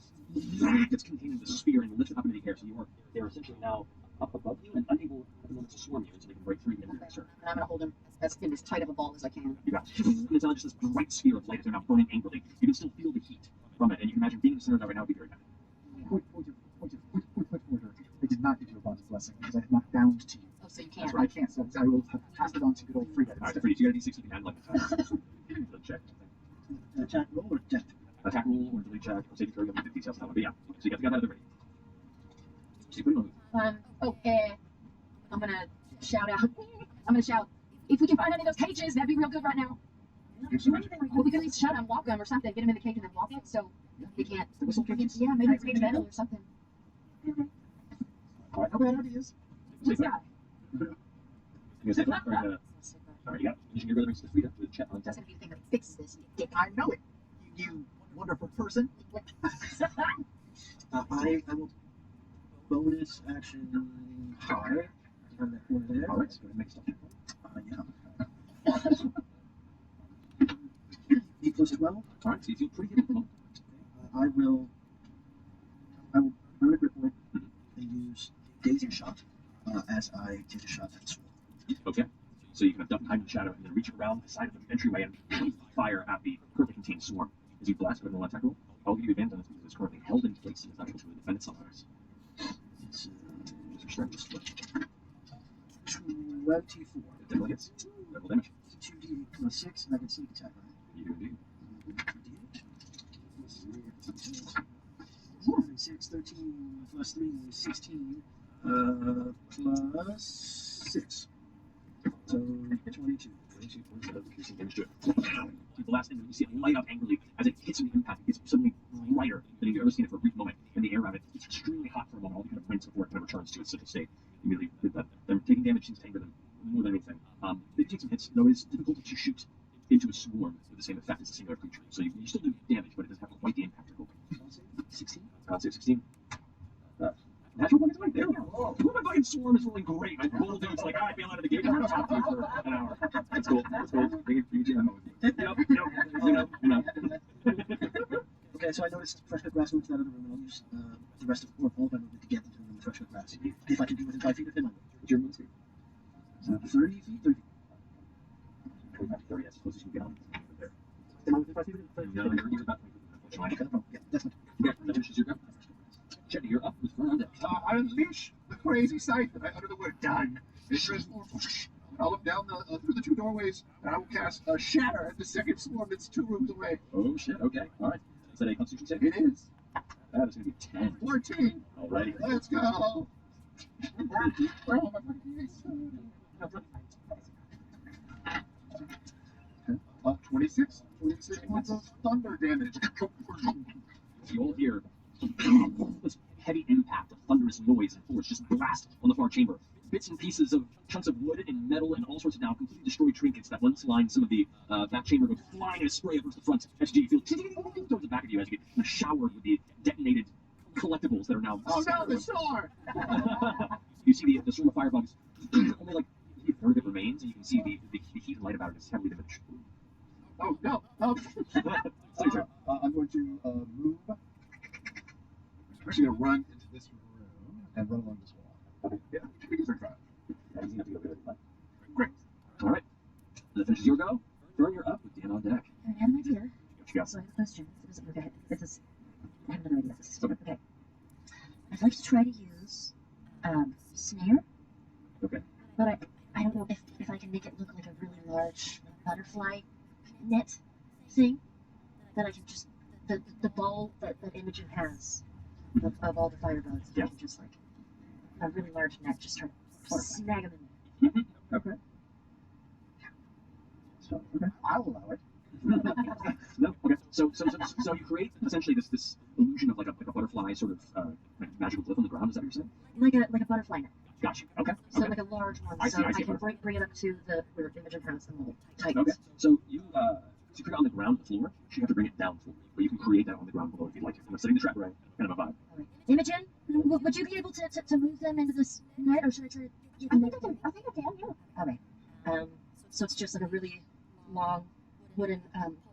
gets contained in the sphere and lifted up into the air. So they're essentially now up above you and unable at the moment to swarm you until they can break free and enter the circle. And I'm gonna hold them in as tight of a ball as I can. You got it. And it's not just this bright sphere of light as they're now burning angrily. You can still feel the heat from it, and you can imagine being in the center of that right now would be very bad. Point order. I did not give you a bonded blessing because I have not bound to you. Oh, so you can't. That's right. I can't. So I will have passed it on to good old Frida. All right, Frida, you got a D6 you can add like a check. Attack roll or death? Attack roll or delete check or saving throw. You have the details now. But yeah, so you got that out of the ready. So you put it on. I'm gonna shout out. I'm gonna shout. If we can find any of those cages, that'd be real good right now. Well, we can at least shut them, walk them, or something. Get them in the cage and then walk it, so they can't. Yeah, maybe it's metal or something. All right. No bad ideas. What's that? You guys say that? All right, you got it. Using your brother makes the Frida with a check on That's deck. gonna be the thing that fixes this. Dick. I know it. You wonderful person. I will bonus action high on that corner there. All right, so go ahead and make stuff. Yeah. E plus 12. All right, so you feel pretty good at the moment. I'm gonna grip point and use Daisy Shot as I take a shot at the swarm. Okay. So you can duck and hide in the shadow and then reach around the side of the entryway and fire at the currently contained swarm. As you blast with an attack roll, I'll give you advantage on this because it's currently held in place and is not able to really defend itself. It's your strength. 24. It definitely hits. Double damage. 2d8 plus 6, and I can sneak attack, right? You do indeed. 6, 13 plus 3, 16, plus 6. So 22. 22 points of piercing damage to it. You blast into it, you see it light up angrily as it hits an impact. It gets suddenly brighter than you've ever seen it for a brief moment, and the air around it is extremely hot for a moment. All the kind of rinse before it kind of returns to its central state. Immediately, them taking damage seems to anger them more than anything. They take some hits, though it is difficult to shoot into a swarm with the same effect as a singular creature. So you still do damage, but it doesn't have quite the impact you're hoping. 16? I'll say 16. Natural one is right there. Oh, my fucking swarm is rolling great. My little dude's like, I bail out of the gate. I'm going to talk to you for an hour. That's cool. That's cool. Bring it to Okay, so I noticed fresh cut grass moved to that other room, and I'll use the rest of all of my movement to get into the room with fresh cut grass. If I can be within 5 feet of him, I will. What's your movement speed? 30 feet? 30 feet. 25 to 30, as close as you can get on. There. Am I within 5 feet of him? No, you're about 20 feet. Okay, no problem. Yeah, that's good. Yeah, that finishes your go. Chetney, you're up with Fern on deck. I unleash the crazy sight that I utter the word done. It transforms. I'll look down through the 2 doorways, and I will cast a shatter at the second swarm that's 2 rooms away. Oh shit, okay. Alright. Is that a constitution save? It is. That is going to be 10. 14. Alrighty. Let's go. Oh, my fucking ace. 26. 26 points of thunder damage. You all hear this heavy impact of thunderous noise and force just blast on the far chamber. Bits and pieces of chunks of wood and metal and all sorts of now completely destroyed trinkets that once lined some of the back chamber go flying in a spray up towards the front. SG, you feel towards the back of you as you get showered with the detonated collectibles that are now. Oh no, the sword! You see the swarm of firebugs. Only like a third of it remains, and you can see the heat and light about it is heavily diminished. Oh no! I'm going to move. I'm actually going to run into this room and run along this wall. Yeah, because they're trying. Yeah, you have to go good. Great. All right. That finishes your go. Fern, you're up with Dan on deck. I have an idea. Yeah. So I have a question. If it doesn't work, I have another idea. Okay. I'd like to try to use snare. Okay. But I don't know if I can make it look like a really large butterfly net thing that I can just the bowl that Imogen has of all the firebugs. Yeah. I can just like a really large net, just try to snag them in there. Okay. So, okay. I'll allow it. No. Okay. So you create essentially this illusion of like a butterfly sort of like magical glyph on the ground. Is that what you're saying? Like a butterfly net. Gotcha. Okay. So Okay. like a large one, I so see I a can butterfly. bring it up to where Imogen has the mold. Tight. Okay. So you create it on the ground, the floor. So you have to bring it down for you, but you can create that on the ground below if you'd like. I'm setting the trap array, kind of a vibe. Imogen, would you be able to move them into this net, or should I try to? I think I can. Yeah. Okay. So it's just like a really long wooden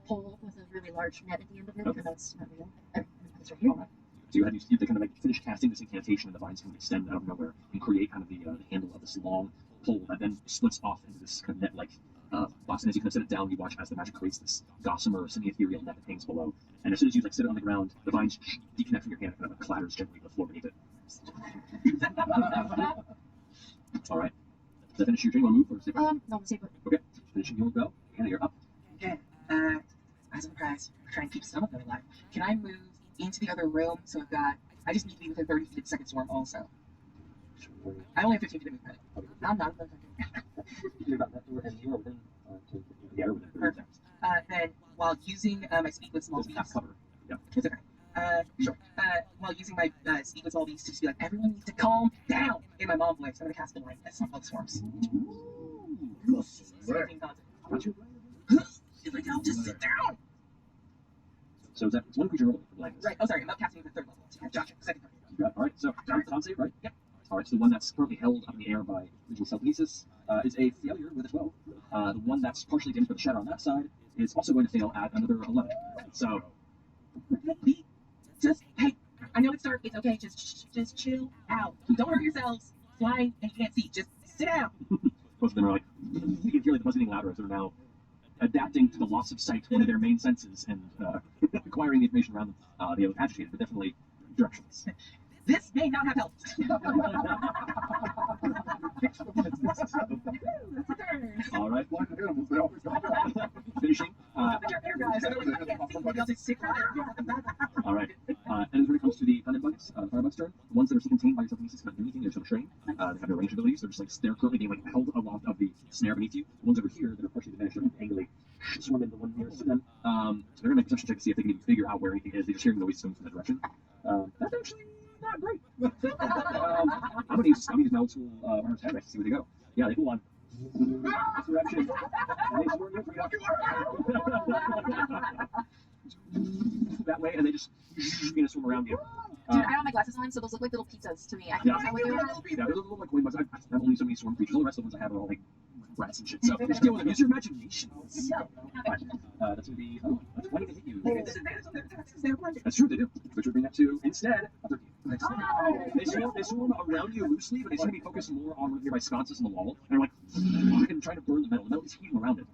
pole with a really large net at the end of it. Okay. And that's not real. It's right here. So you have to kind of like finish casting this incantation, and the vines kind of extend out of nowhere and create kind of the handle of this long pole that then splits off into this kind of net-like box. And as you kind of set it down, you watch as the magic creates this gossamer semi-ethereal net that hangs below. And as soon as you like set it on the ground, the vines deconnect from your hand and kind of clatters gently to the floor beneath it. All right. Does that finish your turn? You want to move or stay put? No, stay put. Okay. Finishing your go. Hannah, you're up. Okay. As a surprise, try and keep some of them alive. Can I move into the other room? So I just need to be within 30 feet of the second swarm also. I only have 15 feet of movement. I'm not. You're about that door, and you are within yeah, you're within 30 Perfect. Then, while using my speak with small Doesn't have beasts, cover. Yeah. it's okay. Sure. While using my speak with small beasts to just be like, everyone needs to calm down in my mom voice, I'm gonna cast blindness on both swarms. Got you. He's like, I'll just sit down. So is that it's one creature roll for blindness? Right. Oh, sorry. I'm not casting the third level. Gotcha. Second level. You got it. All right. So con save, right? Yep. All right. So the one that's currently held up in the air by Ritual Telekinesis is a failure with a 12. The one that's partially damaged by the shadow on that side is also going to fail at another 11. So Just hey, I know it's dark. It's okay. Just chill out. Don't hurt yourselves. Flying and you can't see. Just sit down. both of them are like, you can hear like the buzz getting louder as they're now adapting to the loss of sight, one of their main senses, and acquiring the information around them. They look agitated, but definitely directionless. This may not have helped. All right. Finishing. All right. And when it comes to the Thunder Bugs, Firebugs turn, the ones that are still contained by your telekinesis cannot do anything. They're still trained. They have no range abilities. They're just like they're currently being like held aloft of the snare beneath you. The ones over here that are partially diminished are angrily swarm into the one nearest to them. So they're gonna make a perception check to see if they can even figure out where anything is. They just hear noises coming from that direction. That's actually not great. I'm gonna use my old school armor's head to see where they go. Yeah, they pull on. Direction. They swarm you that way, and they just gonna swim around you. Dude, I don't have my glasses on, so those look like little pizzas to me. I can't tell what they are. Yeah, those look like bugs. I have only so many swarm creatures. All the rest of the ones I have are all like rats and shit. So just deal with them. Use your imagination. That's gonna be 20 to hit you. That's true, they do. Which would bring that to instead a 13. They swarm around you loosely, but they seem to be focused more on nearby sconces in the wall. And they're like, and trying to burn the metal. The metal is heating around it.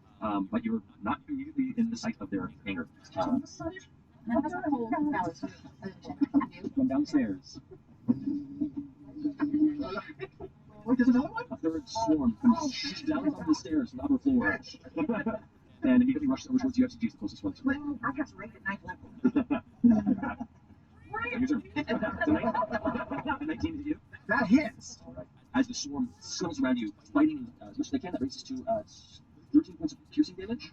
But you're not immediately in the sight of their anger. Come downstairs. Wait, there's another one? A third swarm comes down from the stairs from the upper floor. And immediately rushes over towards you. You have to use the closest one. Well, I have to rank at 9th level. Your turn. 19 to you. That hits. All right. As the swarm swirls around you, biting as much as they can, that brings us to 13 points of piercing damage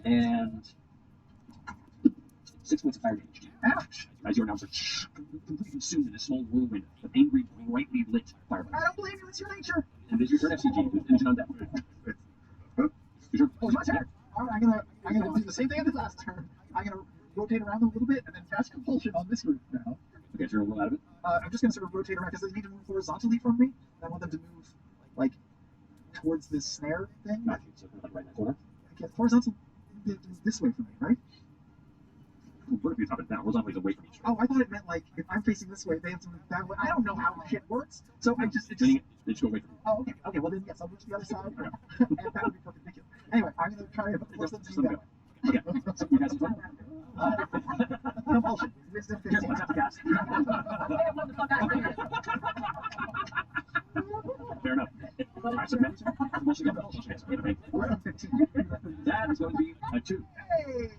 and 6 points of fire damage to you. Ouch. As you are now completely consumed in a small whirlwind of angry, brightly lit fireballs. I don't believe you. It's your nature. And it is your turn, FCG. With engine on deck. Your turn. Oh, it's my turn. All right, I'm gonna do the same thing I did last turn. I'm gonna rotate around them a little bit and then cast compulsion on this group now. Okay, so you're gonna roll out of it. I'm just gonna sort of rotate around because they need to move horizontally from me. And I want them to move like towards this snare thing. Got you. So like right in the corner. I guess horizontal this way from me, right? Well, vertically it's up and down. Horizontally is away from each other. Oh, I thought it meant like if I'm facing this way, they have to move that way. I don't know how shit works, so I just it just. They just go away from you. Oh, okay. Okay. Well then, yes, I'll move to the other side, and that would be perpendicular. Anyway, I'm gonna try to force them to do that. Okay. So you guys can Compulsion. Wisdom 15. Careful, let's have to cast. What the fuck I figured. Fair enough. Alright, so next, compulsion again. Wisdom 15. That is going to be a 2. Hey!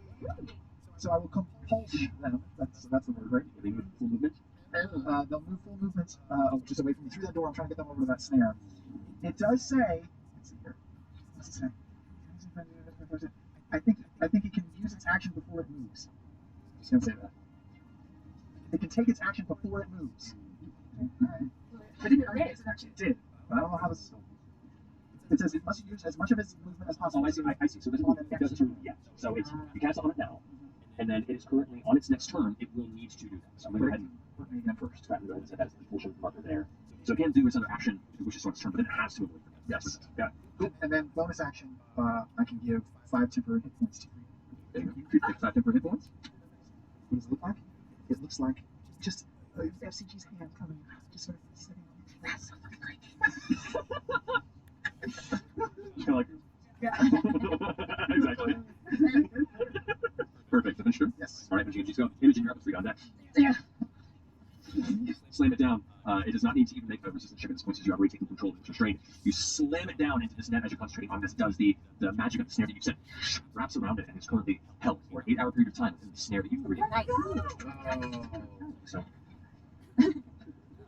So I will compulse them. That's the word, right? They move full movement. They'll move full movement, just away from me through that door. I'm trying to get them over to that snare. It does say. Let's see here. What's it say? I think it can use its action before it moves. Just gonna say that. It can take its action before it moves. I didn't know this. It did, but I don't know how this. It says it must use as much of its movement as possible. Oh, I see. I see. So this one it doesn't turn yet. So it's you cast it on it now, and then it is currently on its next turn. It will need to do that. So I'm going to go ahead and put me again first. go ahead and set that as the compulsion marker there. So it can do its other action if it wishes on its turn, but then it has to move away from it. Yes. Got it. Cool. And then bonus action, I can give 5 temporary hit points to you. There you go. You take 5 temporary hit points. What does it look like? It looks like just FCG's hand coming, just sort of sitting on it. That's so fucking great. Kind of like. Yeah. Exactly. Perfect. The finisher? Yes. All right, finishing it. Go. Imogen, you're up to 3 on deck. Yeah. Slam it down. It does not need to even make a resistance check at this point since you are already taking control of its restraint. You slam it down into this net as you're concentrating on this. Does the magic of the snare that you set wraps around it and is currently held for an 8-hour period of time within the snare that you've created. Nice. So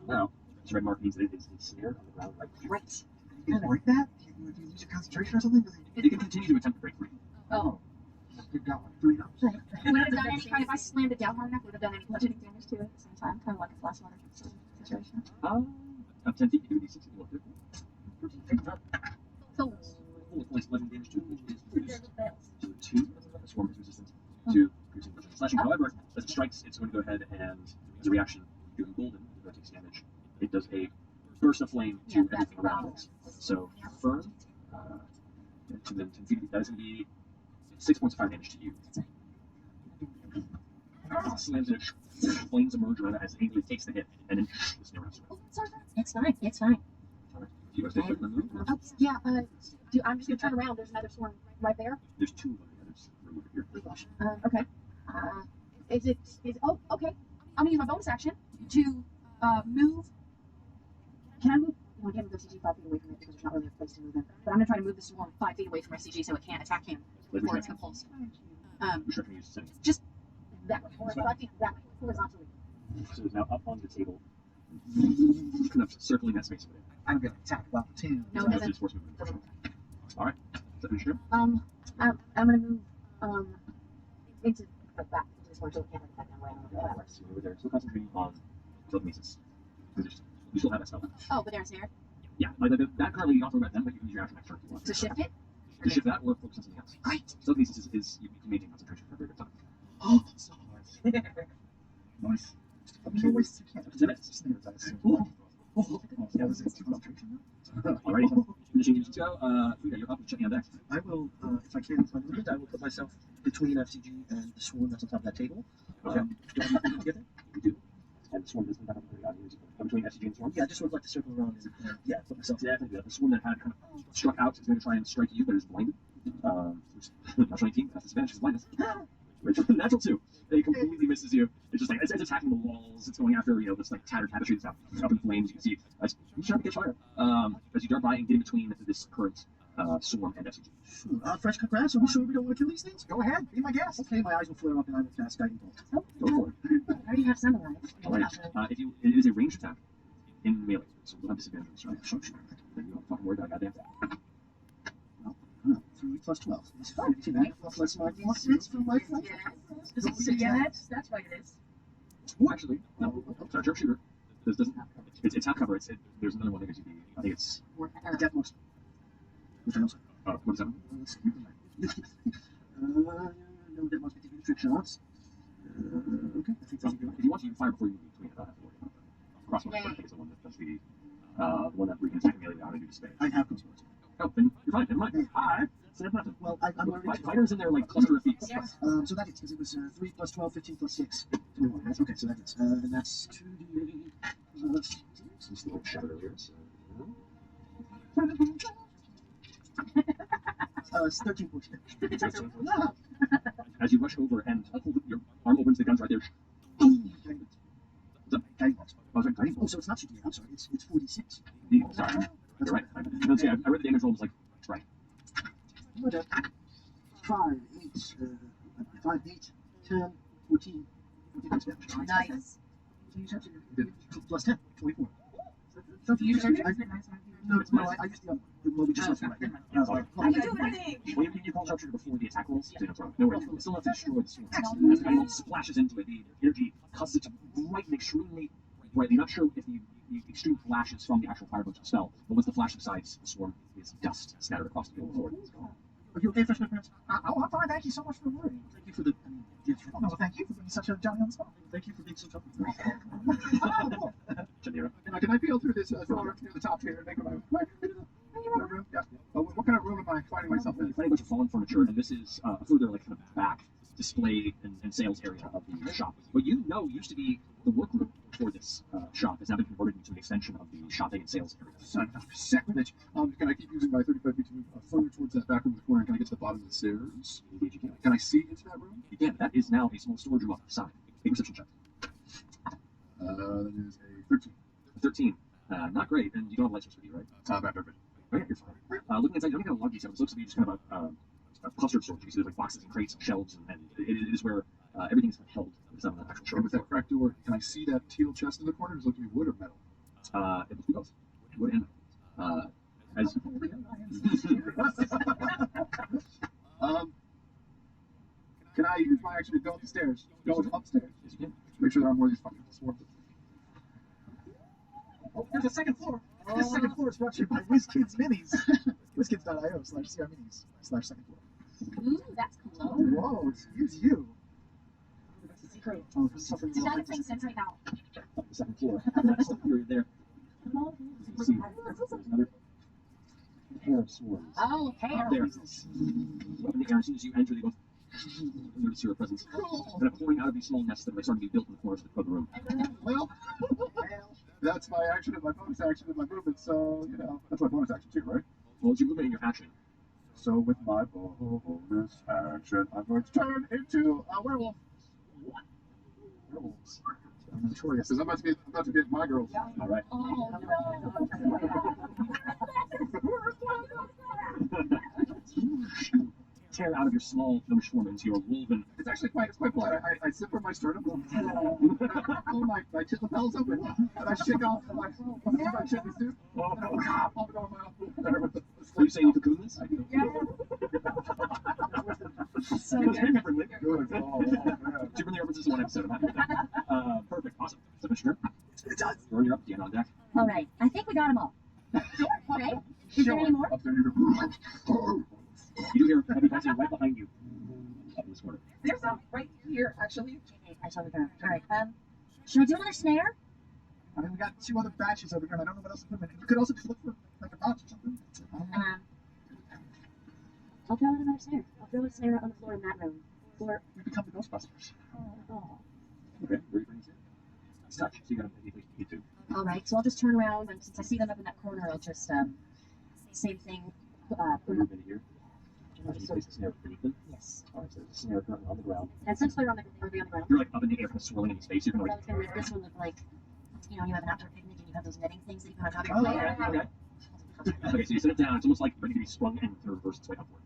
now this red mark means that it is snared on the ground right here. Right. You can break that? If you lose your concentration or something? It can continue to attempt to break free. Oh. You've got like 3 numbers. Would it have done any kind, if I slammed it down hard enough, would it have done any bludgeoning damage to it at the same time? Kind of like a flash water situation. Up 10 feet, you do a d6 if you want to. So, Full points of legend damage to it, which is reduced to 2. The swarm is resistant to piercing bludgeoning slashing. However, as it strikes, it's going to go ahead and, as a reaction, do embolden, it takes damage. It does a burst of flame to everything around it. So, Fern, to them 10 feet, that is going to be 6 points of fire damage to you. Slams it, flames emerge around it as Ainley takes the hit, and then the snare wraps around. it's fine, it's fine. Do you guys take quick move? Oh, yeah, I'm just gonna turn around, there's another swarm right there. There's 2 of them. There's remove it here. Okay. Oh, okay. I'm gonna use my bonus action to, move. Can I move? No, I can't move the CG 5 feet away from it because there's not really a place to move them. But I'm gonna try to move the swarm 5 feet away from my CG so it can't attack him before it's compulsed. Which are used to Just that way, or 5 feet that way, horizontally. So it's now up on the table, kind of circling that space. I'm going to attack level 2. No, That's doesn't. just force movement. All right. Is that finished? I'm gonna move, into, like that, into this one so it can't attack that way. I don't know how that works. So over there. Still concentrating on telekinesis. You still have that spell. Oh, but there's there. Yeah, like that currently you can also about them, but you can use your action next turn if you want. To shift it? To shift that or focus on something else. Great. Telekinesis is you can maintain concentration for a period of time. Oh, that's so nice. Nice. Okay. No waste, you can't. It's a minute. Snares, I assume. Yeah, this is concentration. Alrighty. Finishing units go. Frida, you're up with checking on deck. I will, if I can, with my movement, I will put myself between FCG and the swarm that's on top of that table. Okay. Do I need to put it together? You do. And the swarm doesn't have a audience between SCG and swarm. Yeah, I just sort of like to circle around and yeah, put myself. Yeah, I think the swarm that had kind of struck out is going to try and strike you, but is blinded. Natural 19, that's disadvantage, is blindness. Natural 2. It completely misses you. It's just like, it's attacking the walls. It's going after, this like tattered tapestry that's up in flames. You can see, it's trying to catch fire. As you dart by and get in between this current swarm and SCG. Fresh cut grass, are we sure we don't want to kill these things? Go ahead, be my guest. Okay, my eyes will flare up and I will cast Guiding Bolt. Go for it. I already have some of that. Alright. It is a ranged attack in melee, so we'll have disadvantage on this, right? Sure. Then you don't fucking worry about goddamn that. 3 plus 12. It's 15 plus my d6 from my flank. Yeah, that's why it is. Oh, actually, no. Sorry, sharpshooter. This doesn't. It's half cover. There's another one that gives you the. I think it's. Death most. Which I also. What is that? No, that must be the trick shots. Okay, I think that's good. If you want to, you can fire before you move between it. I don't have to worry about that. Crossbow, I think, is the one that's the one that we can attack melee without having to do space. I have crossbows. Oh, then you're fine. Never mind. I said nothing. Well, I'm already. Fighters in there like cluster of feet. So that hits because it was 3 plus 12, 15 plus 6. 21. That's okay, so that hits. And that's 2d8. Since the shot earlier, so. It's 13 points. 13 points. as you rush over and your arm opens, the gun's right there. Boom! Guiding bolts. Oh, sorry, guiding bolts. Oh, so it's not 68. I'm sorry. It's 46. Sorry, you're right. No, see, I read the damage roll. Was like, right. What up? 5, 8, 5, 8, 10, 14, 14 damage. Nice. Plus 10, 24. Do you charge it? No, I used the other one. The one we just went through right now. How you doing? Well, you call sharpshooter before the attack rolls, so no worries. It's still enough to destroy the sword. As the guiding bolt splashes into it, the energy causes it to brighten extremely brightly. Not sure if the extreme flash is from the actual firebolt spell, but once the flash subsides, the swarm is dust scattered across the field before it's gone. Are you okay, Freshman Prince? I'm fine. Thank you so much for the worry. Thank you for the. Oh, no, thank you for being such a Johnny on the spot. Thank you for being so tough. Janira. Can I peel through this door near the top here and make my way into the room? Yeah. What kind of room am I finding myself in? You're finding a bunch of fallen furniture, and this is a further like kind of back display and sales area of the shop. What you know used to be the workroom for this shop has now been converted into an extension of the shopping and sales area. Son of sacrilege. Can I keep using my 35 feet to move further towards that back room in the corner? And can I get to the bottom of the stairs? Indeed, you can. Can I see into that room? You can. That is now a small storage room off to the side. Make a perception check. That is a 13. 13. Not great, and you don't have light source with you, right? Not perfect. Oh, yeah, you're fine. Looking inside, you don't have a lot of detail. It looks to be just kind of a clustered storage. You can see there's like boxes and crates and shelves, and it is where everything's held. It's not an actual show. And with that cracked door, can I see that teal chest in the corner? Does it look to be wood or metal? It looks to be both. Wood and metal. As Can I use my action to go upstairs? Go upstairs. Yes, you can. Make sure there aren't more of these fucking swarms. Oh, there's a second floor. This second floor is brought to you by WizKids Minis. WizKids.io/CR/Minis/second floor. Ooh, that's cool. Whoa, it's you. Oh, this is something. It's not playing sense right now. Up the second floor. That's the period there. You see another pair of swords. Oh, hair. Up there. Up in the air, as soon as you enter, they both notice your presence. Kind of pouring out of these small nests that are starting to be built in the corners of the room. Well, that's my action and my bonus action and my movement, so, that's my bonus action too, right? Well, it's your movement and your action. So with my bonus action, I'm going to turn into a werewolf. What? Werewolves. I'm notorious, because I'm about to get my girls. All right. Oh, You tear out of your small gnomish form into your woven. It's actually quite polite. I sit from my sternum, pull my tip lapels open, and I shake off my chicken suit. Are you saying you cocoon this? So I remember Lick. Good. Oh, man. Two from the references to one episode. I'm happy with that. Perfect. Awesome. So, Mr. It does. Throw your up again on deck. all right. I think we got them all. Okay. Is there any more? Up there, you go. You do hear heavy passing right behind you. Up in this corner. There's some right here, actually. I saw the ground. All right. Should I do another snare? I mean, we got 2 other batches over here, and I don't know what else to put them in. You could also just look for like a box or something. I'll throw in another snare. I'll throw a snare on the floor in that room. Or We become the Ghostbusters. oh. Okay. Where are you bringing it? It's touch. So you got to do. All right. So I'll just turn around, and since I see them up in that corner, I'll just same thing. Put Move into here. I'll You just place the snare beneath them. yes. All right. So there's a snare currently on the ground. And since they're on the ground, You're like up in the air, kind of swirling in space. You're kind I of was like. gonna make this one look like, you have an outdoor picnic and you have those netting things that you put on top of your plate. Okay. Okay, so you set it down. It's almost like ready to be sprung and kind of reverse its way upward.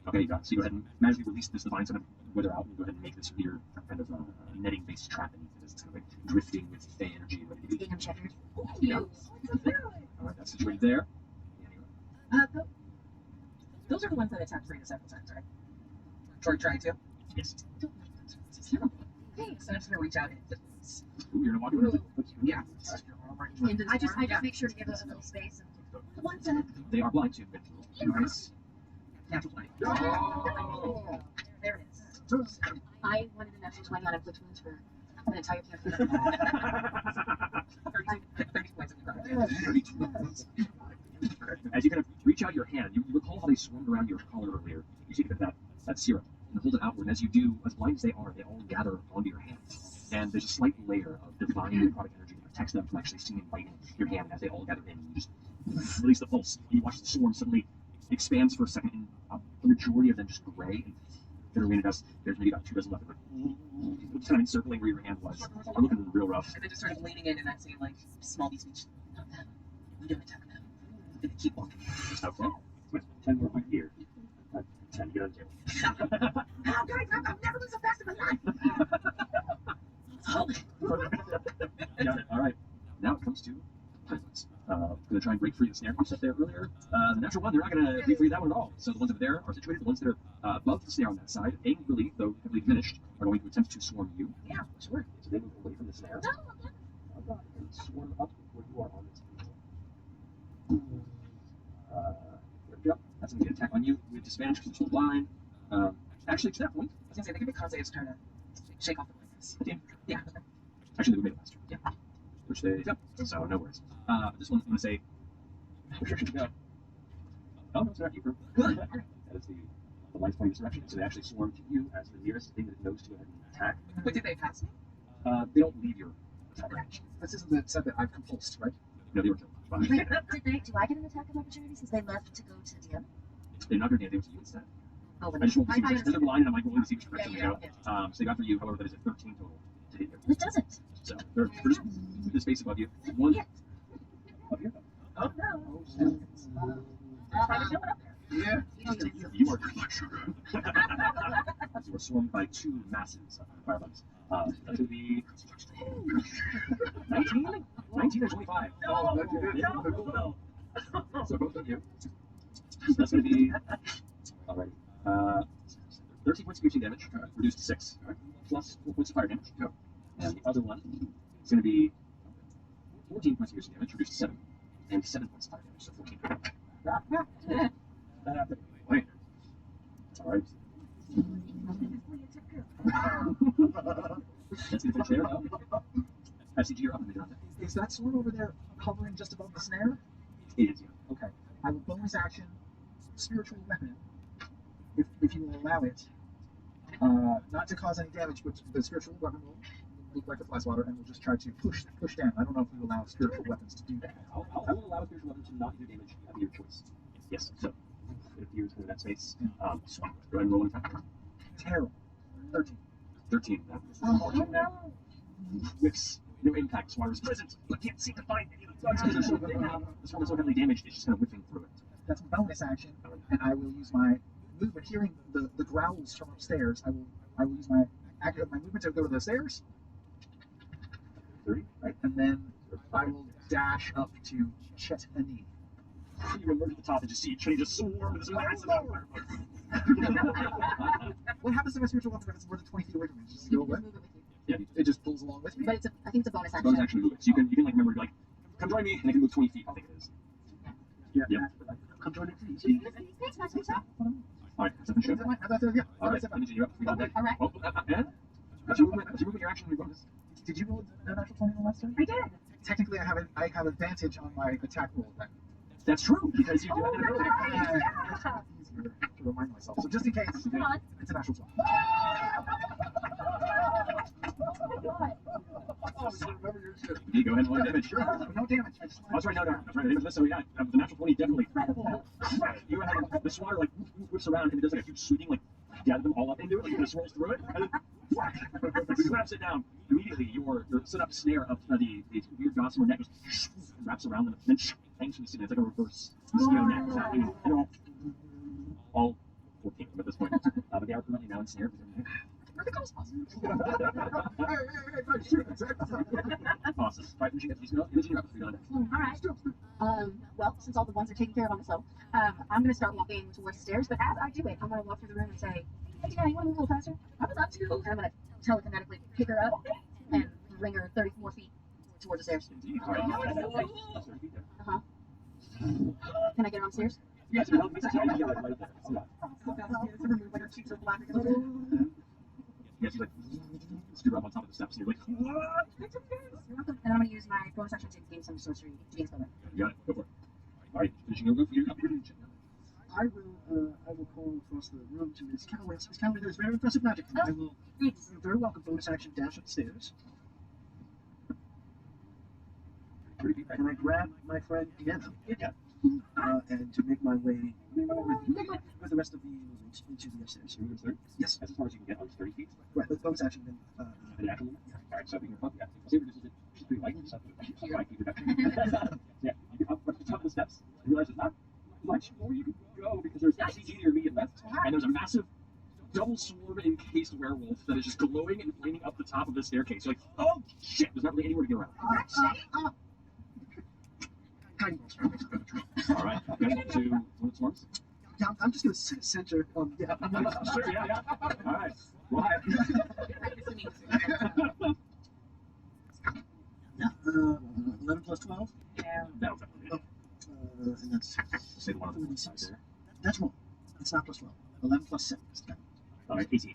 Okay, you got it. So you go ahead and magically release this divine sort of wither out and go ahead and make this weird kind of netting-based trap beneath it. It's kind of like drifting with fey energy. Ready to be. Gingham checkered. Yeah. All right, that's situated there. Those are the ones that attacked Frida several times, right? Troy tried to. Yes. Hey, so I'm just gonna reach out and just. Ooh, you're gonna walk over. Yeah. I just make sure to give us a little space. And One sec. They are blind, so you've been Nice. Natural 20. Oh. There it is. I wanted a natural 20 on Inflict Wounds for an entire campaign. 30 points in the ground. As you kind of reach out your hand, you recall how they swarmed around your collar earlier. You take that syrup and hold it outward. And as you do, as blind as they are, they all gather onto your hand. And there's a slight layer of divine necrotic energy that protects them from actually seeing and biting your hand. And as they all gather in, you just release the pulse. And you watch the swarm suddenly expands for a second, and the majority of them just gray and Get her arena dust. There's maybe about 2 dozen left of it. Just kind of encircling where your hand was. Are looking real rough. And then just sort of leaning in and I'm saying like small speech. Not them. We don't attack them. We're gonna keep walking. Okay. With 10 more right here. 10, get on the table. Oh, guys, I've never been so fast in my life. Hold it. Got it. All right. Now it comes to pilots. Going to try and break free of the snare you set there earlier. The natural one, they're not going to break free of that one at all. So the ones over there are situated. The ones that are above the snare on that side, angrily, though heavily diminished, are going to attempt to swarm you. Yeah, sure. So they move away from the snare. And swarm up where you are on this table. There we go. That's going to be an attack on you with disadvantage because it's still blind. Actually, to that point, I was gonna say they can be Kazuya's trying to shake off the blindness. Yeah. Actually, they would make it faster. Yeah. Which they don't. So no worries. This one, I'm going to say, restriction to go. Oh, no, it's not you. Good. That is the light's pointing this direction. So they actually swarm to you as the nearest thing that it knows to go ahead and attack. Wait, did they pass me? They don't leave your attack range. This isn't the set that I've compulsed, right? No, they were killed. Fine. Wait, do I get an attack of opportunity since they left to go to DM? They're not going to do damage to you instead. Oh, I just rolled to see I which they're blind, and I'm like rolling to see which direction Yeah, they go. So they got for you, however, that is a 13 total to hit you. It doesn't. So they're just the space above you. One up here. Oh no. Yeah. You are you are swarmed by 2 masses of firebugs. That would be 19? 19 or 25? Oh, that you did. No. So both of you. So that's going to be, alright, 13 points of piercing damage, reduced to 6, plus 4 points of fire damage. Yep. And the other one is going to be 14 points of piercing damage, reduced to 7, and 7 points of fire damage, so 14. That happened. Wait. Alright. That's going to finish there, though. FCG, you're up in the ground. Is that sword over there hovering just above the snare? It is, yeah. Okay. I will bonus action spiritual weapon, if you will allow it, not to cause any damage, but the spiritual weapon will look like a fly swatter and will just try to push down. I don't know if we allow spiritual weapons to do that. I will allow a spiritual weapon to not do damage of your choice. Yes, so it appears in that space. Go ahead and roll an attack. Terrible. 13. 13. That is unfortunate. Whips. No impact. Swatter is present, but can't seem to find any of the bugs because they're so big now. This one is so heavily damaged, it's just kind of whipping through it. That's my bonus action, and I will use my movement. Hearing the growls from upstairs, I will use my movement to go to the stairs. 30, right? And then I will dash up to Chet Ani. You emerge at the top and just see Chetty just swarm with this massive What happens to my spiritual weapon if it's more than 20 feet away from me? Just go away? Yeah. It just pulls along with me? But I think it's a bonus action. Bonus action movement. So you can like remember like, come join me, and they can move 20 feet, I think it is. Yeah. Come join me, please. Thanks, Max. What's up? Alright, second shift. Yeah. Alright, Imogen, you're up. Alright. Oh, and? That's your movement, your action, your bonus. Did you roll a natural 20 on the last turn? I did. Technically, I have advantage on my attack roll then. That's true, because you do have an ability. Easier to remind myself. So just in case, it's a natural 20. You go ahead and roll damage. No damage. Oh, that's right, no. That's right, damage. So yeah, the natural 20 definitely. You have the swatter like whips around and it does like a huge sweeping, like gather them all up into it, like it just rolls through it, and then slaps it down. Immediately, your set up snare of the weird gossamer neck just wraps around them, and then hangs from the ceiling. It's like a reverse mosquito net. And they're all 14 at this point. But they are currently now ensnared. Awesome. Right, finishing up. Imaging up. Alright. Well, since all the ones are taken care of on this own, I'm going to start walking towards the stairs, but as I do it, I'm going to walk through the room and say, hey, Tina, you want to move a little faster? I would love to. And I'm going to telekinetically pick her up and bring her 30 more feet towards the stairs. Uh-huh. Can I get her on the stairs? Yes, you're helping me. Yes, you like scoot up on top of the steps and you're like, what? And I'm going to use my bonus action to gain some sorcery to gain spell. You got it, go for it. Alright, finishing your move, you're up here. I will call across the room to Miss Calloway. Miss Calloway does very impressive magic. I will, you're very welcome, bonus action dash upstairs. And I grab my friend Deanna. Yeah. And and to make my way with the rest of the movement into the upstairs. Moving 30? Yes. That's as far as you can get on 30 feet. Right, but bonus action then. An actual movement? Yeah. Alright, so we can yeah. Save reduces it. She's pretty light. So light reduction. Yeah, you can up to the top of the steps and realize there's not much more you can go because there's SCG to your immediate left, and there's a massive double swarm encased werewolf that is just glowing and flaming up the top of the staircase. You're like, oh shit, there's not really anywhere to get around. Guiding bolts. Alright, getting to one of the swarms. Yeah, I'm just gonna center. Yeah. Sure, yeah. Alright, go ahead. Yeah, 11 plus 12. That'll definitely be it. And that's Say the one on the side 46. there. That's wrong. It's not plus 12. 11 plus 7. Alright, 18.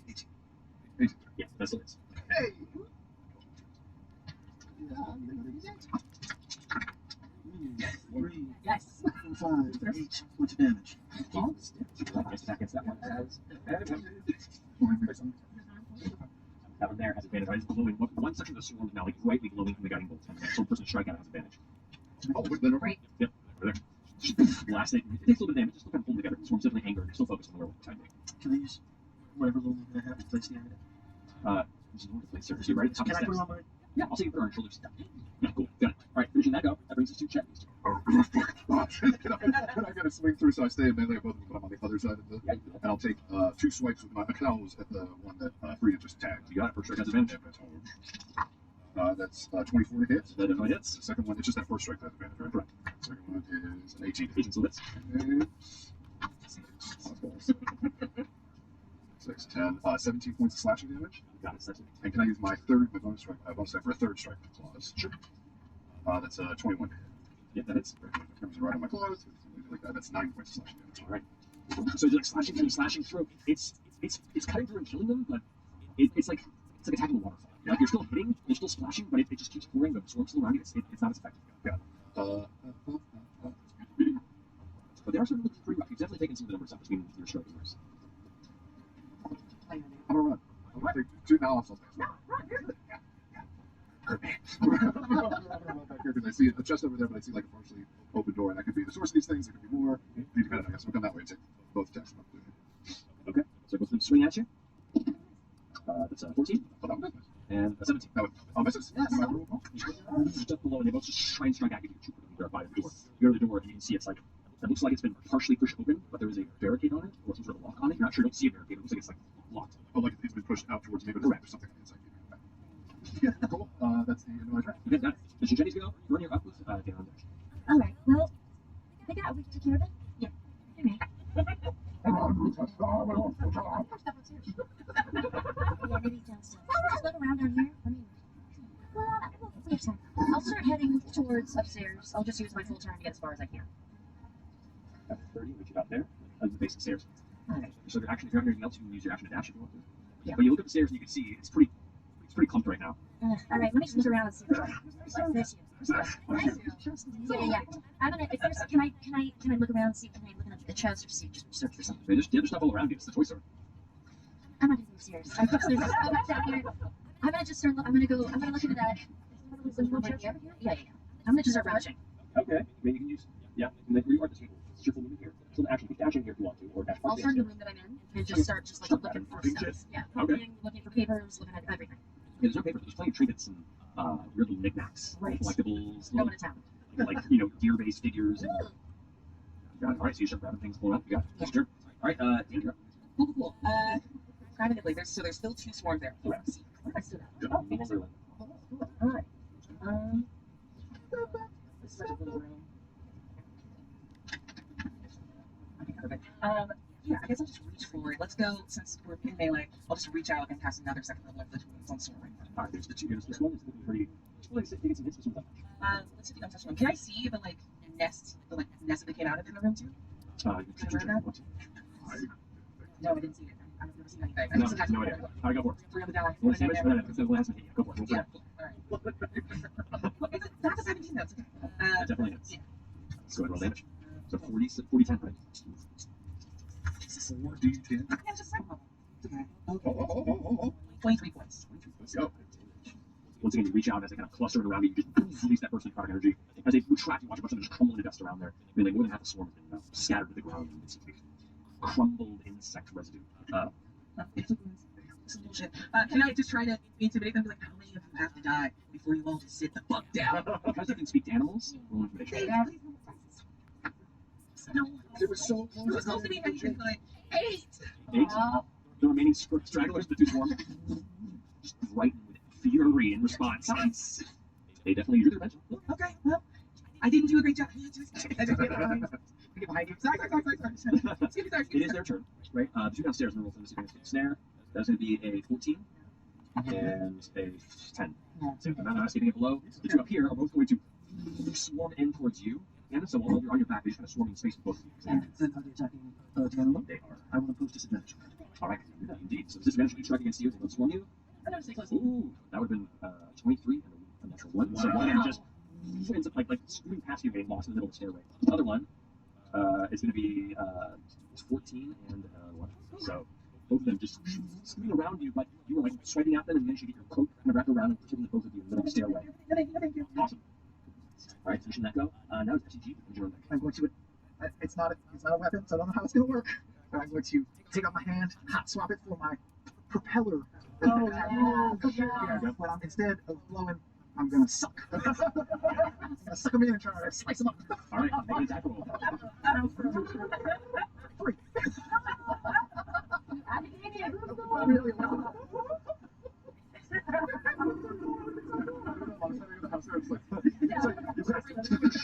18. Yeah, that's what it is. Hey! 3, Yes. 4, 5, 8 points of damage. Just attack against that one has that one there has advantage. Right? It's glowing. One section of the swarm is now like brightly glowing from the guiding bolt. So the person strike out has advantage. Oh, wait, then Right. Yep, over there. Just blast it. It takes a little bit of damage. Just kind of hold together. The swarm's definitely angered. They're still focused on the werewolf for the time being. Can I use whatever little movement I have to place the enemy? This is one of the place surface. You're right at the top Can of I the put it steps. on my... Yeah, I'll say you put it on your shoulders. Yeah, cool. Got it. Alright, finishing that go. That brings us to check. I gotta swing through, so I stay in melee of both of them, but I'm on the other side of the. Yeah, and I'll take 2 swipes with my claws at the one that Frida just tagged. You got it. First strike has advantage. That's 24 to hit. That definitely hits. The second one, it's just that first strike that has advantage, right? Correct. Second one is an 18. 18 still hits. And 6, 10, 17 points of slashing damage. Got it. That's it. And can I use my bonus strike for a third strike with claws? Sure. That's 21 to hit. Yep, that hits. Comes right on my claws. Like that. That's 9 points of slashing damage. Alright. So you're like slashing through. It's cutting through and killing them, but it's like attacking a waterfall. Like you're still hitting, you're still splashing, but it just keeps pouring. The swarms still around you. It's not as effective. Yeah. But they are starting to look pretty rough. You've definitely taken some of the numbers up between your stroke and yours. I'm gonna run. I'm gonna take 2 now. I'll because I see it just over there, but I see like a partially open door, and that could be the source of these things. It could be more. Depending, I guess we'll come that way and take both attacks. Okay, so go through the swing at you. That's a 14. And a 17. Oh, misses. Yes. Just below, and they both just try and strike at you. They're by the door. You go to the door, and you can see it's like, it looks like it's been partially pushed open, but there is a barricade on it, or some sort of lock on it. You're not sure, you don't see a barricade. It looks like it's like locked. Oh, like it's been pushed out towards maybe there's something on the inside. Yeah, cool. That's the end of my turn. Okay, got it. Mission Jenny's go. Run your up with Dan on deck. Alright, well, I think we took care of it. Yeah. Okay. Yeah, maybe downstairs. Just look around down here. I mean, well, we have time. I'll start heading towards upstairs. I'll just use my full turn to get as far as I can. After 30, which you got there, the base of the stairs. Alright. So if you're actually, if you have anything else, you can use your action to dash if you want to. Yeah. But you look up the stairs and you can see it's pretty clumped right now. Alright, let me just look around and see. There's you. Yeah. I'm gonna. If there's, can I look around and see? Can I look at the chest or see? Just search for something. There's other stuff all around you. It's the toy store. I'm not gonna be serious. I'm just there's so much down here. I'm gonna just start. I'm gonna look into that. Yeah. I'm gonna just start rummaging. Okay. I mean, you can use, yeah, and then where you are at the table. It's your full movement here. So action, keep dashing here if you want to, or dash I'll start the room that I'm in and just start just like looking for stuff. Yeah. Okay. Looking for papers, looking at everything. Yeah, there's no paper. There's plenty of trinkets and weird little knicknacks, Right. collectibles, No one in town. like gear-based figures. And, all right, so you start grabbing things, pulling up. You got it. That's your turn. All right, Dan, you're up. Cool. Privately, there's 2 swarms there. Correct. Let's do that. Oh, almost there. Alright. This is such a little room. Okay, perfect. Yeah, I guess I'll just reach forward. Let's go, since we're in melee, I'll just reach out and cast another second level of the tools on sword. All right, there's the two. There's this one. It's looking pretty. Well, they get some hits, but some not. Let's see the untouched one. Can I see the nest that they came out of in the room too? You can choose your turn. No, I didn't see it. I've never seen anything. I No, just had no idea. All right, go for it. 3 on the die. You want to sandwich? No, it's the last one. Go for it. Yeah. Alright. That's a 17 though. That definitely hits. Yeah. Let's go ahead and roll damage. So 40, 10, right? 4d10. Yeah, it's just second level. Okay. 23 points. Let's go. Once again, you reach out as they kind of cluster around you. You just release that burst of product energy, as they retract, you watch a bunch of them just crumble into dust around there. I mean, like more than half the swarm has been scattered to the ground and it's crumbled insect residue. This is bullshit. Can I just try to intimidate them? Be like, how many of you have to die before you all just sit the fuck down? Because you can speak to animals, roll information. No, it was so close. It was close to being anything like 8. 8. The remaining stragglers, the 2 swarm, just brighten with fury in response. Nice. They definitely use their bench. Okay, well, I didn't do a great job. I just get behind you. Sorry. It is their turn, right? The 2 downstairs, and roll for the snare. That's going to be a 14 and a 10. So I'm not escaping it below. The 2 up here are both going to swarm in towards you. And so while you're on your back, they're just kind of swarming space with both of you. And then are they attacking together? They are. I will impose disadvantage. All right, indeed. So disadvantage each strike against you. They'll swarm you. Ooh, that would have been 23 and a natural 1. So one of them just ends up like screaming past you, getting lost in the middle of the stairway. The other one is going to be 14 and 1. So both of them just screaming around you, but you were like swiping at them, and then you get your cloak kind of wrapped around and protecting both of you in the middle of the stairway. Thank you. Awesome. All right, finishing that go. Now it's STG. I'm going to. It's not a weapon, so I don't know how it's going to work. But I'm going to take out my hand, hot swap it for my propeller. But instead of blowing, I'm going to suck. I'm going to suck them in and try to slice them up. All right, make an attack roll. 3. Really well.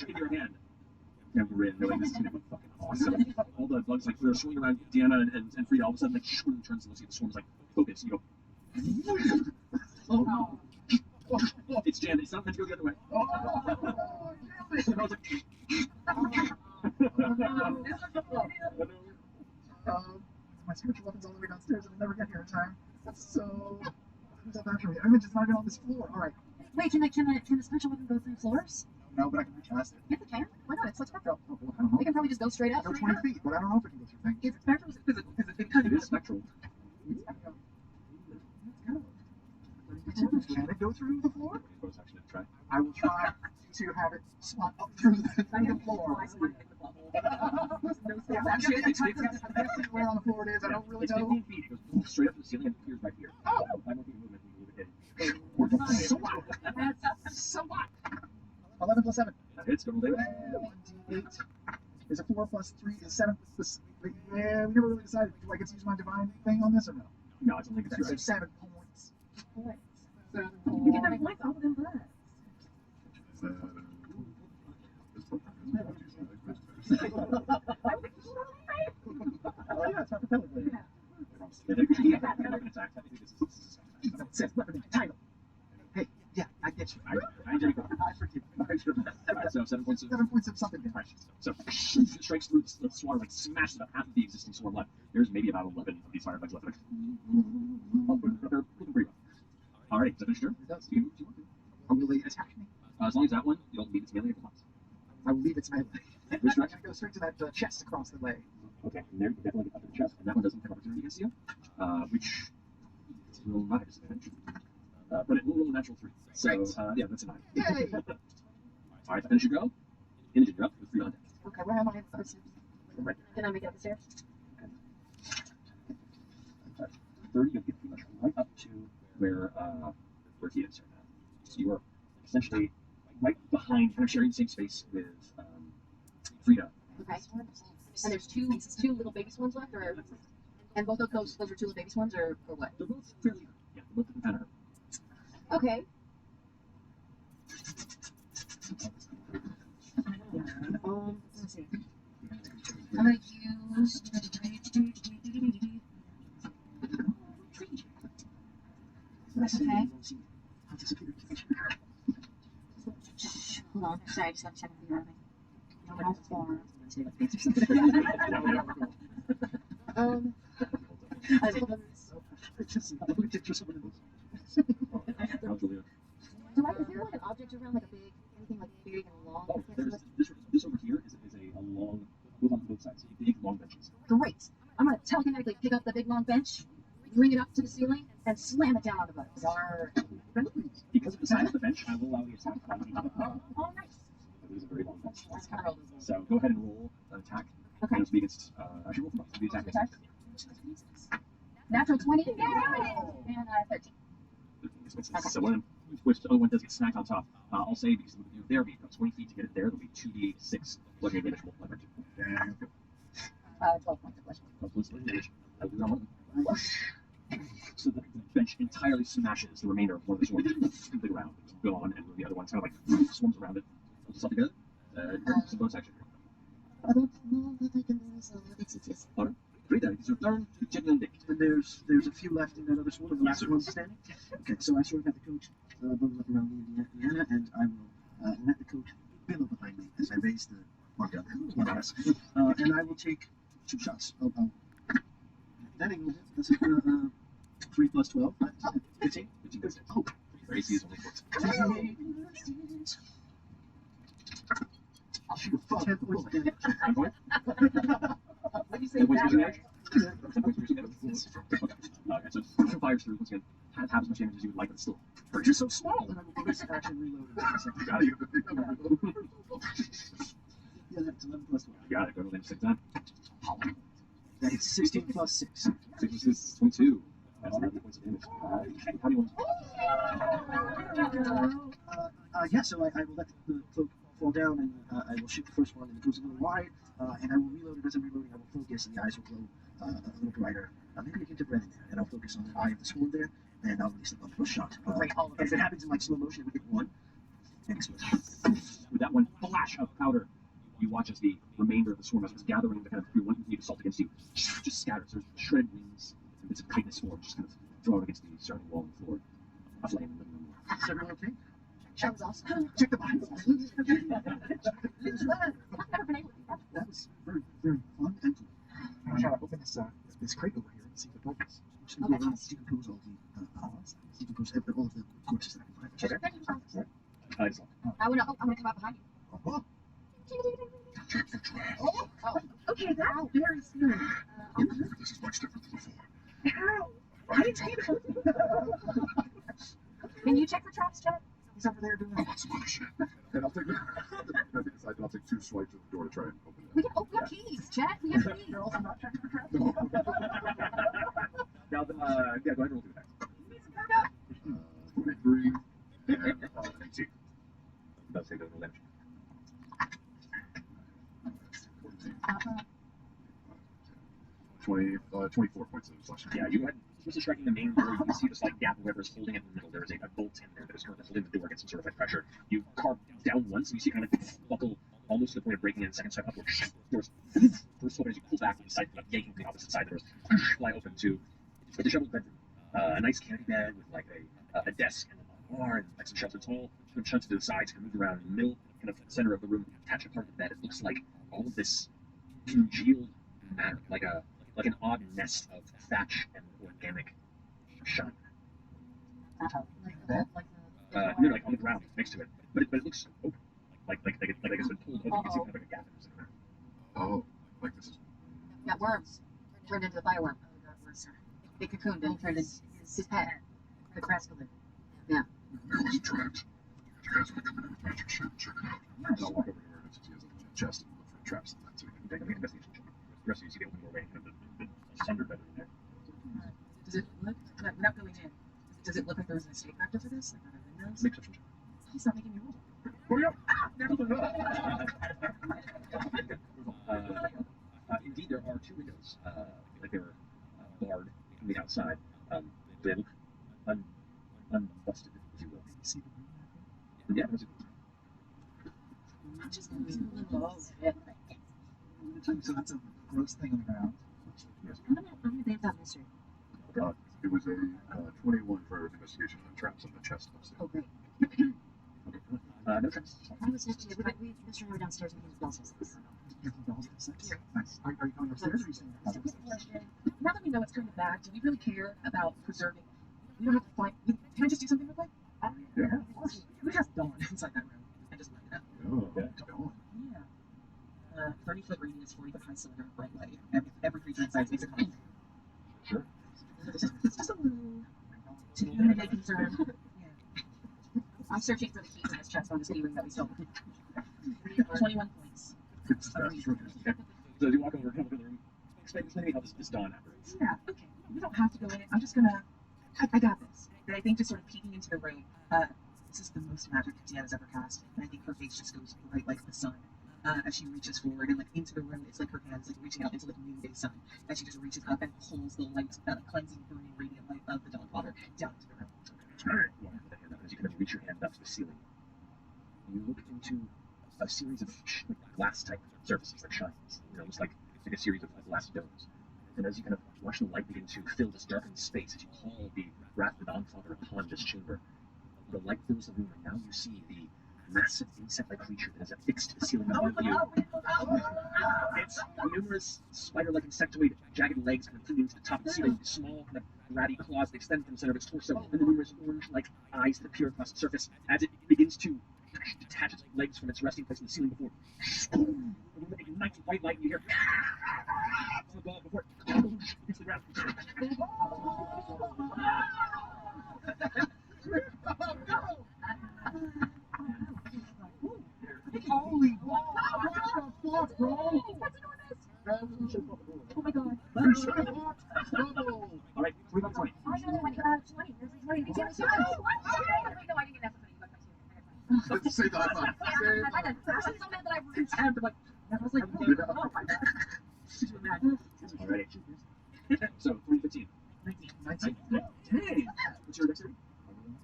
In your hand. Yeah, we're in, knowing this is going to be fucking awesome. All the bugs, like, they're swinging around Deanna and Frida, all of a sudden, like, one turns and looks at the swarm's like, focus. You go, oh. It's Jan, it's not meant to go the other way. My spiritual weapon's all the way downstairs and I'll never get here in time. So, who's up after me? I'm just not even on this floor. All right. Wait, can the spiritual weapon go through floors? No, but I can recast it. Yes, it can. Why not? It's like spectral. I don't know. It can probably just go straight up. Go 20 feet, but I don't know if it can go through things. If spectral is physical, It is spectral. Can it go through the floor? Bonus action to try. I will try to have it slot up through the floor. Yeah, I'm guessing where on the floor it is. I don't really It's know. 15 feet. It goes straight up to the ceiling and appears right here. Oh! By more feet movement, you move it in. So what? So what? 11 plus 7. That hits. Go roll damage. 1d8 is a 4 plus 3 is 7. Yeah, we never really decided. Do I get to use my divine thing on this or no? No, it's only Okay, against so your 7 points. You get that like all of them blessed. Oh yeah, it's not the pellet blade. Says weapon title. Hey, yeah, I get you. I forgive you. Alright, so 7 points of 7 points of something. Alright, so it strikes through the swarm, like smashes up half of the existing swarm left. There's maybe about 11 of these firebugs left. They're looking pretty rough. Alright, is that finished turn? It does. You can move if you want to. Or will they attack me? As long as that one, you don't leave its melee if it wants. I will leave its melee. Which I'm direction? gonna go straight to that chest across the leg. Okay, and there you definitely get up to the chest, and that one doesn't have opportunity against you, which will not have disadvantage. But it will roll a natural 3. So, yeah, that's a 9. Yay! Alright, that finish your go. Imogen, you're up with 3 on deck. Okay, where am I? Right. Can I make it up the stairs? 30, you'll get pretty much right up to where he is right now. So you are essentially right behind, kind of sharing the same space with Frida. Okay. And there's two little baby swans left, or and both of those are two little baby swans, or what? They're both fairly, yeah, they're both kind of hurt. Okay. Let's see. I'm gonna use. That's okay. Hold on. Sorry, I just got to check the routing. How far? Is there like an object around, like a big, anything like big and long? Oh, there's this over here is a long, goes on both sides, big long benches. Great. I'm gonna telekinetically pick up the big long bench, bring it up to the ceiling, and slam it down on the bugs. Because of the size of the bench, I will allow you to attack. Oh, nice. because it is a very long fence. That's kind of So go ahead and roll an attack. Okay. And it's be against, actually roll for the attack. Attack. Natural 20. And 13. So one of them, which the other one does get snagged on top. I'll say because you're there, be 20 feet to get it there. There'll be 2d6 bludgeoning damage multiplied by 2. 12 points of bludgeoning. 12 points of bludgeoning damage. That'll do that one. So the bench entirely smashes the remainder of one of the swarms into the ground. It's gone, and the other one kind of like swarms around it. Put this all together. Some bonus action. I don't know that I can do so. It's Alright. Frida, it's your turn to check and dict. And there's a few left in that other swarm, and the last one's standing. Okay, so I sort of have the coach bubble up around the Indiana, and I will let the coach billow behind me as I raise the mark up, and I will take 2 shots. That ain't gonna hit. That's 3 plus 12. 15. 15 goes. Oh, your AC is only 14. 10 points of damage. 10 points? What do you say? 10 points of damage? 10 points of damage? Okay, so it fires through once again. Half as much damage as you would like, but it's still Just so small. And I will bonus action reload. got it. Yeah, that's 11 plus 12. You got it. Go to the next time. That is 16 plus 6. 6 is 22. That's 11 points of damage. How do you want Yeah, so I will let the cloak fall down, and I will shoot the first one, and it goes a little wide, and I will reload it. As I'm reloading, I will focus, and the eyes will glow a little brighter. Maybe a hint of red in there, and I'll focus on the eye of the swarm there, and I'll release the bump shot. If it happens in like slow motion, it would hit 1 and explode. with that one flash of powder, you watch as the remainder of the swarm, as it's gathering the kind of one continued assault against you, just scatters. There's shredded wings and bits of chitinous form just kind of thrown against the surrounding wall and floor. Aflame. Is everyone okay? That was awesome. Check the box. I've never been able to do that. That was very, very fun and cool. I'm gonna try to open this crate over here and see if it opens. I'm just gonna go around and decompose all the corpses that I can find. I wanna come out behind you. Oh, okay, that's very scary. This is much different than before. How? I didn't take it. Can you check the traps, Chet? He's over there doing I want some other shit. And I'll take 2 swipes at the door to try and open it. We can open keys, Chet. We have keys. You're also not checking the traps? Now, yeah, go ahead and roll through that. 23 and 18. Does take no damage. 14. 24 points of slashing. Yeah, you had just striking the main door. You can see this like gap where whoever's holding it in the middle. There is a bolt in there that is currently holding the door against some sort of like pressure. You carve down once, and you see kind of buckle almost to the point of breaking in. Second step upward, doors first open as you pull back, and decide to yanking from the opposite side. The doors fly open to a disheveled bedroom. A nice canopy bed with like a desk and a bar and like some shelves. It's all kind of shunted to the sides, kind of moved around in the middle, kind of center of the room. Attached to part of the bed, it looks like all of this congealed matter, like an odd nest of thatch and organic shine. No, like on the ground next to it, but it looks open, like I guess it's been pulled open. You can see kind of like a gap in the ground. Oh, like this is. Got worms. Turned into the fireworm. They cocooned and turned into his pet, the Crascalid. Yeah. It was trapped. You guys want to come in with magic shit? Check it out. And I'll walk over to her and she has a chest and look for traps in that too. Okay, make an investigation check. The rest of you see the open doorway, kind of the sundered bedroom there. Does it look, without going in, does it look like there was an escape factor for this? Like, are there windows? Make perception check. He's not making me roll. Indeed, there are 2 windows. Like they were barred from the outside. They look unbusted, if you will. See the room? Yeah, there's a I'm just gonna do a little bit. So that's a gross thing on the ground. I'm gonna bathe that mystery. It was a 21 for investigation of the traps on the chest upstairs. Oh, great. no traps. I was just, Mr. Howard downstairs with his bells upstairs. You're from Bell's upstairs? Nice. Are you going upstairs or are you staying downstairs? Now that we know it's kind of bad, do we really care about preserving? We don't have to find. Can I just do something real quick? Yeah. Of course. Who has Dawn inside that room? I just light it up. Oh, Dawn. Yeah. 30-foot radius, 40-foot high cylinder, bright light. Every creature inside makes a comment. Sure. It's just a little. To make concern. Yeah. I'm searching for the keys in this chest on this key ring that we stole. 21 points. It's okay. So as you walk over to the room, explain to me how this dawn operates. Yeah, okay. We don't have to go in. I'm just gonna. I got this. And I think just sort of peeking into the room. This is the most magic Deanna's ever cast, and I think her face just goes bright like the sun. As she reaches forward and like into the room, it's like her hands like reaching out into like noonday sun. As she just reaches up and pulls the light, cleansing, burning, radiant light of the dawn water down into the room. Alright, yeah, as you kind of reach your hand up to the ceiling, you look into a series of like glass-type surfaces, like shines, almost like a series of glass domes. And as you kind of watch the light begin to fill this darkened space, as you call the wrath of the Dawnfather upon this chamber, the light fills the room, and now you see the massive insect-like creature that is affixed to the ceiling above you. Its numerous spider-like insectoid jagged legs kind of clinging to the top of the ceiling, small kind of ratty claws that extend from the center of its torso, and the numerous orange-like eyes that appear across the surface as it begins to detach its legs from its resting place in the ceiling before it ignites white light, and you hear from above before it hits the ground. Holy wow! What the fuck, bro? Oh my god. All right, 20 by 20. I know 20. 20. There's 20. Wait, no, I didn't get that for 20. Say the high five. I did. I'm so mad that I tabbed like I was like, oh my god. All right. So 2015. 19. Hey, what's your dexterity?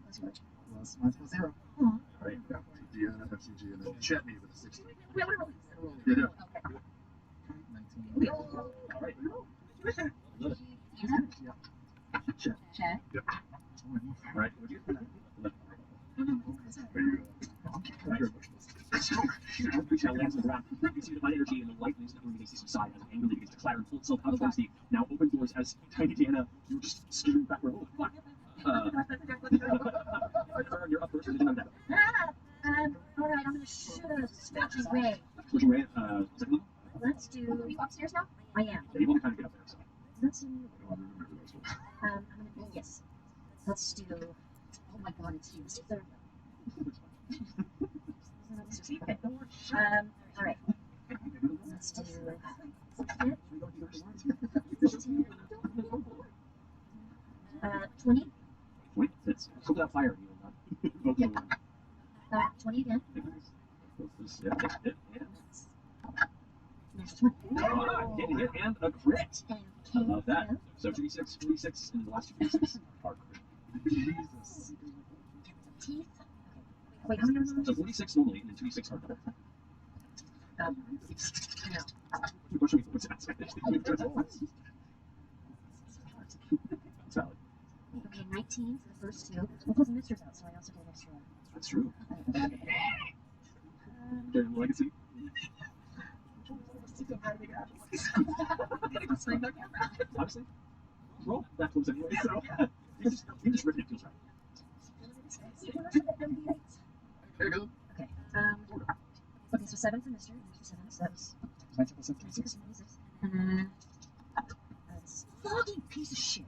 That's right. Plus mine's plus 0. All right. Deanna, FCG, and then Chetney with a 16. Wait, what Yeah, yeah. Okay. 19. All right. Check. Check. Yep. All right. Would you? Right. Creature now lands on the ground. You see divine energy and the light leaves the room begins to subside as it angrily begins to clatter and pull itself out towards the now open doors as Tiny Deanna, you're just skimming backward. Oh, fuck. Fern, you're up first. Did you know that? Alright, I'm gonna shoot a Spooky Ray. Switching Ray, second level? Let's do. Are you upstairs now? I am. Yeah, you've only kind of get up there, so. Let's do. I'm gonna. Yes. Let's do. Oh my god, it's used. Third level. Okay. Alright. Let's do. 20. 20? That's cook without fire. You will not. Yeah. 20 again. Yeah, hit. Next one. Hit, and a crit. And I love that. So 2d6, 46, and the last 2d6 are crit. Jesus. Teeth. Wait, how many are those? So 46 normally, and then 2d6 are double. No. The question is, what's that? It's valid. Okay, 19 for the first two. Well, plus Mister's out, so I also get an extra one. That's true. Okay, legacy. Honestly, roll that close anyway, so you just rip it, it feels right. There you go. Okay, okay, so 7 for Mr. 7, so that's 19 plus 26. 26. That's fucking piece of shit.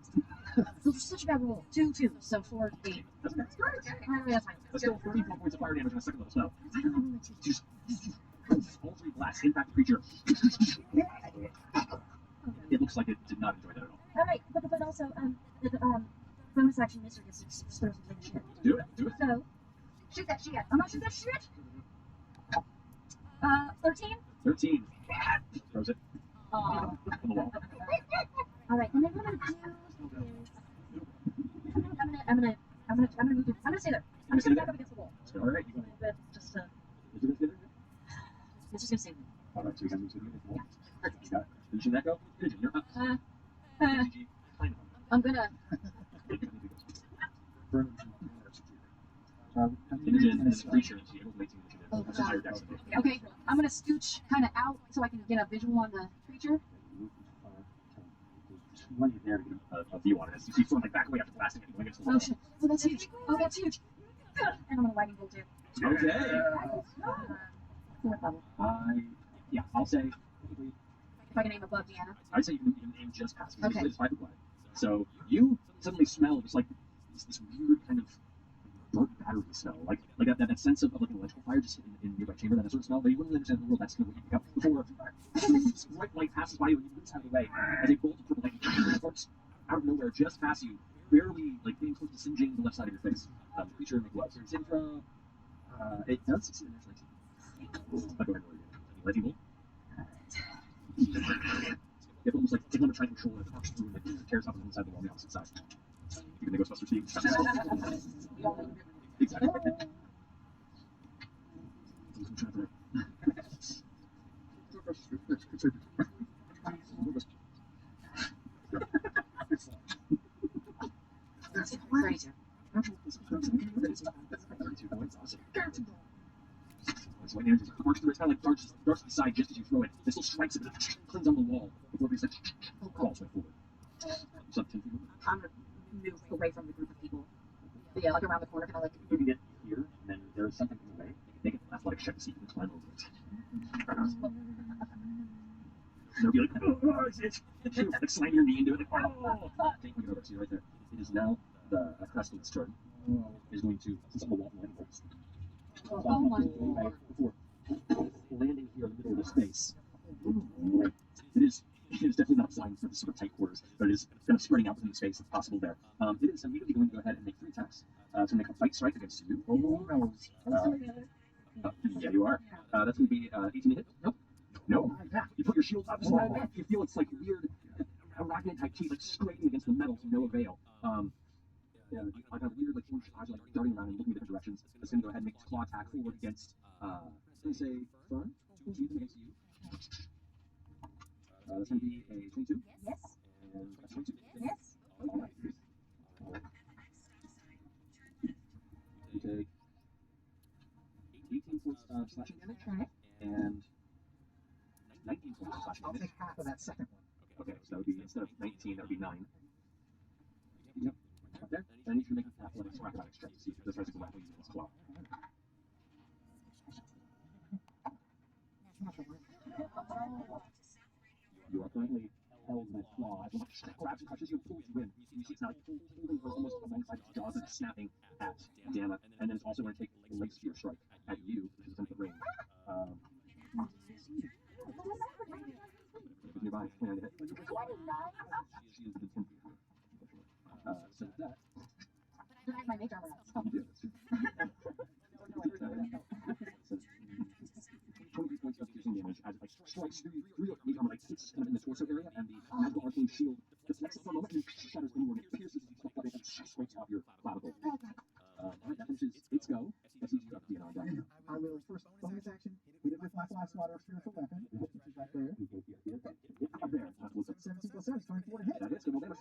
Those are such a bad roll. 2, 2, so 4, 8. That's That's fine. That's still 34 points of fire damage on a second level spell. I don't know my teeth. Just all 3 blasts impact the creature. It looks like it did not enjoy that at all. Alright, but also, the bonus action Mr. gets exposed to shit. Do it. So, shoot that shit. I'm not shoot that shit. 13? 13. Throws it Oh. on the wall. Alright, and then what I'm gonna do is I'm gonna stay there. I'm just gonna back up against the wall. Alright, you got it. But just it's just gonna save me. Alright, so you guys are sitting in the wall. You got it. Finishing that go? Pigeon, you're up. I'm gonna Imogen and the creature, so you're making initiative. Oh, That's a higher dex than you. Okay, I'm gonna scooch kind of out so I can get a visual on the creature. One you there to get a view on it. As you see from like back away after blasting it, going into the wall. Oh shit! Oh, that's huge! Oh, that's huge! And I'm gonna wagging bull too. Okay. fourth level. Yeah, I'll say. If I can aim above Deanna. I'd say you can aim just past because Okay. it's 5 foot wide. So you suddenly smell just like this weird kind of dark battery smell, like that sense of like an electrical fire just in the nearby chamber, that sort of smell. But you wouldn't really understand the world. That's kind of what you pick up before this bright light passes by you and you lose out of the way as a bolt of purple light sparks out of nowhere just past you, barely like getting close to singeing the left side of your face. The creature make what? Save throw. It does succeed in natural 18. Go ahead and roll your lightning bolt. It almost like taking on a try to control and it arcs through and it tears up on the inside of the wall on the opposite side. You can make Ghostbusters speed. Exactly. That's 32. 32 points. Awesome. So lightning just arcs through. It's kind of like darts to the side just as you throw it. It still strikes it, but it clings on the wall before it like crawls way forward. So 10 feet. I'm gonna move away from the group of people. Yeah, like around the corner, kind of like. You can get here, and then there's something in the way. Make an athletic check to see if you can climb over it. They'll be like, oh, it's like slam your knee into it. Like, oh, can't get over it. See right there. It is now the Crestlin's turn. Is going to set up a wall line first. Oh my lord! Before landing here in the middle of the space. It is definitely not designed for this sort of tight quarters, but it is kind of spreading out within the space that's possible there. It is immediately going to go ahead and make 3 attacks to make a fight strike against you. Oh no! Yeah, you are. That's going to be 18 to hit. Nope. No. You put your shield up. You feel it's like weird arachnid type teeth like scraping against the metal to no avail. Yeah, I got weird like orange eyes like darting around and looking in different directions. It's going to go ahead and make its claw attack forward against. Let's say Fern. Against you. That's going to be a 22. Yes. And that's 22. Yes. All right. You take 18 points of slashing damage. Okay. And 19 points of slashing I'll damage. take half of that second one. Okay, so that would be, instead of 19, that would be 9. Yep. Up there. And I need you to make an athletics or acrobatics check to see if this tries to grapple you with its claw. You are currently held in that claw as it grabs and crushes you and pulls you in. You see it's now holding her almost alongside its jaws and snapping at Dana. And then it's also going to take a light spear strike at you, which is within the range. Nearby, and hit. She is within 10 feet. So with that, I have my mage armor out. you do. That's true. So, 23 points of piercing damage as it like strikes through your mage armor, like hits kind of in the torso area, and the magical arcane shield deflects it for a moment and then shatters inward. It pierces as you step up and scrapes out your clavicle. Alright, that finishes its go. That sees you up to the DNR. I will first bonus action hit it with my flash water spiritual weapon, which is right there. Up there. That's what's up. 17 plus 7 is 24 to hit. That is good damage.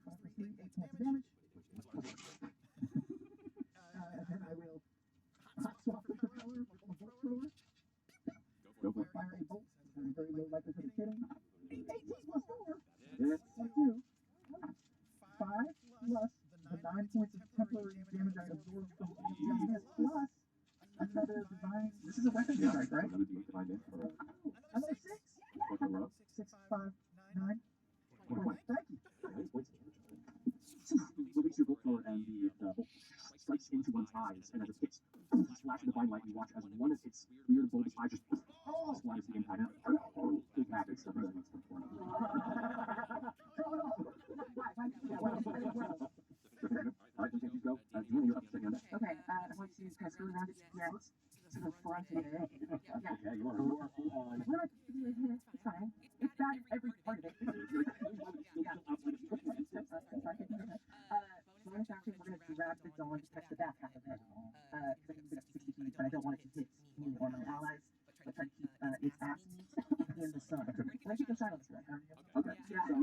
5 for 3, 8 points of damage. And then I will hot swap the propeller with a bolt thrower. Go for it. Fire a bolt. Very low likelihood of hitting. 18 plus 4. Hits. 22. 5 plus the 9 points of temporary damage I absorbed from this plus another divine. This is a weapon strike, right? Another divine damage for Another 6. what the row. 6, 5, 9. 20. Thank you. 9 points of damage. Release your bolt thrower and the bolt strikes into one's eyes, and as it hits, flash of divine light, you watch as one of its weird bulbous eyes just splatters the impact. Big back and stuff. Alright, then you go. Julie, you're up second on that. Okay, I'm going to pass go around its neck to the front of it. Yeah. Okay, you are full on. What am I doing? It's fine. It's bad every part of it. Bonus action, we're going to grab the dawn to touch the back half of it. Because I can move it up to 60 feet, but I don't want it to hit me or my allies. So I try to keep its ass in the sun. And I keep the silence for it. Okay, Yeah. so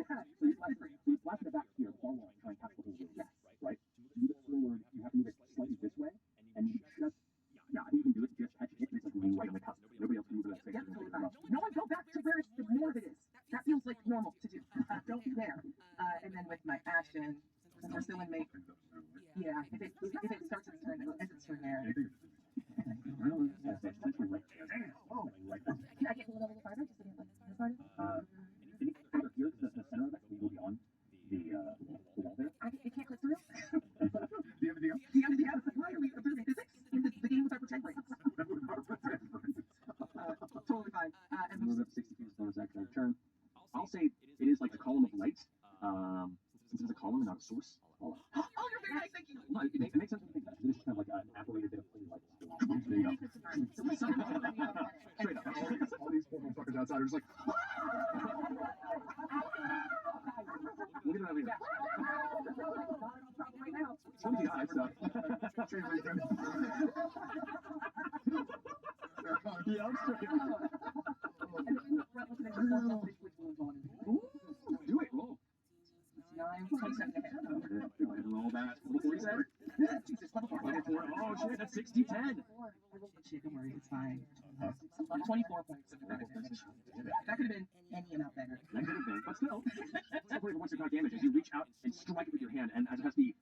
you flash it back here, far wall, and try and catch the whole room. Yes. Right? To move it forward, you have to move it slightly this way, and you just, I think you can do it, just catch it, and it's like right on the cusp. Nobody else can move it that space. Yep, totally fine. No, I go back to where the more of it is. That feels like normal to do. Don't be there. And then with my action, since we're still in make, yeah, if it starts its turn, it'll end its turn there. Well, that's essentially like, oh, like that. Can I get a little bit farther just to get like this part? Any further here, the center of it, we will be on the wall there. It can't click through. Do you have a DM? Why are we observing physics in the game with our pretend brains? Totally fine. And Move up 60 feet as bonus action on turn. I'll say it is like the column of light. Since it's a column and not a source. oh, you're very nice, thank you. No, it makes sense when you think that. It is just kind of like an apparated bit of clean light. There you go. Straight up. All these poor motherfuckers outside are just like, Look at it over here. Right now. 20 eyes, so. Yeah, I'm straight. Do it, roll. 9, 27 to hit. Okay, go ahead and roll that. Level 4, you said? Jesus, level 4. Level 4. Oh shit, that's 60, 10. I rolled the shit, don't worry, it's fine. 24 points of damage. That could have been any amount better. That could have been, but still. Still pretty once you damage as you reach out and strike it with your hand, and as it has the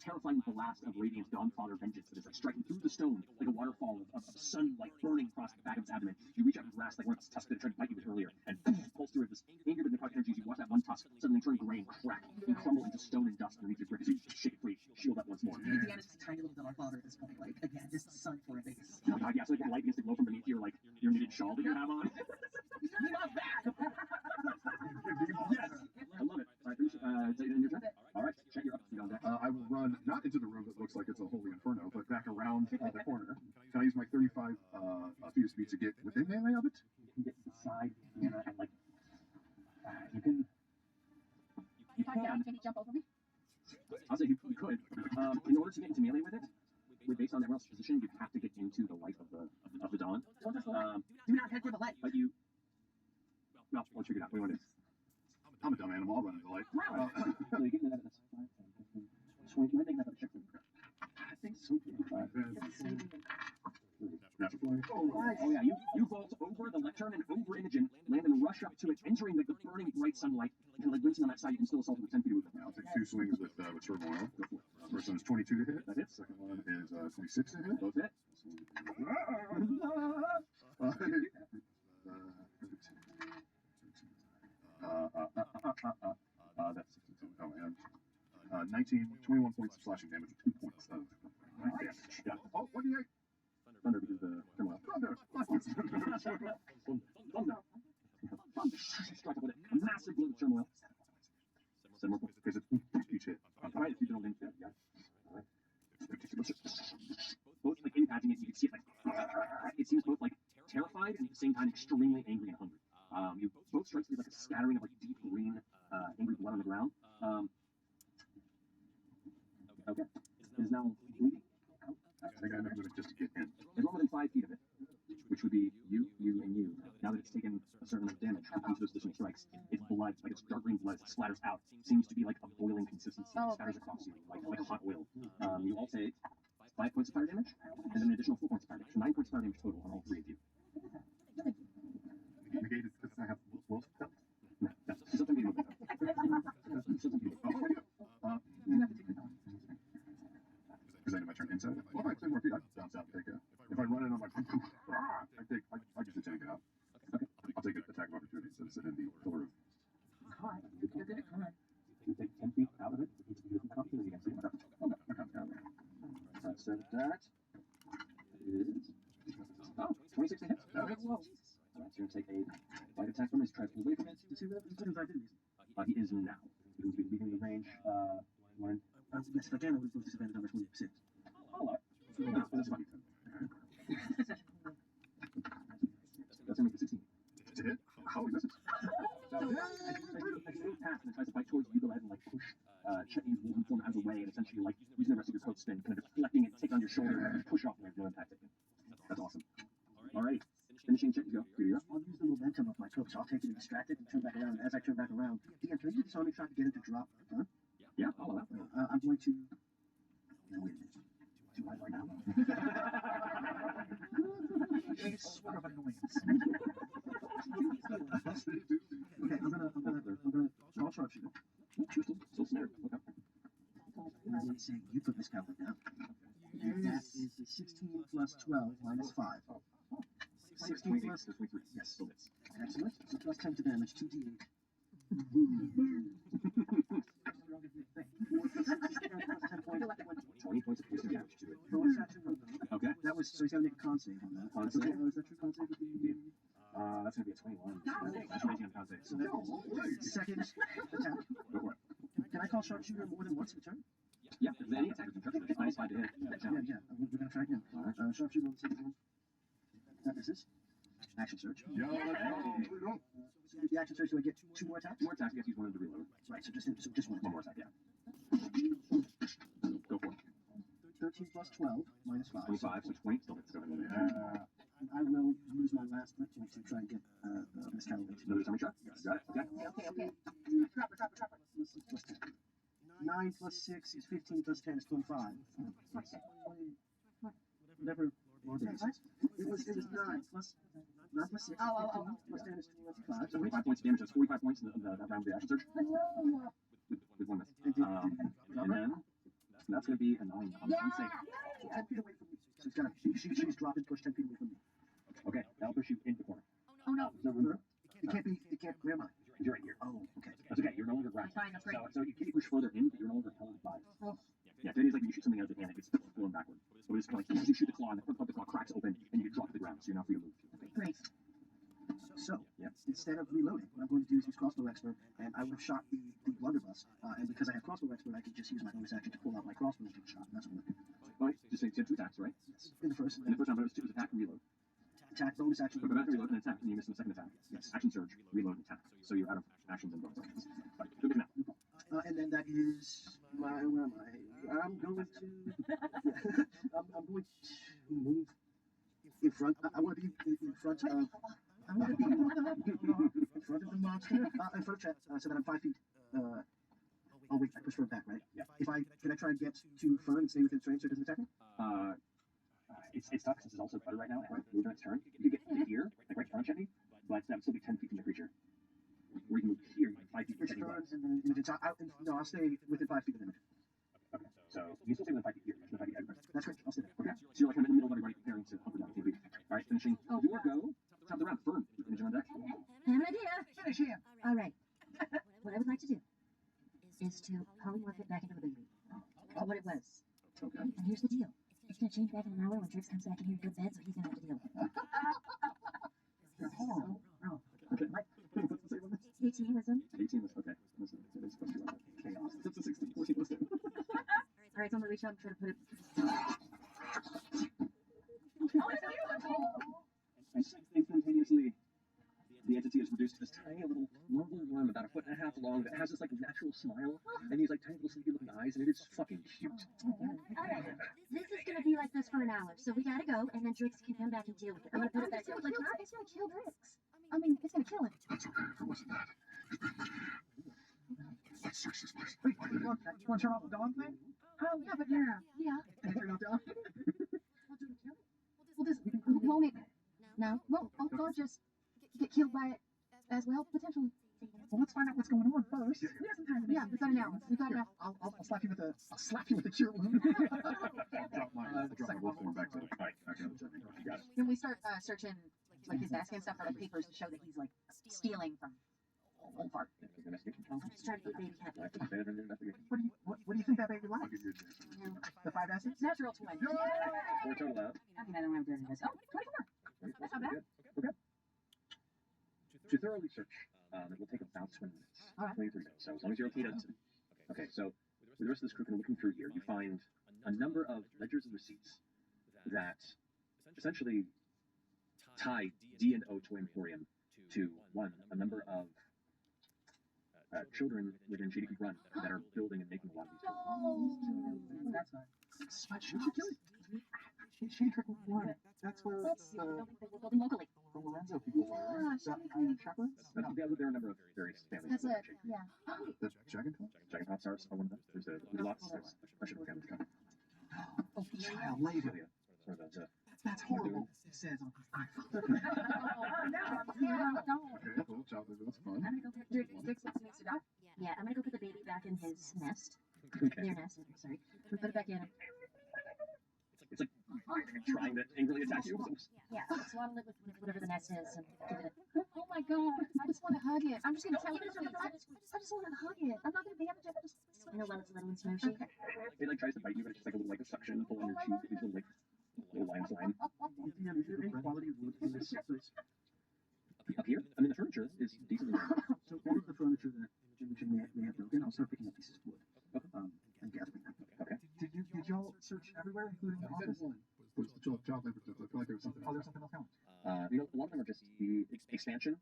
terrifying blast of Radiant's Dawnfather vengeance that is like striking through the stone like a waterfall of sunlight burning across the back of its abdomen. You reach out and grasp like one of its tusks that it tried to bite you with earlier, and pulls through this angered and necrotic energies. You watch that one tusk suddenly turn gray and crack and crumble into stone and dust underneath your grip as you shake it free, shield up once more. Indiana's just a tiny little Dawnfather at this point. Like, again, just sun for a base. Oh my god, yeah, so like the light begins to glow from beneath your knitted shawl that you have on. You love that! Yes! I love it. Alright, finish, is it in your turn? Alright, check your up on deck. I will run not into the room that looks like it's a holy inferno, but back around the corner. Can I use my 35 feet of speed to get within melee of it? You can get beside Indiana and like, you can. Can you jump over me? I'll say you could. In order to get into melee with it, based on everyone else's position, you have to get into the light of the dawn. Don't touch the light. Do not head for the light. But you. Well, let's figure it out. What do you want to do? I'm a dumb animal. I'll run into the light. So you get into that. That's 5, 10, 15, 20. You might make another check for me. I think so. 5, 10, Natural 20. Oh yeah, you vault over the lectern and over Imogen, land and rush up to it, entering the burning bright sunlight, and kind of like wincing on that side. You can still assault it with 10 feet of movement. I'll take 2 swings with turmoil. First one is 22 to hit. That hits. Second one is 26 to hit. Both hit. That's 16. Oh, and 21 points of slashing damage with 2 points of damage. Yeah. Oh, what do you? Thunder because the turmoil. Thunder. Strike up with it. A massive blow of turmoil. 7 more points. Because it's each hit. Alright, if you don't link that, yeah. Alright. Both like impacting it, you can see it like it seems both like terrified and at the same time extremely angry and hungry. You both strikes with like a scattering of like deep green angry blood on the ground. Okay. It is now bleeding out. I think I moved it just to get in. There's more than 5 feet of it, which would be you, and you. Now that it's taken a certain amount of damage from each of those additional strikes, its blood, like its dark green blood, splatters out. Seems to be like a boiling consistency. It spatters across you, like hot oil. You all take 5 points of fire damage, and then an additional 4 points of fire damage. So 9 points of fire damage total on all 3 of you. Negated because I have wolf health. No, that's something you look Because I know my turn inside. Well, if I clear more feet, I bounce out and take a. If I run in on my. I just take it out. Okay. I'll take an attack of opportunity instead of sitting in the pillar of. You're good at con. You take 10 feet out of it. It's a different opportunity against it. So that is. Oh, 26 to hit. Okay, whoa. Alright, so you're going to take a light attack from his try to pull away from it. You see that? He's putting back in. He is now. He's going to be leaving the range. One. Yes, if I can, I would go disadvantage number 26. Oh, no, that's fine. That's going to make it 16. To hit? Oh, he misses. So, as you move past and tries to fight towards you, you go ahead and like push Chetney's wolven form out of the way and essentially like using the rest of your coat spin, kind of deflecting it, take it on your shoulder, and push off and no impact taken. That's awesome. Alright, finishing Chetney, go. I'll use the momentum of my coat, so I'll take it and distract it and turn back around. As I turn back around, DM, can I use the disarming shot to get him to drop? Huh? Yeah, I'll allow that. I'm going to. No, wait a minute. Too high right now. A sort of annoyance. Okay, I'm gonna call sharpshooter. Still snared. Okay. And I'm gonna say you put this cowboy down. And that is a 16 plus 12 minus 5. 16 plus 23. Yes, so it's excellent. So plus 10 to damage, 2d8. 20 points of piercing damage to it. Okay. That was so he's gonna make a con save on that. Con save? Okay, is that true con save? That's gonna be a 21. That's raising on con save. So that's second attack. Go for it. Can I call sharpshooter more than once a turn? Yeah, if any attack is construction, it's minus 5 to hit. Yeah. We're gonna try again. Sharpshooter will take one. That misses. Action surge. Yeah, let's go. So with the action surge, do I get 2 more attacks? 2 more attacks, yes, use one of them to reload. Right, so just one. One more attack, yeah. Go for it. 13 plus 12 minus 5. 25, so 20 still hits. Go ahead. I will use my last hit point to try and get Miss Calloway. Another summon shot? Got it, okay. Okay. Drop it. Plus 10. 9 plus 6 is 15 plus 10 is 25. Whatever. It was 9 plus 6 plus 10 is 25. So 25 points of damage, that's 45 points in the round of the action surge. With one miss. And then that's going to be a 9 on the save. 10 feet away from me. So she's dropped and pushed 10 feet away from me. Okay, that'll push you into the corner. Oh no. There's no room. It can't, where am I? You're right here. Oh, okay. That's okay, you're no longer grabbed. Fine, afraid. So you can push further in, but you're no longer held by. Oh. Yeah, that is like when you shoot something out of the hand, it gets blown backward. So it's kind of like you shoot the claw, and the claw cracks open, and you get dropped to the ground, so you're not free to move. Okay. Great. So, instead of reloading, what I'm going to do is use crossbow expert, and I would have shot the blunderbuss. And because I have crossbow expert, I could just use my bonus action to pull out my crossbow and take a shot. And that's what I'm going to do. All right, just say you have 2 attacks, right? Yes. In the first. In the first round, bonus 2 is attack and reload. Attack, bonus action. So go back to reload and attack, and you miss in the second attack. Yes. Action surge, reload, and attack. So you're out of actions and bonus actions. All right, do it now. And then that is my. Where am I? I'm going to. I'm going to move in front. I want to be in front of. I want to be in front of the monster. In front of Chet, so that I'm 5 feet. Oh wait, I push Fern back, right? Yeah. Can I try and get to Fern and stay within its range so it doesn't attack me? It's tough since it's also butter right now, and it's moving its turn. You can get to here, like right in front of me, but that would still be 10 feet from the creature. Or you can move here, you can 5 feet from Chetney. And then I'll stay within 5 feet of the image. Okay, so you can still stay within 5 feet here. There's no 5 feet everywhere. That's great. I'll stay there. Okay, so you're like in the middle of everybody preparing to hump down. All right, finishing your go. Top of the round, Fern. You finish on deck. I have an idea. Finish him. All right. What I would like to do is to polymorph it back into a baby. What it was. Okay. And here's the deal. It's going to change back in an hour when Trix comes back in here to go to bed, so he's going to have to deal with it. You're horrible. Oh. Okay. What's the save on this? 18 wisdom. 18 was okay. It's supposed to be like chaos. It's a 16. 14 plus 2. All right, so I'm going to reach out and try to put it. And instantaneously, the entity is reduced to this tiny little marble worm about 1.5 feet long that has this like natural smile and these like tiny little sleepy looking eyes, and it is fucking cute. Alright, this is gonna be like this for an hour, so we gotta go, and then Drix can come back and deal with it. I'm gonna put it back there. Like, it's gonna kill Drix. I mean, it's gonna kill him. That's okay if it wasn't that. It's been many years. Let's search this place. Wait, you want to turn off the dawn thing? Oh, yeah, but yeah. Can you turn off dawn? Well, this won't it? No. Well, or just get killed by it as well, potentially. Well, let's find out what's going on first. We have some time to we've got an hour. We've got an hour. I'll slap you with a cure wound. Drop my wolf form back to the Alright, got it. Then we start searching like his basket and stuff for like papers to show that he's like stealing from old fart. I'm just trying to get baby happy. What do you think that baby likes? I'll give you a chance. The 5 acids? Natural 20. 4 total out. I mean, I don't have to do this. Oh, 24. That's not bad. Okay. To thoroughly search, it will take about 20 minutes. All right. 23 minutes. So as long as you're okay to. Okay, so with the rest of this crew kind of looking through here, you find a number of ledgers and receipts that essentially tie D&O Toy Emporium to a number of children within Shady Creek Run that are building and making a lot of these toys. That's not. Should you kill it? Shady Creek Run. That's where We're building locally. the Lorenzo people are. Is that chocolates? There are a number of various families. That's it. Yeah. The Dragon Top? Dragon Pops are one of them. There's lots. I should have looked at it. Oh, child labor. Sort of the That's horrible. It says on his iPhone. Okay, cool. Child labor, that's fun. I'm gonna go put Drix needs to die. Yeah, I'm gonna go put the baby back in his nest. Okay. Their nest, sorry. We put it back in. It's like trying to angrily attack you. Yeah, swaddle it with whatever the nest is and give it Oh my god, I just want to hug it. I'm just gonna tell you. I just want to hug it. I'm not gonna damage it. I know while it's little and smooshy. It like tries to bite you, but it's just like a little like a suction pull on your cheek. These little lines line. Is there any quality wood in this place? Up here, I mean the furniture is decently. So all of the furniture that Imogen may have broken, I'll start picking up pieces of wood and gathering them. Okay. Did y'all search everywhere, including the office? Was the child labor stuff? I feel like there was something Oh, else. there's something else coming. A lot of them are just the expansion,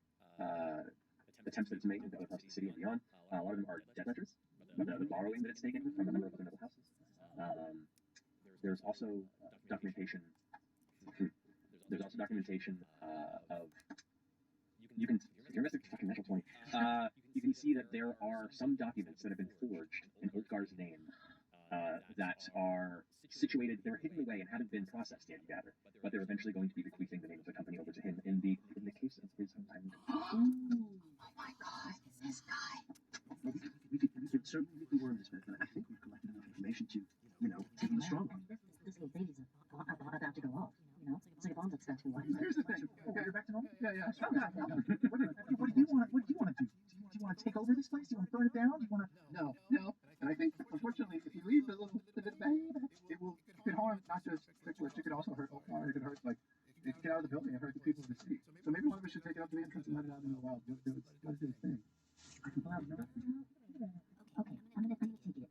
attempts that it's made into other parts of the city and beyond. A lot of them are debt ledgers, the borrowing that it's taken from a number of other noble houses. There's also documentation. There's also documentation of. You can, if you're missing fucking natural 20, you can see that there are some documents that have been forged in Ulfgar's name that are situated, they're hidden away and haven't been processed yet, you gather, but they're eventually going to be bequeathing the name of the company over to him in the case of his own. Oh my god, this guy. We could certainly be more on this, but I think we've collected enough information to, take him strong. This little baby's about to go off, It's like a bomb that's about to go off. Here's the thing. Okay, you're back to normal? Yeah. Oh, God. What do you want to do? Do you want to take over this place? Do you want to burn it down? Do you want to... No. And I think, unfortunately, if you leave the little baby, it could harm not just Twitch, it could also hurt Oakmar, it could hurt, it could get out of the building and hurt the people in the city. So maybe one of us should take it up to the entrance and let it out into the wild. Do its thing. Okay, I'm gonna take it.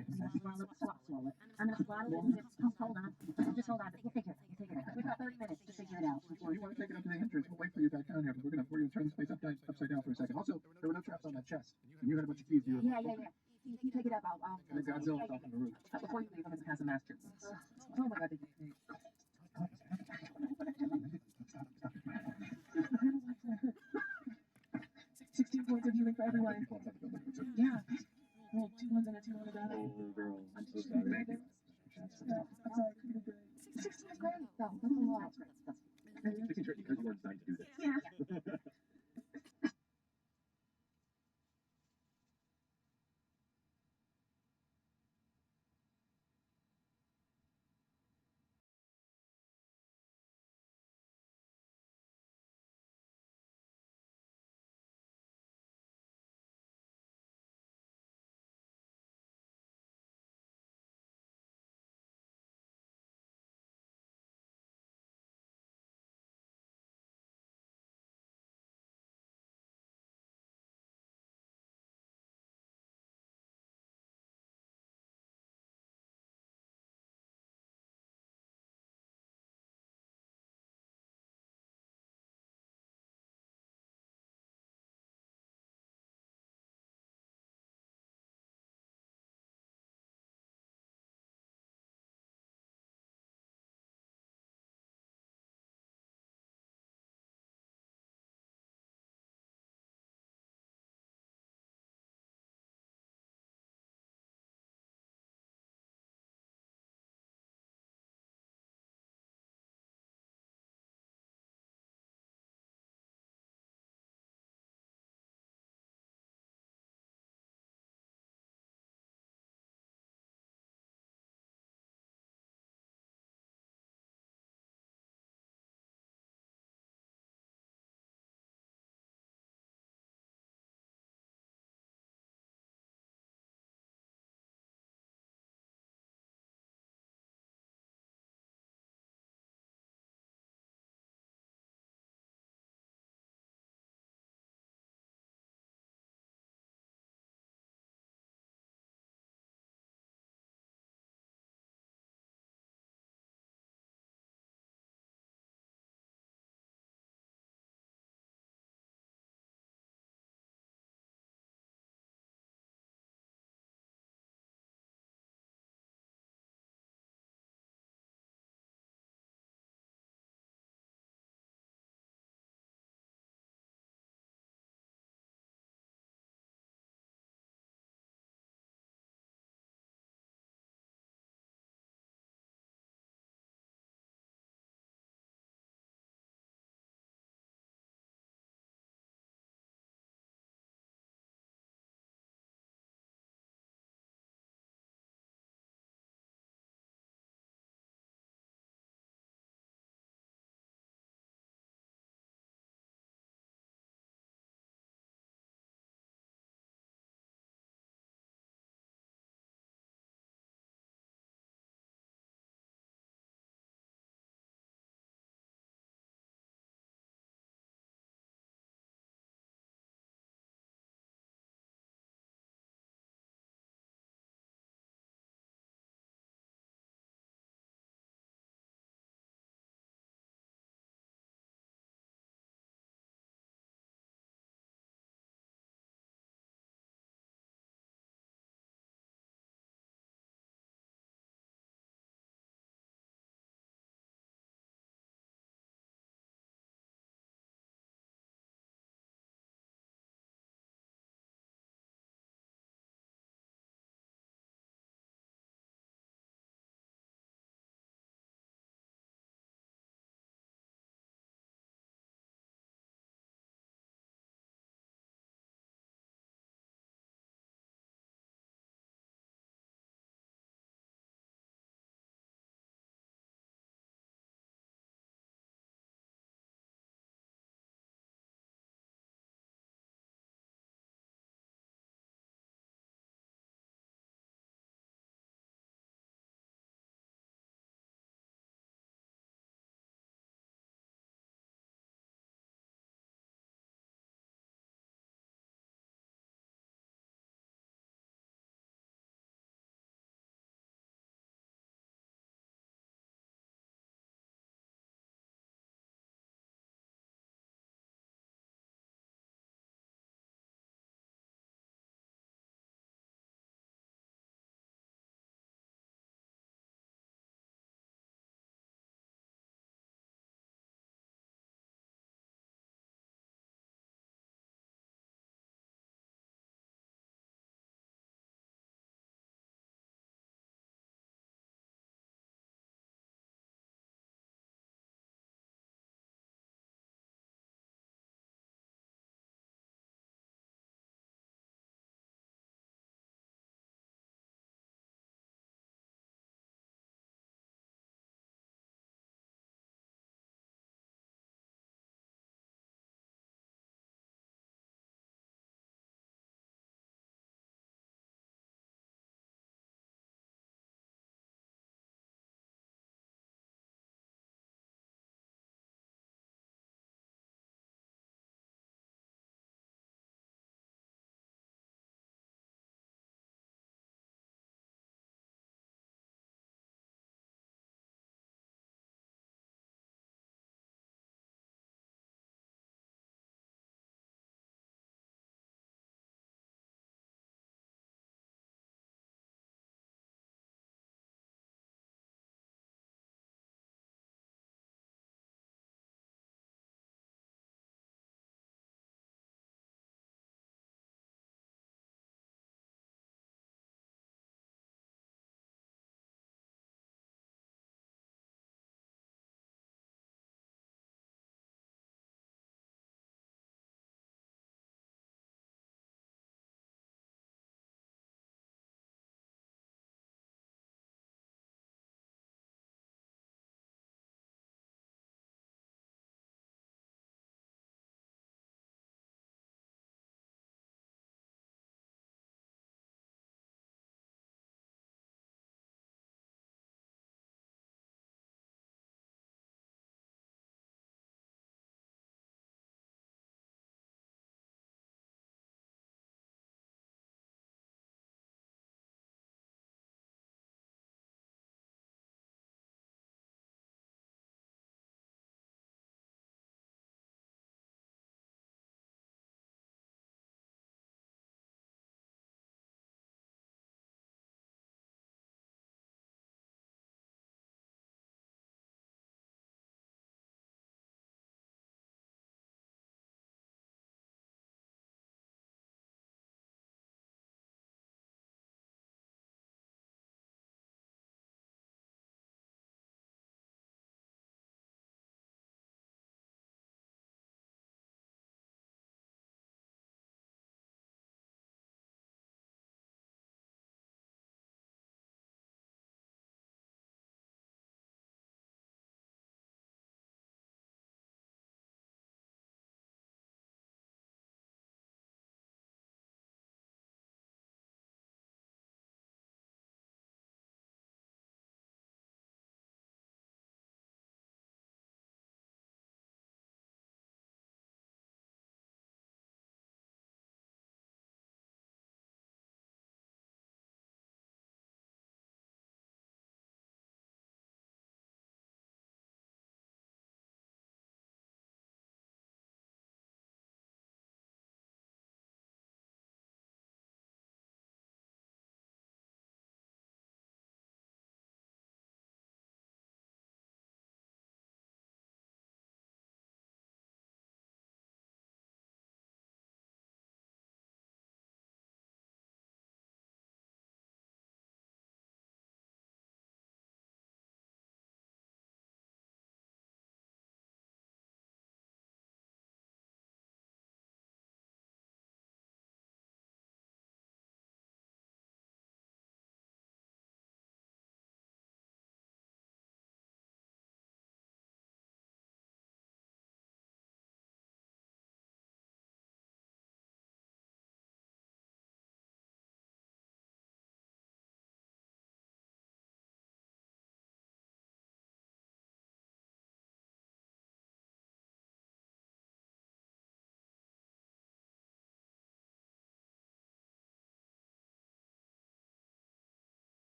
I'm gonna swallow it. I'm gonna swallow it. Hold on. Just hold on. We'll figure it out. We've got 30 minutes to figure it out. Well, you want to take it up to the entrance, we'll wait for you back down here, but we're gonna turn this place upside down for a second. Also, there were no traps on that chest. And you had a bunch of keys. Yeah. If you take it up, I'll And then Godzilla off on the roof. before you leave, I'm gonna pass a master. Oh my god, Stop. 16 points of healing for everyone. Yeah. Roll 2 ones and a 2 on the die. Oh, girl, I'm so sorry. Thank you. I'm sorry, couldn't do it. 16 is great. No, that's a lot. 16 because you were designed to do this. Yeah.